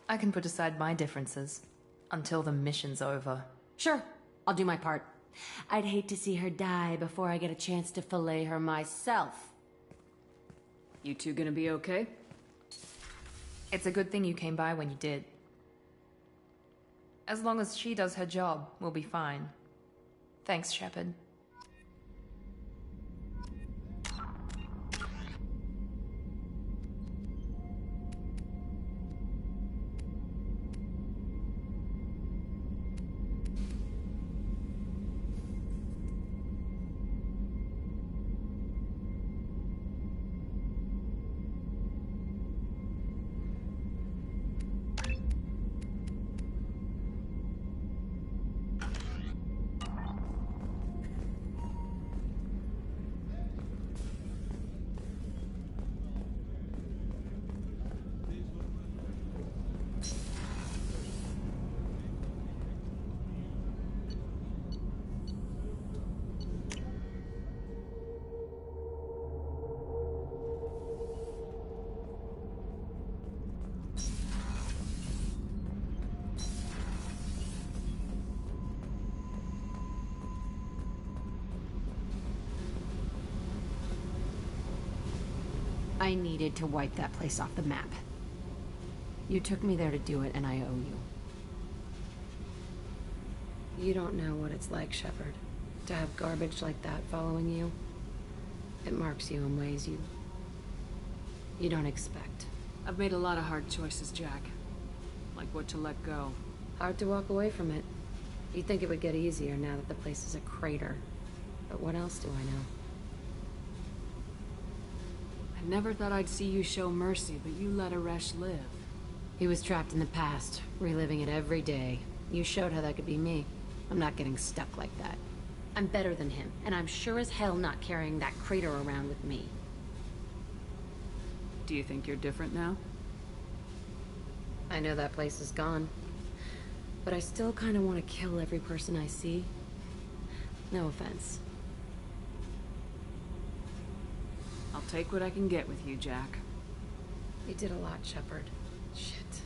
I can put aside my differences. Until the mission's over. Sure, I'll do my part. I'd hate to see her die before I get a chance to fillet her myself. You two gonna be okay? It's a good thing you came by when you did. As long as she does her job, we'll be fine. Thanks, Shepard. I needed to wipe that place off the map. You took me there to do it, and I owe you. You don't know what it's like, Shepard, to have garbage like that following you. It marks you in ways you don't expect. I've made a lot of hard choices, Jack. Like what to let go. Hard to walk away from it. You'd think it would get easier now that the place is a crater. But what else do I know? I never thought I'd see you show mercy, but you let Aresh live. He was trapped in the past, reliving it every day. You showed how that could be me. I'm not getting stuck like that. I'm better than him, and I'm sure as hell not carrying that crater around with me. Do you think you're different now? I know that place is gone. But I still kind of want to kill every person I see. No offense. I'll take what I can get with you, Jack. You did a lot, Shepard. Shit.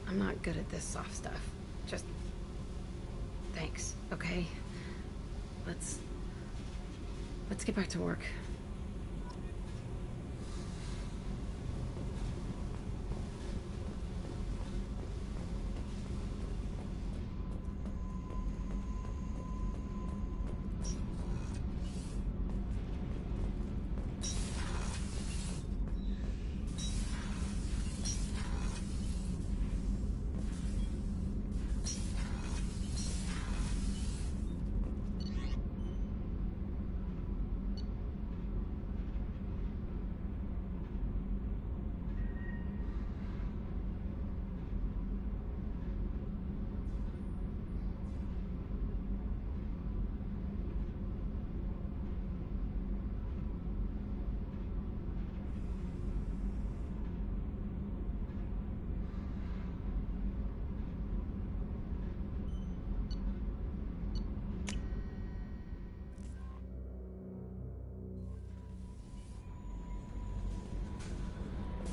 I'm not good at this soft stuff. Just... thanks, okay? Let's get back to work.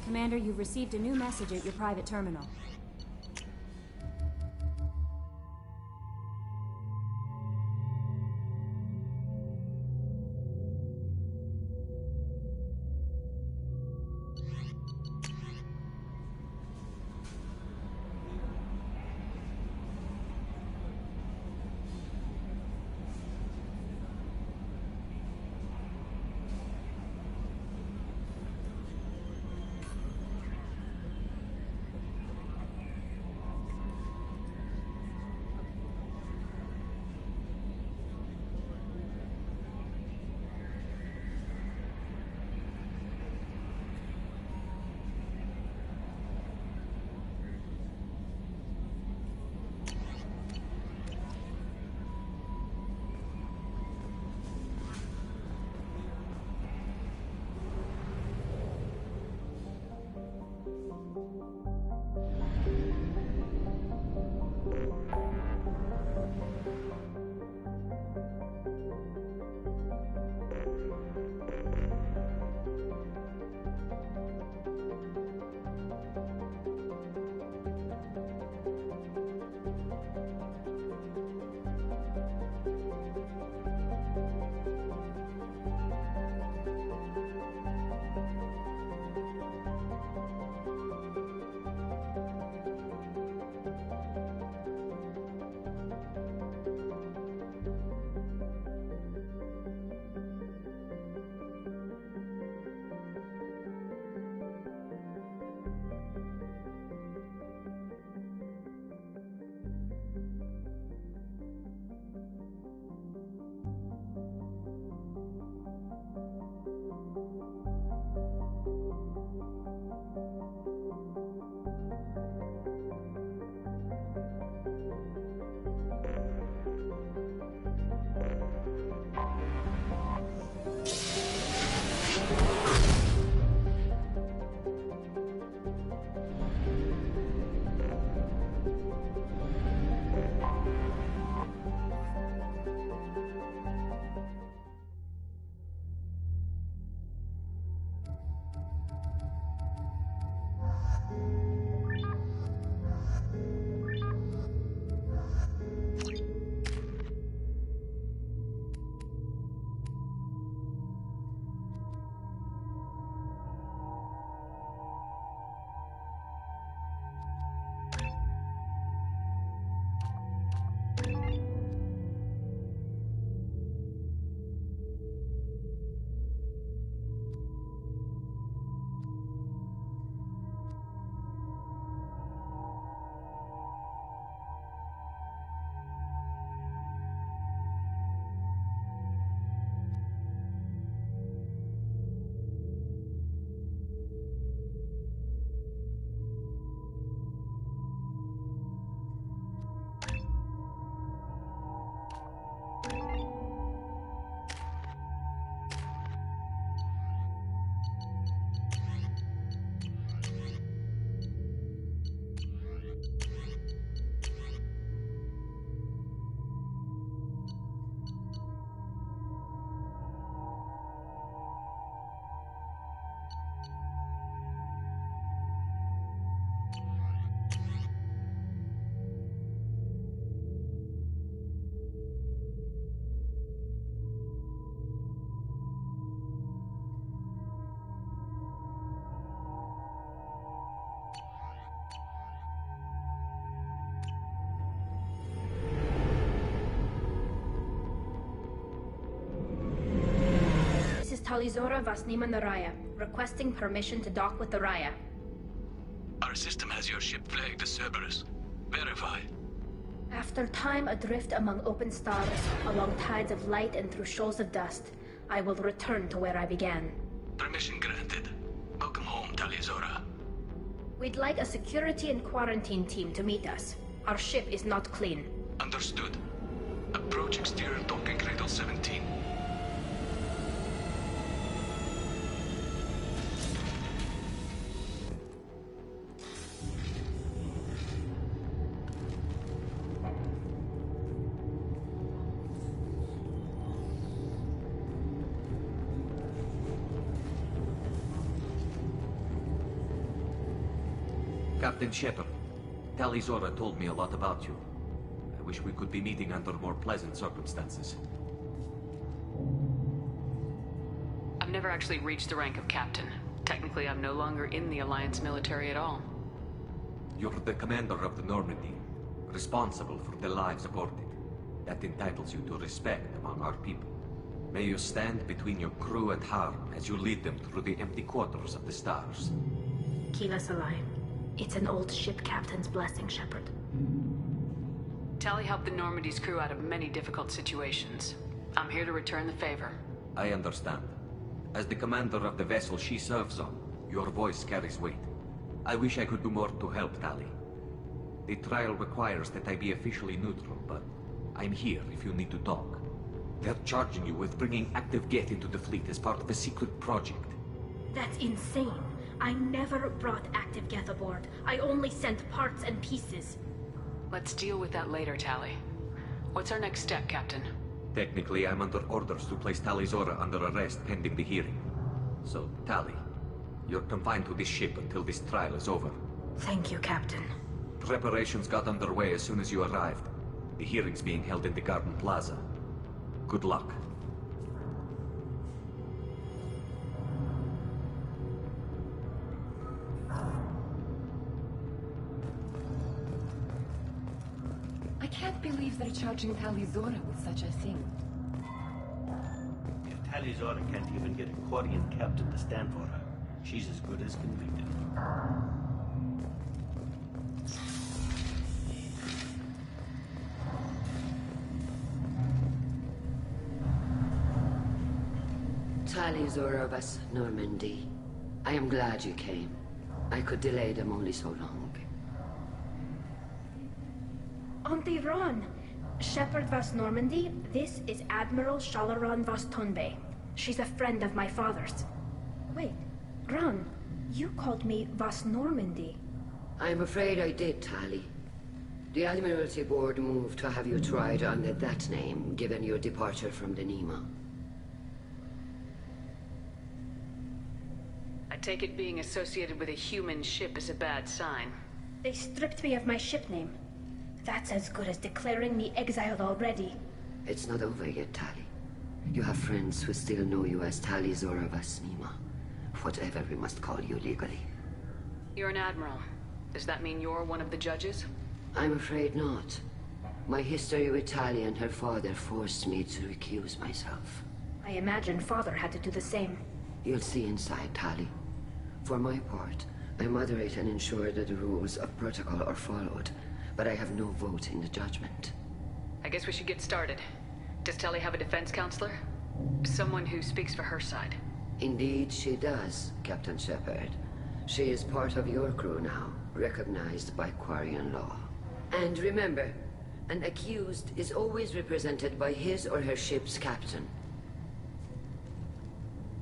Commander, you've received a new message at your private terminal. Talizora Vasnima Naraya, requesting permission to dock with the Raya. Our system has your ship flagged as Cerberus. Verify. After time adrift among open stars, along tides of light and through shoals of dust, I will return to where I began. Permission granted. Welcome home, Talizora. We'd like a security and quarantine team to meet us. Our ship is not clean. Understood. Approach exterior docking cradle 17. Captain Shepard, Talizora told me a lot about you. I wish we could be meeting under more pleasant circumstances. I've never actually reached the rank of captain. Technically, I'm no longer in the Alliance military at all. You're the commander of the Normandy, responsible for the lives aborted. That entitles you to respect among our people. May you stand between your crew and harm as you lead them through the empty quarters of the stars. Kiva Salai. It's an old ship captain's blessing, Shepard. Tali helped the Normandy's crew out of many difficult situations. I'm here to return the favor. I understand. As the commander of the vessel she serves on, your voice carries weight. I wish I could do more to help Tali. The trial requires that I be officially neutral, but I'm here if you need to talk. They're charging you with bringing active Geth into the fleet as part of a secret project. That's insane. I never brought active Geth aboard. I only sent parts and pieces. Let's deal with that later, Tali. What's our next step, Captain? Technically, I'm under orders to place Tali Zora under arrest pending the hearing. So, Tali, you're confined to this ship until this trial is over. Thank you, Captain. Preparations got underway as soon as you arrived. The hearing's being held in the Garden Plaza. Good luck. I can't believe they're charging Tali Zora with such a thing. If Tali Zora can't even get a Quarian captain to stand for her, she's as good as convicted. Tali Zora vas Normandy. I am glad you came. I could delay them only so long. Auntie Ron! Shepard vas Normandy, this is Admiral Shalaran vas Tonbe. She's a friend of my father's. Wait, Ron, you called me vas Normandy. I'm afraid I did, Tali. The Admiralty Board moved to have you tried under that name, given your departure from the Nima. I take it being associated with a human ship is a bad sign. They stripped me of my ship name. That's as good as declaring me exiled already. It's not over yet, Tali. You have friends who still know you as Tali Zora vas Nima. Whatever we must call you legally. You're an admiral. Does that mean you're one of the judges? I'm afraid not. My history with Tali and her father forced me to recuse myself. I imagine father had to do the same. You'll see inside, Tali. For my part, I moderate and ensure that the rules of protocol are followed, but I have no vote in the judgment. I guess we should get started. Does Tali have a defense counselor? Someone who speaks for her side? Indeed she does, Captain Shepard. She is part of your crew now, recognized by Quarian law. And remember, an accused is always represented by his or her ship's captain.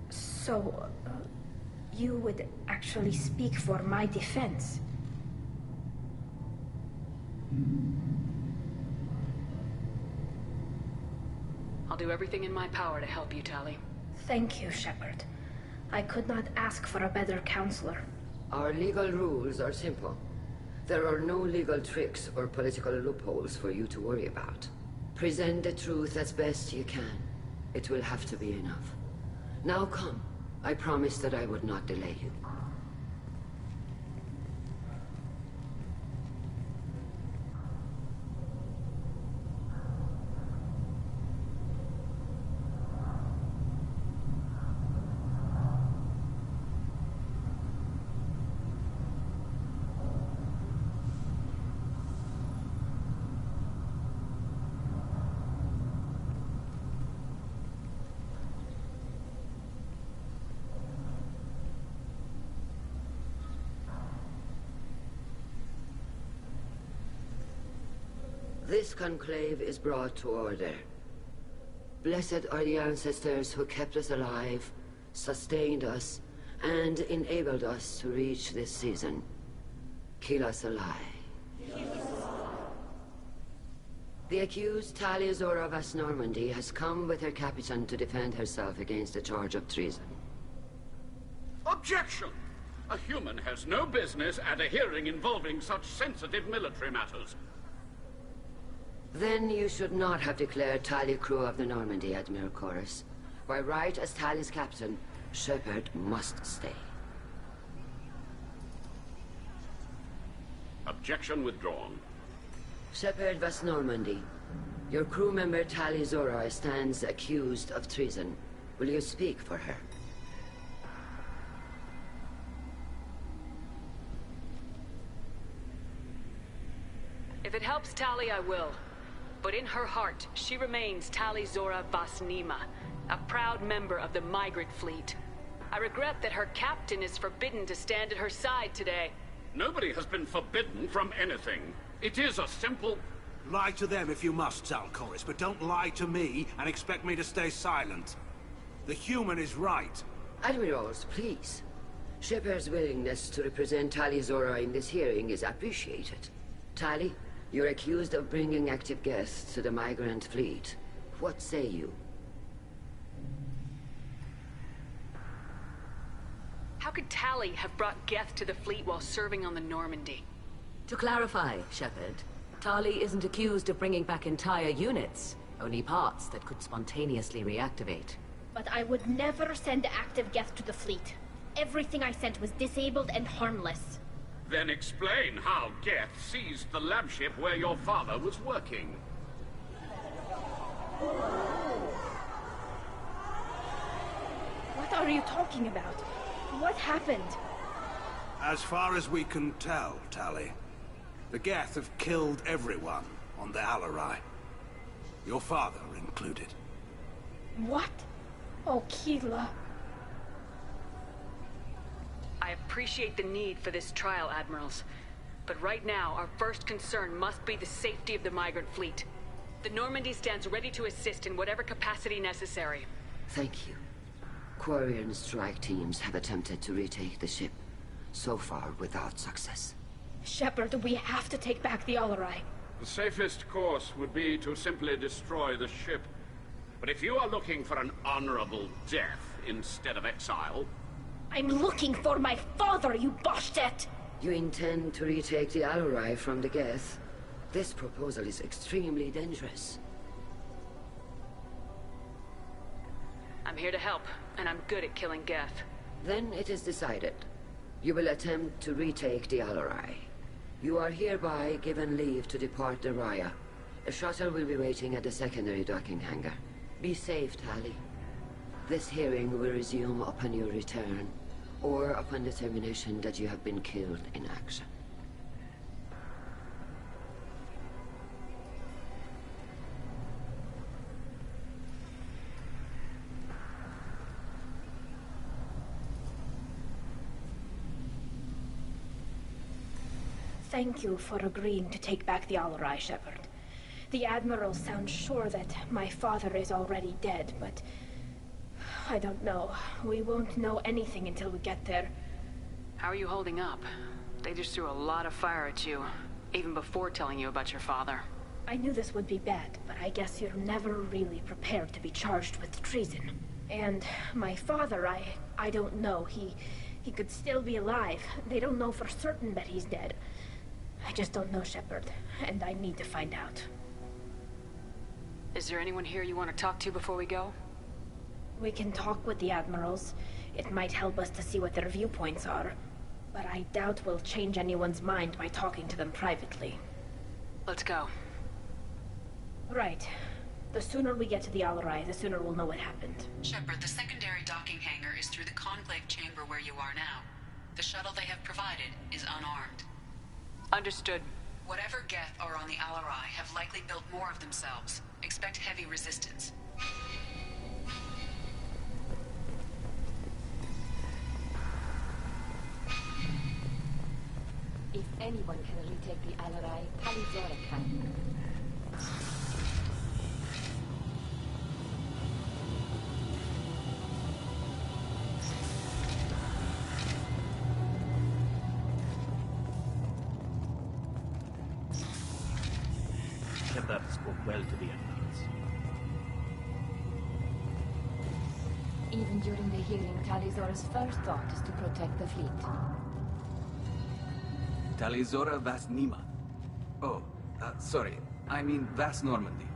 So, you would actually speak for my defense? I'll do everything in my power to help you, Tali. Thank you, Shepard. I could not ask for a better counselor. Our legal rules are simple. There are no legal tricks or political loopholes for you to worry about. Present the truth as best you can. It will have to be enough. Now come. I promised that I would not delay you. This conclave is brought to order. Blessed are the ancestors who kept us alive, sustained us, and enabled us to reach this season. Keep us alive. The accused Tali Zora vas Normandy has come with her captain to defend herself against a charge of treason. Objection! A human has no business at a hearing involving such sensitive military matters. Then you should not have declared Tali crew of the Normandy, Admiral Chorus. By right as Tali's captain, Shepard must stay. Objection withdrawn. Shepard vas Normandy. Your crew member Tali Zora stands accused of treason. Will you speak for her? If it helps Tali, I will. But in her heart, she remains Tali Zora vas Nima, a proud member of the migrant fleet. I regret that her captain is forbidden to stand at her side today. Nobody has been forbidden from anything. It is a simple... Lie to them if you must, Zalcoris, but don't lie to me and expect me to stay silent. The human is right. Admirals, please. Shepard's willingness to represent Tali Zora in this hearing is appreciated. Tali, you're accused of bringing active guests to the migrant fleet. What say you? How could Tali have brought Geth to the fleet while serving on the Normandy? To clarify, Shepard, Tali isn't accused of bringing back entire units, only parts that could spontaneously reactivate. But I would never send active Geth to the fleet. Everything I sent was disabled and harmless. Then explain how Geth seized the lab ship where your father was working. What are you talking about? What happened? As far as we can tell, Tali, the Geth have killed everyone on the Alarai. Your father included. What? Oh, Keela. I appreciate the need for this trial, Admirals. But right now, our first concern must be the safety of the migrant fleet. The Normandy stands ready to assist in whatever capacity necessary. Thank you. Quarian strike teams have attempted to retake the ship, so far without success. Shepard, we have to take back the Alarai. The safest course would be to simply destroy the ship. But if you are looking for an honorable death instead of exile... I'm looking for my father, you Bastet! You intend to retake the Alarai from the Geth? This proposal is extremely dangerous. I'm here to help, and I'm good at killing Geth. Then it is decided. You will attempt to retake the Alarai. You are hereby given leave to depart the Raya. A shuttle will be waiting at the secondary docking hangar. Be safe, Tali. This hearing will resume upon your return, or upon determination that you have been killed in action. Thank you for agreeing to take back the Alarai, Shepard. The Admiral sounds sure that my father is already dead, but... I don't know. We won't know anything until we get there. How are you holding up? They just threw a lot of fire at you, even before telling you about your father. I knew this would be bad, but I guess you're never really prepared to be charged with treason. And my father, I don't know. He could still be alive. They don't know for certain that he's dead. I just don't know, Shepard, and I need to find out. Is there anyone here you want to talk to before we go? We can talk with the Admirals. It might help us to see what their viewpoints are. But I doubt we'll change anyone's mind by talking to them privately. Let's go. Right. The sooner we get to the Alarai, the sooner we'll know what happened. Shepard, the secondary docking hangar is through the Conclave chamber where you are now. The shuttle they have provided is unarmed. Understood. Whatever Geth are on the Alarai have likely built more of themselves. Expect heavy resistance. If anyone can retake the Alarai, Tali Zora can. Shepard spoke well to the Admirals. Even during the hearing, Tali Zora's first thought is to protect the fleet. Tali Zora Vas Nima. Oh, sorry. I mean Vas Normandy.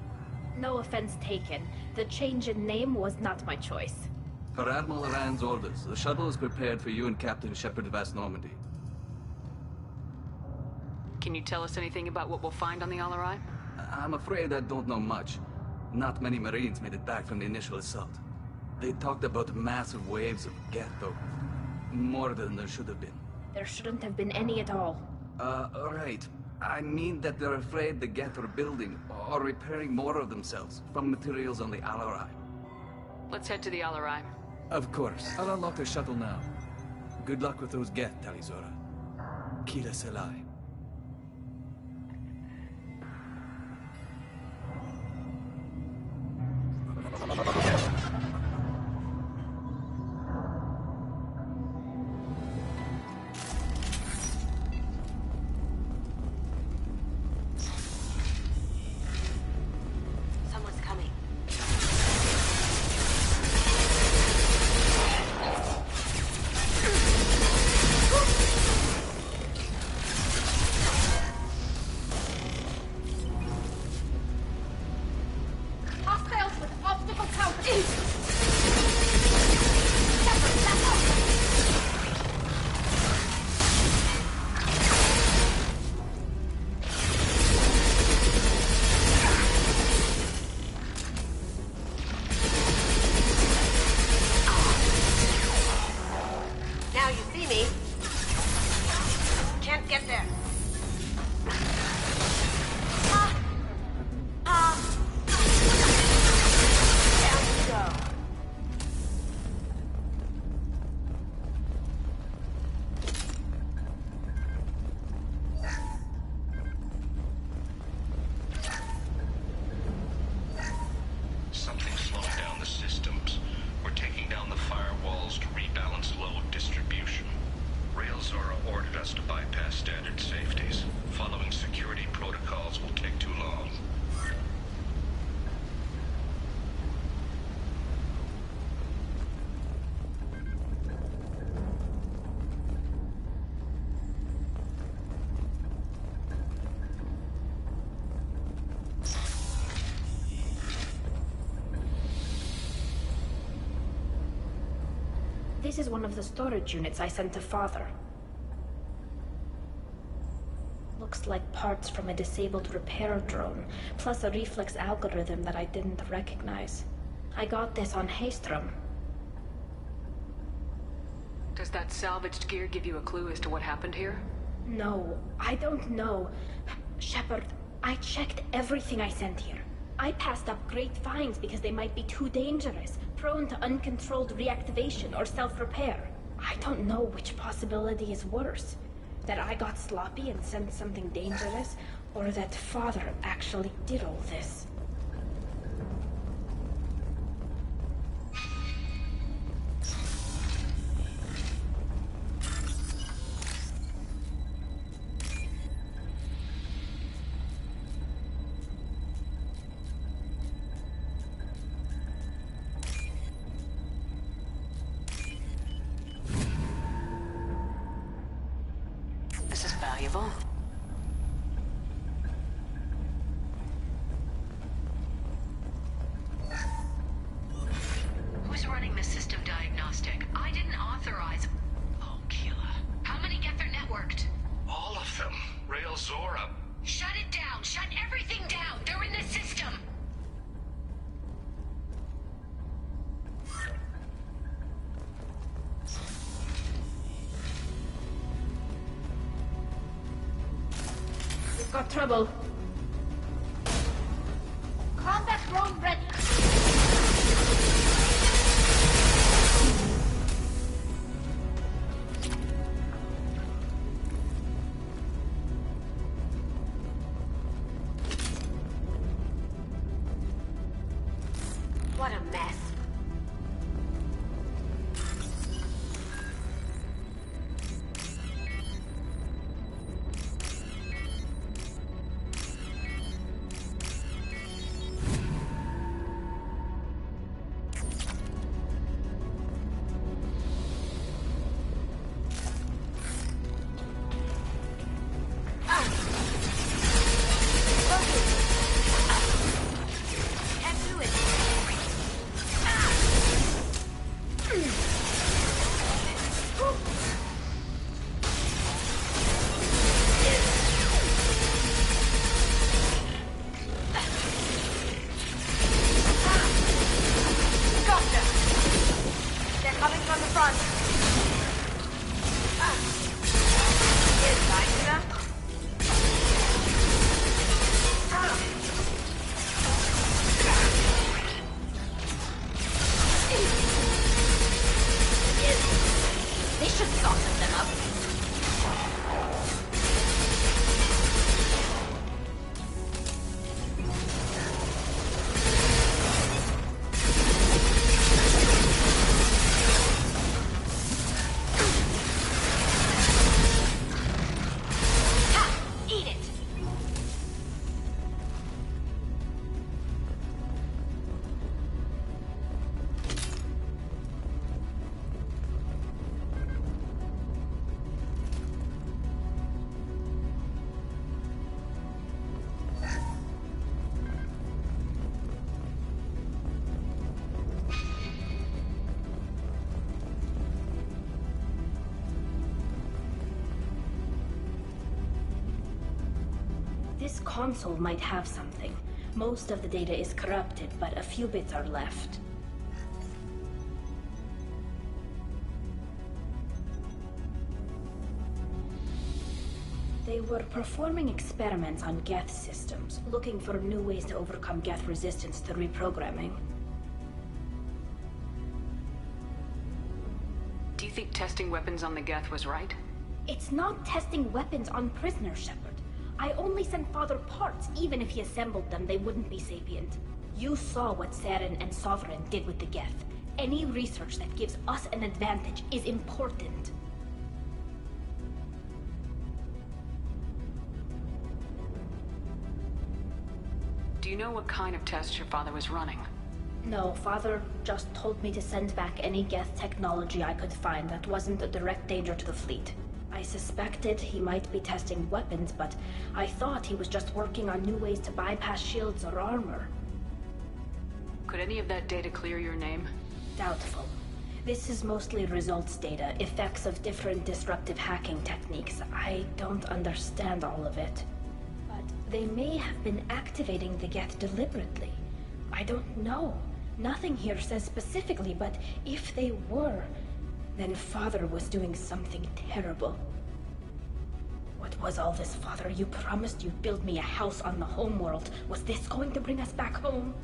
No offense taken. The change in name was not my choice. Per Admiral Rand's orders, the shuttle is prepared for you and Captain Shepard Vas Normandy. Can you tell us anything about what we'll find on the Alarai? I'm afraid I don't know much. Not many Marines made it back from the initial assault. They talked about massive waves of Geth, though. More than there should have been. There shouldn't have been any at all. Right. I mean that they're afraid the Geth are building or repairing more of themselves from materials on the Alarai. Let's head to the Alarai. Of course. I'll unlock the shuttle now. Good luck with those Geth, Tali Zora. Kila Selai. Now you see me. Can't get there. There we go. Something's slowing down the systems. We're taking down the firewalls to rebalance load distribution. Rail Zora ordered us to bypass standard safeties. Following security protocols will take too long. This is one of the storage units I sent to Father. Looks like parts from a disabled repair drone, plus a reflex algorithm that I didn't recognize. I got this on Haystrom. Does that salvaged gear give you a clue as to what happened here? No, I don't know. Shepard, I checked everything I sent here. I passed up great finds because they might be too dangerous, prone to uncontrolled reactivation or self-repair. I don't know which possibility is worse. That I got sloppy and sent something dangerous, or that Father actually did all this. This is valuable. Who's running the system diagnostic? I didn't authorize... Oh, Keela. How many get their networked? All of them. Rail Zora. Shut it down! Shut everything down! They're in the system! We've got trouble. Combat drone ready. What a mess. This console might have something. Most of the data is corrupted, but a few bits are left. They were performing experiments on Geth systems, looking for new ways to overcome Geth resistance to reprogramming. Do you think testing weapons on the Geth was right? It's not testing weapons on prisoners, Shepard. I only sent Father parts. Even if he assembled them, they wouldn't be sapient. You saw what Saren and Sovereign did with the Geth. Any research that gives us an advantage is important. Do you know what kind of tests your father was running? No, Father just told me to send back any Geth technology I could find that wasn't a direct danger to the fleet. I suspected he might be testing weapons, but I thought he was just working on new ways to bypass shields or armor. Could any of that data clear your name? Doubtful. This is mostly results data, effects of different disruptive hacking techniques. I don't understand all of it. But they may have been activating the Geth deliberately. I don't know. Nothing here says specifically, but if they were, then Father was doing something terrible. What was all this, Father? You promised you'd build me a house on the homeworld. Was this going to bring us back home?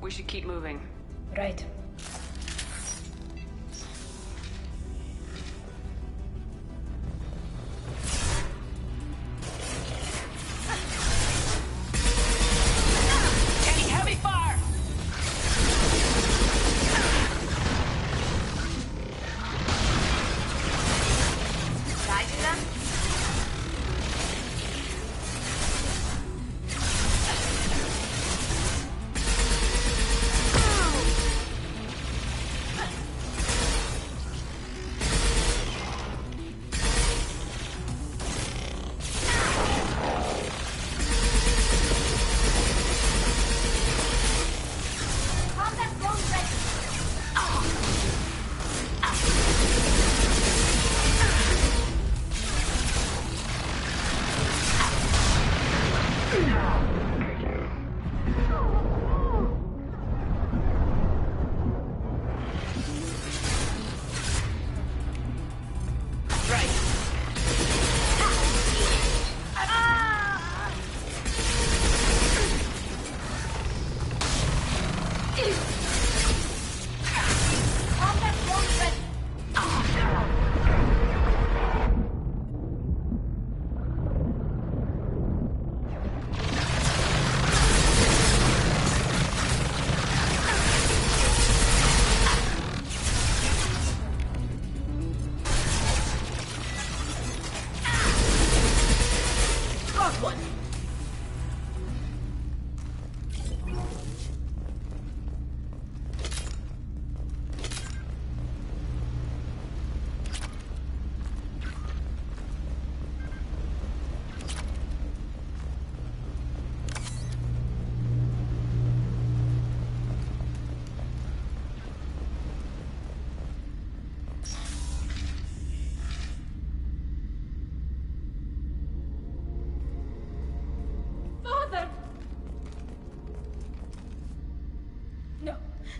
We should keep moving. Right.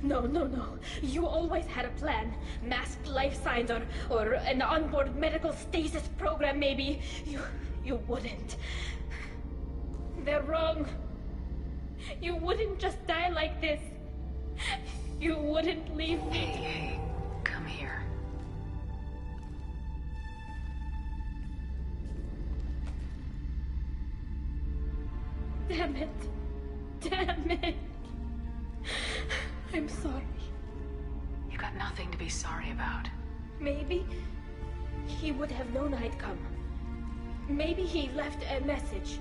No. You always had a plan. Masked life signs or an onboard medical stasis program, maybe. You wouldn't. They're wrong. You wouldn't just die like this. You wouldn't leave me. Hey, come here. Damn it. I'm sorry. You got nothing to be sorry about. Maybe he would have known I'd come. Maybe he left a message.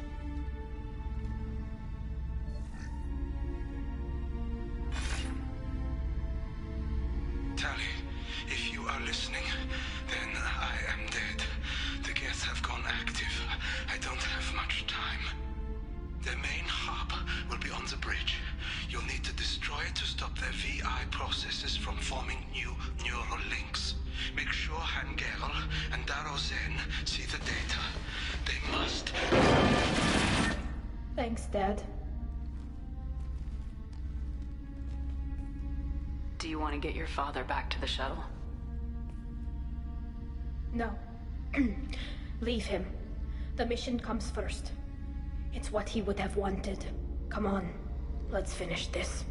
Tali, if you are listening, then I am dead. The Geth have gone active. I don't have much time. Their main hub will be on the bridge. You'll need to destroy it to stop their VI processes from forming new neural links. Make sure Hangerl and Daro Zen see the data. They must. Thanks, Dad. Do Do you want to get your father back to the shuttle? No. Leave him. The mission comes first. It's what he would have wanted. Come on, let's finish this.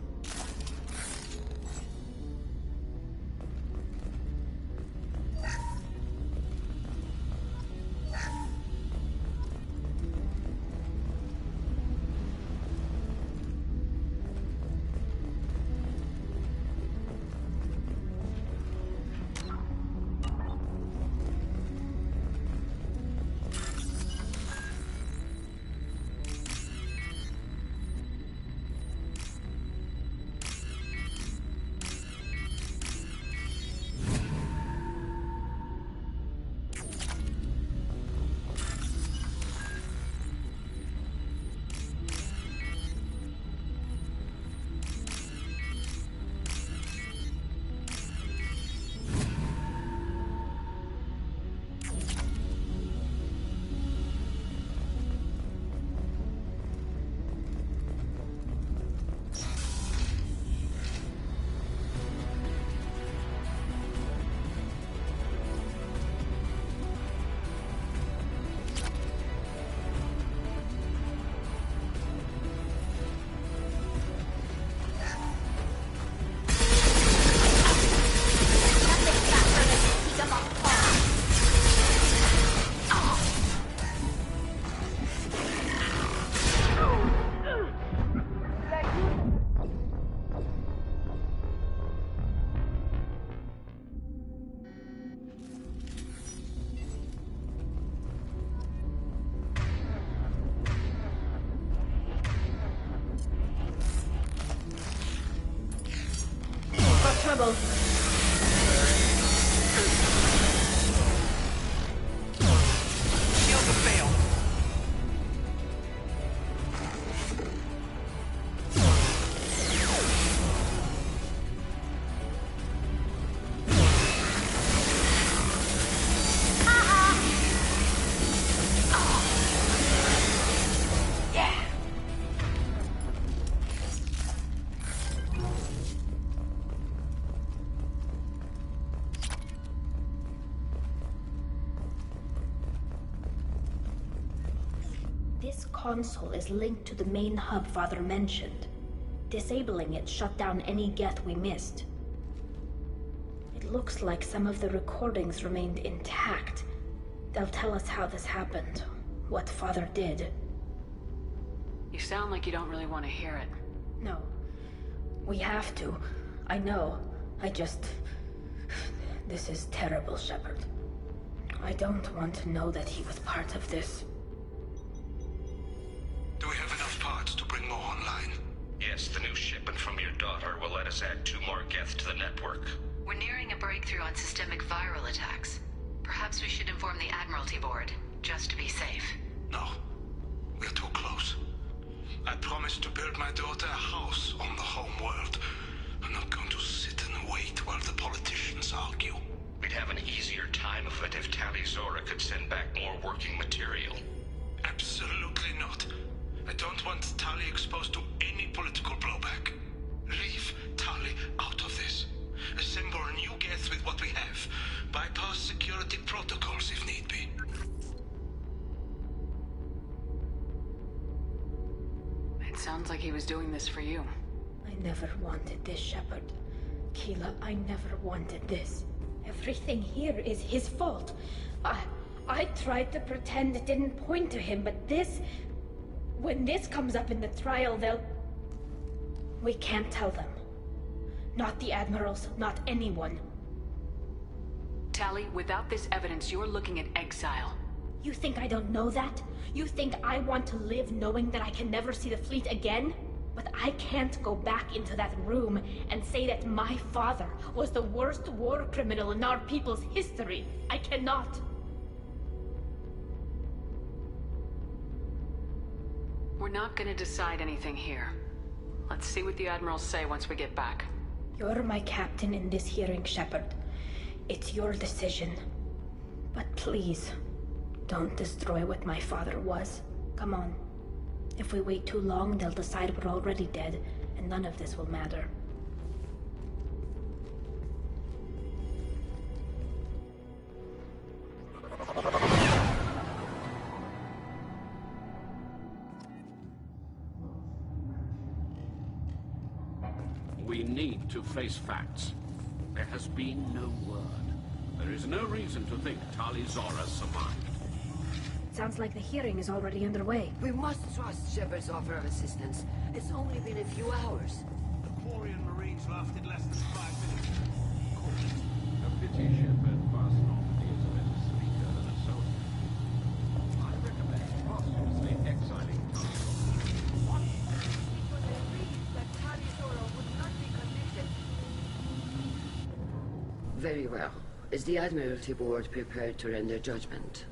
Trouble. Shields have failed. This console is linked to the main hub Father mentioned. Disabling it shut down any Geth we missed. It looks like some of the recordings remained intact. They'll tell us how this happened, what Father did. You sound like you don't really want to hear it. No. We have to. I know. This is terrible, Shepard. I don't want to know that he was part of this. Do we have enough parts to bring more online? Yes, the new shipment from your daughter will let us add 2 more Geth to the network. We're nearing a breakthrough on systemic viral attacks. Perhaps we should inform the Admiralty Board, just to be safe. No. We're too close. I promised to build my daughter a house on the home world. I'm not going to sit and wait while the politicians argue. We'd have an easier time of it if Tali Zora could send back more working material. Absolutely not. I don't want Tali exposed to any political blowback. Leave Tali out of this. Assemble new Geth with what we have. Bypass security protocols if need be. It sounds like he was doing this for you. I never wanted this, Shepard. Keela, I never wanted this. Everything here is his fault. I tried to pretend it didn't point to him, but this... When this comes up in the trial, they'll... We can't tell them. Not the Admirals, not anyone. Tali, without this evidence, you're looking at exile. You think I don't know that? You think I want to live knowing that I can never see the fleet again? But I can't go back into that room and say that my father was the worst war criminal in our people's history. I cannot. We're not gonna decide anything here. Let's see what the Admirals say once we get back. You're my captain in this hearing, Shepard. It's your decision. But please, don't destroy what my father was. Come on. If we wait too long, they'll decide we're already dead, and none of this will matter. We need to face facts. There has been no word. There is no reason to think Tali Zora survived. Sounds like the hearing is already underway. We must trust Shepard's offer of assistance. It's only been a few hours. The Quarian Marines lasted less than 5 minutes. A pity Shepard Vast Normandy is a better speaker than a soldier. I recommend posthumously exiling Tali. What? It was agreed that Tali Zora would not be convicted. Very well. Is the Admiralty Board prepared to render judgment?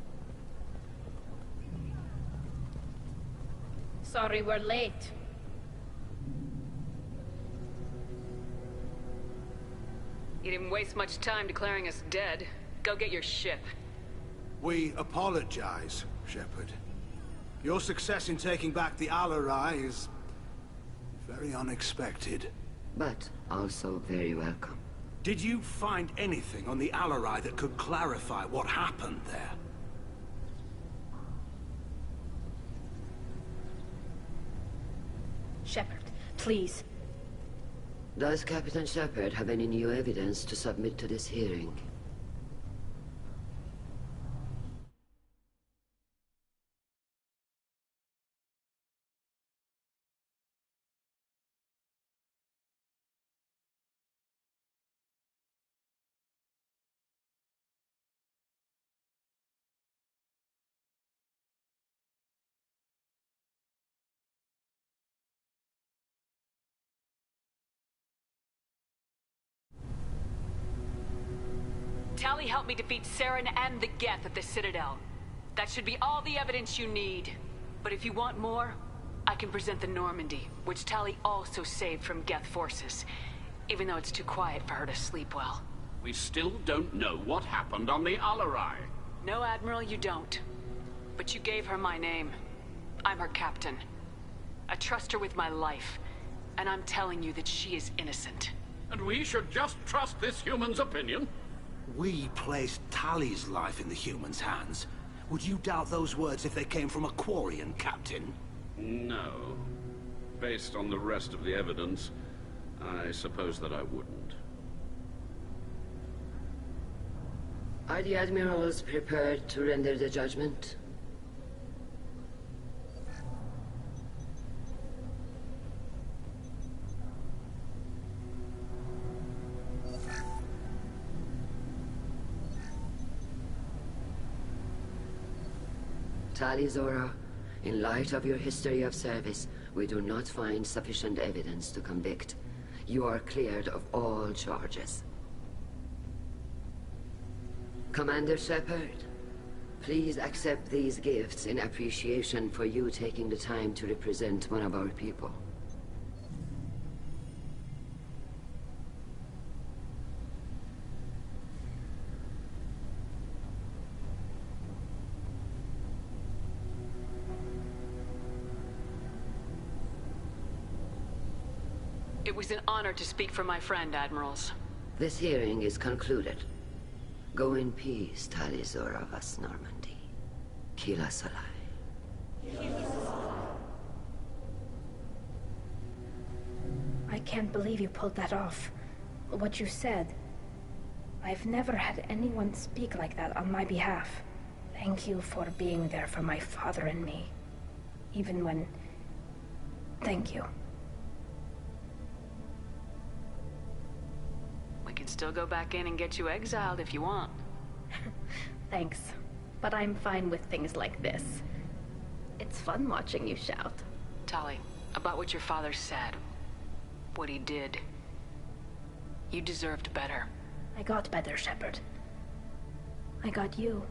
Sorry we're late. You didn't waste much time declaring us dead. Go get your ship. We apologize, Shepard. Your success in taking back the Al-Arai is very unexpected. But also very welcome. Did you find anything on the Al-Arai that could clarify what happened there? Shepard, please. Does Captain Shepard have any new evidence to submit to this hearing? Tali helped me defeat Saren and the Geth at the Citadel. That should be all the evidence you need. But if you want more, I can present the Normandy, which Tali also saved from Geth forces, even though it's too quiet for her to sleep well. We still don't know what happened on the Al-Arai. No, Admiral, you don't. But you gave her my name. I'm her captain. I trust her with my life, and I'm telling you that she is innocent. And we should just trust this human's opinion? We placed Tali's life in the humans' hands. Would you doubt those words if they came from a Quarian, Captain? No. Based on the rest of the evidence, I suppose that I wouldn't. Are the Admirals prepared to render the judgment? Tali Zora, in light of your history of service, we do not find sufficient evidence to convict. You are cleared of all charges. Commander Shepard, please accept these gifts in appreciation for you taking the time to represent one of our people. It was an honor to speak for my friend, Admirals. This hearing is concluded. Go in peace, Tali Zora Vast Normandy. Kila Salai. I can't believe you pulled that off. What you said. I've never had anyone speak like that on my behalf. Thank you for being there for my father and me. Even when... Thank you. We can still go back in and get you exiled if you want. Thanks. But I'm fine with things like this. It's fun watching you shout. Tali, about what your father said, what he did, you deserved better. I got better, Shepard. I got you.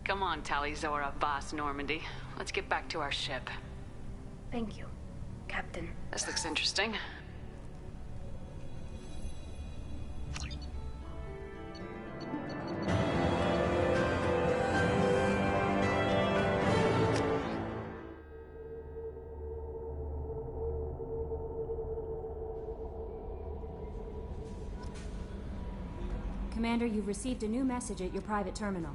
Come on, Tali Zora Vast Normandy. Let's get back to our ship. Thank you, Captain. This looks interesting. Commander, you've received a new message at your private terminal.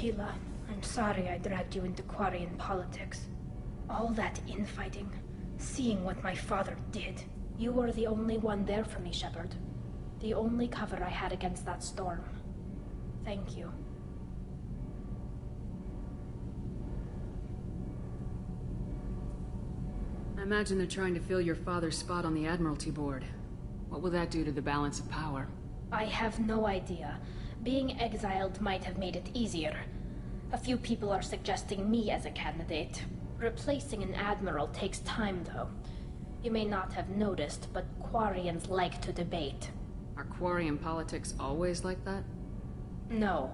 Sheila, I'm sorry I dragged you into Quarian politics. All that infighting, seeing what my father did. You were the only one there for me, Shepard. The only cover I had against that storm. Thank you. I imagine they're trying to fill your father's spot on the Admiralty Board. What will that do to the balance of power? I have no idea. Being exiled might have made it easier. A few people are suggesting me as a candidate. Replacing an admiral takes time, though. You may not have noticed, but Quarians like to debate. Are Quarian politics always like that? No.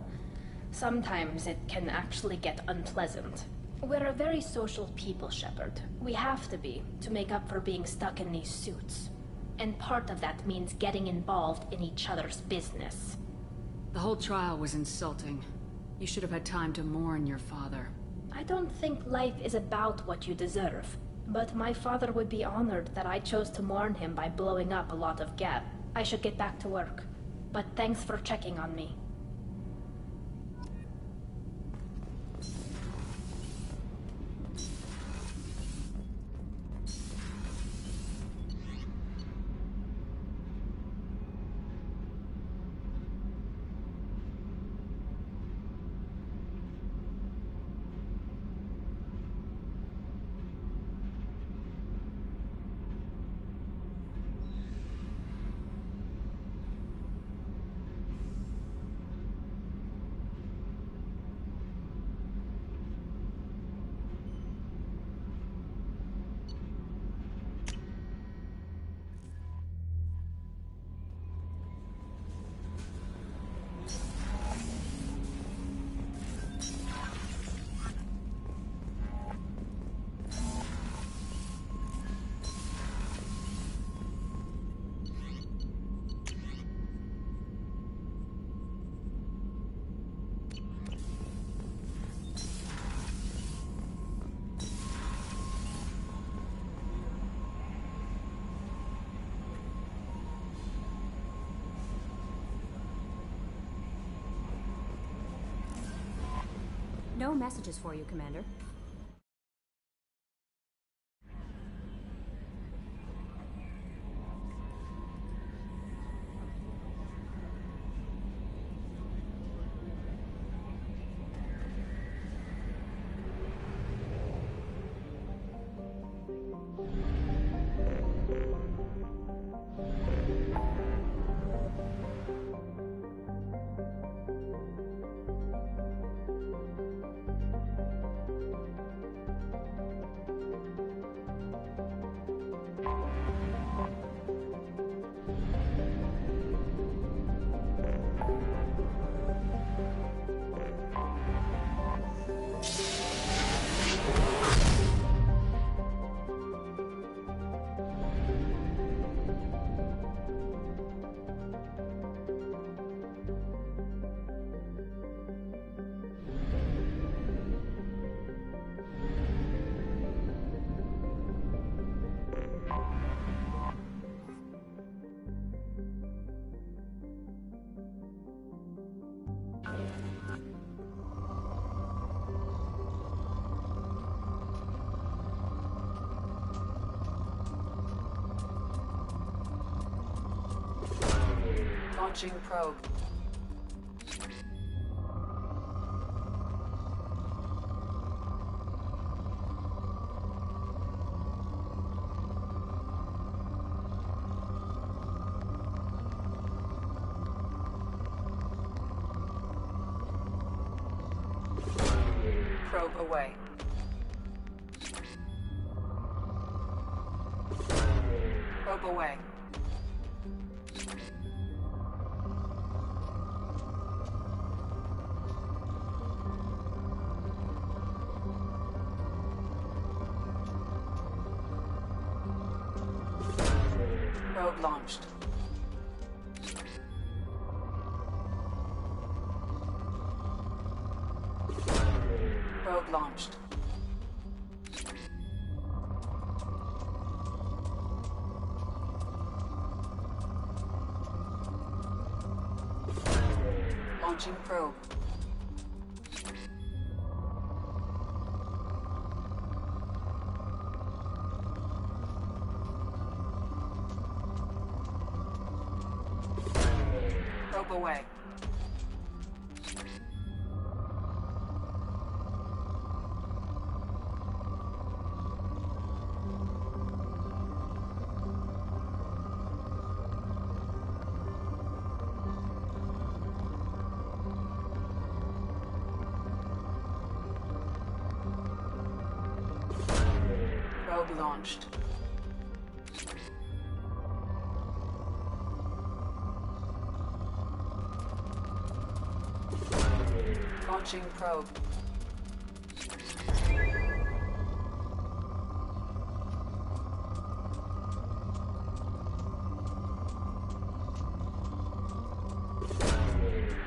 Sometimes it can actually get unpleasant. We're a very social people, Shepard. We have to be, to make up for being stuck in these suits. And part of that means getting involved in each other's business. The whole trial was insulting. You should have had time to mourn your father. I don't think life is about what you deserve. But my father would be honored that I chose to mourn him by blowing up a lot of Geb. I should get back to work. But thanks for checking on me. No messages for you, Commander. Launching probe. Probe away. Probe away. Probe launched. Probe launched. Launching probe. Probe away. Probe launched. Launching probe.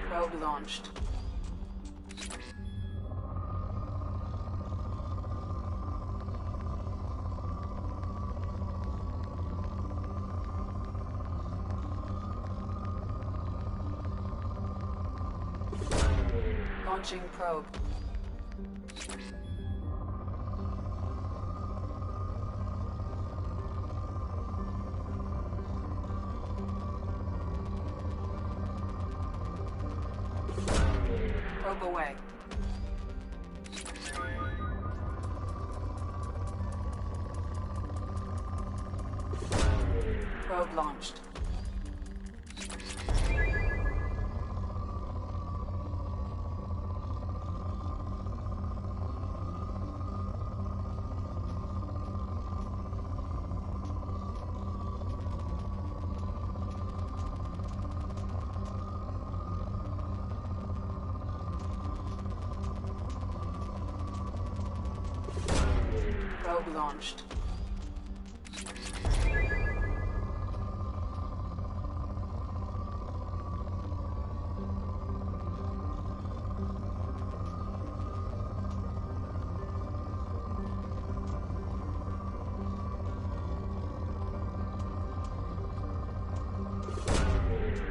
Probe launched. Launching probe. Probe away. Probe launched. Probe launched.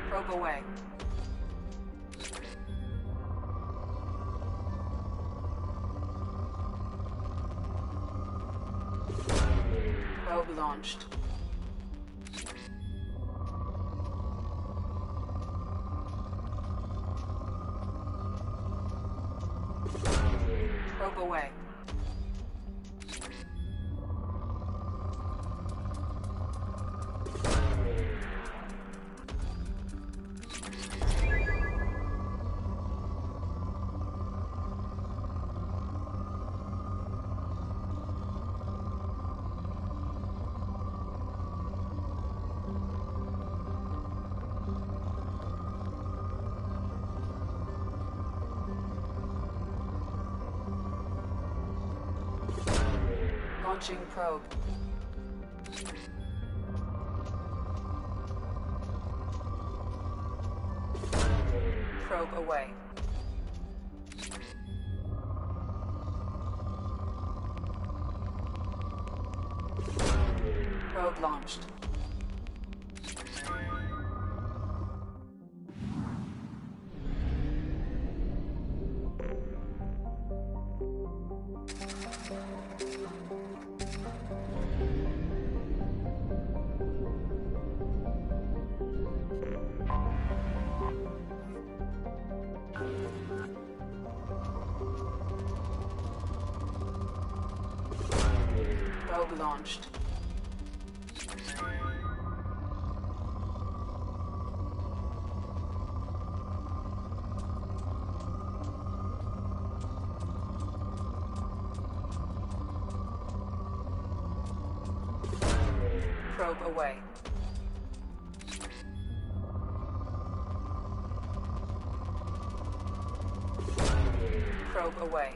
Probe away. Probe launched. Probe away. Launching probe. Probe away. Probe launched. Probe launched. Probe away. Probe away.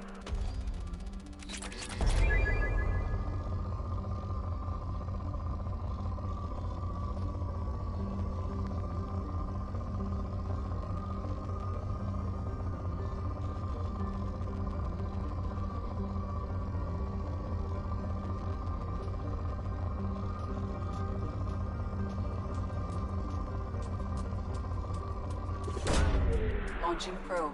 Launching probe.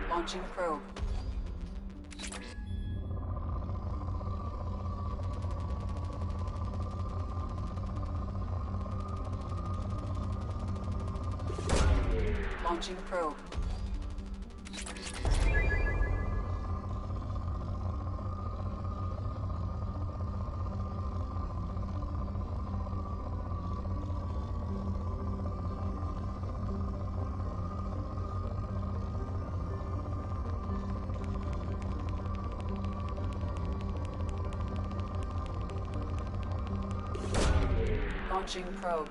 Launching probe. Launching probe. Launching probe.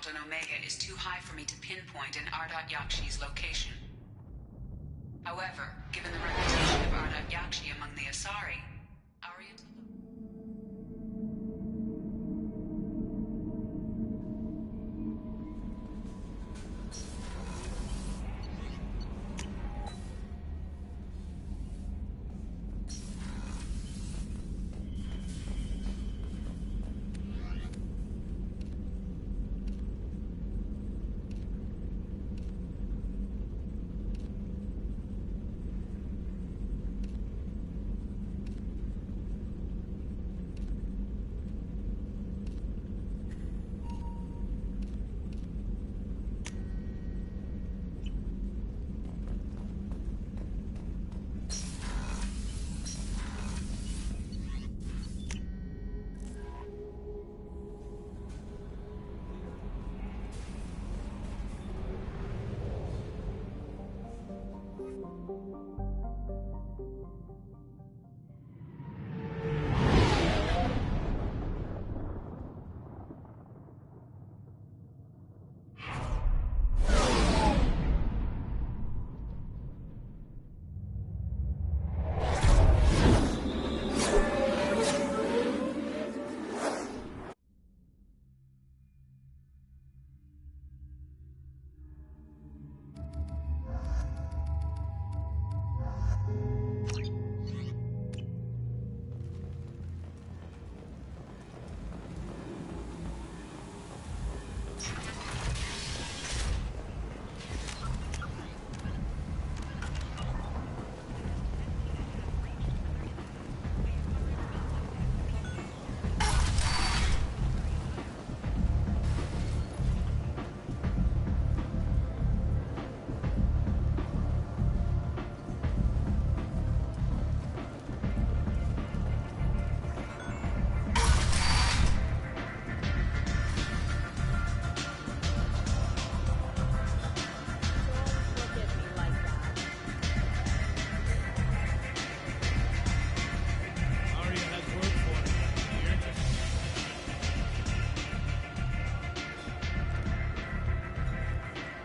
On Omega is too high for me to pinpoint an Ardat Yakshi's location. However, given the reputation of Ardat Yakshi among the Asari, Oriental...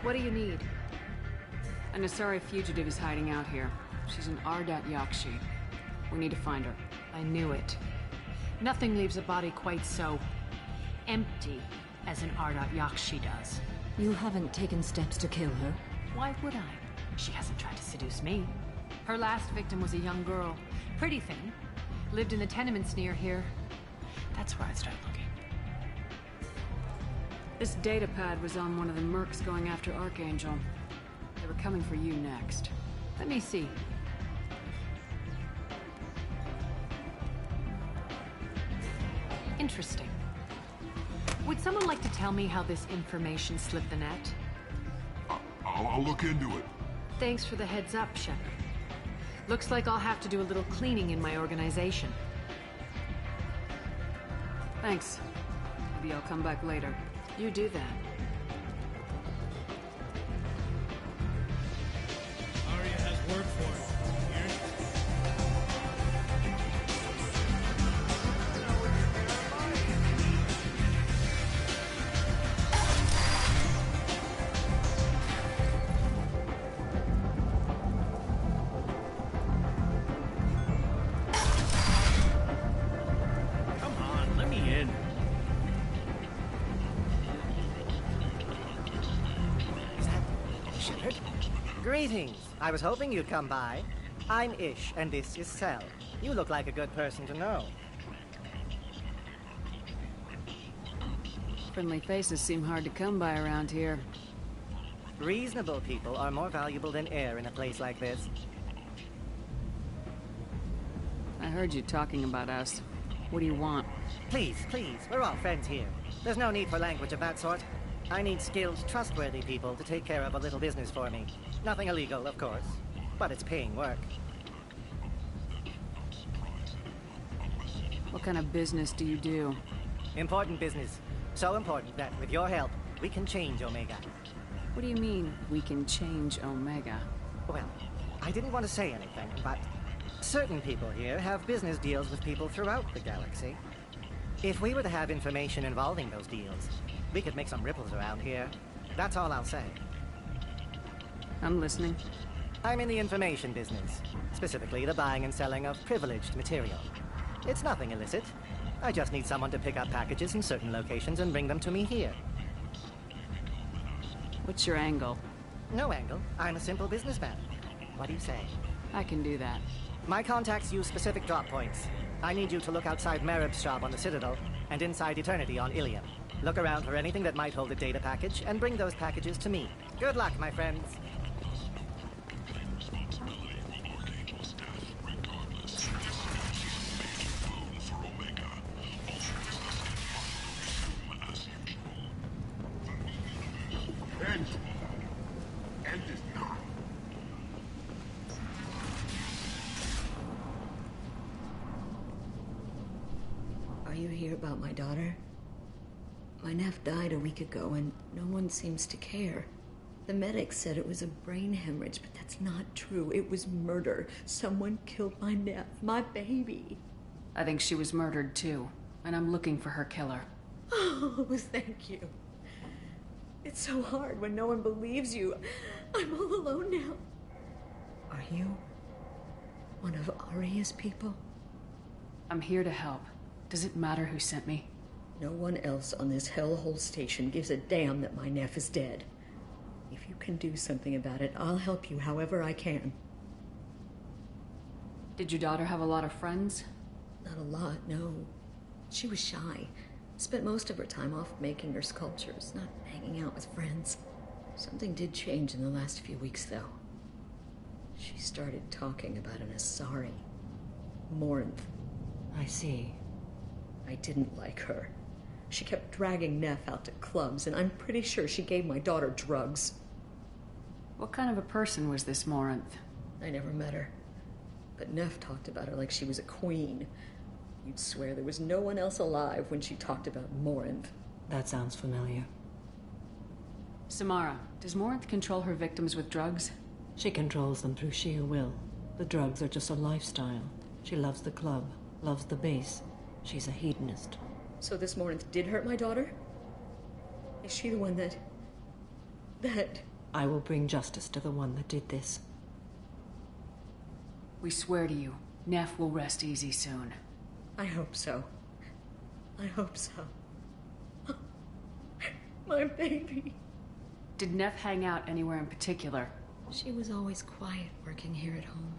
What do you need? An Asari fugitive is hiding out here. She's an Ardat Yakshi. We need to find her. I knew it. Nothing leaves a body quite so empty as an Ardat Yakshi does. You haven't taken steps to kill her? Why would I? She hasn't tried to seduce me. Her last victim was a young girl. Pretty thing. Lived in the tenements near here. That's where I'd start looking. This data pad was on one of the mercs going after Archangel. They were coming for you next. Let me see. Interesting. Would someone like to tell me how this information slipped the net? I'll look into it. Thanks for the heads up, Shepard. Looks like I'll have to do a little cleaning in my organization. Thanks. Maybe I'll come back later. You do that. Arya has work for us. Greetings. I was hoping you'd come by. I'm Ish, and this is Sel. You look like a good person to know. Friendly faces seem hard to come by around here. Reasonable people are more valuable than air in a place like this. I heard you talking about us. What do you want? Please, we're all friends here. There's no need for language of that sort. I need skilled, trustworthy people to take care of a little business for me. Nothing illegal, of course, but it's paying work. What kind of business do you do? Important business. So important that, with your help, we can change Omega. What do you mean, we can change Omega? Well, I didn't want to say anything, but certain people here have business deals with people throughout the galaxy. If we were to have information involving those deals, we could make some ripples around here. That's all I'll say. I'm listening. I'm in the information business, specifically the buying and selling of privileged material. It's nothing illicit. I just need someone to pick up packages in certain locations and bring them to me here. What's your angle? No angle. I'm a simple businessman. What do you say? I can do that. My contacts use specific drop points. I need you to look outside Marib's shop on the Citadel and inside Eternity on Ilium. Look around for anything that might hold a data package and bring those packages to me. Good luck, my friends. Are you here about my daughter? My nephew died a week ago, and no one seems to care. The medics said it was a brain hemorrhage, but that's not true. It was murder. Someone killed my nephew, my baby. I think she was murdered too, and I'm looking for her killer. Oh, thank you. It's so hard when no one believes you. I'm all alone now. Are you one of Arya's people? I'm here to help. Does it matter who sent me? No one else on this hellhole station gives a damn that my nephew is dead. If you can do something about it, I'll help you however I can. Did your daughter have a lot of friends? Not a lot, no. She was shy. Spent most of her time off making her sculptures, not hanging out with friends. Something did change in the last few weeks, though. She started talking about an Asari. Morinth. I see. I didn't like her. She kept dragging Neff out to clubs, and I'm pretty sure she gave my daughter drugs. What kind of a person was this Morinth? I never met her. But Neff talked about her like she was a queen. You'd swear there was no one else alive when she talked about Morinth. That sounds familiar. Samara, does Morinth control her victims with drugs? She controls them through sheer will. The drugs are just a lifestyle. She loves the club, loves the base. She's a hedonist. So this Morinth did hurt my daughter? Is she the one that... I will bring justice to the one that did this. We swear to you, Neff will rest easy soon. I hope so. I hope so. My baby. Did Neff hang out anywhere in particular? She was always quiet working here at home.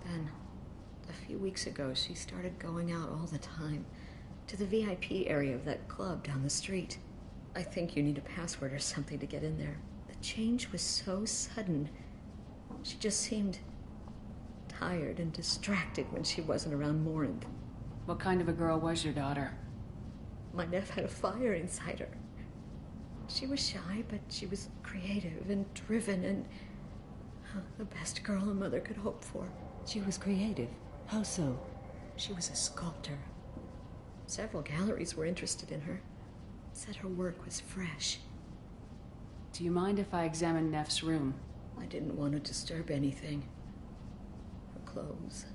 Then, a few weeks ago, she started going out all the time to the VIP area of that club down the street. I think you need a password or something to get in there. The change was so sudden. She just seemed tired and distracted when she wasn't around Morinth. What kind of a girl was your daughter? My Neff had a fire inside her. She was shy, but she was creative and driven and the best girl a mother could hope for. She was creative? How so? She was a sculptor. Several galleries were interested in her. Said her work was fresh. Do you mind if I examine Neff's room? I didn't want to disturb anything. Her clothes,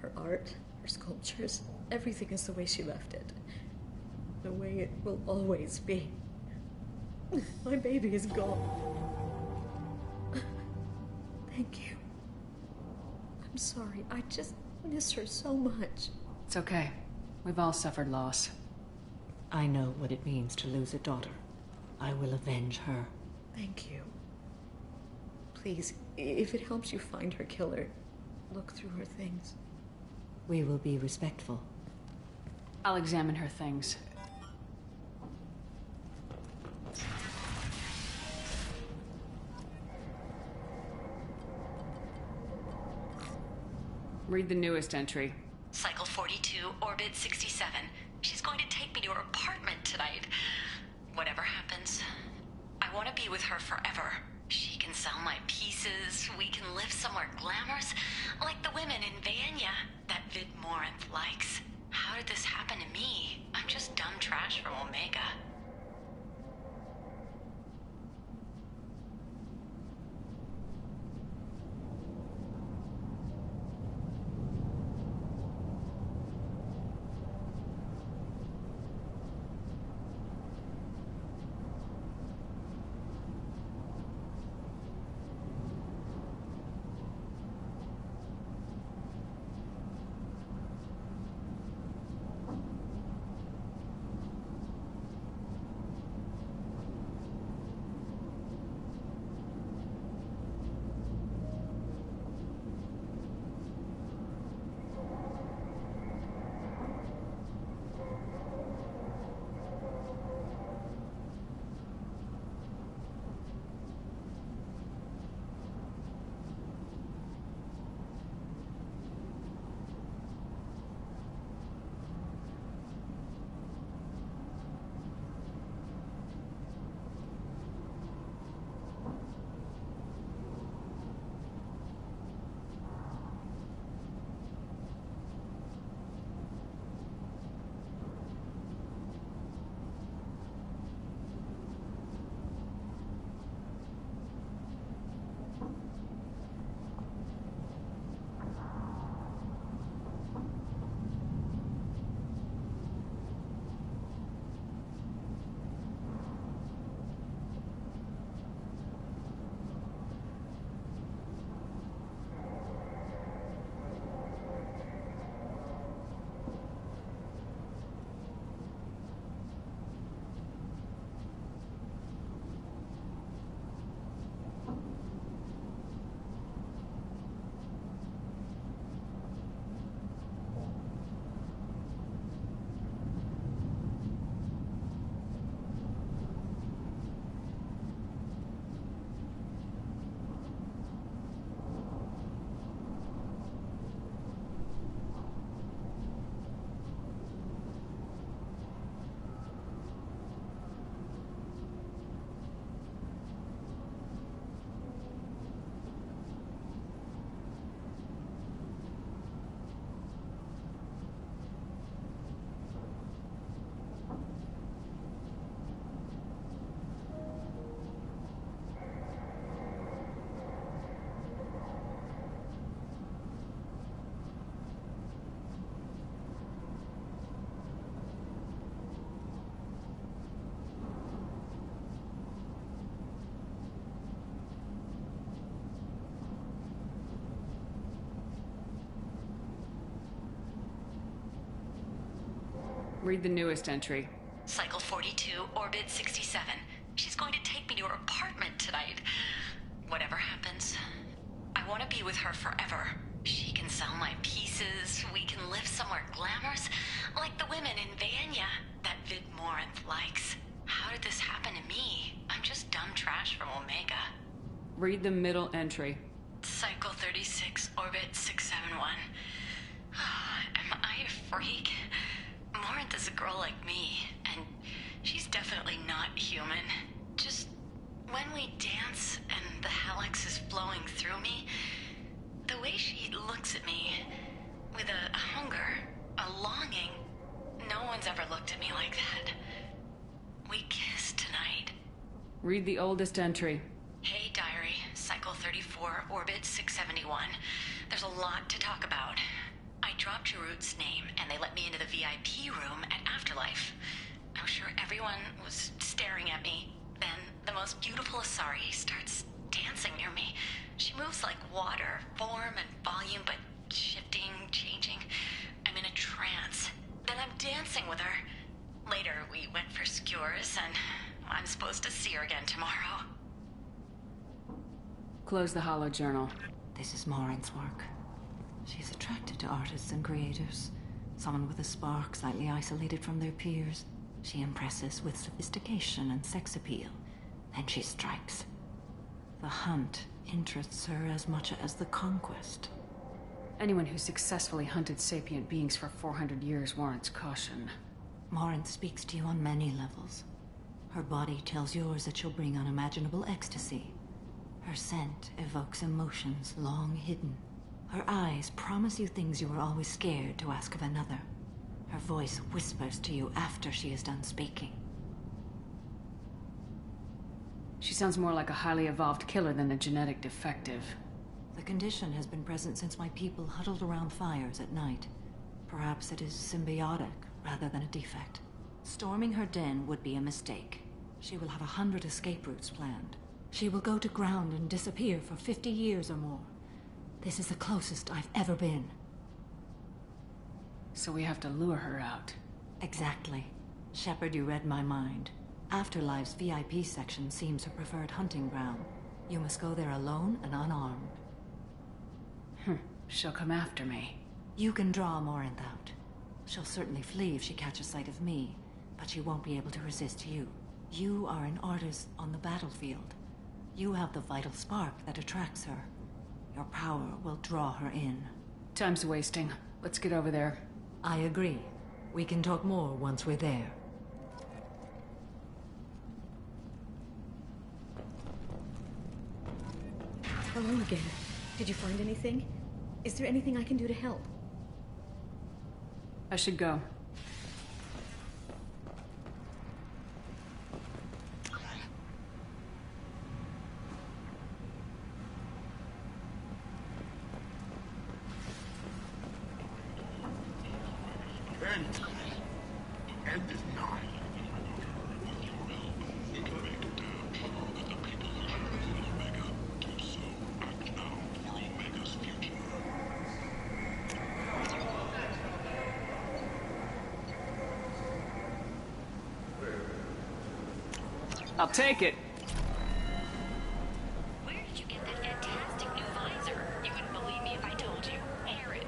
her art, her sculptures, everything is the way she left it. The way it will always be. My baby is gone. Thank you. I'm sorry. I just miss her so much. It's okay. We've all suffered loss. I know what it means to lose a daughter. I will avenge her. Thank you. Please, if it helps you find her killer, look through her things. We will be respectful. I'll examine her things. Read the newest entry. Cycle 42, Orbit 67. She's going to take me to her apartment tonight. Whatever happens, I want to be with her forever. She can sell my pieces. We can live somewhere glamorous, like the women in Vanya that Vid Morinth likes. How did this happen to me? I'm just dumb trash from Omega. Read the newest entry. Cycle 42, Orbit 67. She's going to take me to her apartment tonight. Whatever happens, I want to be with her forever. She can sell my pieces. We can live somewhere glamorous, like the women in Vanya that Vid Morinth likes. How did this happen to me? I'm just dumb trash from Omega. Read the middle entry. Cycle 36, Orbit 671. Am I a freak? Morinth is a girl like me, and she's definitely not human. Just when we dance and the Helix is flowing through me, the way she looks at me with a hunger, a longing, no one's ever looked at me like that. We kissed tonight. Read the oldest entry. Hey, diary. Cycle 34, Orbit 671. There's a lot to talk about. I dropped Jarut's name, and they let me into the VIP room at Afterlife. I'm sure everyone was staring at me. Then the most beautiful Asari starts dancing near me. She moves like water, form and volume, but shifting, changing. I'm in a trance. Then I'm dancing with her. Later, we went for skewers, and I'm supposed to see her again tomorrow. Close the hollow journal. This is Morinth's work. She's attracted to artists and creators. Someone with a spark, slightly isolated from their peers. She impresses with sophistication and sex appeal. Then she strikes. The hunt interests her as much as the conquest. Anyone who successfully hunted sapient beings for 400 years warrants caution. Morinth speaks to you on many levels. Her body tells yours that she'll bring unimaginable ecstasy. Her scent evokes emotions long hidden. Her eyes promise you things you were always scared to ask of another. Her voice whispers to you after she is done speaking. She sounds more like a highly evolved killer than a genetic defective. The condition has been present since my people huddled around fires at night. Perhaps it is symbiotic rather than a defect. Storming her den would be a mistake. She will have 100 escape routes planned. She will go to ground and disappear for 50 years or more. This is the closest I've ever been. So we have to lure her out. Exactly. Shepard, you read my mind. Afterlife's VIP section seems her preferred hunting ground. You must go there alone and unarmed. She'll come after me. You can draw Morinth out. She'll certainly flee if she catches sight of me, but she won't be able to resist you. You are an artist on the battlefield. You have the vital spark that attracts her. Your power will draw her in. Time's wasting. Let's get over there. I agree. We can talk more once we're there. Hello again. Did you find anything? Is there anything I can do to help? I should go. End is nigh. I'll take it. Where did you get that fantastic new visor? You wouldn't believe me if I told you. Harrods.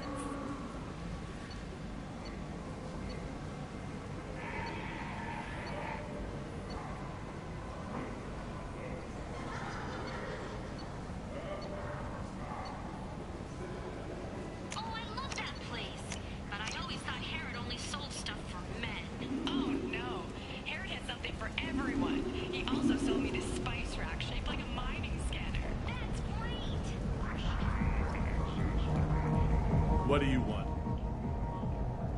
Oh, I love that place. But I always thought Harrod only sold stuff for men. Oh no. Harrod has something for everyone. He also sold me this spice rack shaped like a mining scanner. That's great! What do you want?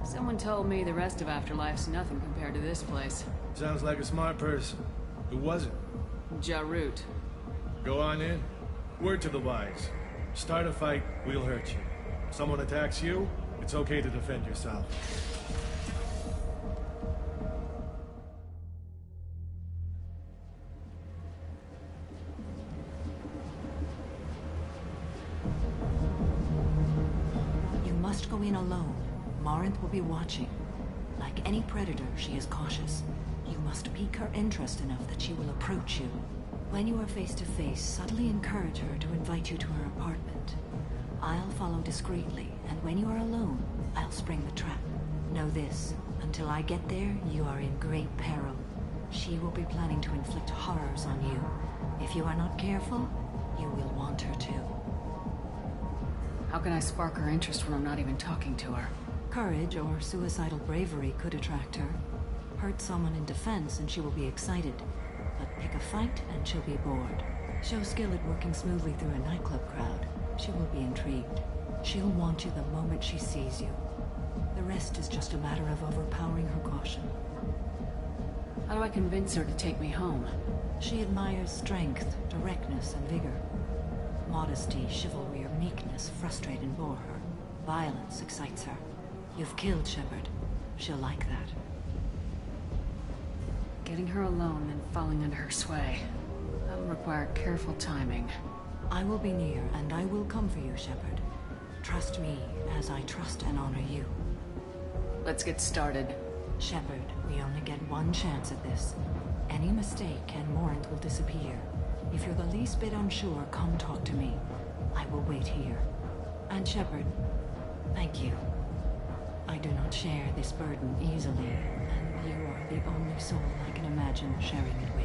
Someone told me the rest of Afterlife's nothing compared to this place. Sounds like a smart person. Who was it? Jarut. Go on in. Word to the wise. Start a fight, we'll hurt you. If someone attacks you, it's okay to defend yourself. You must go in alone. Morinth will be watching. Like any predator, she is cautious. You must pique her interest enough that she will approach you. When you are face to face, subtly encourage her to invite you to her apartment. I'll follow discreetly, and when you are alone, I'll spring the trap. Know this, until I get there, you are in great peril. She will be planning to inflict horrors on you. If you are not careful, you will want her to. How can I spark her interest when I'm not even talking to her? Courage or suicidal bravery could attract her. Hurt someone in defense and she will be excited. But pick a fight and she'll be bored. Show skill at working smoothly through a nightclub crowd. She will be intrigued. She'll want you the moment she sees you. The rest is just a matter of overpowering her caution. How do I convince her to take me home? She admires strength, directness, and vigor. Modesty, chivalry, or meekness frustrate and bore her. Violence excites her. You've killed Shepard. She'll like that. Getting her alone and falling under her sway. That'll require careful timing. I will be near, and I will come for you, Shepard. Trust me, as I trust and honor you. Let's get started. Shepard, we only get one chance at this. Any mistake and Morant will disappear. If you're the least bit unsure, come talk to me. I will wait here. And Shepard, thank you. I do not share this burden easily, and you are the only soul I can imagine sharing it with.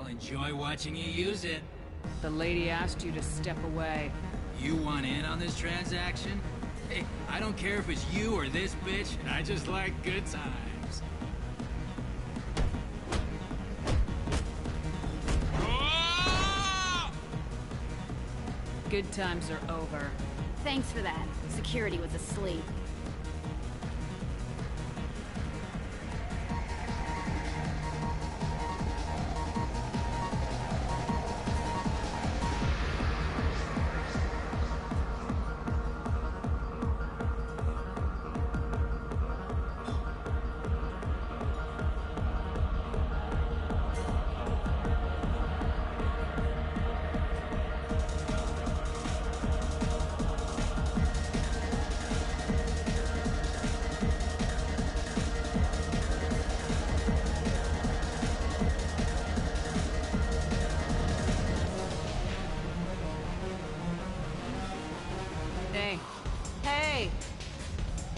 Enjoy watching you use it. The lady asked you to step away. You want in on this transaction? Hey, I don't care if it's you or this bitch. I just like good times. Oh! Good times are over. Thanks for that. Security was asleep.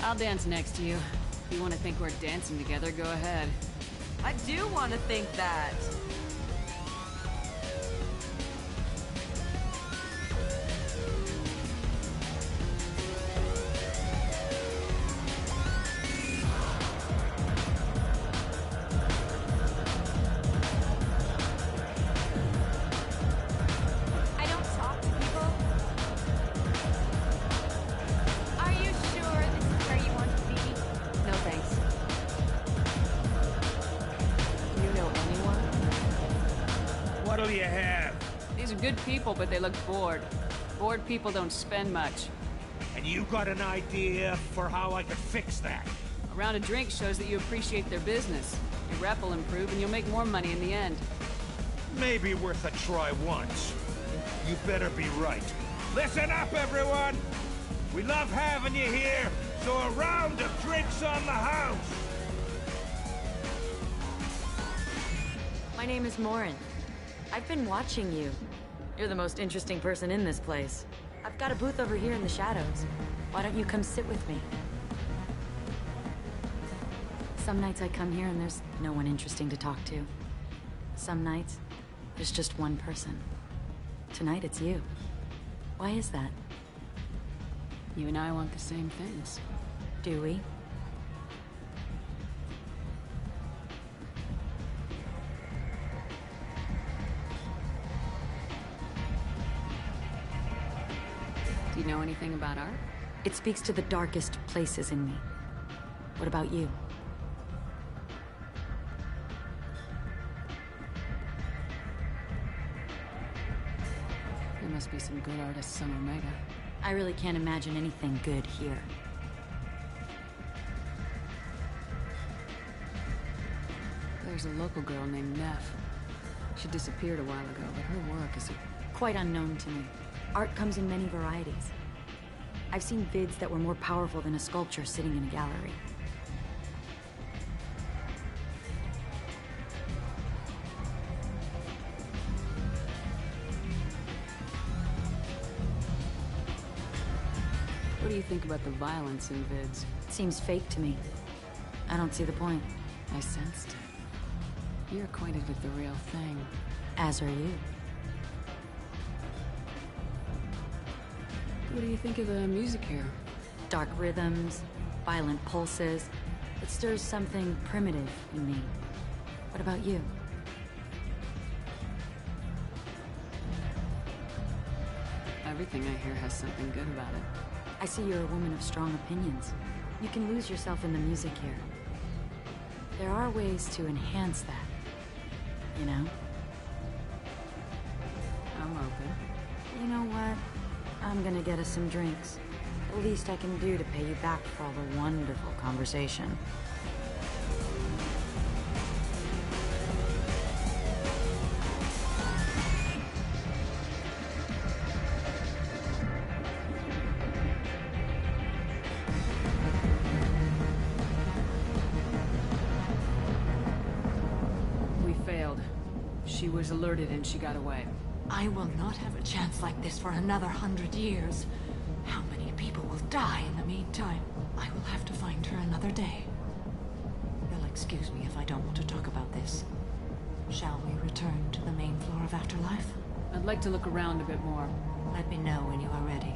I'll dance next to you. If you want to think we're dancing together, go ahead. I do want to think that. People, but they look bored. Bored people don't spend much. And you got an idea for how I could fix that? A round of drinks shows that you appreciate their business. Your rep will improve and you'll make more money in the end. Maybe worth a try once. You better be right. Listen up, everyone! We love having you here, so a round of drinks on the house! My name is Morin. I've been watching you. You're the most interesting person in this place. I've got a booth over here in the shadows. Why don't you come sit with me? Some nights I come here and there's no one interesting to talk to. Some nights, there's just one person. Tonight it's you. Why is that? You and I want the same things. Do we? Do you know anything about art? It speaks to the darkest places in me. What about you? There must be some good artists on Omega. I really can't imagine anything good here. There's a local girl named Neff. She disappeared a while ago, but her work is quite unknown to me. Art comes in many varieties. I've seen vids that were more powerful than a sculpture sitting in a gallery. What do you think about the violence in vids? It seems fake to me. I don't see the point. I sensed it. You're acquainted with the real thing. As are you. What do you think of the music here? Dark rhythms, violent pulses. It stirs something primitive in me. What about you? Everything I hear has something good about it. I see you're a woman of strong opinions. You can lose yourself in the music here. There are ways to enhance that, you know? I'm open. You know what? I'm gonna get us some drinks. The least I can do to pay you back for all the wonderful conversation. We failed. She was alerted and she got away. I will not have a chance like this for another 100 years. How many people will die in the meantime? I will have to find her another day. You'll excuse me if I don't want to talk about this. Shall we return to the main floor of Afterlife? I'd like to look around a bit more. Let me know when you are ready.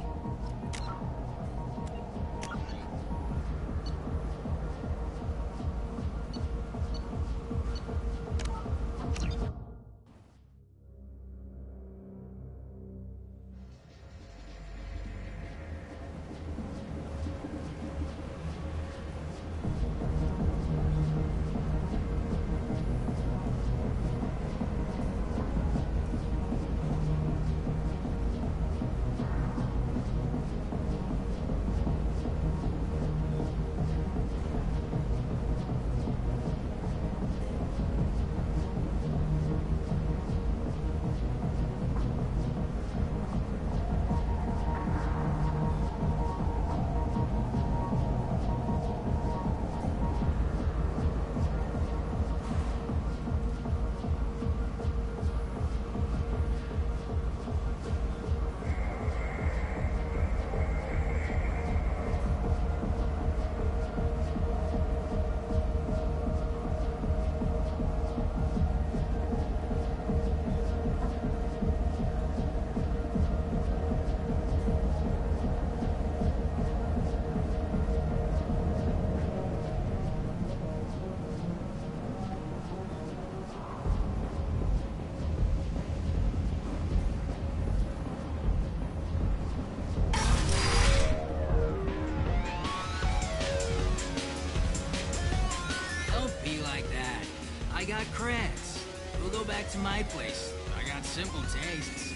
I got creds. We'll go back to my place. I got simple tastes.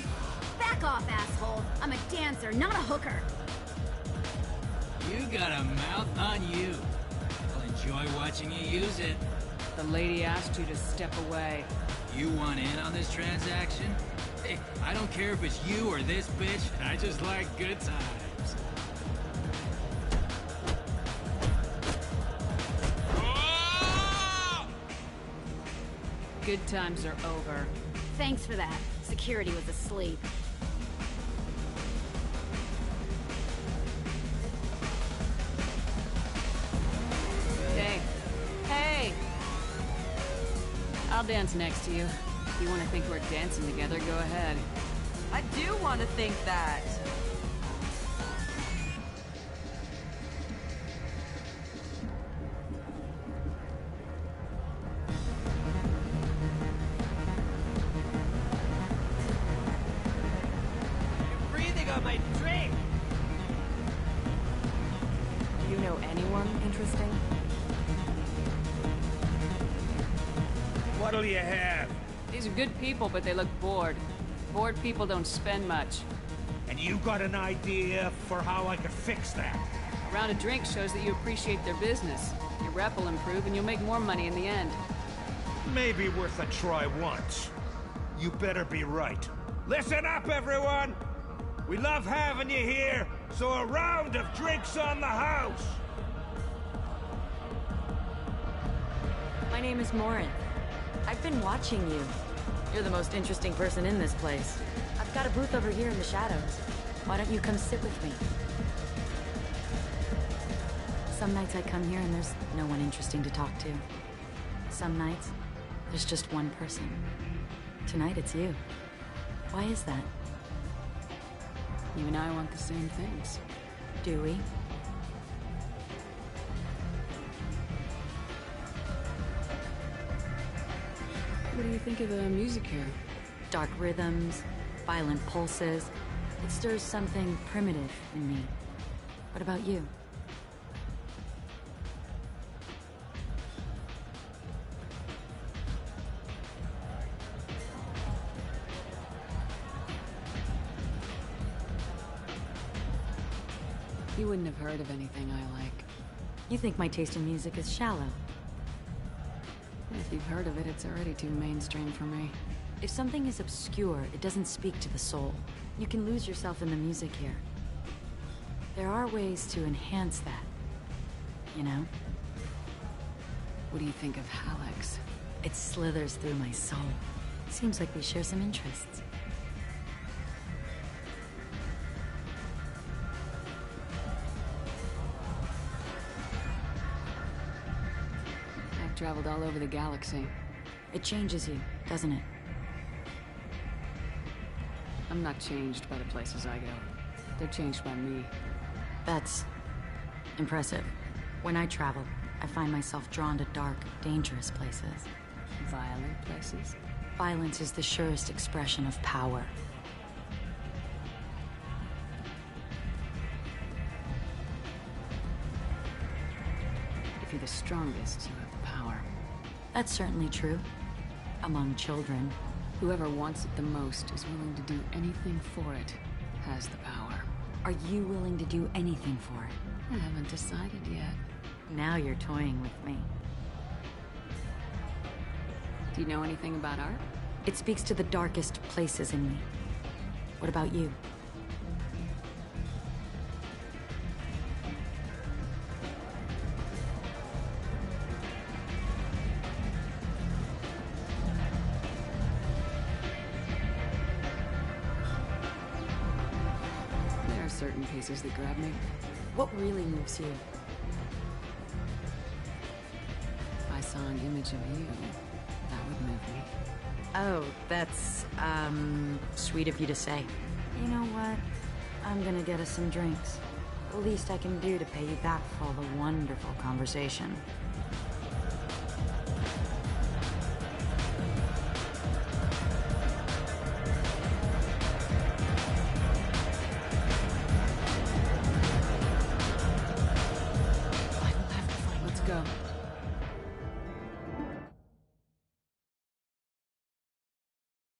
Back off, asshole. I'm a dancer, not a hooker. You got a mouth on you. I'll enjoy watching you use it. The lady asked you to step away. You want in on this transaction? Hey, I don't care if it's you or this bitch. I just like good times. Good times are over. Thanks for that. Security was asleep. Hey. Hey! I'll dance next to you. If you want to think we're dancing together, go ahead. I do want to think that. Breathing on my drink! know anyone interesting? What'll you have? These are good people, but they look bored. Bored people don't spend much. And you got an idea for how I could fix that? A round of drinks shows that you appreciate their business. Your rep will improve, and you'll make more money in the end. Maybe worth a try once. You better be right. Listen up, everyone! We love having you here, so a round of drinks on the house! My name is Morin. I've been watching you. You're the most interesting person in this place. I've got a booth over here in the shadows. Why don't you come sit with me? Some nights I come here and there's no one interesting to talk to. Some nights, there's just one person. Tonight it's you. Why is that? You and I want the same things. Do we? What do you think of the music here? Dark rhythms, violent pulses. It stirs something primitive in me. What about you? You wouldn't have heard of anything I like. You think my taste in music is shallow. If you've heard of it, it's already too mainstream for me. If something is obscure, it doesn't speak to the soul. You can lose yourself in the music here. There are ways to enhance that, you know? What do you think of Hallex? It slithers through my soul. Seems like we share some interests. I've traveled all over the galaxy. It changes you, doesn't it? I'm not changed by the places I go. They're changed by me. That's impressive. When I travel, I find myself drawn to dark, dangerous places. Violent places? Violence is the surest expression of power. If you're the strongest, you have the power. That's certainly true. Among children. Whoever wants it the most is willing to do anything for it, has the power. Are you willing to do anything for it? I haven't decided yet. Now you're toying with me. Do you know anything about art? It speaks to the darkest places in me. What about you? There are certain pieces that grab me. What really moves you? If I saw an image of you, that would move me. Oh, that's, sweet of you to say. You know what? I'm gonna get us some drinks. The least I can do to pay you back for all the wonderful conversation. Let's go.